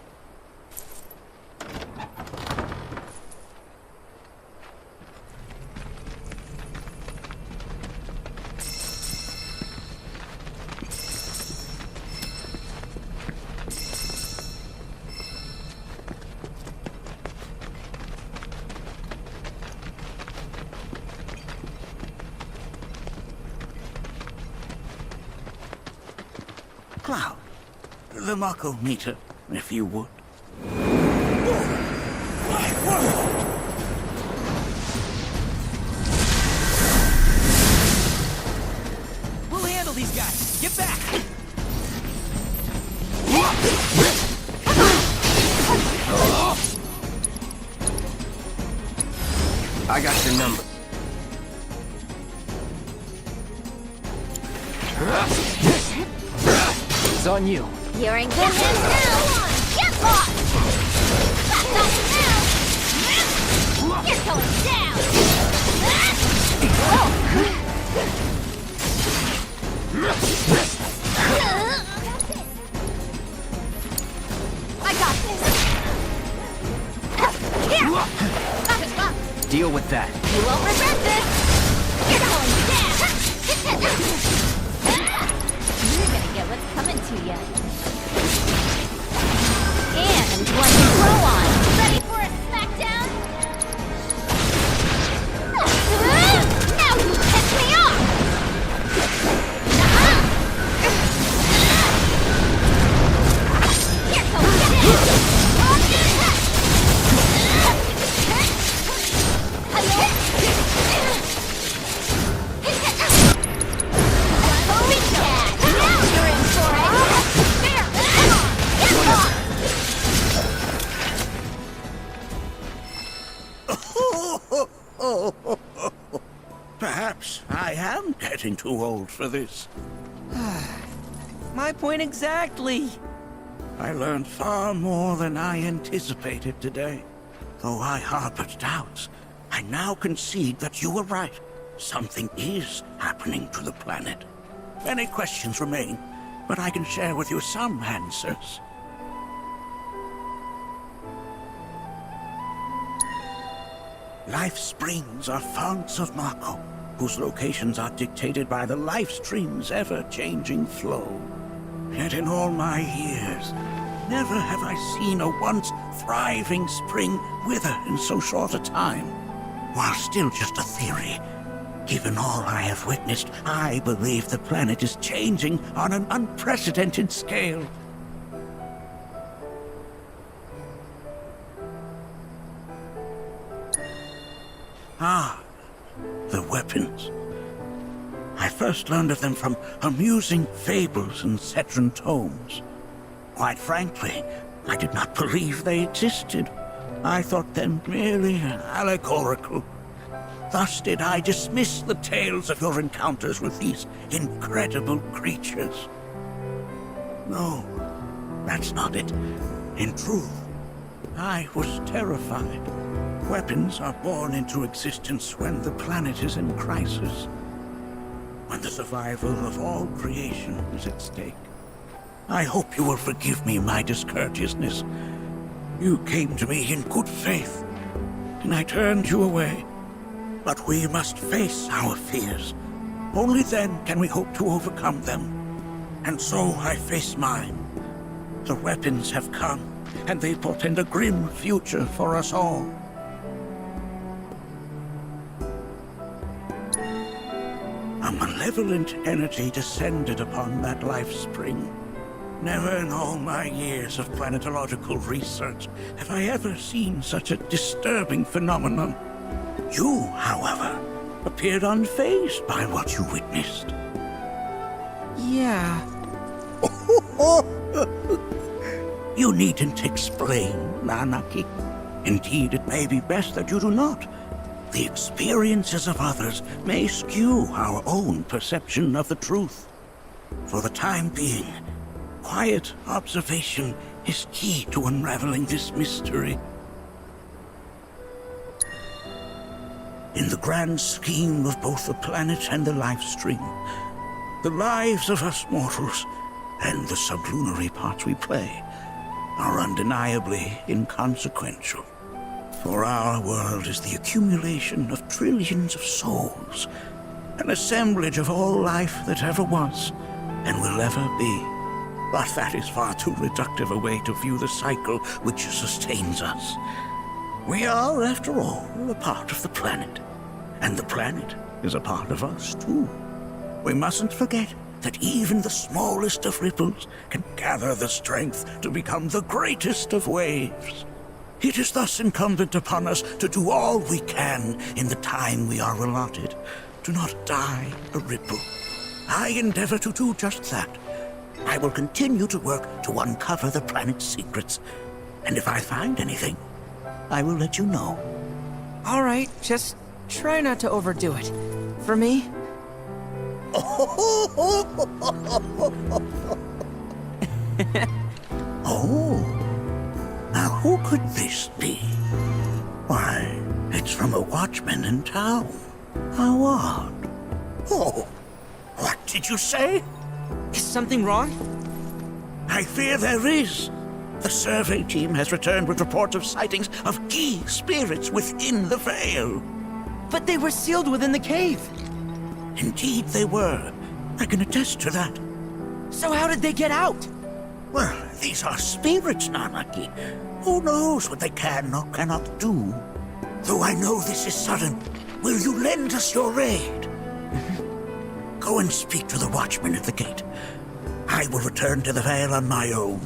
Cloud, the Mako meter, if you would. We'll handle these guys. Get back! I got your number. It's on you. You're in good hands now! Get lost! That's now! You're going down! I got this! Here! Deal with that. You won't regret this! You're going down! You're gonna get what's coming to you. And one to grow on. Ready for a smackdown? Now you piss me off! Perhaps I am getting too old for this. My point exactly. I learned far more than I anticipated today. Though I harbored doubts, I now concede that you were right. Something is happening to the planet. Many questions remain, but I can share with you some answers. Life springs are founts of Mako, whose locations are dictated by the life stream's ever-changing flow. Yet in all my years, never have I seen a once thriving spring wither in so short a time. While still just a theory, given all I have witnessed, I believe the planet is changing on an unprecedented scale. Ah, the weapons. I first learned of them from amusing fables and Cetran tomes. Quite frankly, I did not believe they existed. I thought them merely allegorical. Thus did I dismiss the tales of your encounters with these incredible creatures. No, that's not it. In truth, I was terrified. Weapons are born into existence when the planet is in crisis, when the survival of all creation is at stake. I hope you will forgive me my discourteousness. You came to me in good faith, and I turned you away. But we must face our fears. Only then can we hope to overcome them. And so I face mine. The weapons have come, and they portend a grim future for us all. A malevolent energy descended upon that life spring. Never in all my years of planetological research have I ever seen such a disturbing phenomenon. You, however, appeared unfazed by what you witnessed. Yeah. You needn't explain, Nanaki. Indeed, it may be best that you do not. The experiences of others may skew our own perception of the truth. For the time being, quiet observation is key to unraveling this mystery. In the grand scheme of both the planet and the life stream, the lives of us mortals and the sublunary parts we play are undeniably inconsequential. For our world is the accumulation of trillions of souls, an assemblage of all life that ever was and will ever be. But that is far too reductive a way to view the cycle which sustains us. We are, after all, a part of the planet, and the planet is a part of us, too. We mustn't forget that even the smallest of ripples can gather the strength to become the greatest of waves. It is thus incumbent upon us to do all we can in the time we are allotted, to not die a ripple. I endeavor to do just that. I will continue to work to uncover the planet's secrets, and if I find anything, I will let you know. All right, just try not to overdo it. For me? Oh. Now who could this be? Why, it's from a watchman in town. How odd. Oh, what did you say? Is something wrong? I fear there is. The survey team has returned with reports of sightings of key spirits within the Vale. But they were sealed within the cave. Indeed they were. I can attest to that. So how did they get out? Well, these are spirits, Nanaki. Who knows what they can or cannot do? Though I know this is sudden, will you lend us your aid? Go and speak to the watchman at the gate. I will return to the Vale on my own.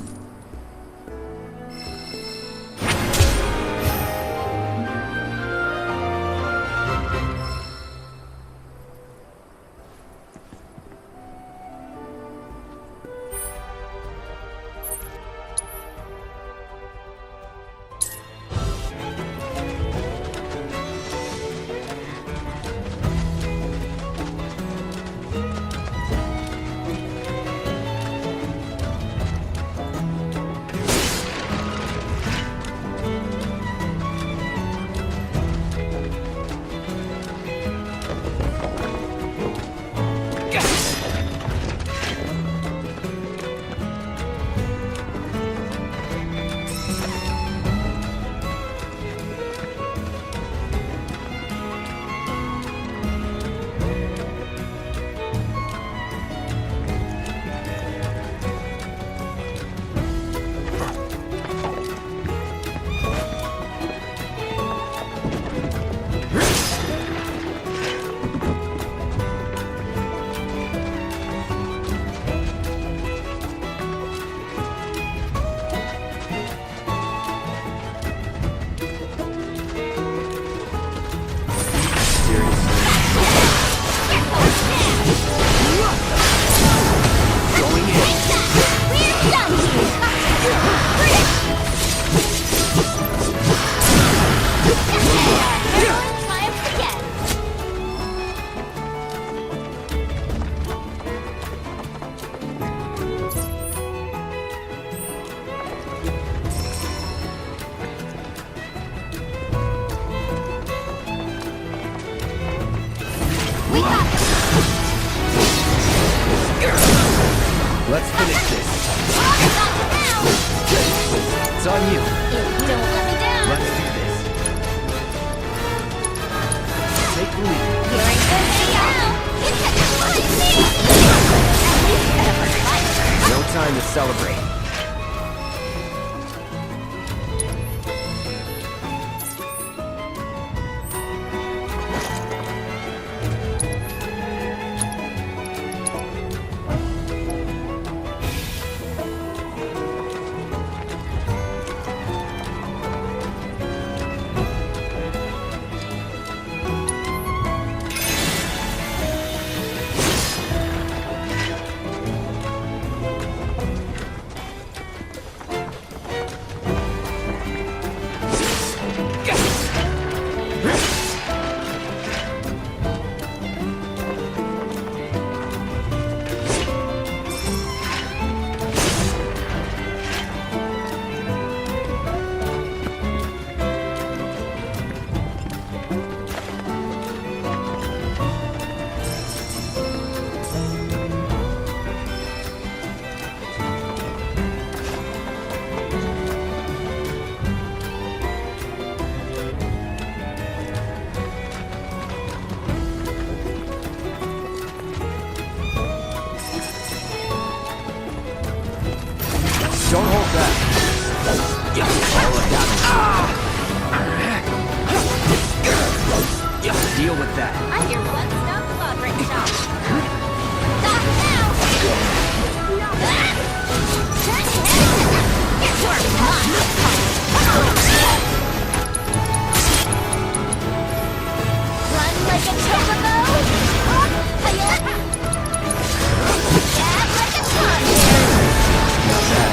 We got this. Let's finish this. It's on you. Don't let me down. Let's do this. Take the lead. You're in good shape now. You can find me. At least ever right. No time to celebrate. Don't hold back. Deal with that. I'm your one-stop clobbering shop. Stop now! Get to our fun! Run like a chocobo! Gag like a ton! Not bad.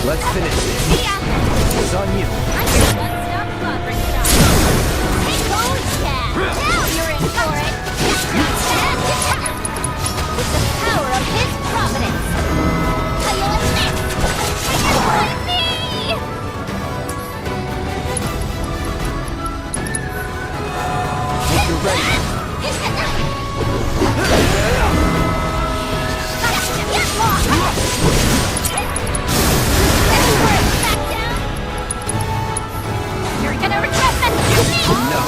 Let's finish this. It's on you. I'm your one-stop progress shop. Holy cow! Now you're in for it! With the power of his providence! How you like this? Join me! If you're ready. You're gonna regret that! No.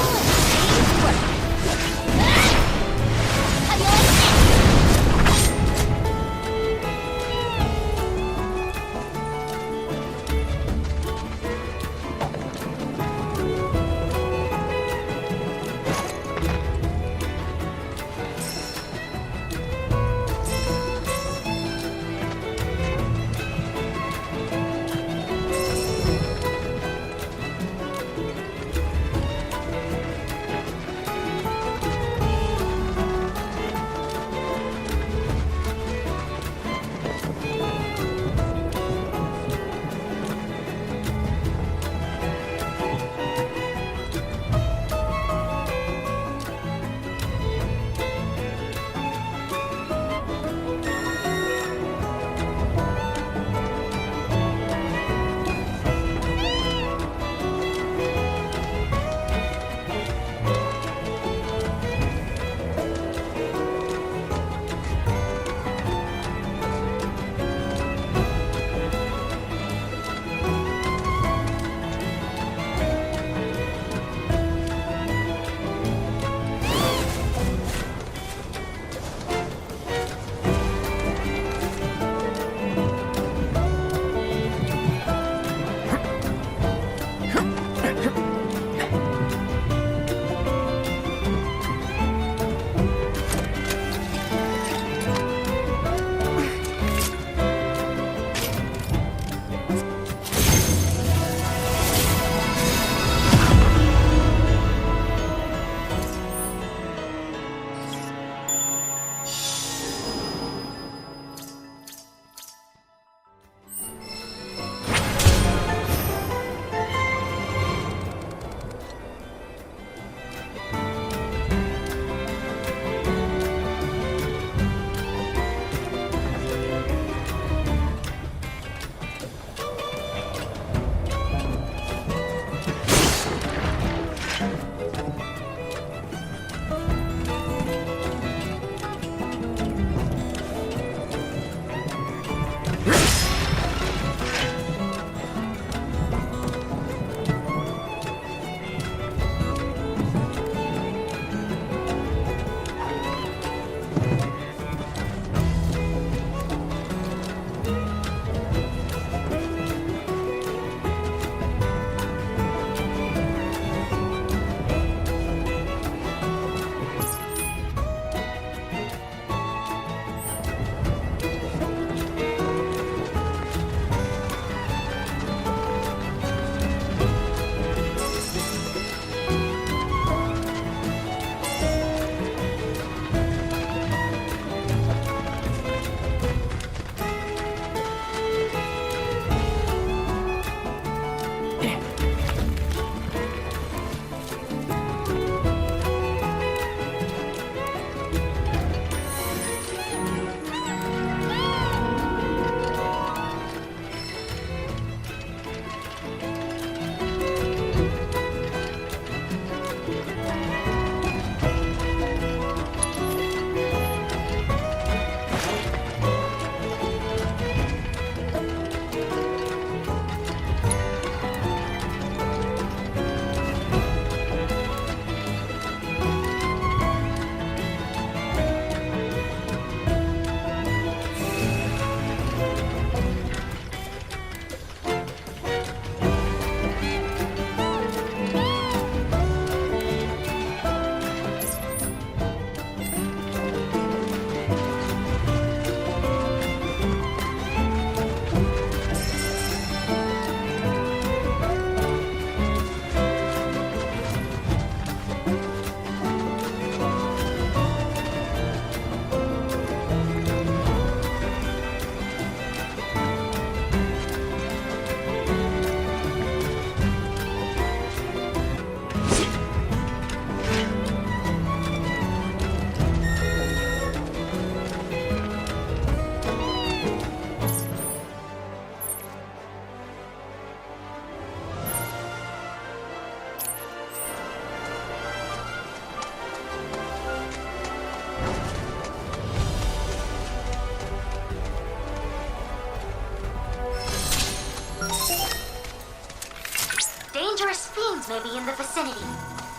dangerous fiends may be in the vicinity.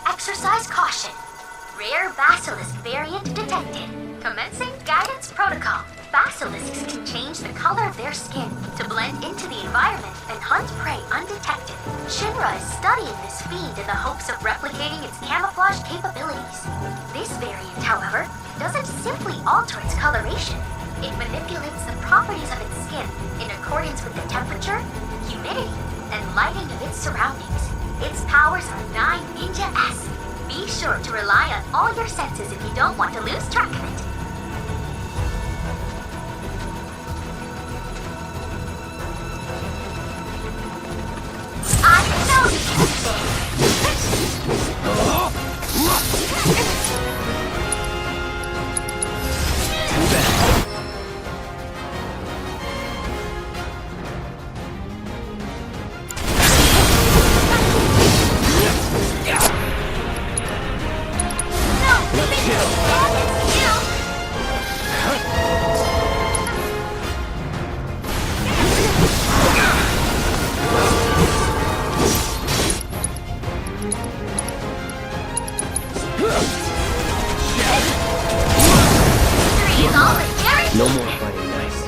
Exercise caution. Rare basilisk variant detected. Commencing guidance protocol. Basilisks can change the color of their skin to blend into the environment and hunt prey undetected. Shinra is studying this fiend in the hopes of replicating its camouflage capabilities. This variant, however, doesn't simply alter its coloration. It manipulates the properties of its skin in accordance with the temperature, humidity, and lighting of its surroundings. Its powers are 9 ninja-esque. Be sure to rely on all your senses if you don't want to lose track of it. I know you can No more fighting nice.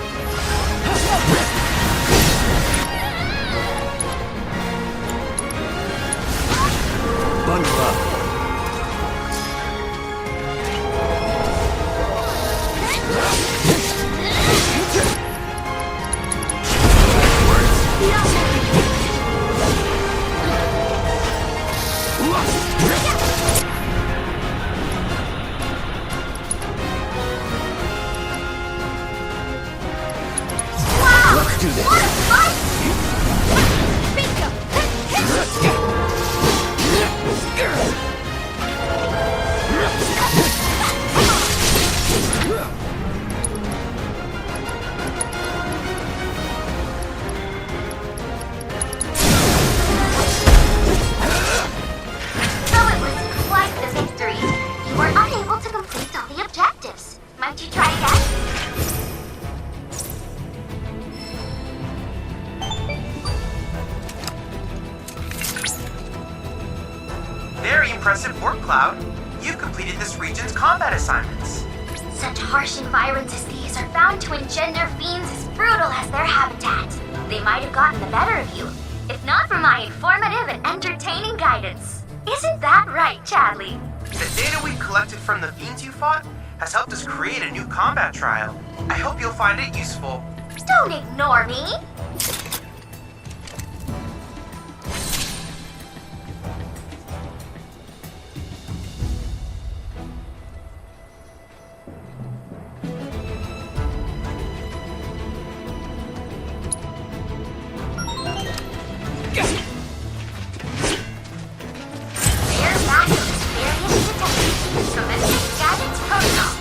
Bundle up. Let's do this. Though it was quite the victory, you were unable to complete all the objectives. Might you try again? Very impressive work, Cloud. You've completed this region's combat assignments. Such harsh environments as these are bound to engender fiends as brutal as their habitat. They might have gotten the better of you, if not for my informative and entertaining guidance. Isn't that right, Chadley? The data we've collected from the fiends you fought has helped us create a new combat trial. I hope you'll find it useful. Don't ignore me! Rare basilisk variant detected. Commencing guidance protocol.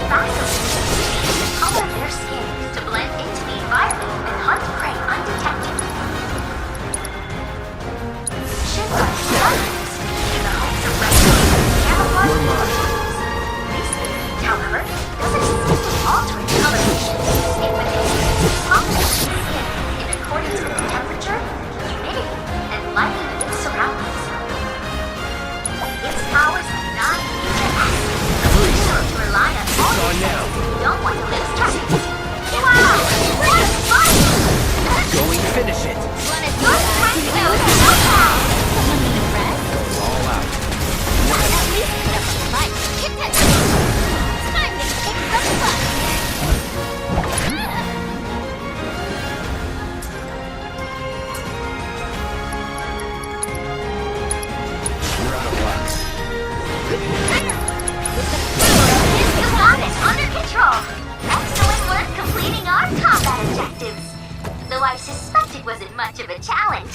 Basilisks change the color of their skin to blend into the environment and hunt prey undetected. Shinra is studying this in the hopes of replicating its camouflage capabilities. This variant, however, doesn't simply alter its coloration. It manipulates the properties of its skin in accordance with the temperature, humidity, and lighting of its surroundings. Its powers are 9 ninja-esque. Be sure to rely on all your senses if you don't want to lose track of it. Wow! What a fight! Going to finish it. Good time to go so fast! Someone need a rest? All out. At least put up a fight. Time to kick some butt! We're out of luck. You got it under control! Excellent work completing our combat objectives! Though I suspect it wasn't much of a challenge.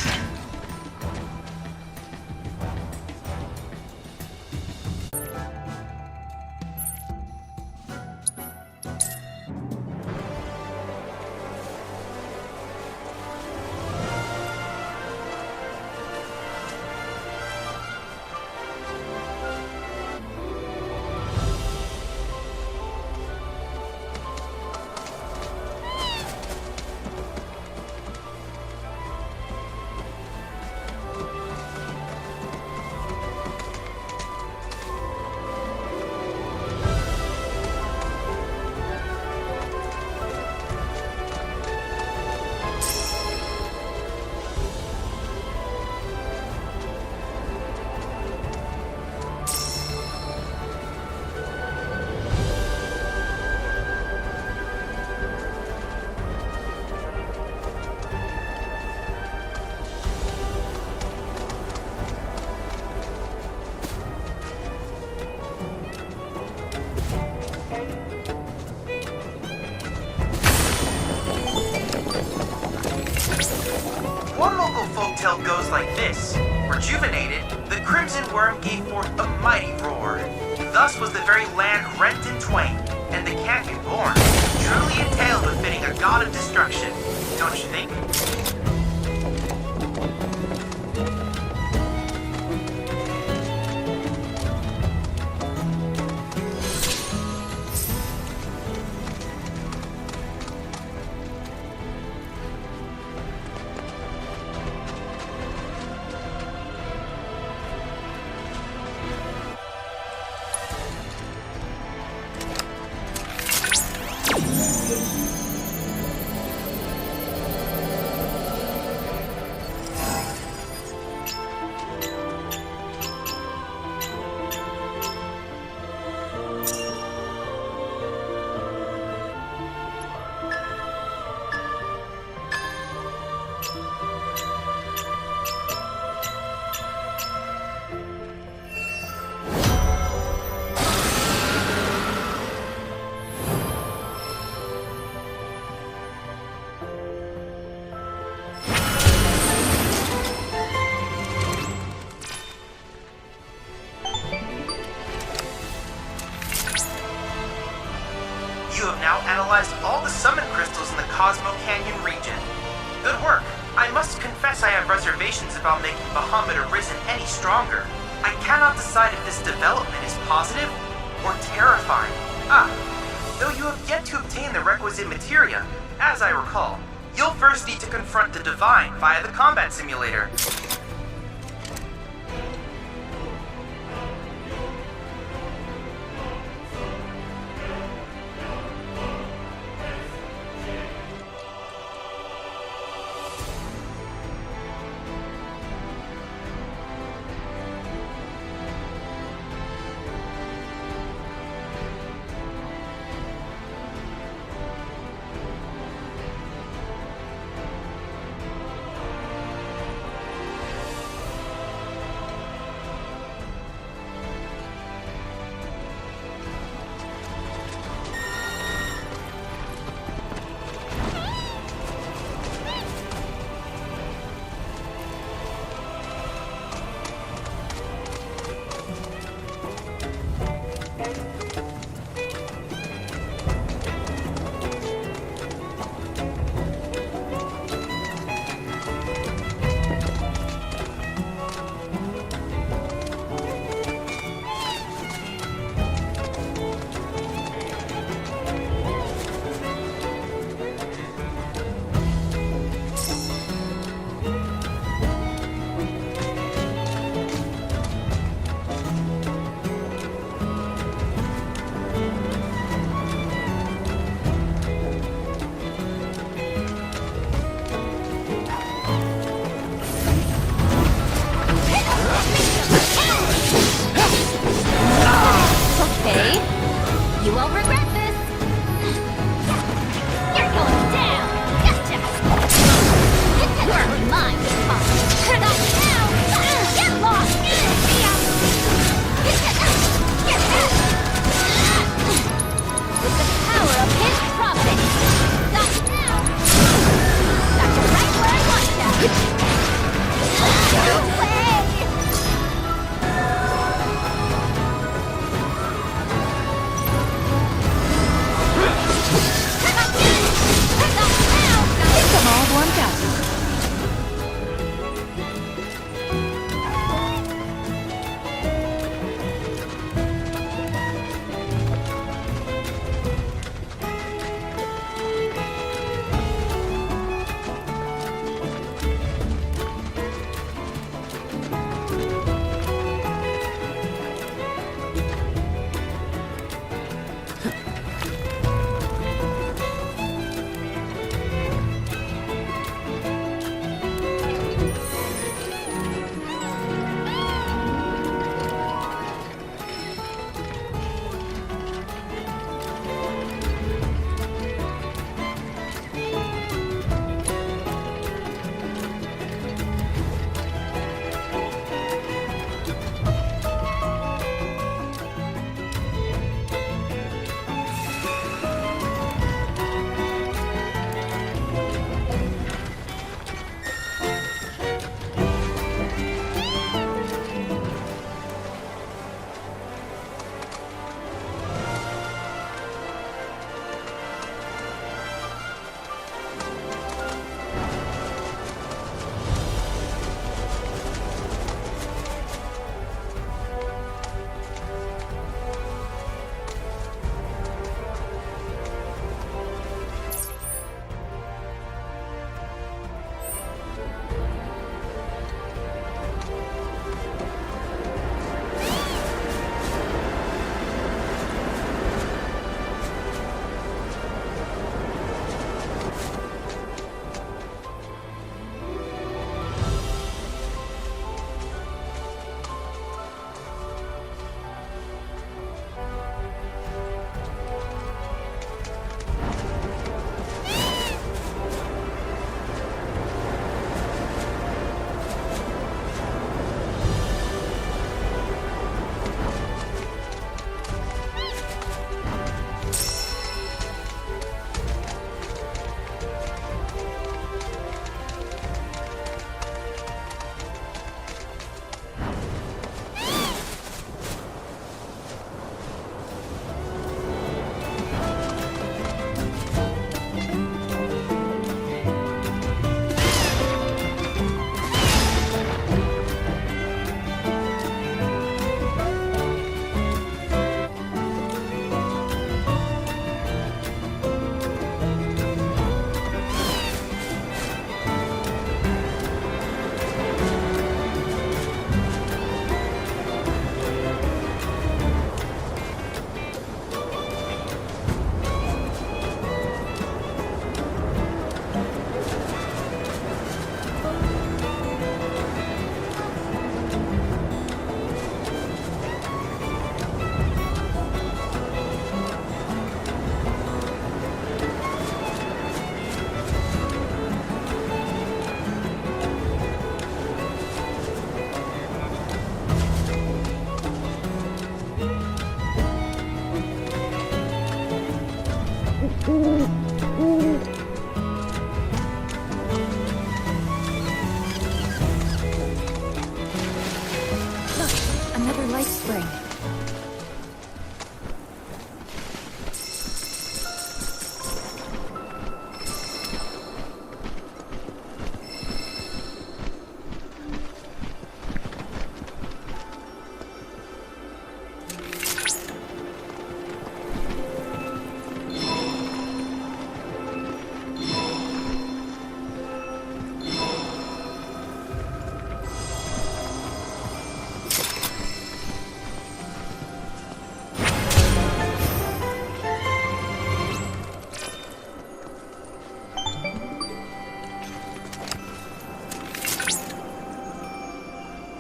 One local folktale goes like this. Rejuvenated, the crimson worm gave forth a mighty roar. Thus was the very land rent in twain, and the canyon born. Truly a tale befitting a god of destruction, don't you think? You have now analyzed all the summon crystals in the Cosmo Canyon region. Good work. I must confess I have reservations about making Bahamut Arisen any stronger. I cannot decide if this development is positive or terrifying. Though you have yet to obtain the requisite materia, as I recall, you'll first need to confront the Divine via the combat simulator. spring.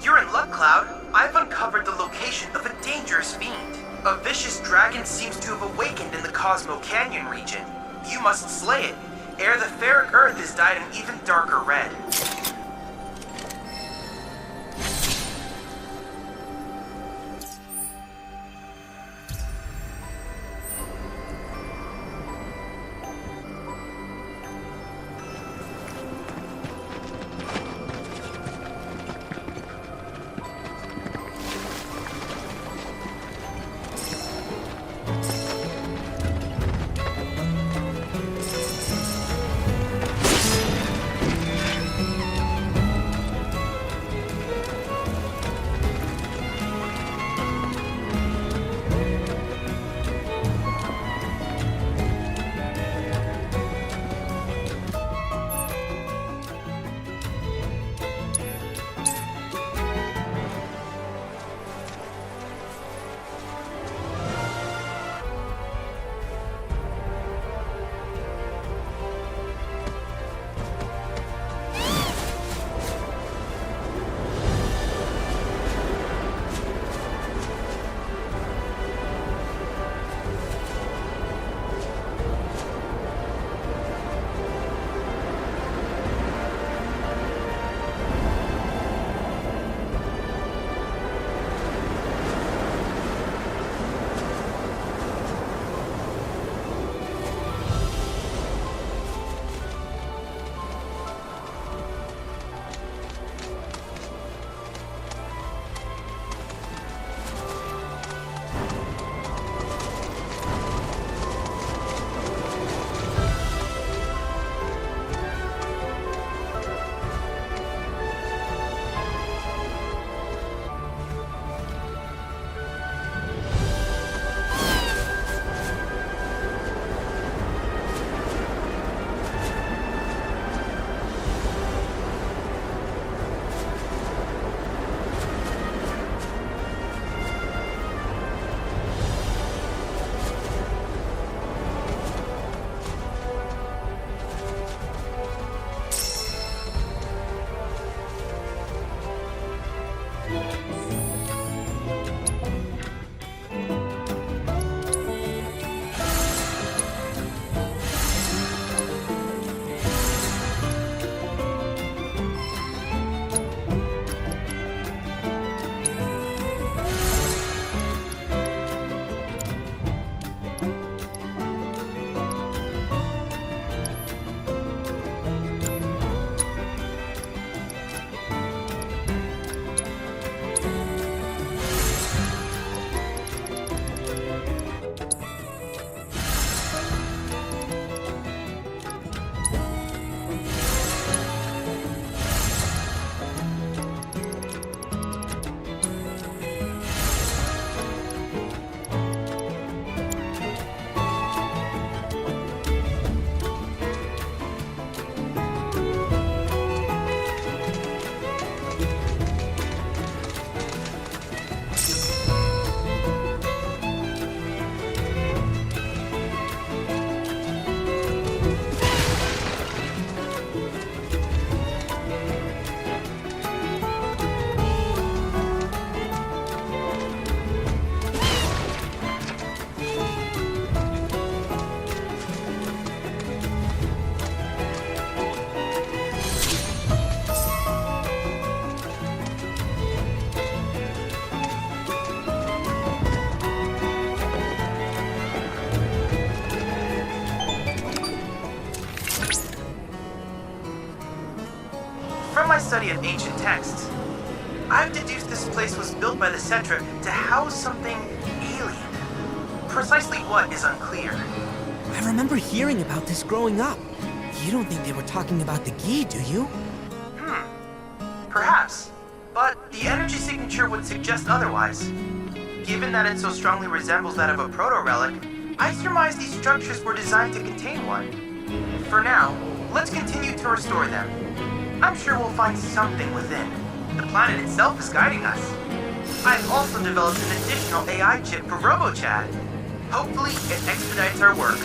You're in luck, Cloud. I've uncovered the location of a dangerous fiend. A vicious dragon seems to have awakened in the Cosmo Canyon region. You must slay it, ere the ferric earth is dyed an even darker red. From my study of ancient texts, I've deduced this place was built by the Cetra to house something alien. Precisely what is unclear. I remember hearing about this growing up. You don't think they were talking about the Gi, do you? Perhaps. But the energy signature would suggest otherwise. Given that it so strongly resembles that of a proto-relic, I surmise these structures were designed to contain one. For now, let's continue to restore them. I'm sure we'll find something within. The planet itself is guiding us. I've also developed an additional AI chip for RoboChad. Hopefully, it expedites our work.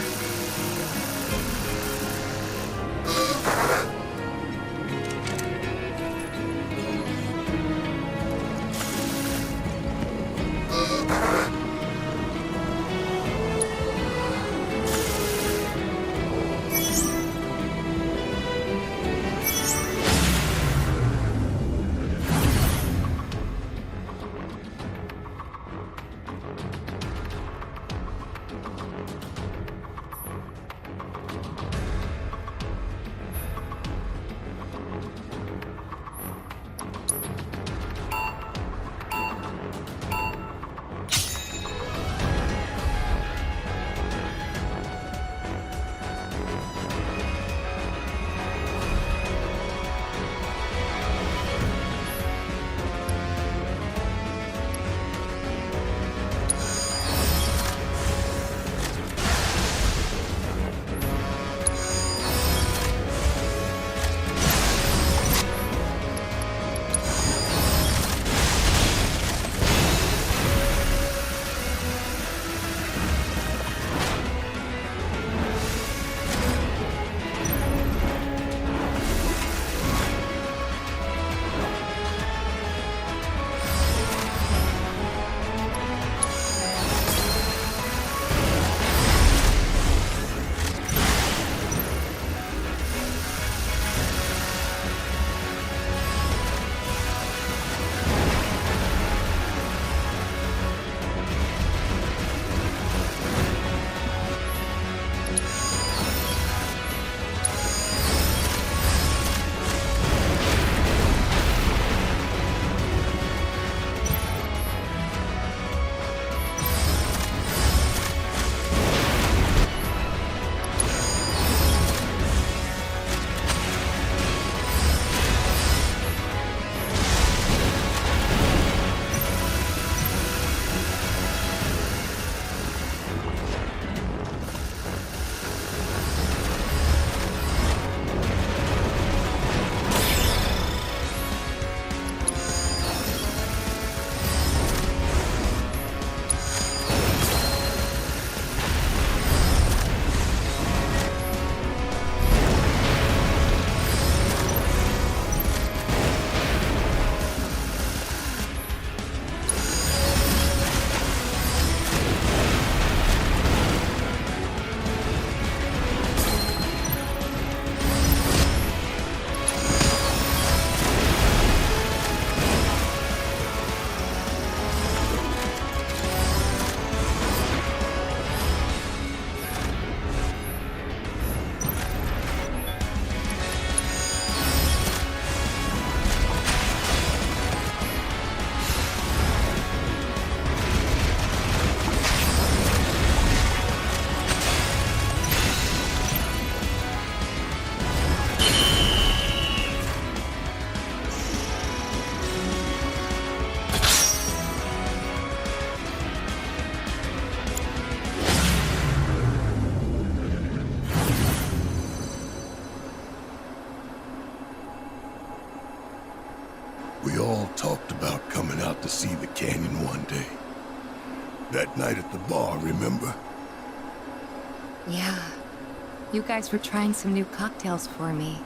We all talked about coming out to see the canyon one day. That night at the bar, remember? Yeah. You guys were trying some new cocktails for me.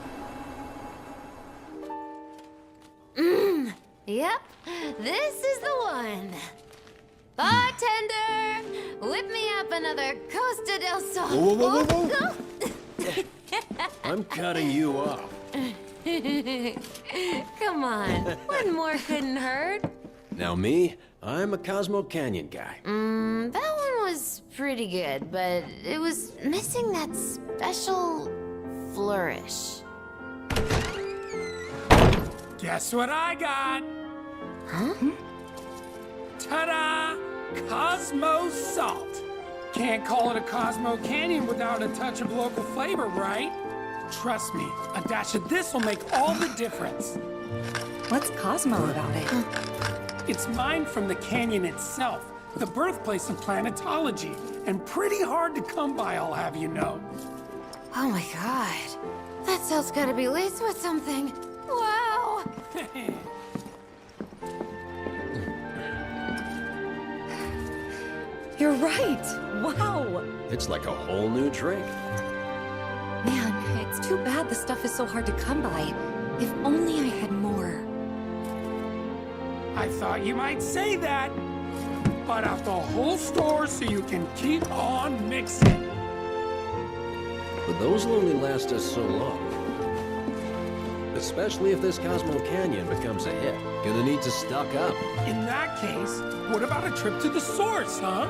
Yep, this is the one. Bartender, whip me up another Costa del Sol. Whoa, whoa, whoa, whoa. I'm cutting you off. Come on, one more couldn't hurt. Now me, I'm a Cosmo Canyon guy. That one was pretty good, but it was missing that special flourish. Guess what I got? Ta-da! Cosmo Salt. Can't call it a Cosmo Canyon without a touch of local flavor, right? Trust me, a dash of this will make all the difference. What's Cosmo about it? It's mined from the canyon itself, the birthplace of planetology, and pretty hard to come by, I'll have you know. Oh my god. That salt's gotta be laced with something. Wow! You're right! Wow! It's like a whole new drink. Man, it's too bad the stuff is so hard to come by. If only I had more. I thought you might say that. Bought out the whole store so you can keep on mixing. But those will only last us so long. Especially if this Cosmo Canyon becomes a hit. Gonna need to stock up. In that case, what about a trip to the source, huh?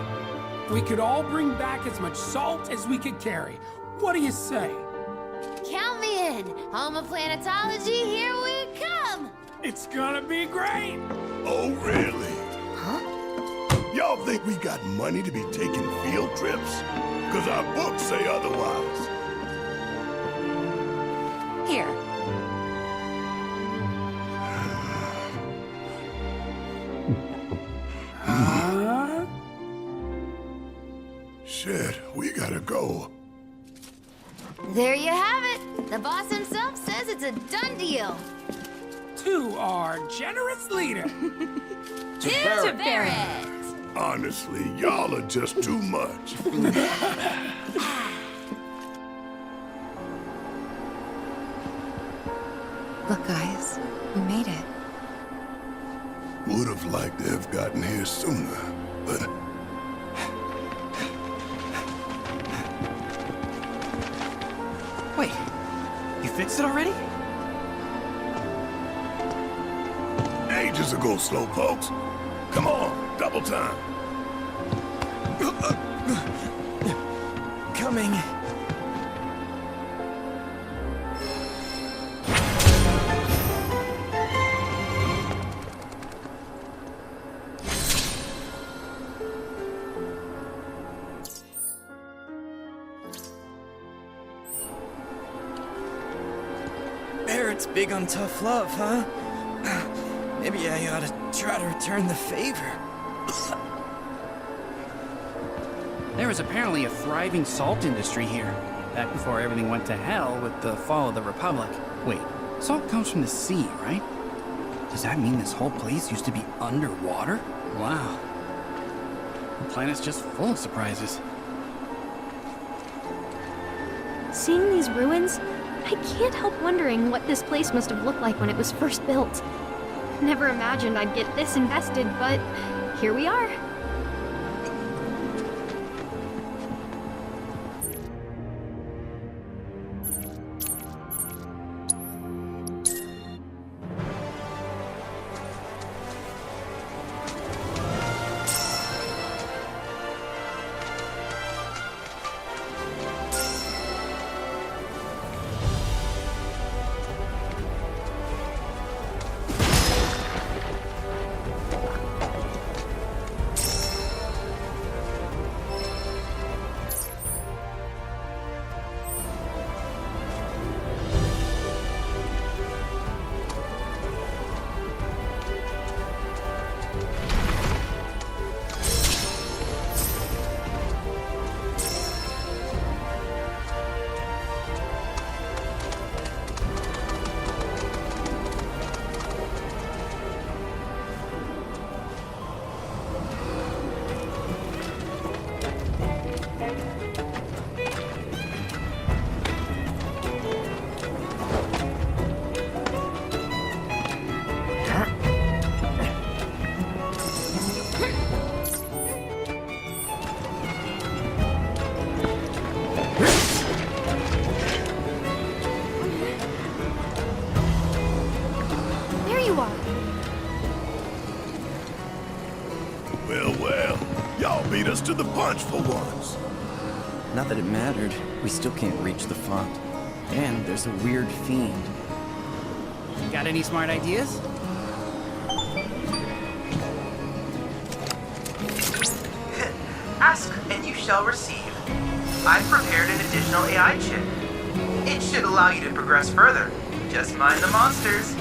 We could all bring back as much salt as we could carry. What do you say? Count me in! Home of planetology, here we come! It's gonna be great! Oh, really? Huh? Y'all think we got money to be taking field trips? Because our books say otherwise. Here. Huh? Shit, we gotta go. There you have it! The boss himself says it's a done deal! To our generous leader. To Barrett! Honestly, y'all are just too much. Look, guys, we made it. Would have liked to have gotten here sooner, but... Wait, you fixed it already? Ages ago, slowpokes. Come on, double time. Coming. Barrett's big on tough love, huh? Maybe I ought to try to return the favor. There was apparently a thriving salt industry here, back before everything went to hell with the fall of the Republic. Wait, salt comes from the sea, right? Does that mean this whole place used to be underwater? Wow. The planet's just full of surprises. Seeing these ruins, I can't help wondering what this place must have looked like when it was first built. Never imagined I'd get this invested, but here we are. Beat us to the punch for once. Not that it mattered. We still can't reach the font. And there's a weird fiend. Got any smart ideas? Ask and you shall receive. I've prepared an additional AI chip. It should allow you to progress further. Just mind the monsters.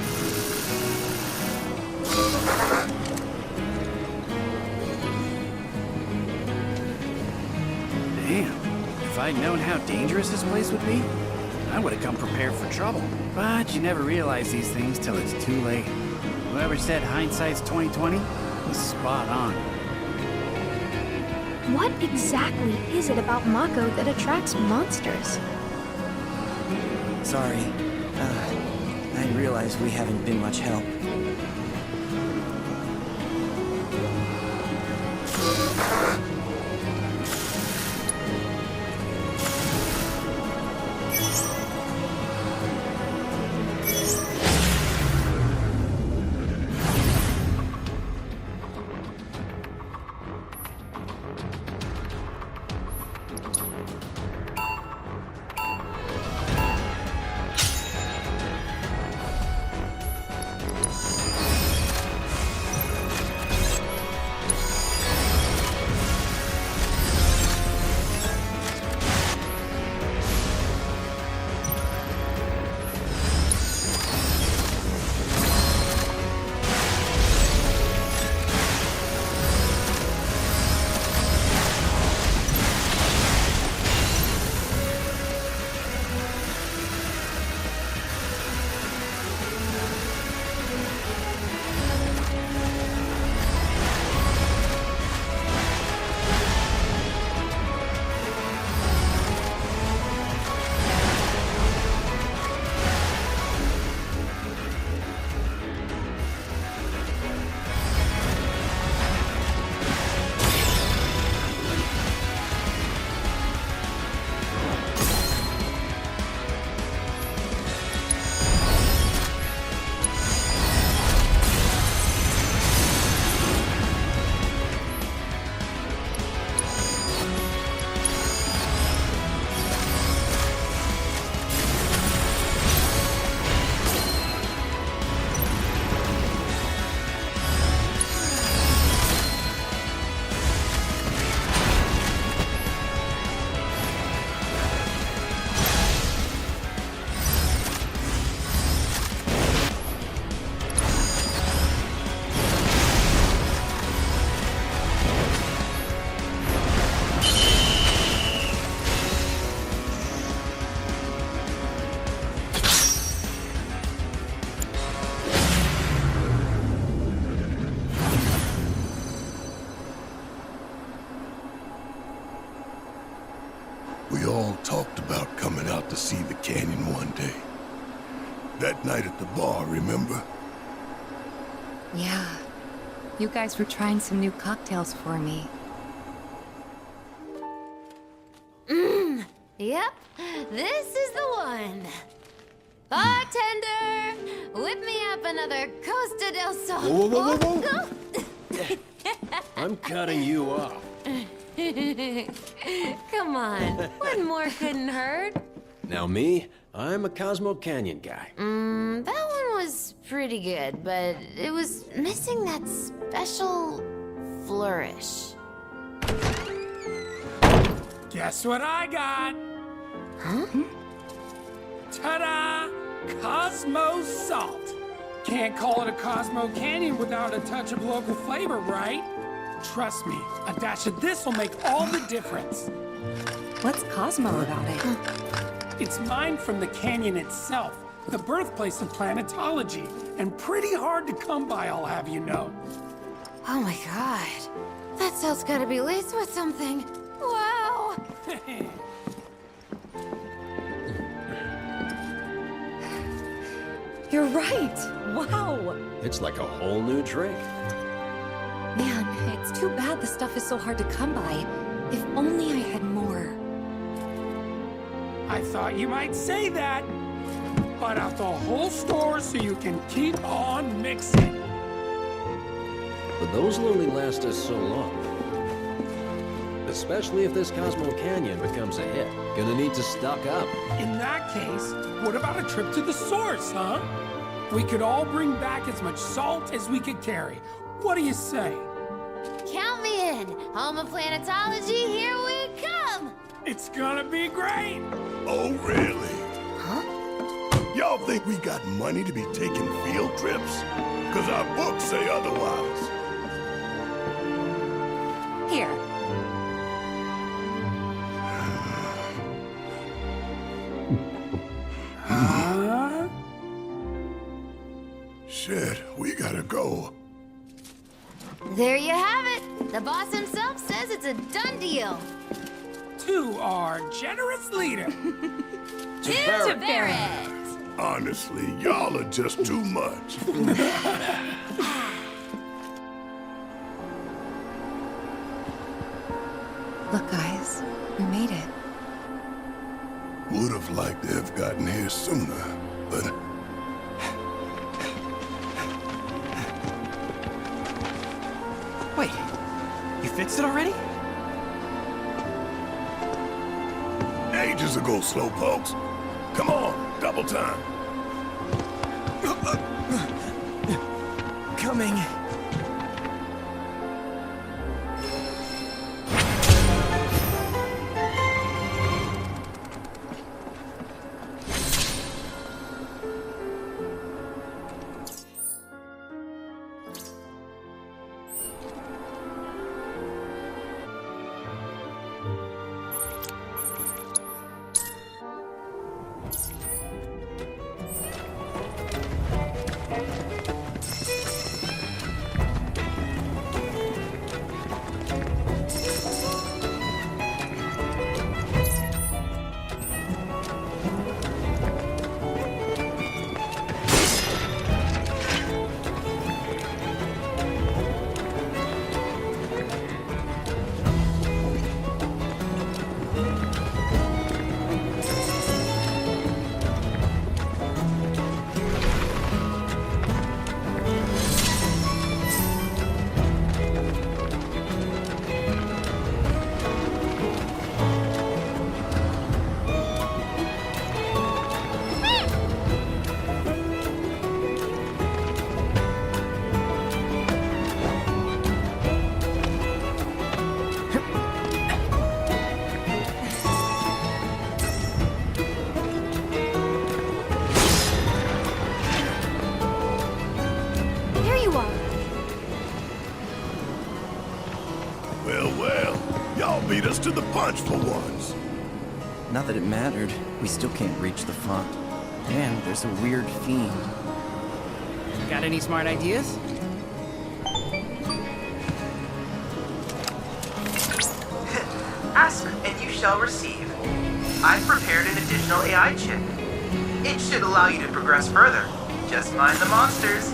Damn. If I'd known how dangerous this place would be, I would have come prepared for trouble. But you never realize these things till it's too late. Whoever said hindsight's 20/20 was spot on. What exactly is it about Mako that attracts monsters? Sorry. I realize we haven't been much help. We all talked about coming out to see the canyon one day. That night at the bar, remember? Yeah. You guys were trying some new cocktails for me. Yep, this is the one. Bartender, whip me up another Costa del Sol. Whoa, whoa, whoa, whoa. I'm cutting you off. Come on, one more couldn't hurt. Now me, I'm a Cosmo Canyon guy. That one was pretty good, but it was missing that special flourish. Guess what I got? Huh? Ta-da! Cosmo Salt. Can't call it a Cosmo Canyon without a touch of local flavor, right? Trust me, a dash of this will make all the difference. What's Cosmo about it? It's mined from the canyon itself, the birthplace of planetology, and pretty hard to come by, I'll have you know. Oh my god. That salt's gotta be laced with something. Wow! You're right! Wow! It's like a whole new drink. Man, it's too bad the stuff is so hard to come by. If only I had more. I thought you might say that. Bought out the whole store so you can keep on mixing. But those will only last us so long. Especially if this Cosmo Canyon becomes a hit. Gonna need to stock up. In that case, what about a trip to the source, huh? We could all bring back as much salt as we could carry. What do you say? Count me then. Home of planetology, here we come! It's gonna be great! Oh, really? Y'all think we got money to be taking field trips? Because our books say otherwise. Here. Huh? Shit, we gotta go. There you have it. The boss himself says it's a done deal. To our generous leader. To Barrett. Honestly, y'all are just too much. Look, guys, we made it. Would have liked to have gotten here sooner, but... Wait, you fixed it already? Ages ago, slowpokes. Come on, double time. Coming. Beat us to the punch for once. Not that it mattered. We still can't reach the font. And there's a weird fiend. Got any smart ideas? Ask and you shall receive. I've prepared an additional AI chip. It should allow you to progress further. Just mind the monsters.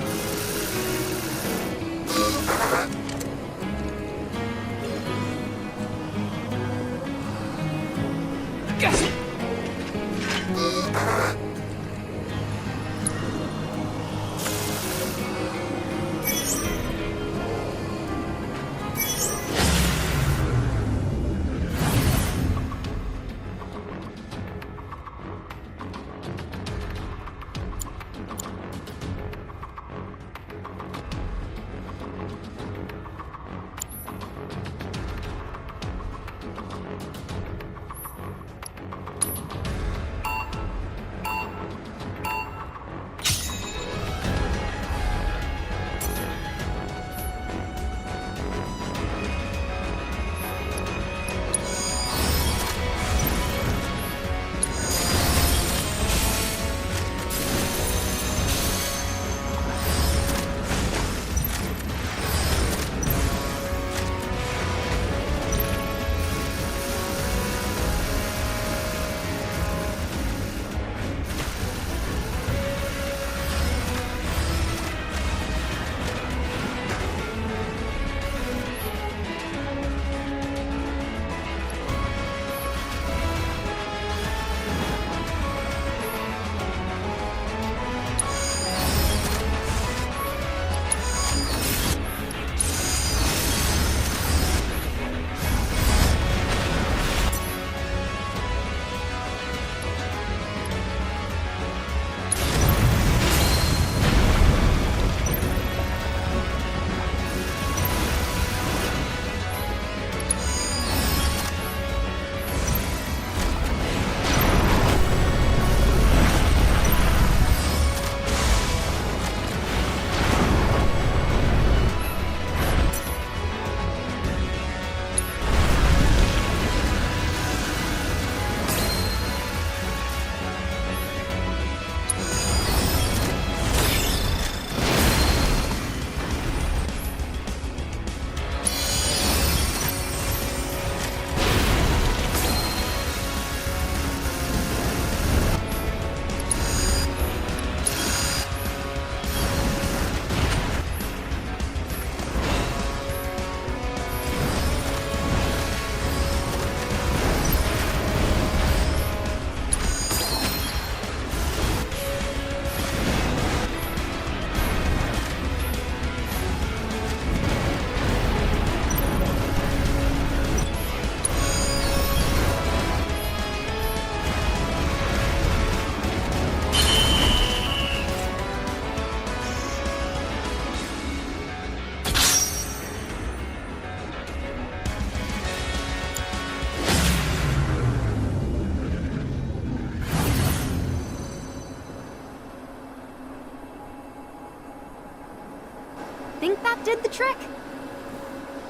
Think that did the trick?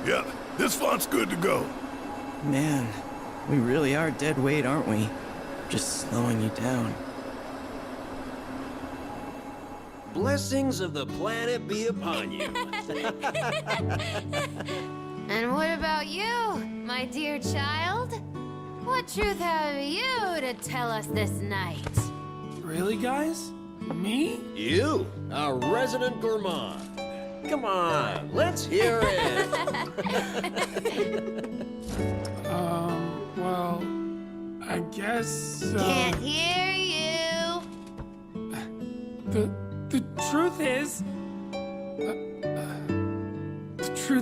Yeah, this font's good to go. Man, we really are dead weight, aren't we? Just slowing you down. Blessings of the planet be upon you. And what about you, my dear child? What truth have you to tell us this night? Really, guys? Me? You, our resident gourmand. Come on, let's hear it. Well, I guess. Can't hear you. The truth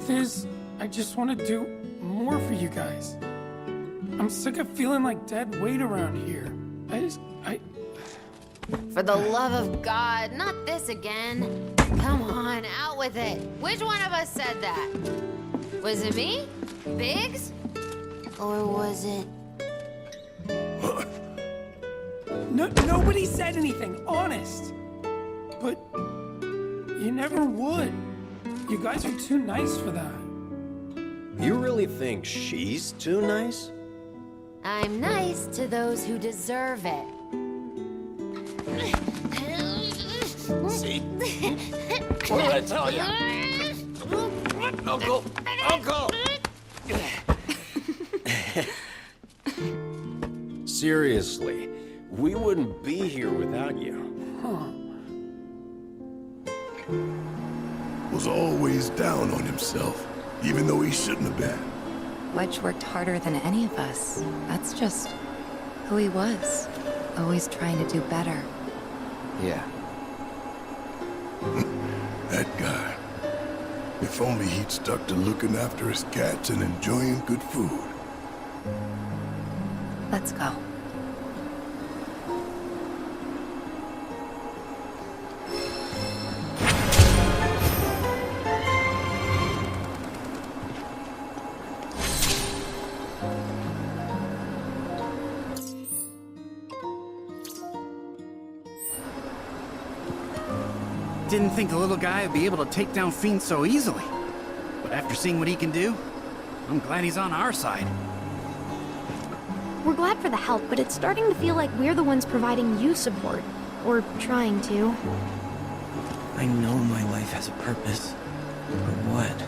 is, I just want to do more for you guys. I'm sick of feeling like dead weight around here. For the love of God, not this again. Come on, out with it. Which one of us said that? Was it me? Biggs? Or was it... Nobody said anything, honest. But you never would. You guys are too nice for that. You really think she's too nice? I'm nice to those who deserve it. See? What did I tell you? Uncle! Uncle! Seriously, we wouldn't be here without you. Was always down on himself, even though he shouldn't have been. Wedge worked harder than any of us. That's just who he was. Always trying to do better. Yeah. That guy. If only he'd stuck to looking after his cats and enjoying good food. Let's go. Didn't think the little guy would be able to take down fiends so easily. But after seeing what he can do, I'm glad he's on our side. We're glad for the help, but it's starting to feel like we're the ones providing you support. Or trying to. I know my life has a purpose. But what?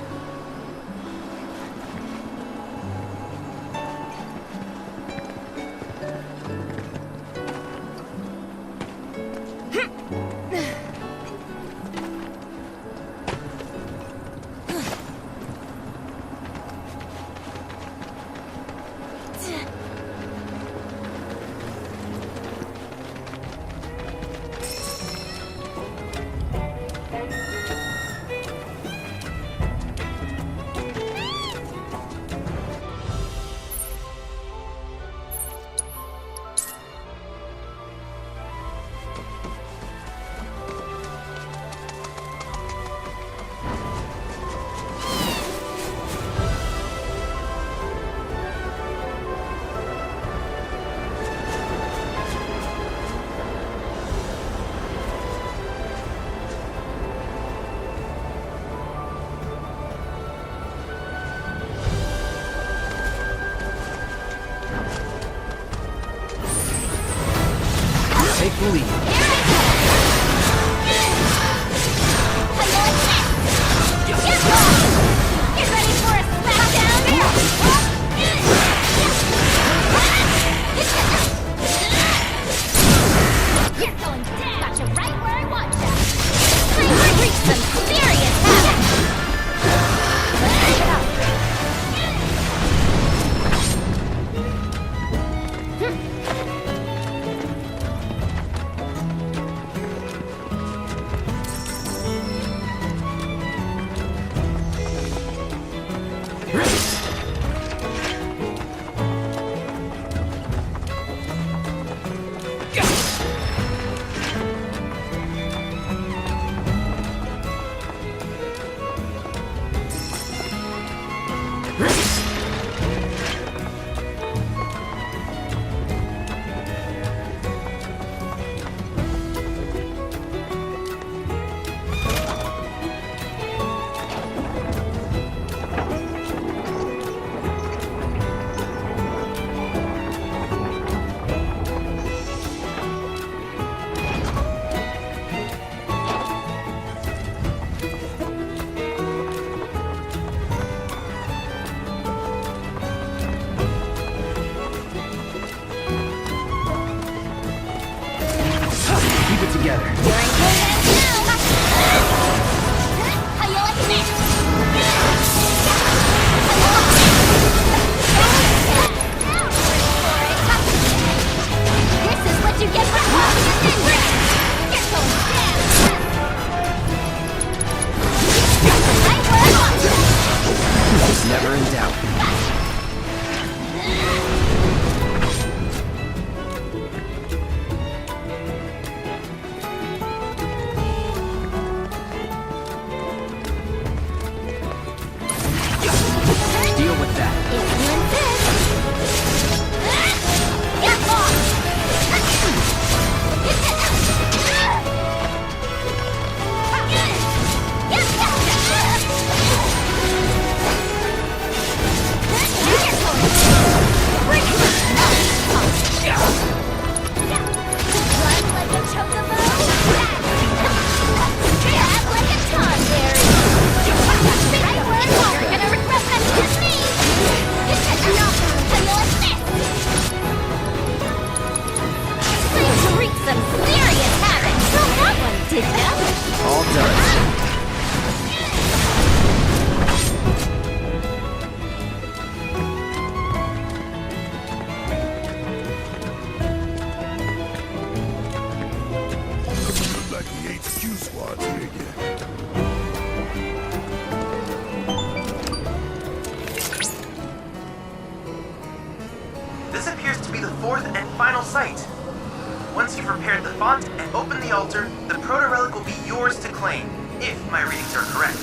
repaired the font and opened the altar, the proto-relic will be yours to claim, if my readings are correct.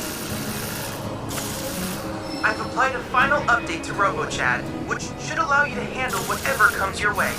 I've applied a final update to RoboChat, which should allow you to handle whatever comes your way.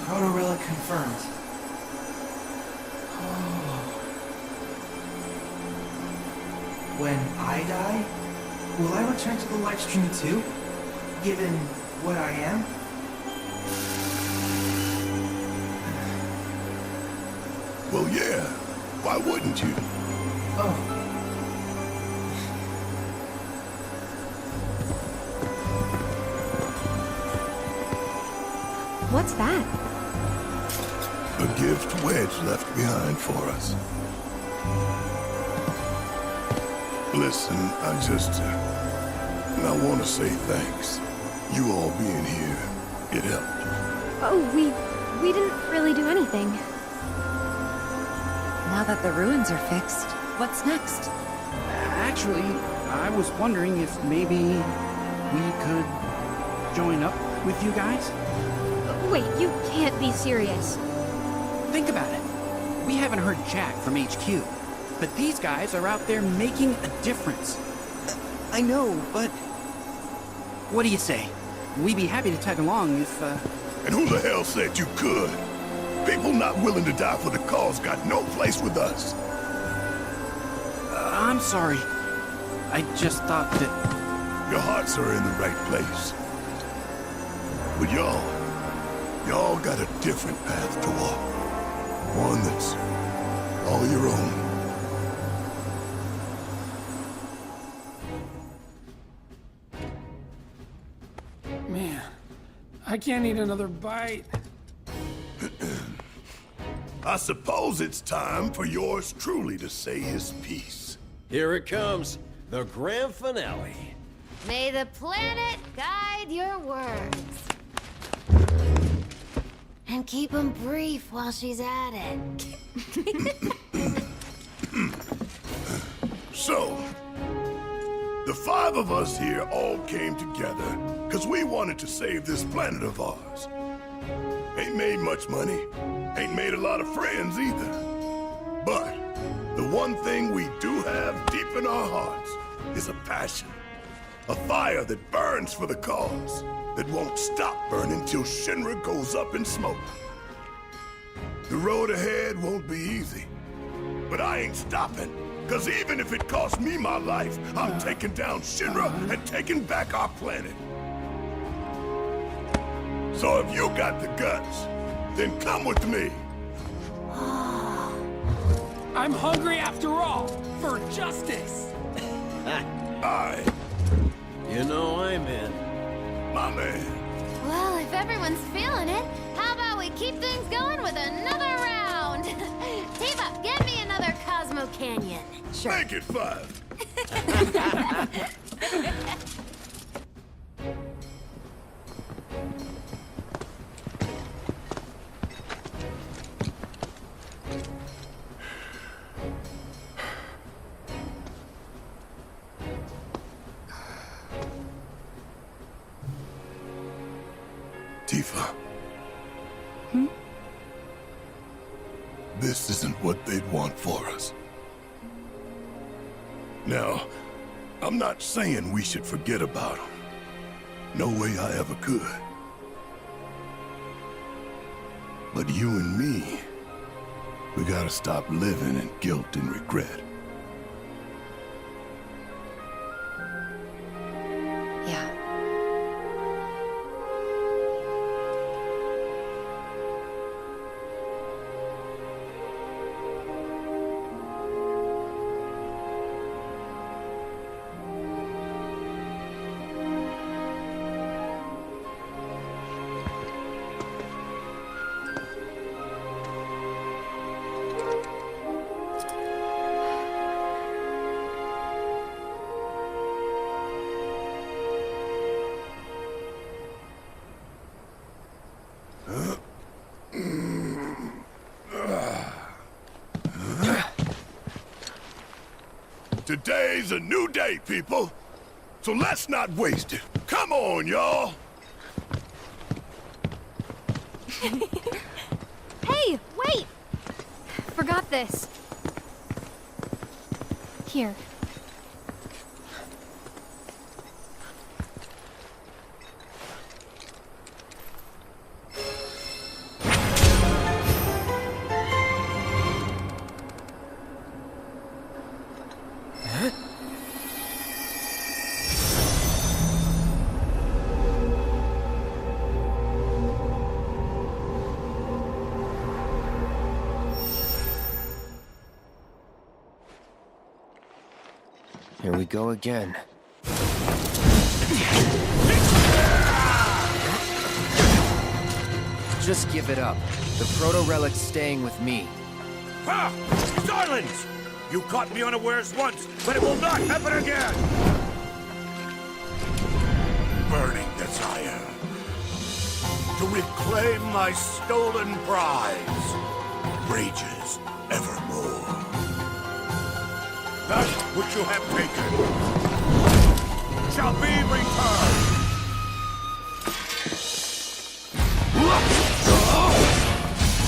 Proto-relic confirmed. When I die, will I return to the live stream too? Given what I am? Well, yeah. Why wouldn't you? Oh. What What's that? A gift Wedge left behind for us. Listen, I want to say thanks. You all being here, it helped. Oh, we didn't really do anything. Now that the ruins are fixed, what's next? Actually, I was wondering if maybe we could join up with you guys? Wait, you can't be serious. Think about it. We haven't heard Jack from HQ, but these guys are out there making a difference. I know, but... What do you say? We'd be happy to tag along if, And who the hell said you could? People not willing to die for the cause got no place with us. I'm sorry. I just thought that... Your hearts are in the right place. But y'all got a different path to walk. One that's all your own. Man, I can't eat another bite. I suppose it's time for yours truly to say his piece. Here it comes, the grand finale. May the planet guide your words. And keep them brief while she's at it. So, the 5 of us here all came together because we wanted to save this planet of ours. Ain't made much money, ain't made a lot of friends either. But the one thing we do have deep in our hearts is a passion. A fire that burns for the cause, that won't stop burning till Shinra goes up in smoke. The road ahead won't be easy, but I ain't stopping. Cause even if it costs me my life, I'm taking down Shinra and taking back our planet. So if you got the guts, then come with me. I'm hungry after all, for justice. Aye. You know I'm in. My man. Well, if everyone's feeling it, how about we keep things going with another round? Tifa, get me another Cosmo Canyon. Sure. Make it 5. Tifa. This isn't what they'd want for us. Now, I'm not saying we should forget about them. No way I ever could. But you and me, we gotta stop living in guilt and regret. Yeah. Today's a new day, people. So let's not waste it. Come on, y'all. Hey, wait! Forgot this. Here. Here we go again. just give it up. The proto-relic's staying with me. Ha! Silence! You caught me unawares once, but it will not happen again! Burning desire. To reclaim my stolen prize. Rages evermore. That which you have taken shall be returned!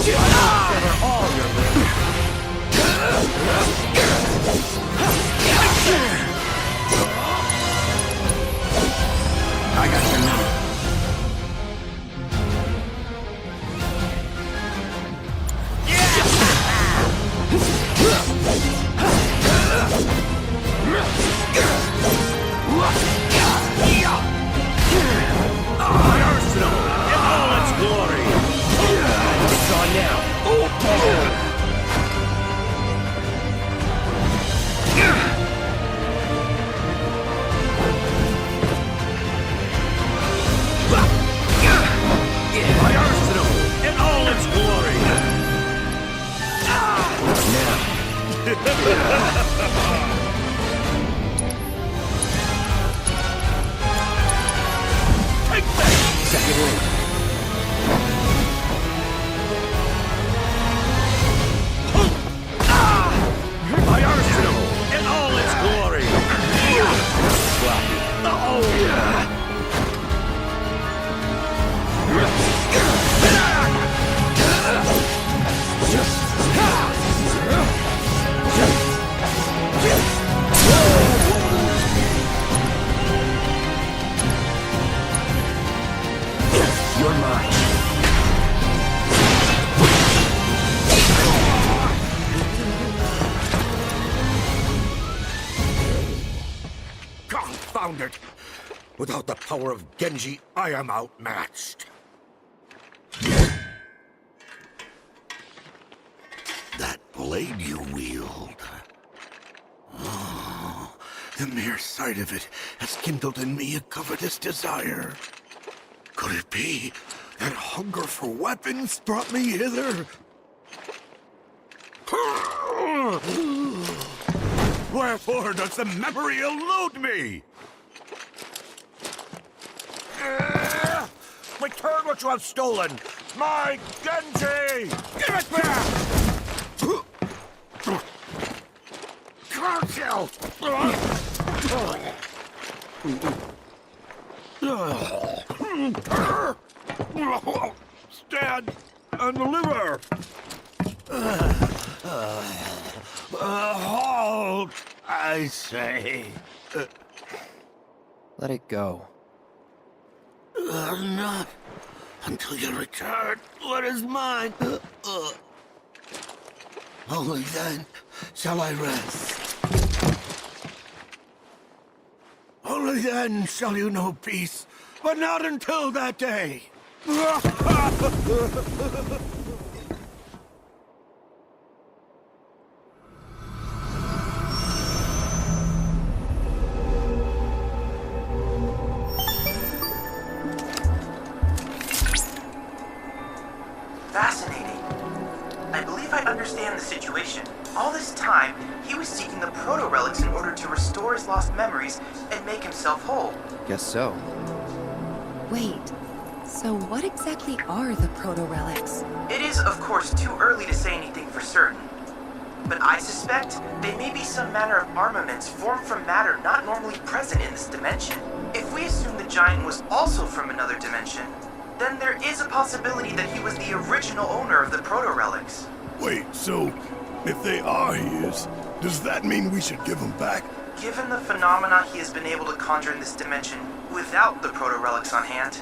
Sever all your limbs. I got your number. My arsenal in all its glory! It's on now. My arsenal in all its glory! Take that! Second wing. My arsenal in all its glory! You're mine. Confound it! Without the power of Genji, I am outmatched. That blade you wield. Oh, the mere sight of it has kindled in me a covetous desire. Could it be that hunger for weapons brought me hither? Wherefore does the memory elude me? Return what you have stolen! My Genji! Give it back! Curse you! Stand and deliver! Halt! I say. Let it go. Not until you return what is mine. Only then shall I rest. Only then shall you know peace, but not until that day. Fascinating. I believe I understand the situation. All this time, he was seeking the proto-relics in order to restore his lost memories and make himself whole. Guess so. Wait, so what exactly are the proto-relics? It is, of course, too early to say anything for certain. But I suspect they may be some manner of armaments formed from matter not normally present in this dimension. If we assume the giant was also from another dimension, then there is a possibility that he was the original owner of the proto-relics. Wait, so if they are his, does that mean we should give them back? Given the phenomena he has been able to conjure in this dimension without the proto-relics on hand,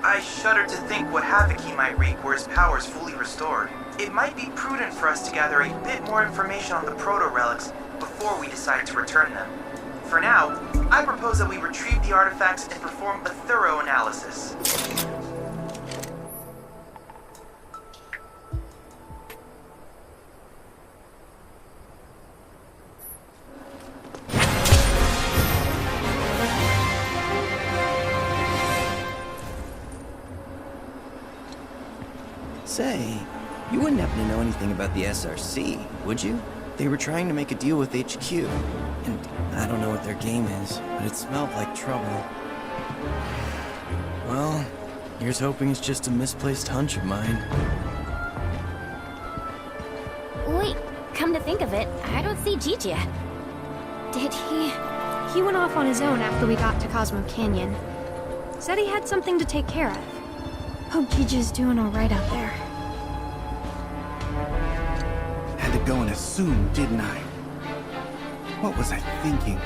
I shudder to think what havoc he might wreak were his powers fully restored. It might be prudent for us to gather a bit more information on the proto-relics before we decide to return them. For now, I propose that we retrieve the artifacts and perform a thorough analysis. Say, you wouldn't happen to know anything about the SRC, would you? They were trying to make a deal with HQ, and I don't know what their game is, but it smelled like trouble. Well, here's hoping it's just a misplaced hunch of mine. Wait, come to think of it, I don't see Gigi. Did he? He went off on his own after we got to Cosmo Canyon. Said he had something to take care of. Hope Gigi's doing alright out there. Had to go and assume, didn't I? What was I thinking?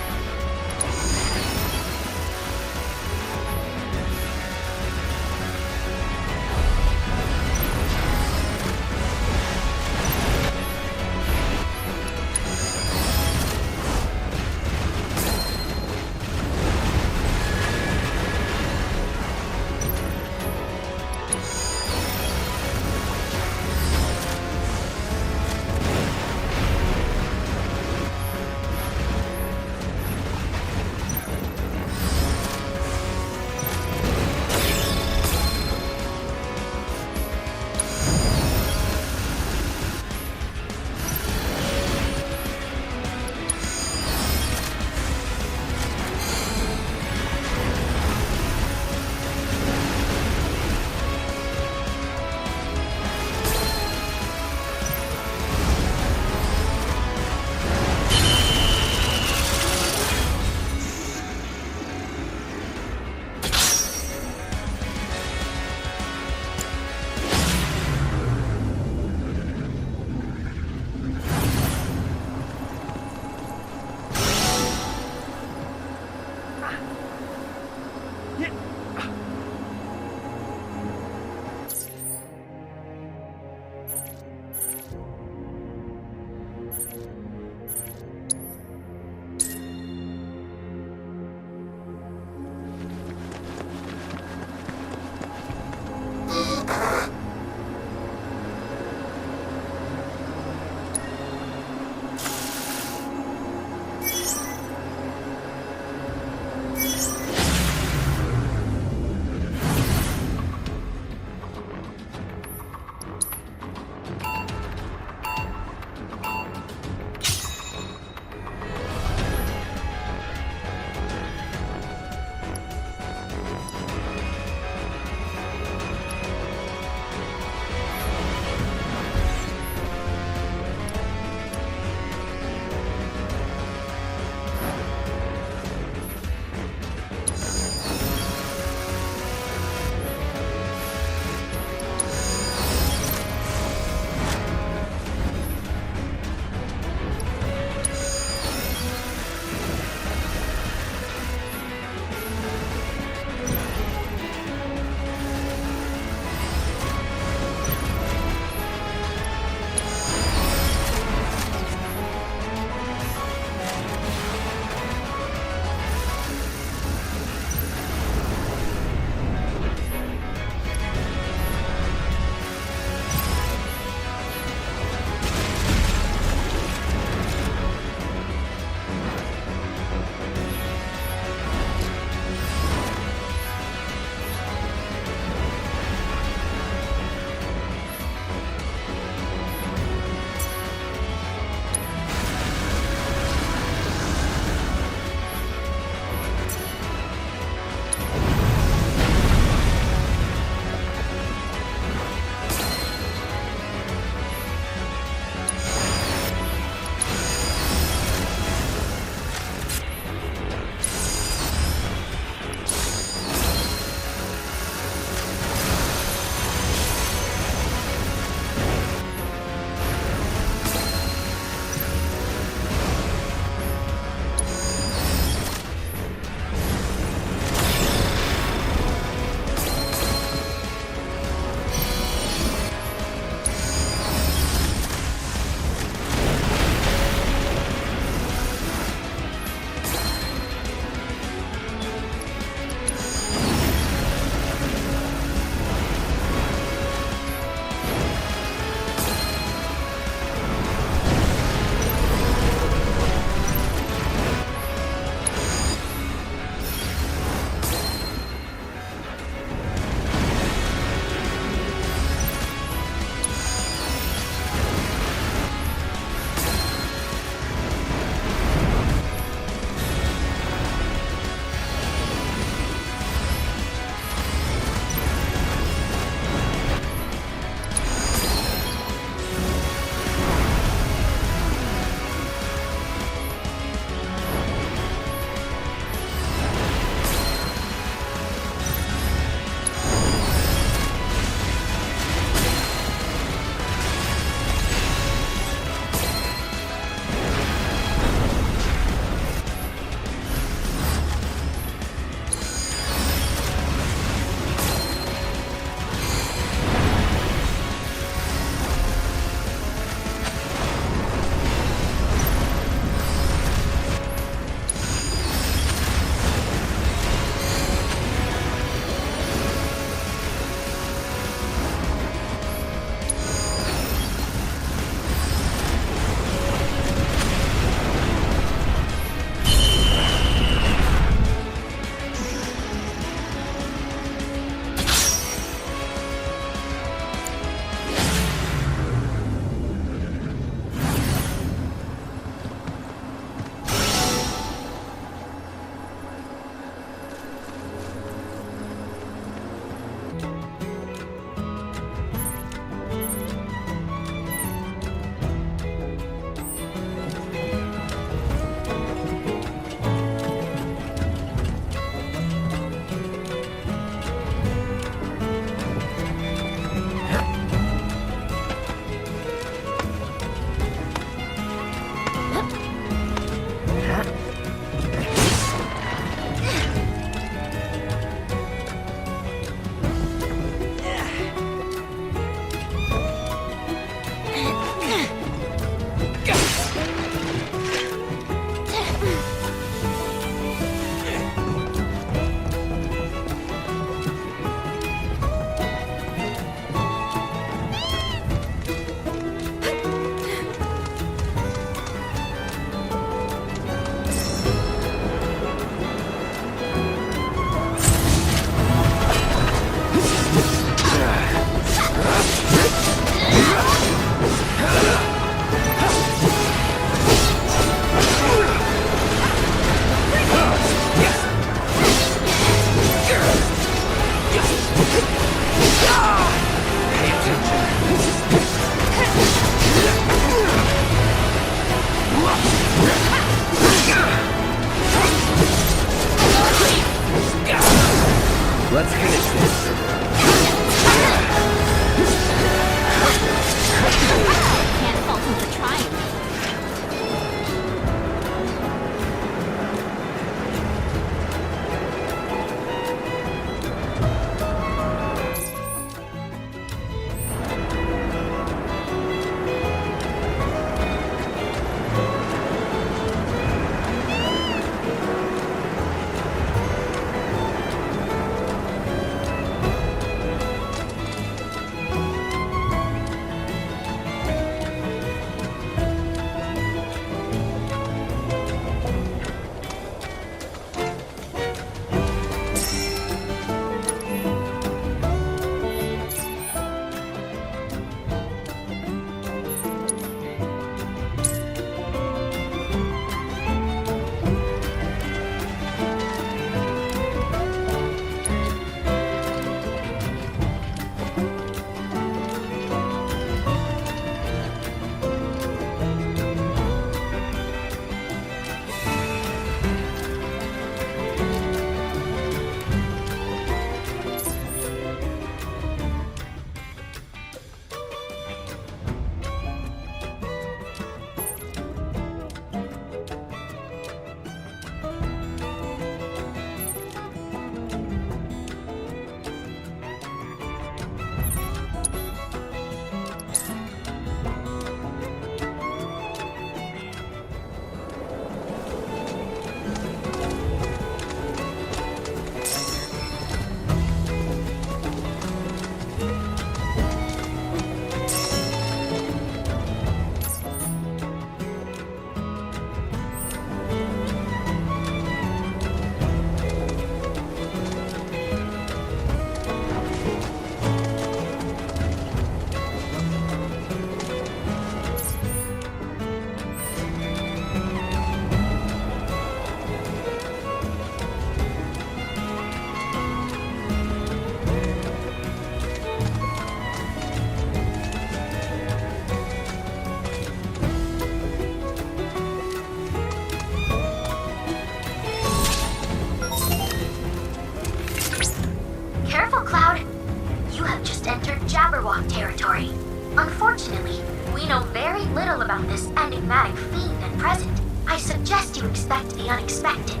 present, I suggest you expect the unexpected.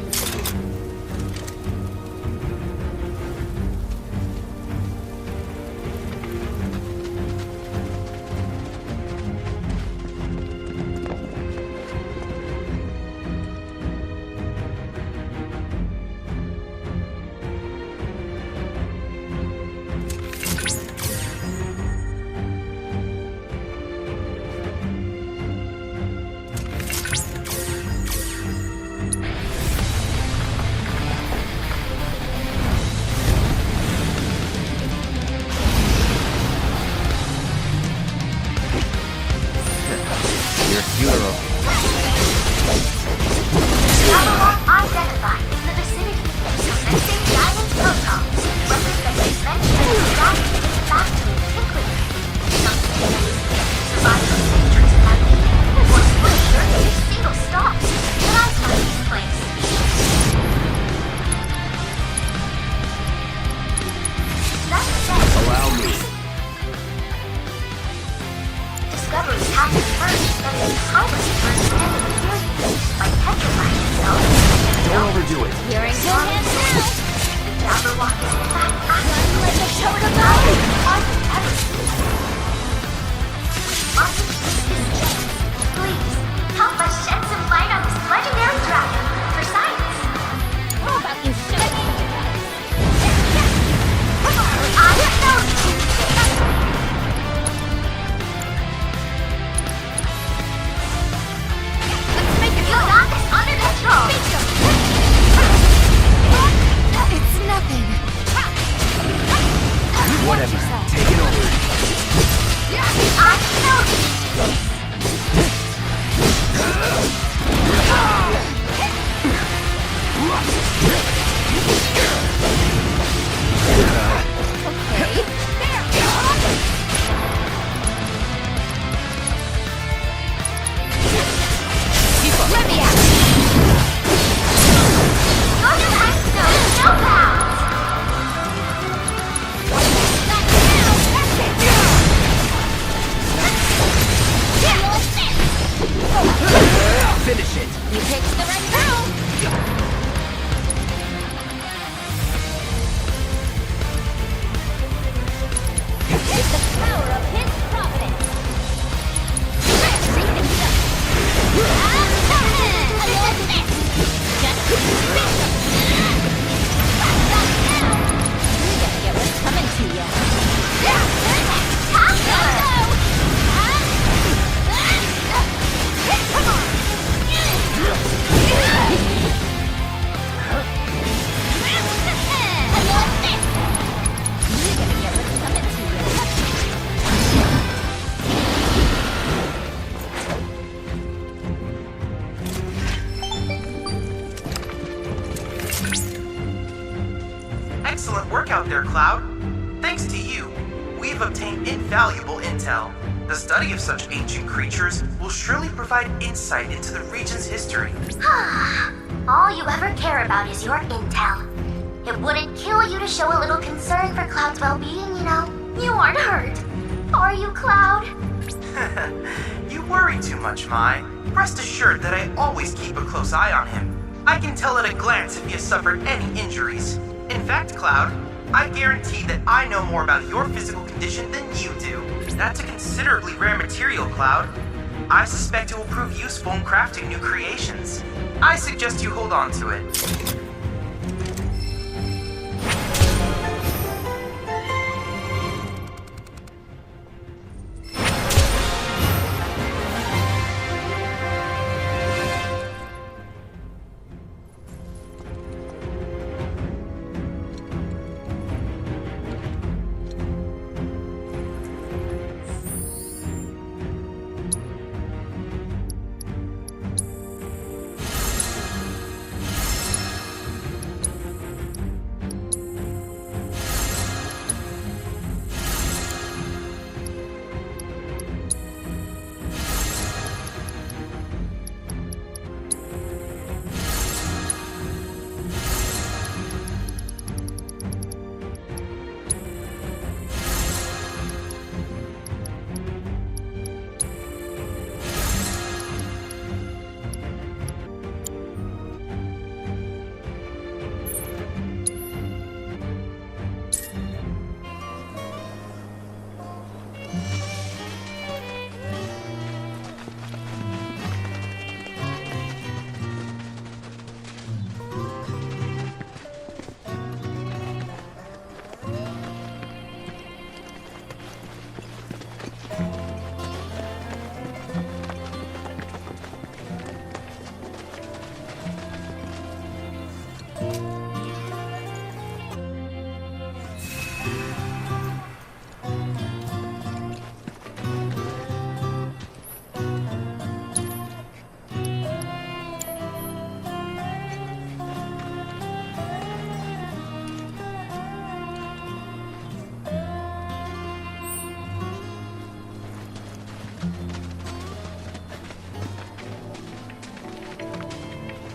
Excellent work out there, Cloud. Thanks to you, we've obtained invaluable intel. The study of such ancient creatures will surely provide insight into the region's history. All you ever care about is your intel. It wouldn't kill you to show a little concern for Cloud's well-being, you know? You aren't hurt. Are you, Cloud? You worry too much, Mai. Rest assured that I always keep a close eye on him. I can tell at a glance if he has suffered any injuries. In fact, Cloud, I guarantee that I know more about your physical condition than you do. That's a considerably rare material, Cloud. I suspect it will prove useful in crafting new creations. I suggest you hold on to it.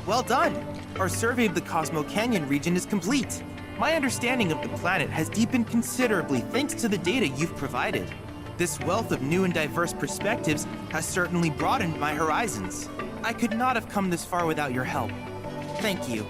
Well done! Our survey of the Cosmo Canyon region is complete. My understanding of the planet has deepened considerably thanks to the data you've provided. This wealth of new and diverse perspectives has certainly broadened my horizons. I could not have come this far without your help. Thank you.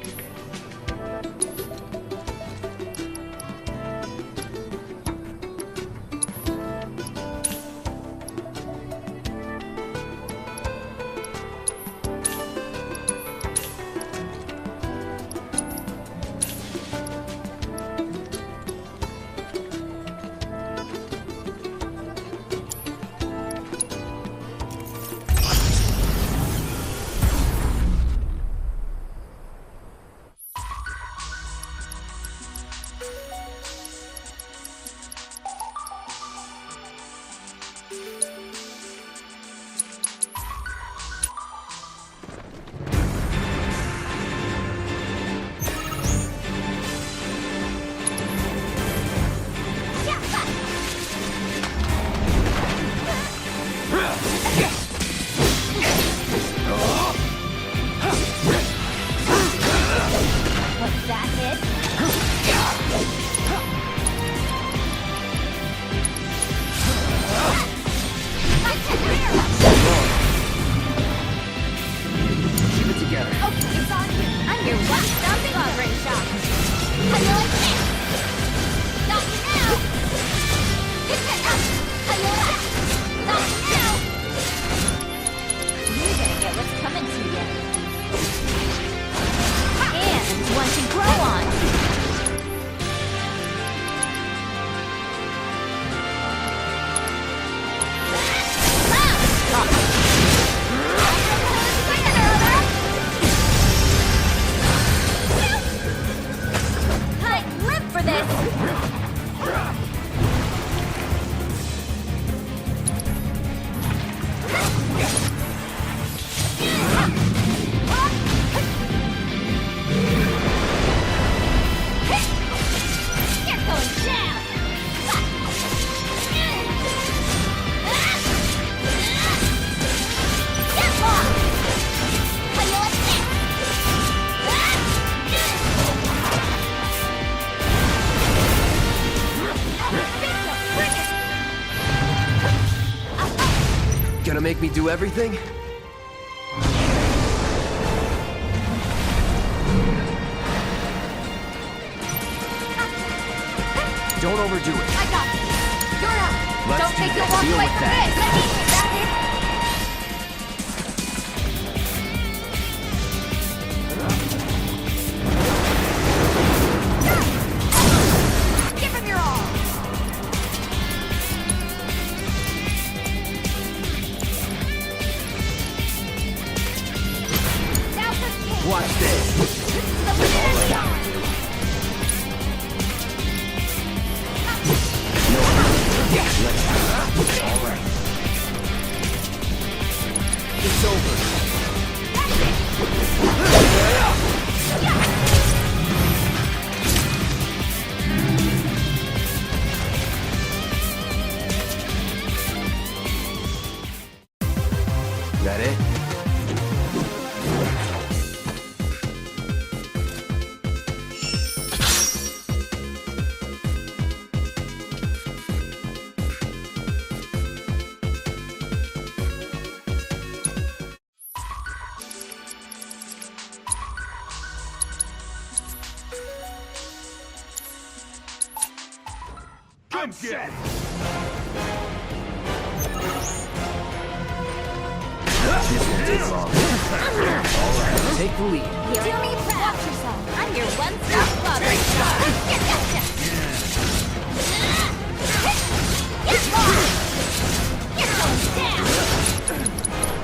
Gonna make me do everything? Don't overdo it. I got this. You're up. Let's Don't think do you'll this. walk Deal away with from that. this. I need you. Give him your all. Now for King. Watch this. Alright. It's over. That it? Come get it! This won't take long. Alright, take the lead. Do me proud. Watch yourself. I'm your one-stop watering shop. Gotcha. Get lost. Get those down.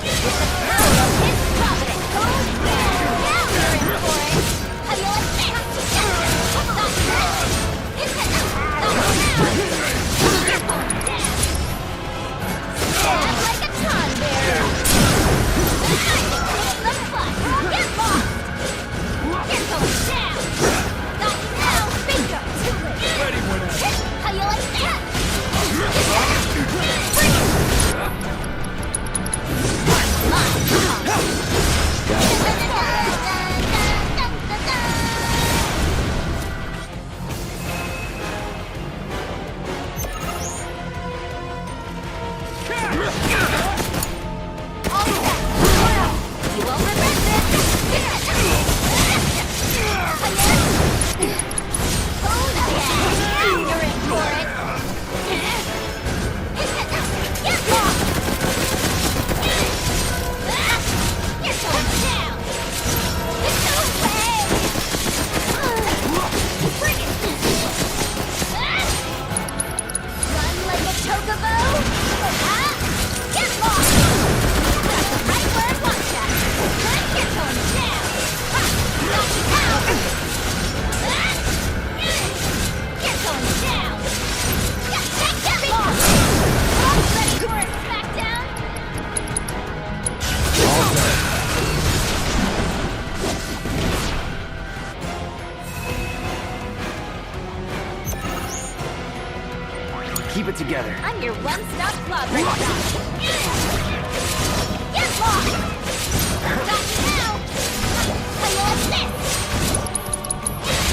With the power of his providence. Now you're in for it. How do you like that? Not now. Get those down. Stand like a ton bearer. I'm the fun. Get lost. Get those down. Not now. won't regret this! Oh yeah! Now you're in for it! Get lost! You're going down! No way! Bring it! Run like a chocobo! Get lost! That's right where I want ya! You're going down! Knock you out! You're going down! Get lost! Ready for a smackdown? Keep it together. I'm your one-stop progress stop. Get lost! Got you now! How you like this?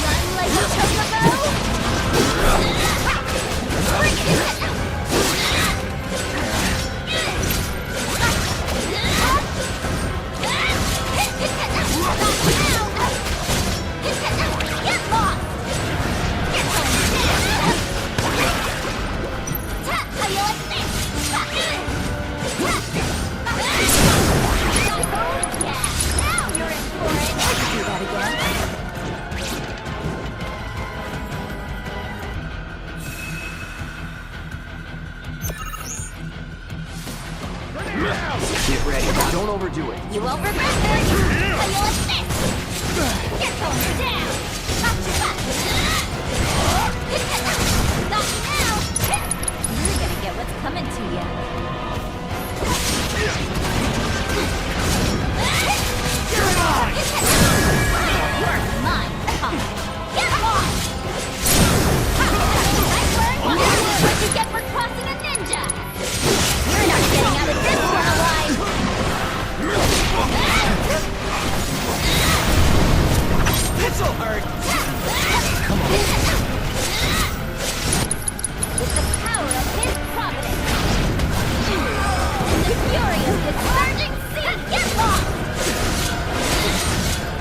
Run like a chocobo? Bring it! Get lost! Get going down! How you like this? Yeah, now you're in for it. Let's do that again. Get ready. Don't overdo it. You won't regret this. How you like this? Get going down. Got you back. Got you now. You're gonna get what's coming to you. You're mine, Tom. Get lost! What you get for crossing a ninja? You're not getting out of this one alive! This'll hurt! Come on. With the power of his providence. And the fury of the surging sea, get lost!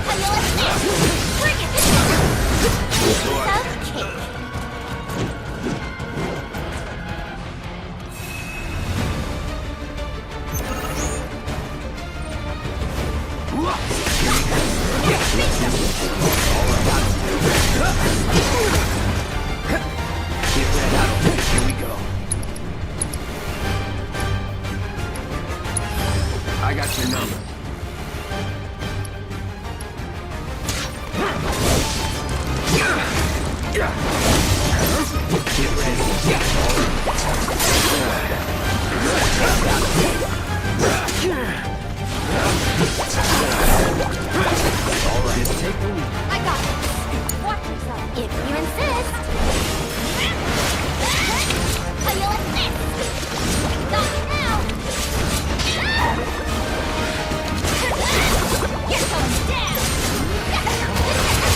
How you like this? Bring it! Piece of cake. Get ready. Here we go. I got your number. Get ready. All right, just take the lead. I got it. Watch yourself. If you insist. How you like this? Got you now. You're going down.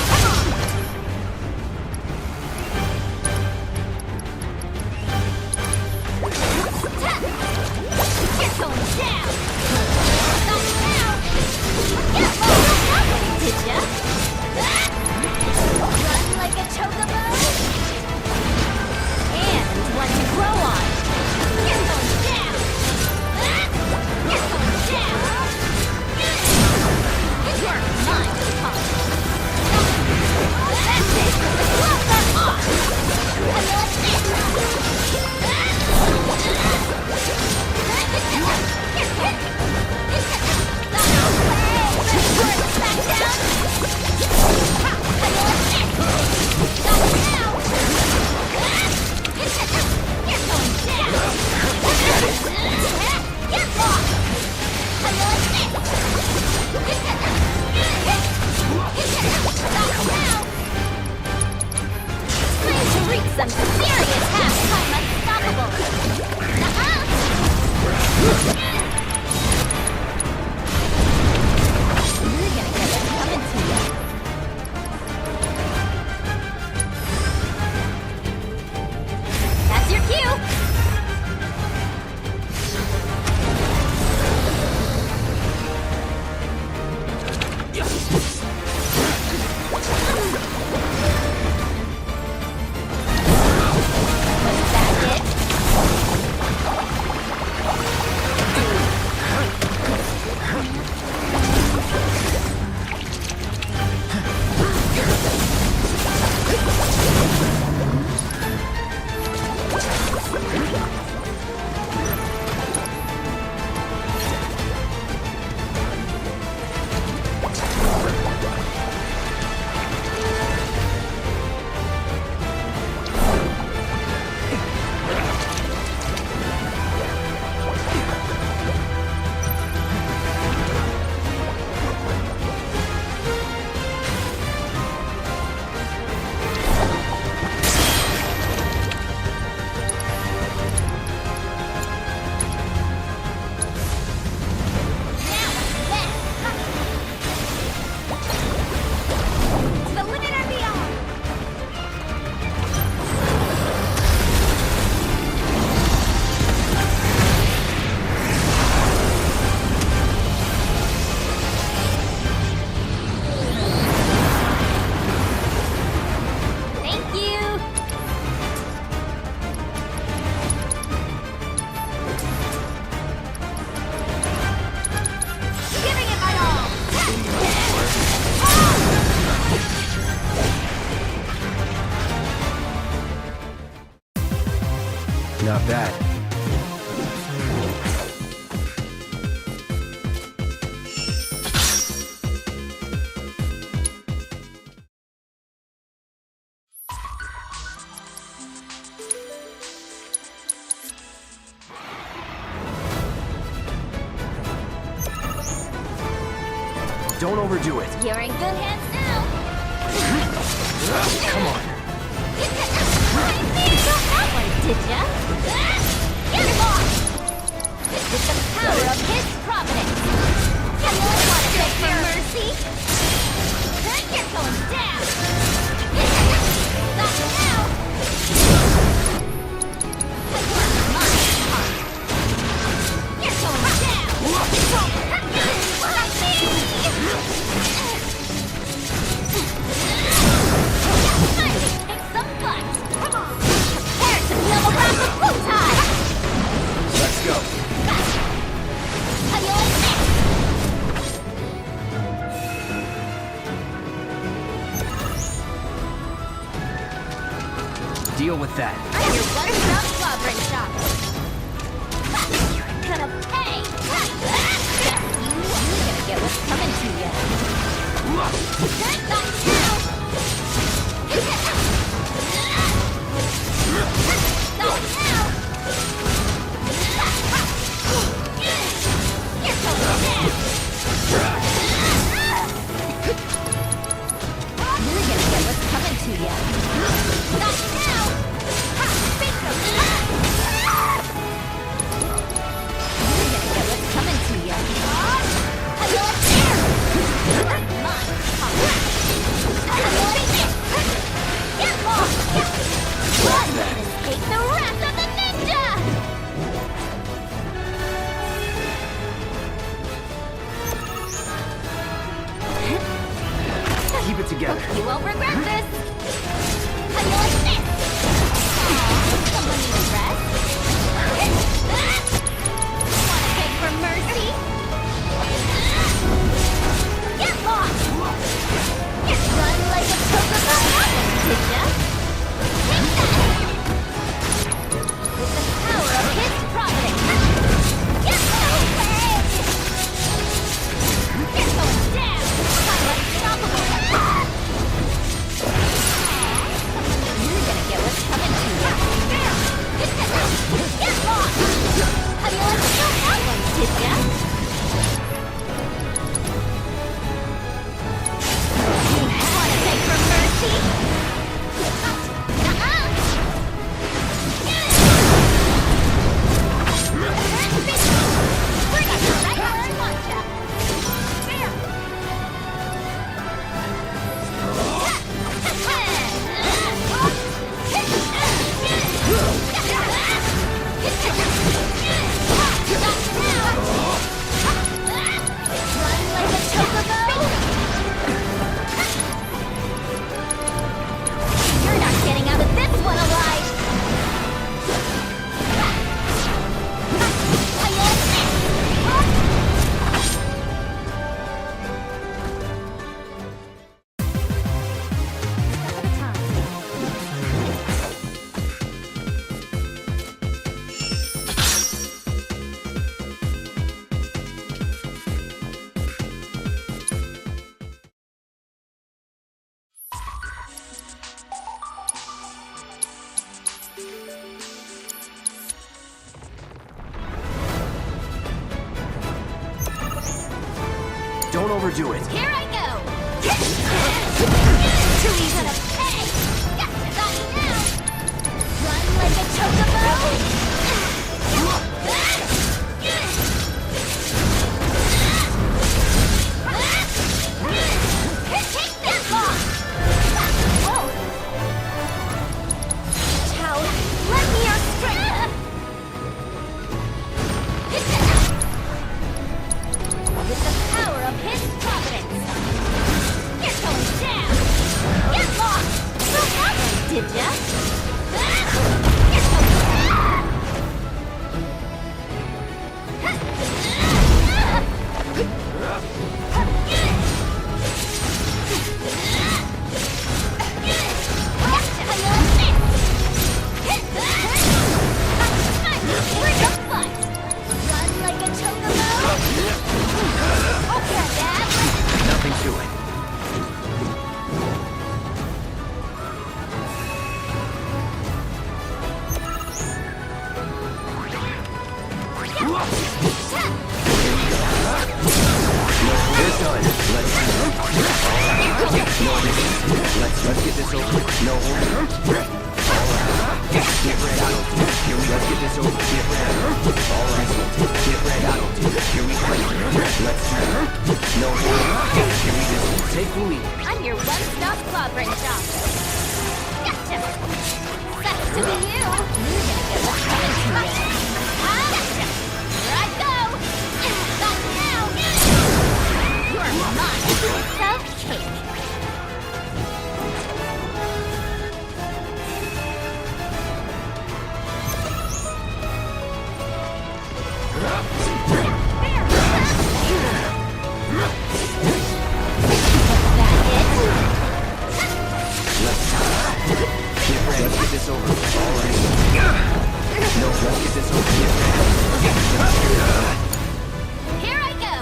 Come on. not bad. Don't overdo it. You're in good hands now. Come on. You got that one, did ya? Get lost! With the power of his providence. You don't want to beg for mercy? You're going down! Not now! You're going down! Let's go. Deal with that. I'm your one-stop slobbering shop. Gonna pay. You're gonna get what's coming to you. Not now. Not now. You're going down. You're gonna get what's coming to you. Not now. You're gonna get what's coming to you. Get lost. One man escape the wrath of the ninja. Keep it together. You won't regret this! How you like this? Someone needs rest? Wanna beg for mercy? Get lost! Run like a chocobo, did ya? Take that! With the power of his providence! Get away! You're going down! I'm unstoppable! You're gonna get what's coming to you. Get lost! How do you like to know that one, did ya? Wanna beg for mercy? Bring it right where I want ya! You're not getting out of this one alive! Don't overdo it. Here I go! Too easy to pay! Got now! Run like a chocobo! Take that loss! Whoa! Chow, lend me your strength! With the power of his providence! You're going down! Get lost! So that one, did ya? You're going down! No resistance. Let's get this over. No hold. Alright. Get ready. Here we go. Let's get this over. Get ready. Alright. Get ready. Here we go. Let's turn. No hold. Here we go. Take the lead. I'm your one-stop clobbering shop. Gotcha! Sucks to be you. You're gonna get what's coming to you. Gotcha! Here I go! Not now! You're mine. Piece of cake. Let's get this over. Alright. No, let's get this over. Here I go!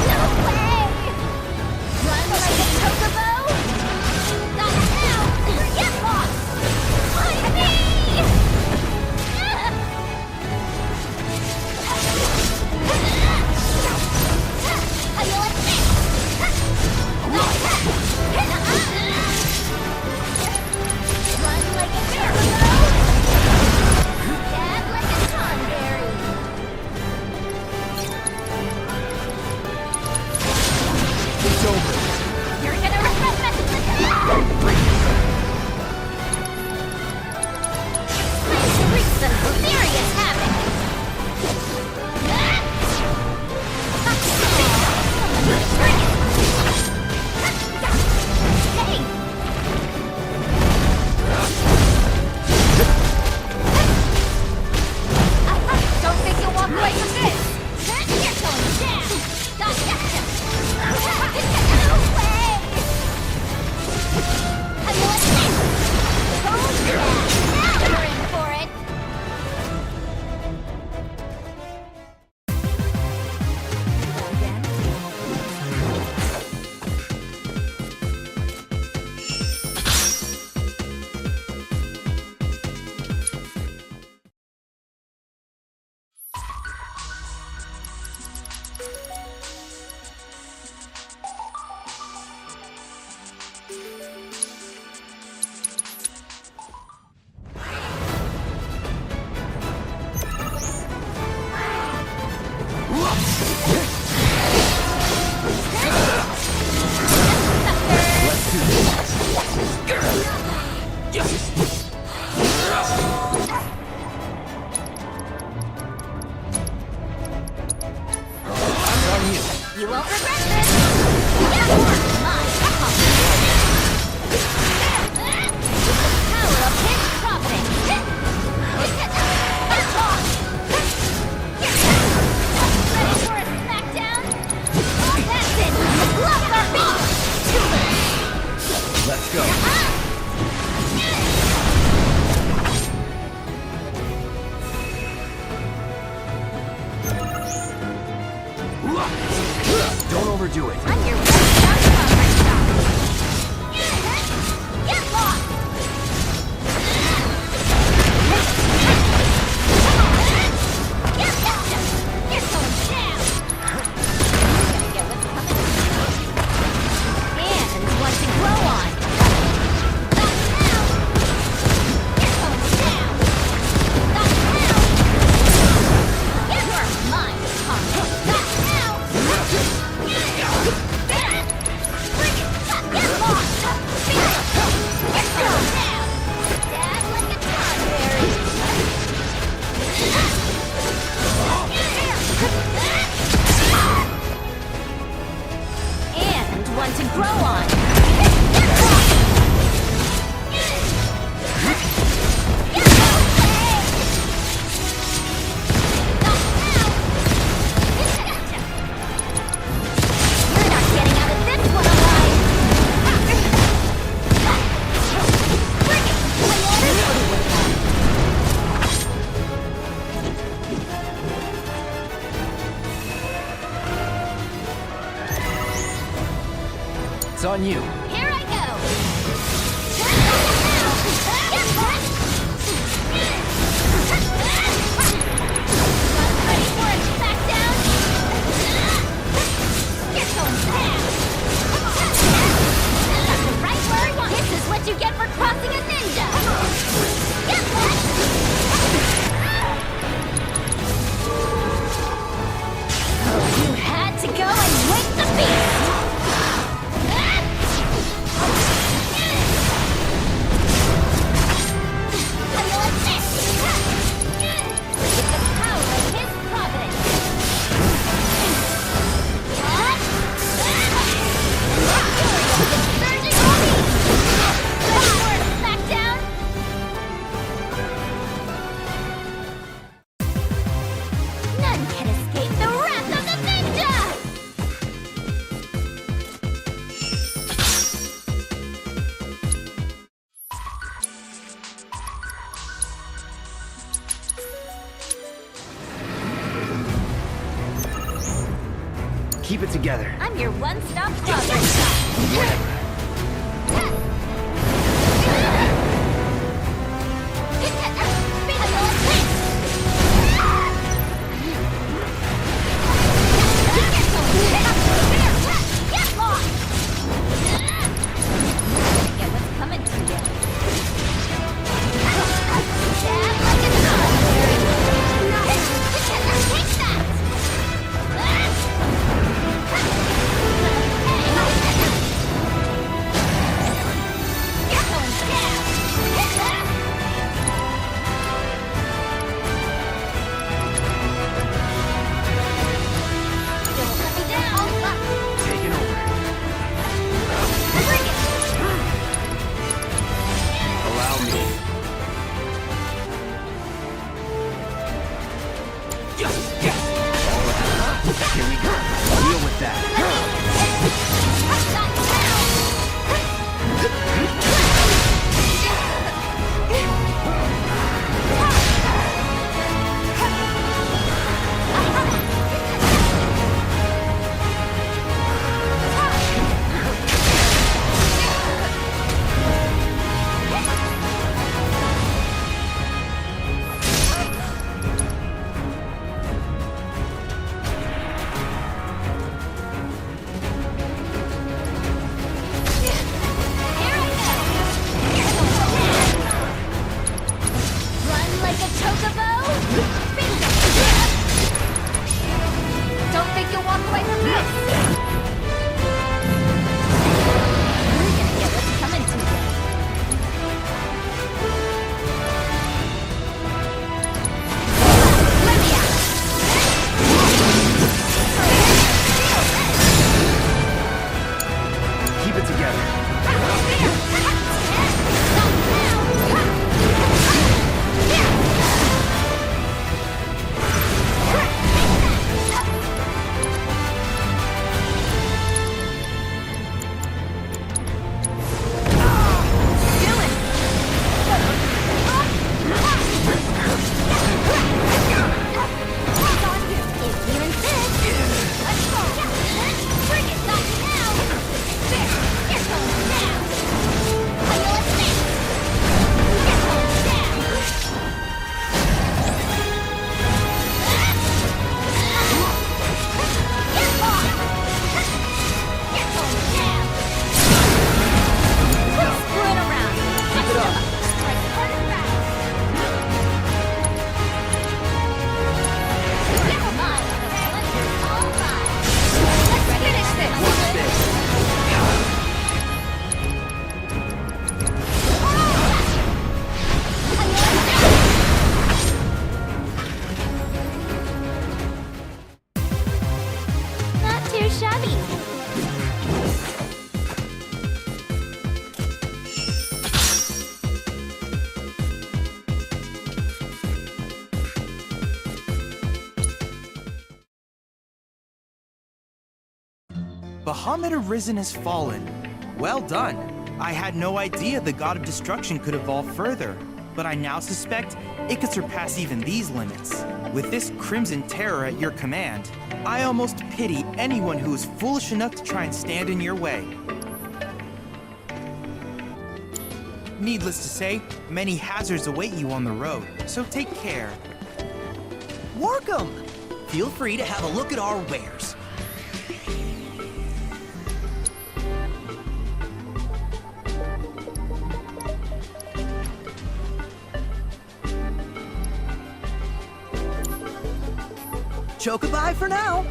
No way! Run like a chocobo? Not now! Get lost! Find me! How you like this? Run like a chocobo? Dab like a tonberry. It's over. You're gonna regret messing with me! Time to wreak some serious havoc! Hey! Don't think you'll walk away from this! You're going down! Gotcha! No way! How you like this? Oh, yeah! Now you're in for it! You won't regret this! You're mine! Power of his providence! Ready for a smackdown? That's it! Lock our beat! Let's go. Don't overdo it. I'm your one-stop clobbering shop. Get lost! Gotcha! You're going down! You're gonna get what's coming. And want to grow on. Not now! You're going down! Not now! You're mine, Tom. Not now! Get lost! You're going down! Dab like a tonberry. And one to grow on. Get lost! Get away! Not now! Gotcha! You're not getting out of this one alive! Bring it! It's on you. Here I go! Get Keep it together. I'm your one-stop club. Bahamut Arisen has fallen. Well done. I had no idea the God of Destruction could evolve further, but I now suspect it could surpass even these limits. With this Crimson Terror at your command, I almost pity anyone who is foolish enough to try and stand in your way. Needless to say, many hazards await you on the road, so take care. Welcome! Feel free to have a look at our wares. Chocobi for now!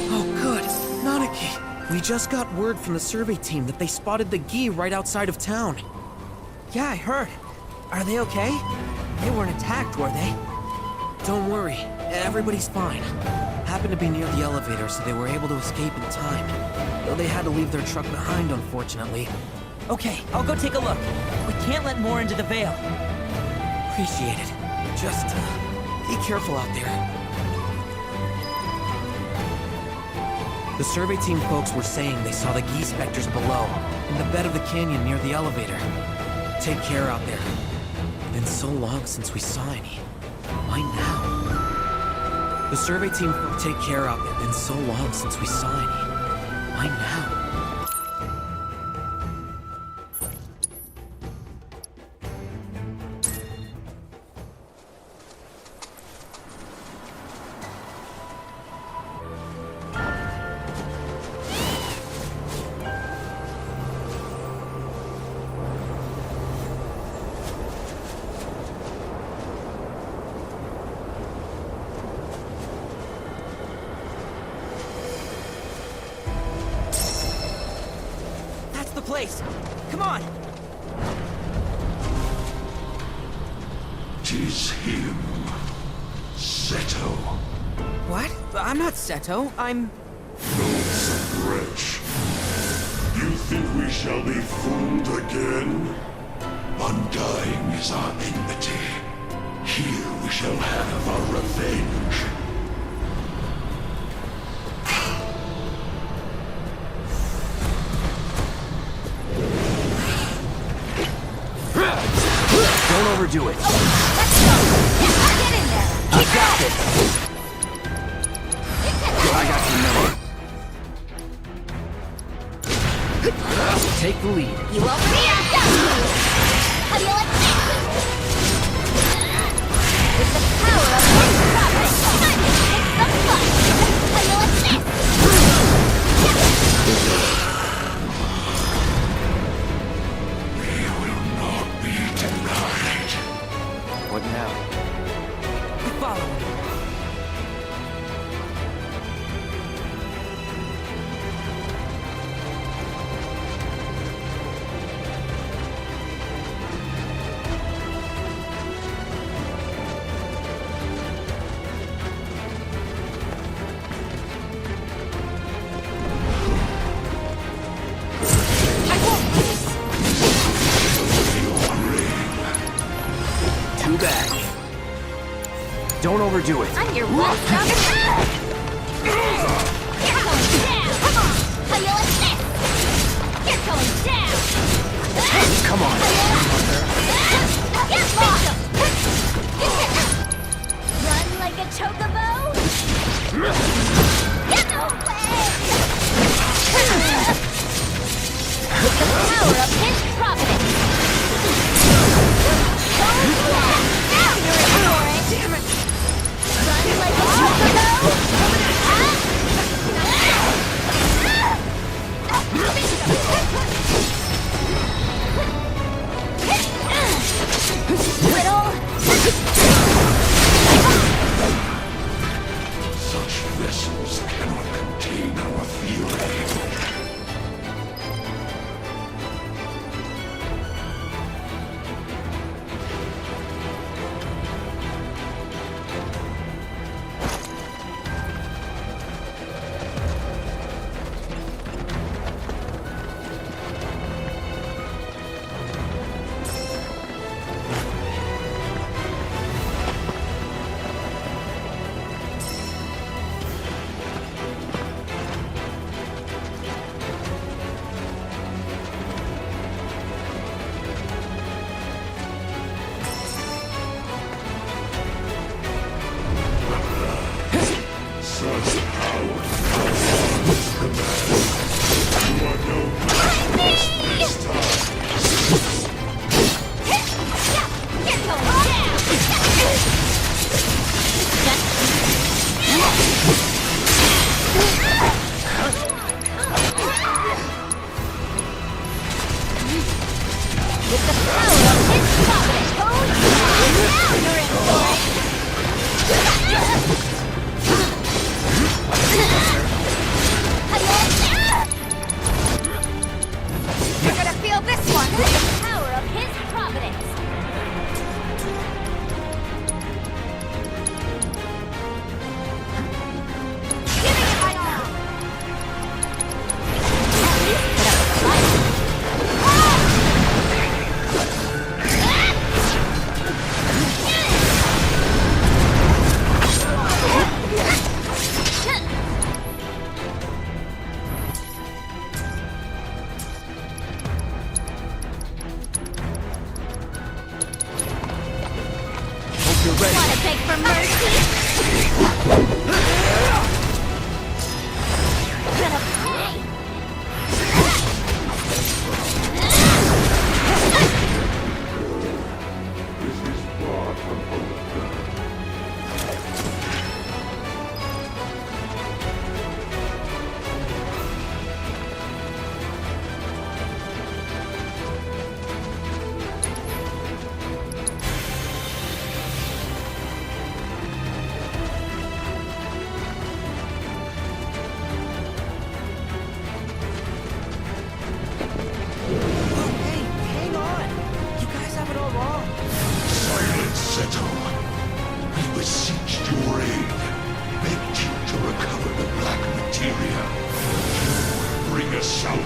Oh, good. Nanaki. We just got word from the survey team that they spotted the Gi right outside of town. Yeah, I heard. Are they okay? They weren't attacked, were they? Don't worry. Everybody's fine. Happened to be near the elevator, so they were able to escape in time. Though they had to leave their truck behind, unfortunately. Okay, I'll go take a look. We can't let more into the Vale. Appreciate it. Just, be careful out there. The survey team folks were saying they saw the geese specters below, in the bed of the canyon near the elevator. Take care out there. Been so long since we saw any. Why now? The survey team take care out there. Been so long since we saw any. Why now? Place. Come on! Tis him, Seto. What? I'm not Seto. I'm... Loathsome wretch. You think we shall be fooled again? Undying is our enmity. Here we shall have our revenge. Don't overdo it. Let's go! Yeah, get in there! I got this! I got your number. Take the lead. You over here! How do you like this? With the power of one progress, time to kick some butt! How do you like this? What now? Follow me. Too bad. Don't overdo it. I'm your one stronger side! You're going down! Come on! How you like this? You're going down! Come on. Get lost! Run like a chocobo? Get away! With the power of his providence! Now you're ignoring! Damn it! Run like a chocobo? Little! Such vessels cannot contain our fury.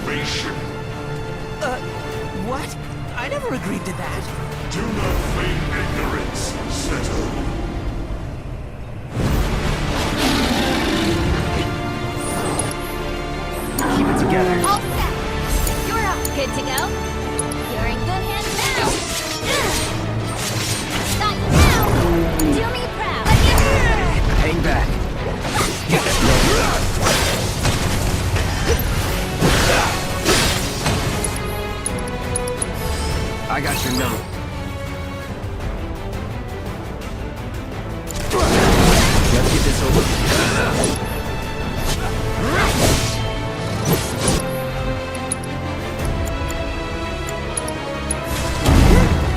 salvation. What? I never agreed to that. Do not feign ignorance, Seto. Keep it together. All set. You're up. Good to go? You're in good hands now. Got you now. Do me proud. Hang back. I got your note. Let's get this over.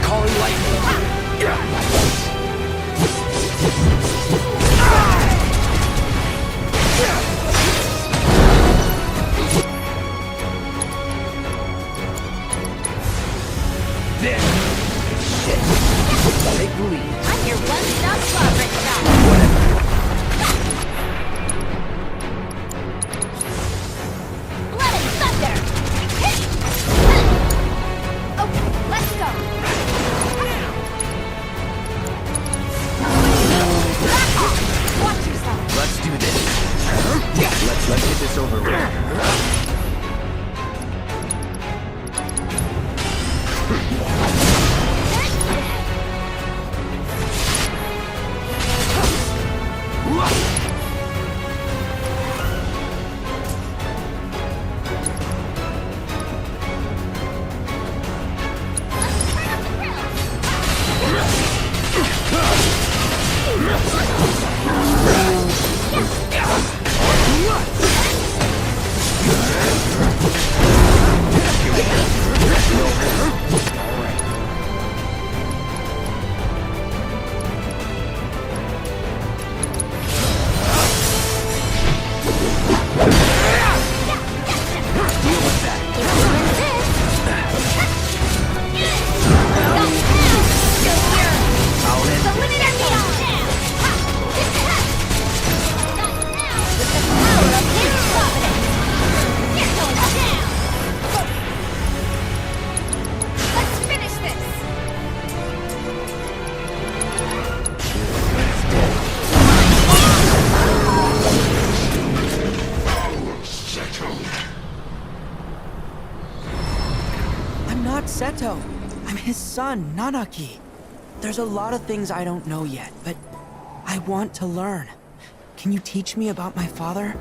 Calling lightning. Take the lead. I'm your one-stop sovereign shop. Blood and thunder. Okay, let's go. Back off. Watch yourself. Let's do this. Let's get this over with. Seto. I'm his son, Nanaki. There's a lot of things I don't know yet, but I want to learn. Can you teach me about my father?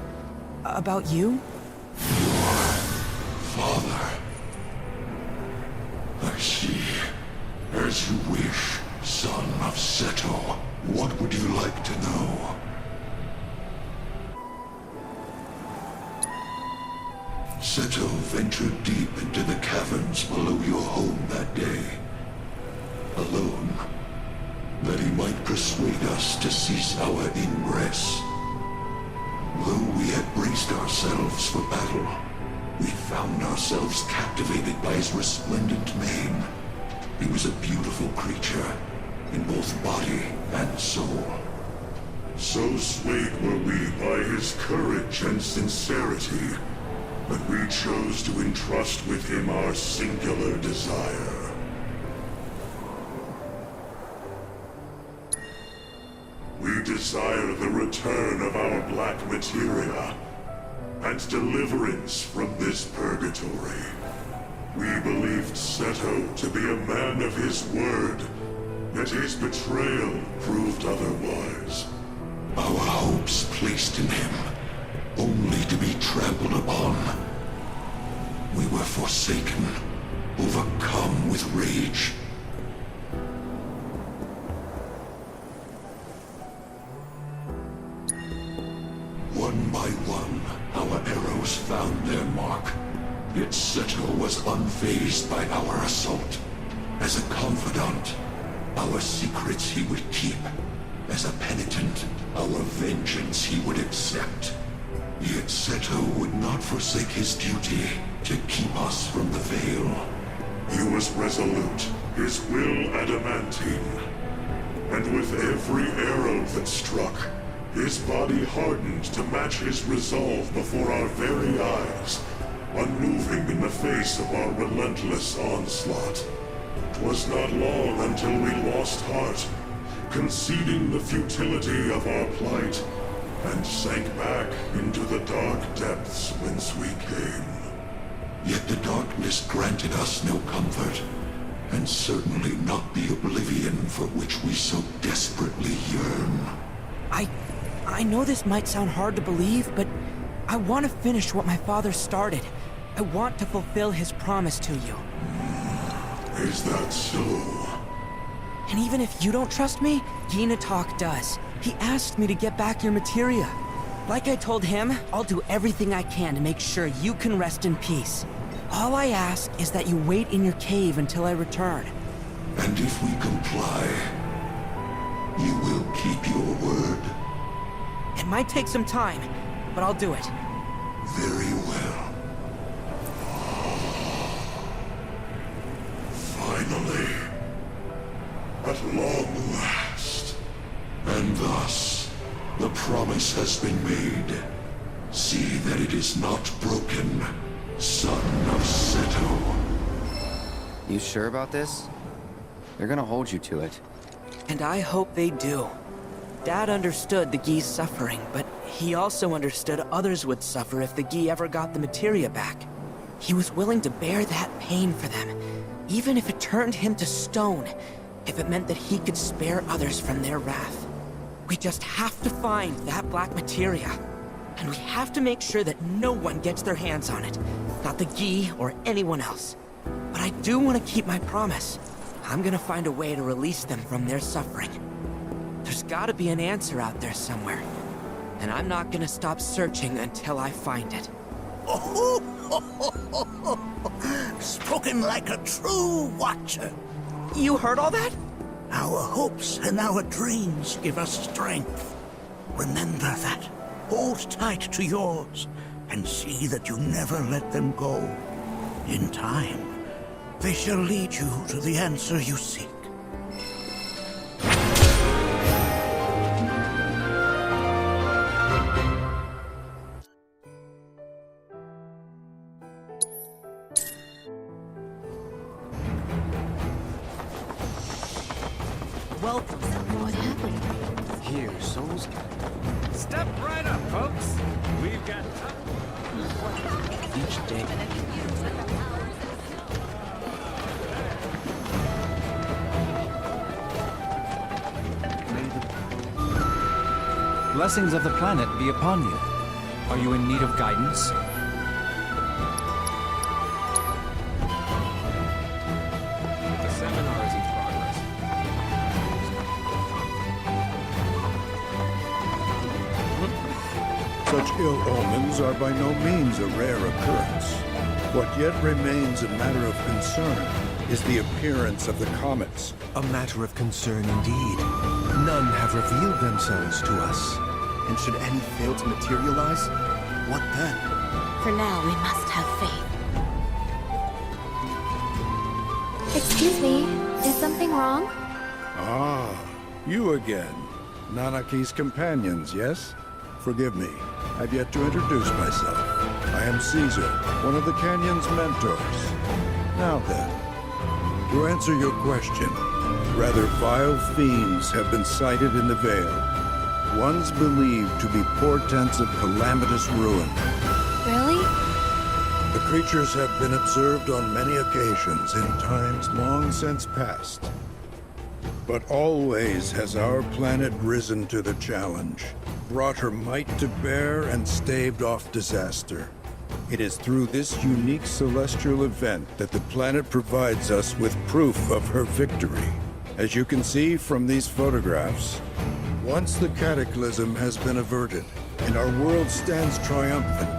About you? Father. I see. As you wish, son of Seto. What would you like to know? Seto ventured deep into the caverns below your home that day. Alone. That he might persuade us to cease our ingress. Though we had braced ourselves for battle, we found ourselves captivated by his resplendent mane. He was a beautiful creature, in both body and soul. So swayed were we by his courage and sincerity, that we chose to entrust with him our singular desire. We desire the return of our black materia, and deliverance from this purgatory. We believed Seto to be a man of his word, yet his betrayal proved otherwise. Our hopes placed in him, only to be trampled upon. We were forsaken, overcome with rage. One by one, our arrows found their mark. Yet Seto was unfazed by our assault. As a confidant, our secrets he would keep. As a penitent, our vengeance he would accept. Yet Seto would not forsake his duty to keep us from the Vale. He was resolute, his will adamantine. And with every arrow that struck, his body hardened to match his resolve before our very eyes. unmoving in the face of our relentless onslaught. 'Twas not long until we lost heart, conceding the futility of our plight, and sank back into the dark depths whence we came. Yet the darkness granted us no comfort, and certainly not the oblivion for which we so desperately yearn. I know this might sound hard to believe, but I want to finish what my father started. I want to fulfill his promise to you. Is that so? And even if you don't trust me, Ginatok does. He asked me to get back your materia. Like I told him, I'll do everything I can to make sure you can rest in peace. All I ask is that you wait in your cave until I return. And if we comply, you will keep your word? It might take some time, but I'll do it. Very well. Finally. At long last. And thus, the promise has been made. See that it is not broken, son of Seto. You sure about this? They're gonna hold you to it. And I hope they do. Dad understood the Gi's suffering, but he also understood others would suffer if the Gi ever got the materia back. He was willing to bear that pain for them, even if it turned him to stone, if it meant that he could spare others from their wrath. We just have to find that black materia, and we have to make sure that no one gets their hands on it, not the Gi or anyone else. But I do want to keep my promise. I'm gonna find a way to release them from their suffering. There's gotta be an answer out there somewhere, and I'm not gonna stop searching until I find it. Spoken like a true watcher. You heard all that? Our hopes and our dreams give us strength. Remember that. Hold tight to yours, and see that you never let them go. In time, they shall lead you to the answer you seek. Welcome. What happened? Here, souls. Step right up, folks. We've got Each day. Blessings of the planet be upon you. Are you in need of guidance? the seminar is in progress. Such ill omens are by no means a rare occurrence. What yet remains a matter of concern is the appearance of the comets. A matter of concern indeed. None have revealed themselves to us. And should any fail to materialize, what then? For now, we must have faith. Excuse me, is something wrong? Ah, you again. Nanaki's companions, yes? Forgive me, I've yet to introduce myself. I am Caesar, one of the Canyon's mentors. Now then, to answer your question, rather vile fiends have been sighted in the Vale. Ones believed to be portents of calamitous ruin. Really? The creatures have been observed on many occasions in times long since past. But always has our planet risen to the challenge, brought her might to bear, and staved off disaster. It is through this unique celestial event that the planet provides us with proof of her victory. As you can see from these photographs, once the cataclysm has been averted, and our world stands triumphant,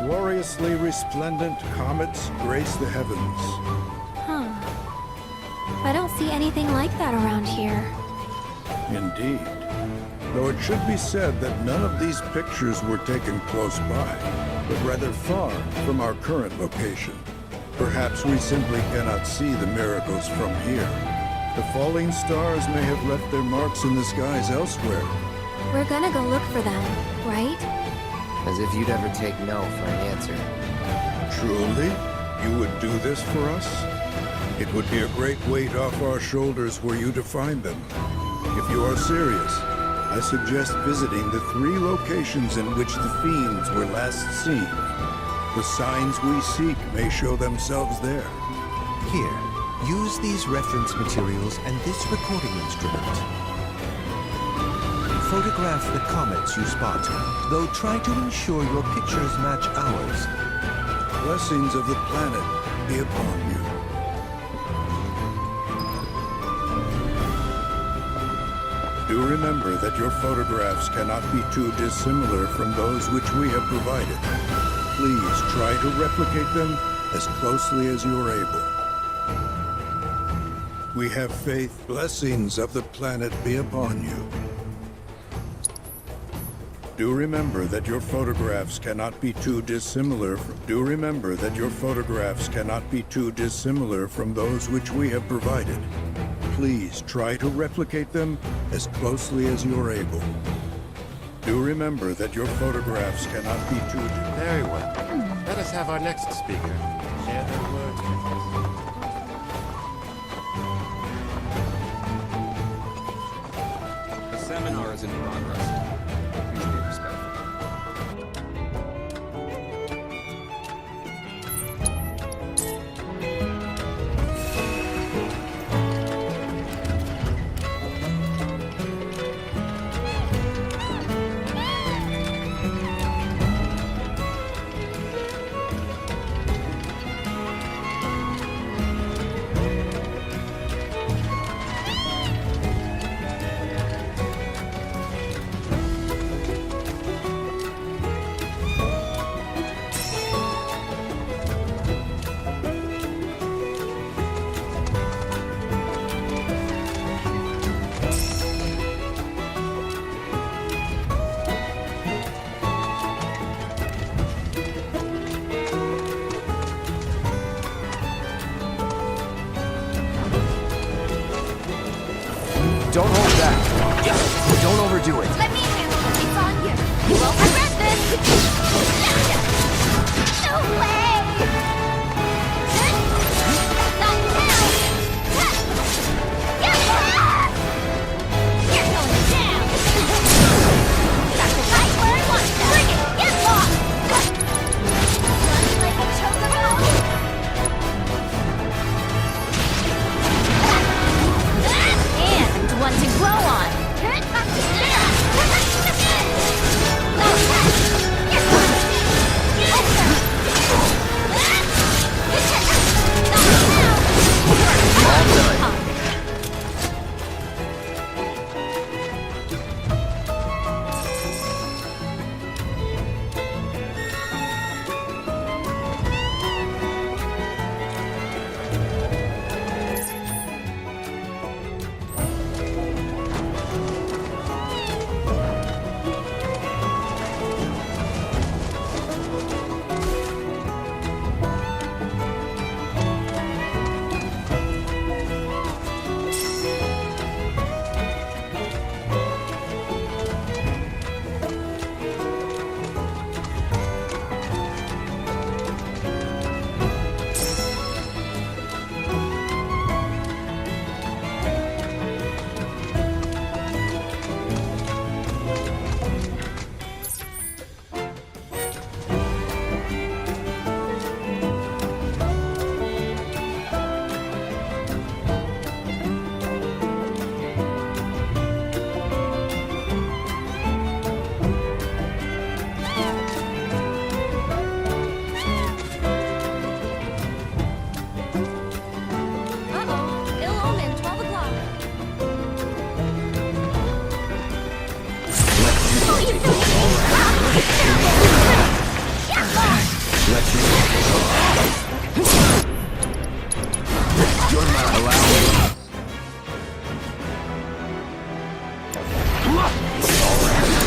gloriously resplendent comets grace the heavens. Huh. I don't see anything like that around here. Indeed. Though it should be said that none of these pictures were taken close by, but rather far from our current location. Perhaps we simply cannot see the miracles from here. The falling stars may have left their marks in the skies elsewhere. We're gonna go look for them, right? As if you'd ever take no for an answer. Truly? You would do this for us? It would be a great weight off our shoulders were you to find them. If you are serious, I suggest visiting the 3 locations in which the fiends were last seen. The signs we seek may show themselves there. Here, use these reference materials and this recording instrument. Photograph the comets you spot, though try to ensure your pictures match ours. Blessings of the planet be upon you. Do remember that your photographs cannot be too dissimilar from those which we have provided. Please try to replicate them as closely as you are able. We have faith. Blessings of the planet be upon you. Do remember that your photographs cannot be too dissimilar. Do remember that your photographs cannot be too dissimilar from those which we have provided. Please try to replicate them as closely as you are able. Do remember that your photographs cannot be too... Very well. Let us have our next speaker. Share their words with us. The seminar is in progress. Please be respectful. Don't hold back. Don't overdo it. Let me handle it. It's on you. You won't regret this. No way! Not now! You're going down! Got the right where I want you. Bring it! Get lost! Run like a chocobo! And one to grow on.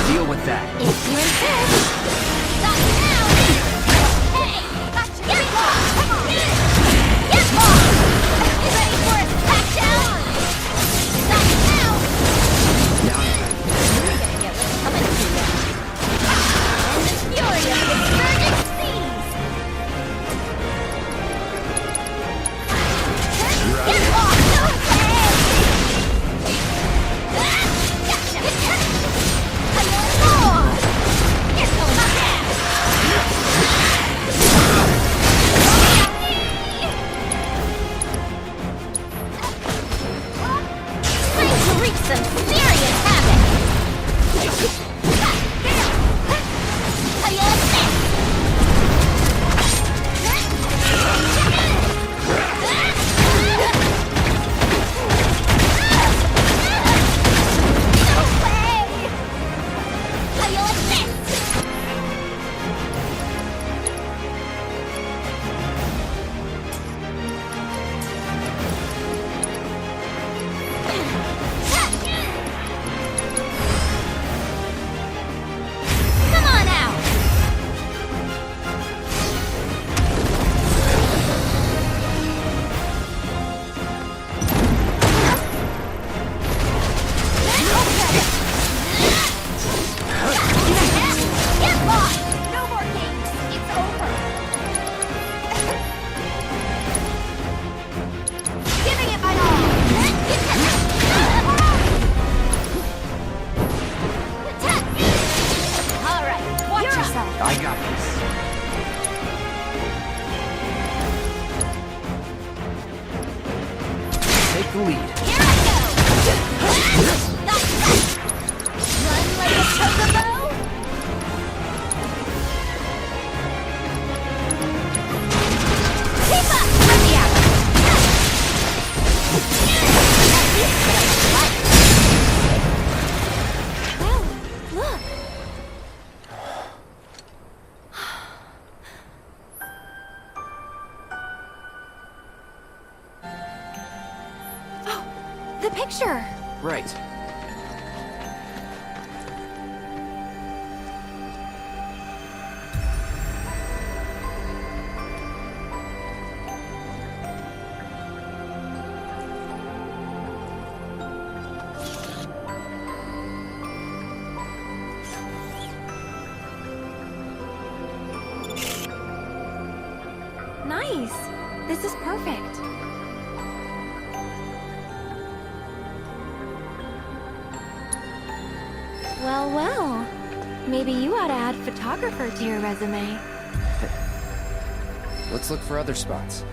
Deal with that. If you insist. Not now! Hey! Get lost! Come on! Get lost! You ready for a smackdown? Not now! You're gonna get what's coming to you. And the fury I got this. Take the lead. Here I go! Run like a chocobo! Keep up! Let me out! At least get up to life. Well, look! Oh, the picture! Right. Nice. This is perfect. Well, well. Maybe you ought to add photographer to your resume. Let's look for other spots.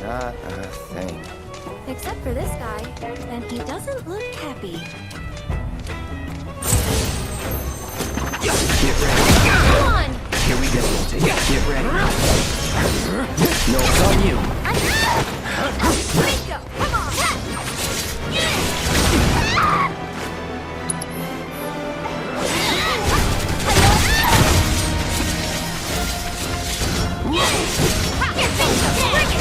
Not a thing. Except for this guy, and he doesn't look happy. Get ready. Come on! Here we go. Get ready. No, it's on you. Rico, come on! I'm just getting started.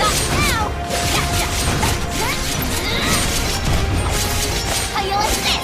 Not now. How you like this?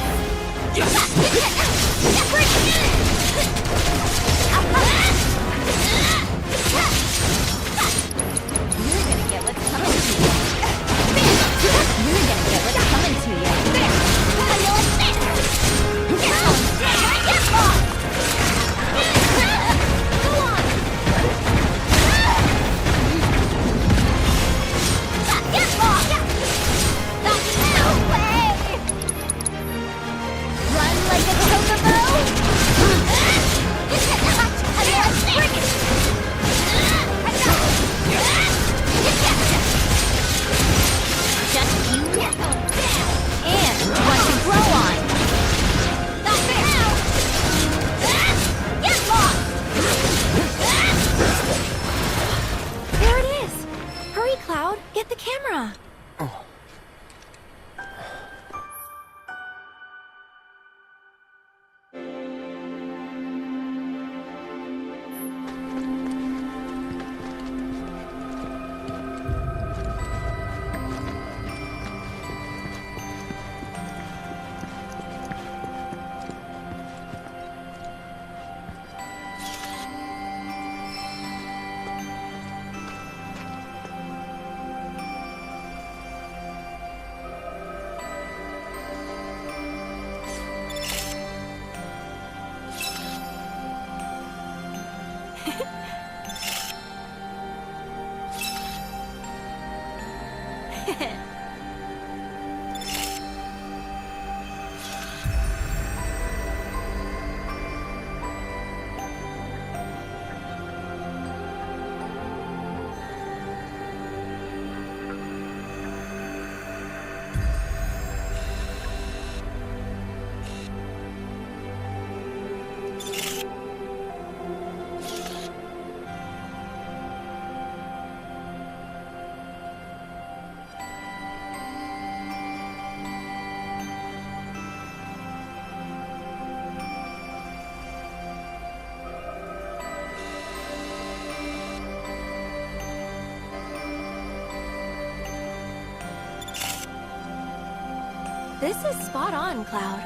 This is spot on, Cloud.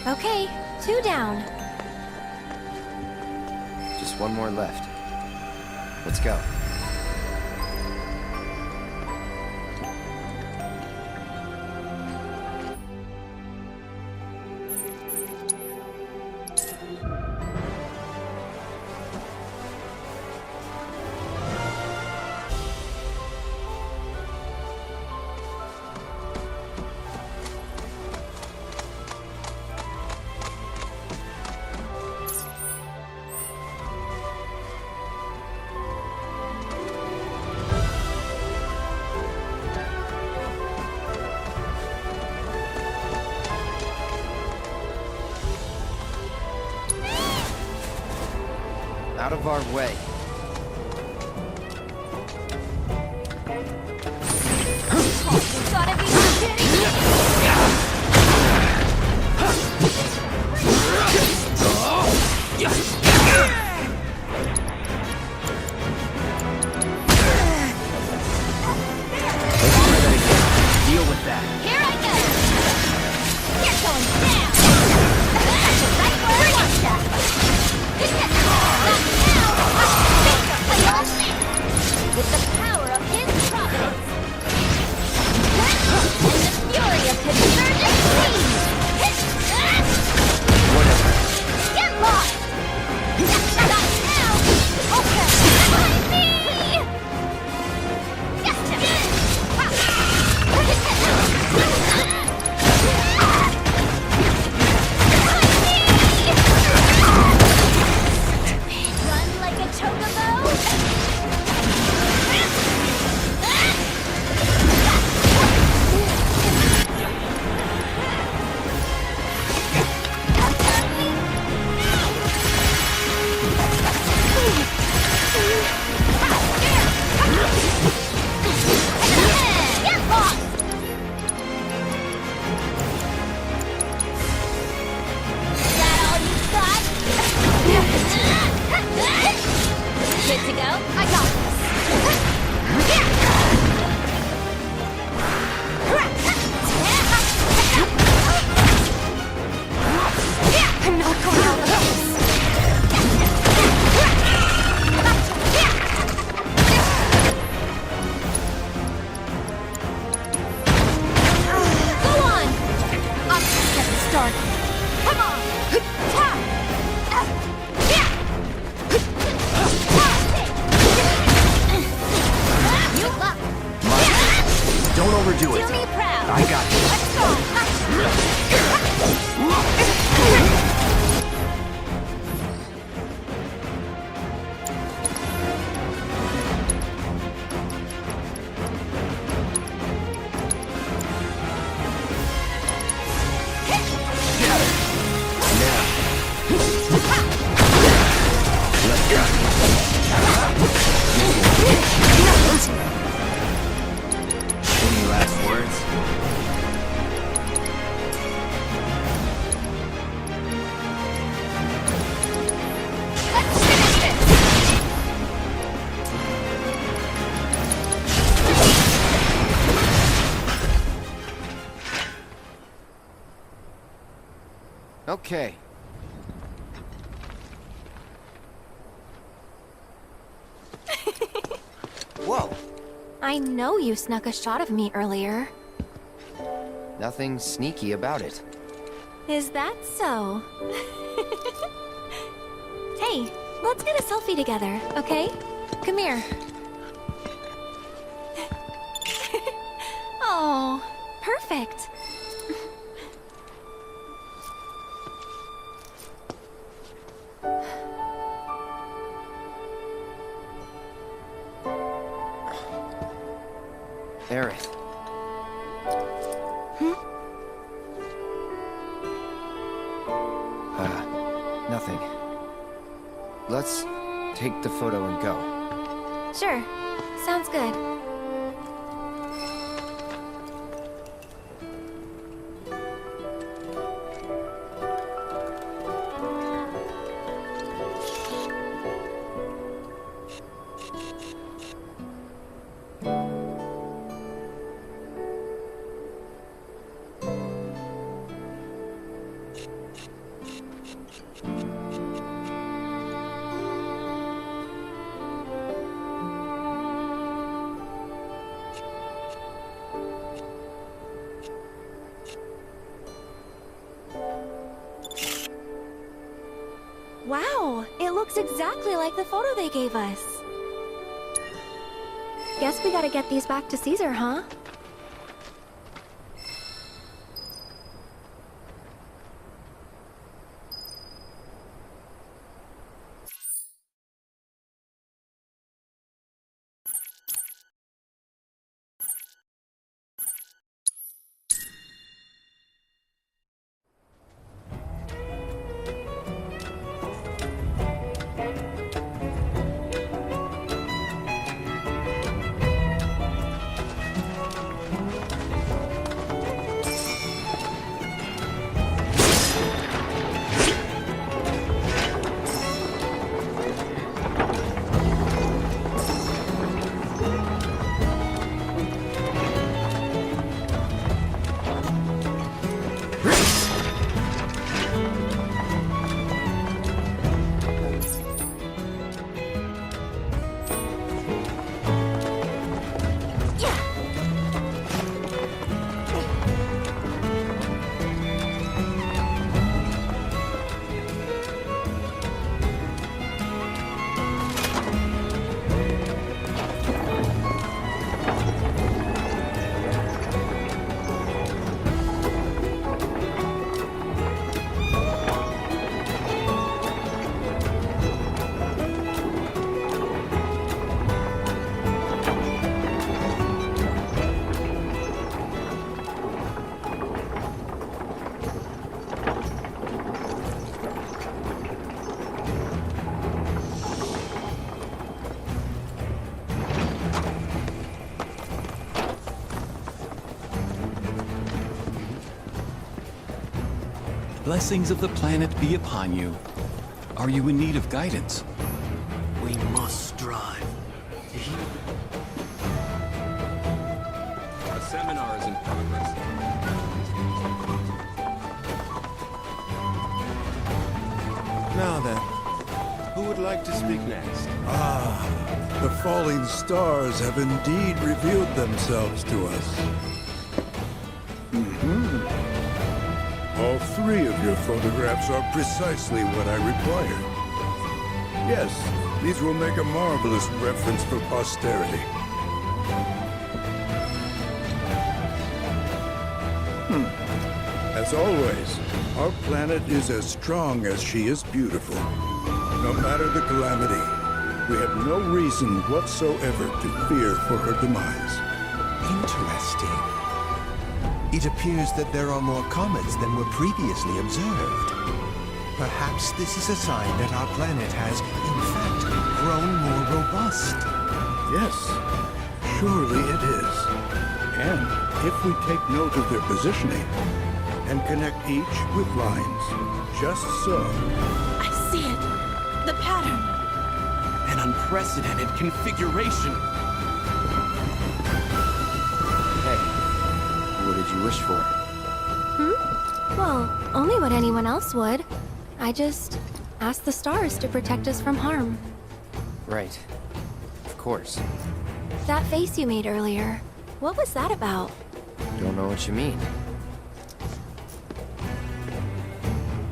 Okay, 2 down. Just one more left. Let's go. Out of our way. You gotta be kidding me! Deal with that. Here I go! You're going down! That's right where I want ya! With the power of his providence! And the fury of convergent seas! Whatever. Get lost! Not now! Okay! Find me! Run like a chocobo? Get lost! Is that all you got? Good to go? I got this. I'm not going out of this. Go on! I'm just getting started. Come on! You luck! Don't overdo it. Do me proud! I got you. Let's go! Any last words? Let's finish this! Okay. Whoa. I know you snuck a shot of me earlier. Nothing sneaky about it. Is that so? Hey, let's get a selfie together, okay? Come here. Oh, perfect. Aerith. Nothing. Let's take the photo and go. Sure, sounds good. Wow, it looks exactly like the photo they gave us. Guess we gotta get these back to Caesar, huh? Blessings of the planet be upon you. Are you in need of guidance? We must strive. A seminar is in progress. Now then, who would like to speak next? The falling stars have indeed revealed themselves to us. All three of your photographs are precisely what I required. Yes, these will make a marvelous reference for posterity. As always, our planet is as strong as she is beautiful. No matter the calamity, we have no reason whatsoever to fear for her demise. Interesting. It appears that there are more comets than were previously observed. Perhaps this is a sign that our planet has, in fact, grown more robust. Yes, surely it is. And if we take note of their positioning and connect each with lines, just so. I see it. The pattern. An unprecedented configuration. What did you wish for? Well, only what anyone else would. I just asked the stars to protect us from harm. Right. Of course. That face you made earlier, what was that about? Don't know what you mean.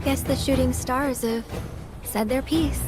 Guess the shooting stars have said their piece.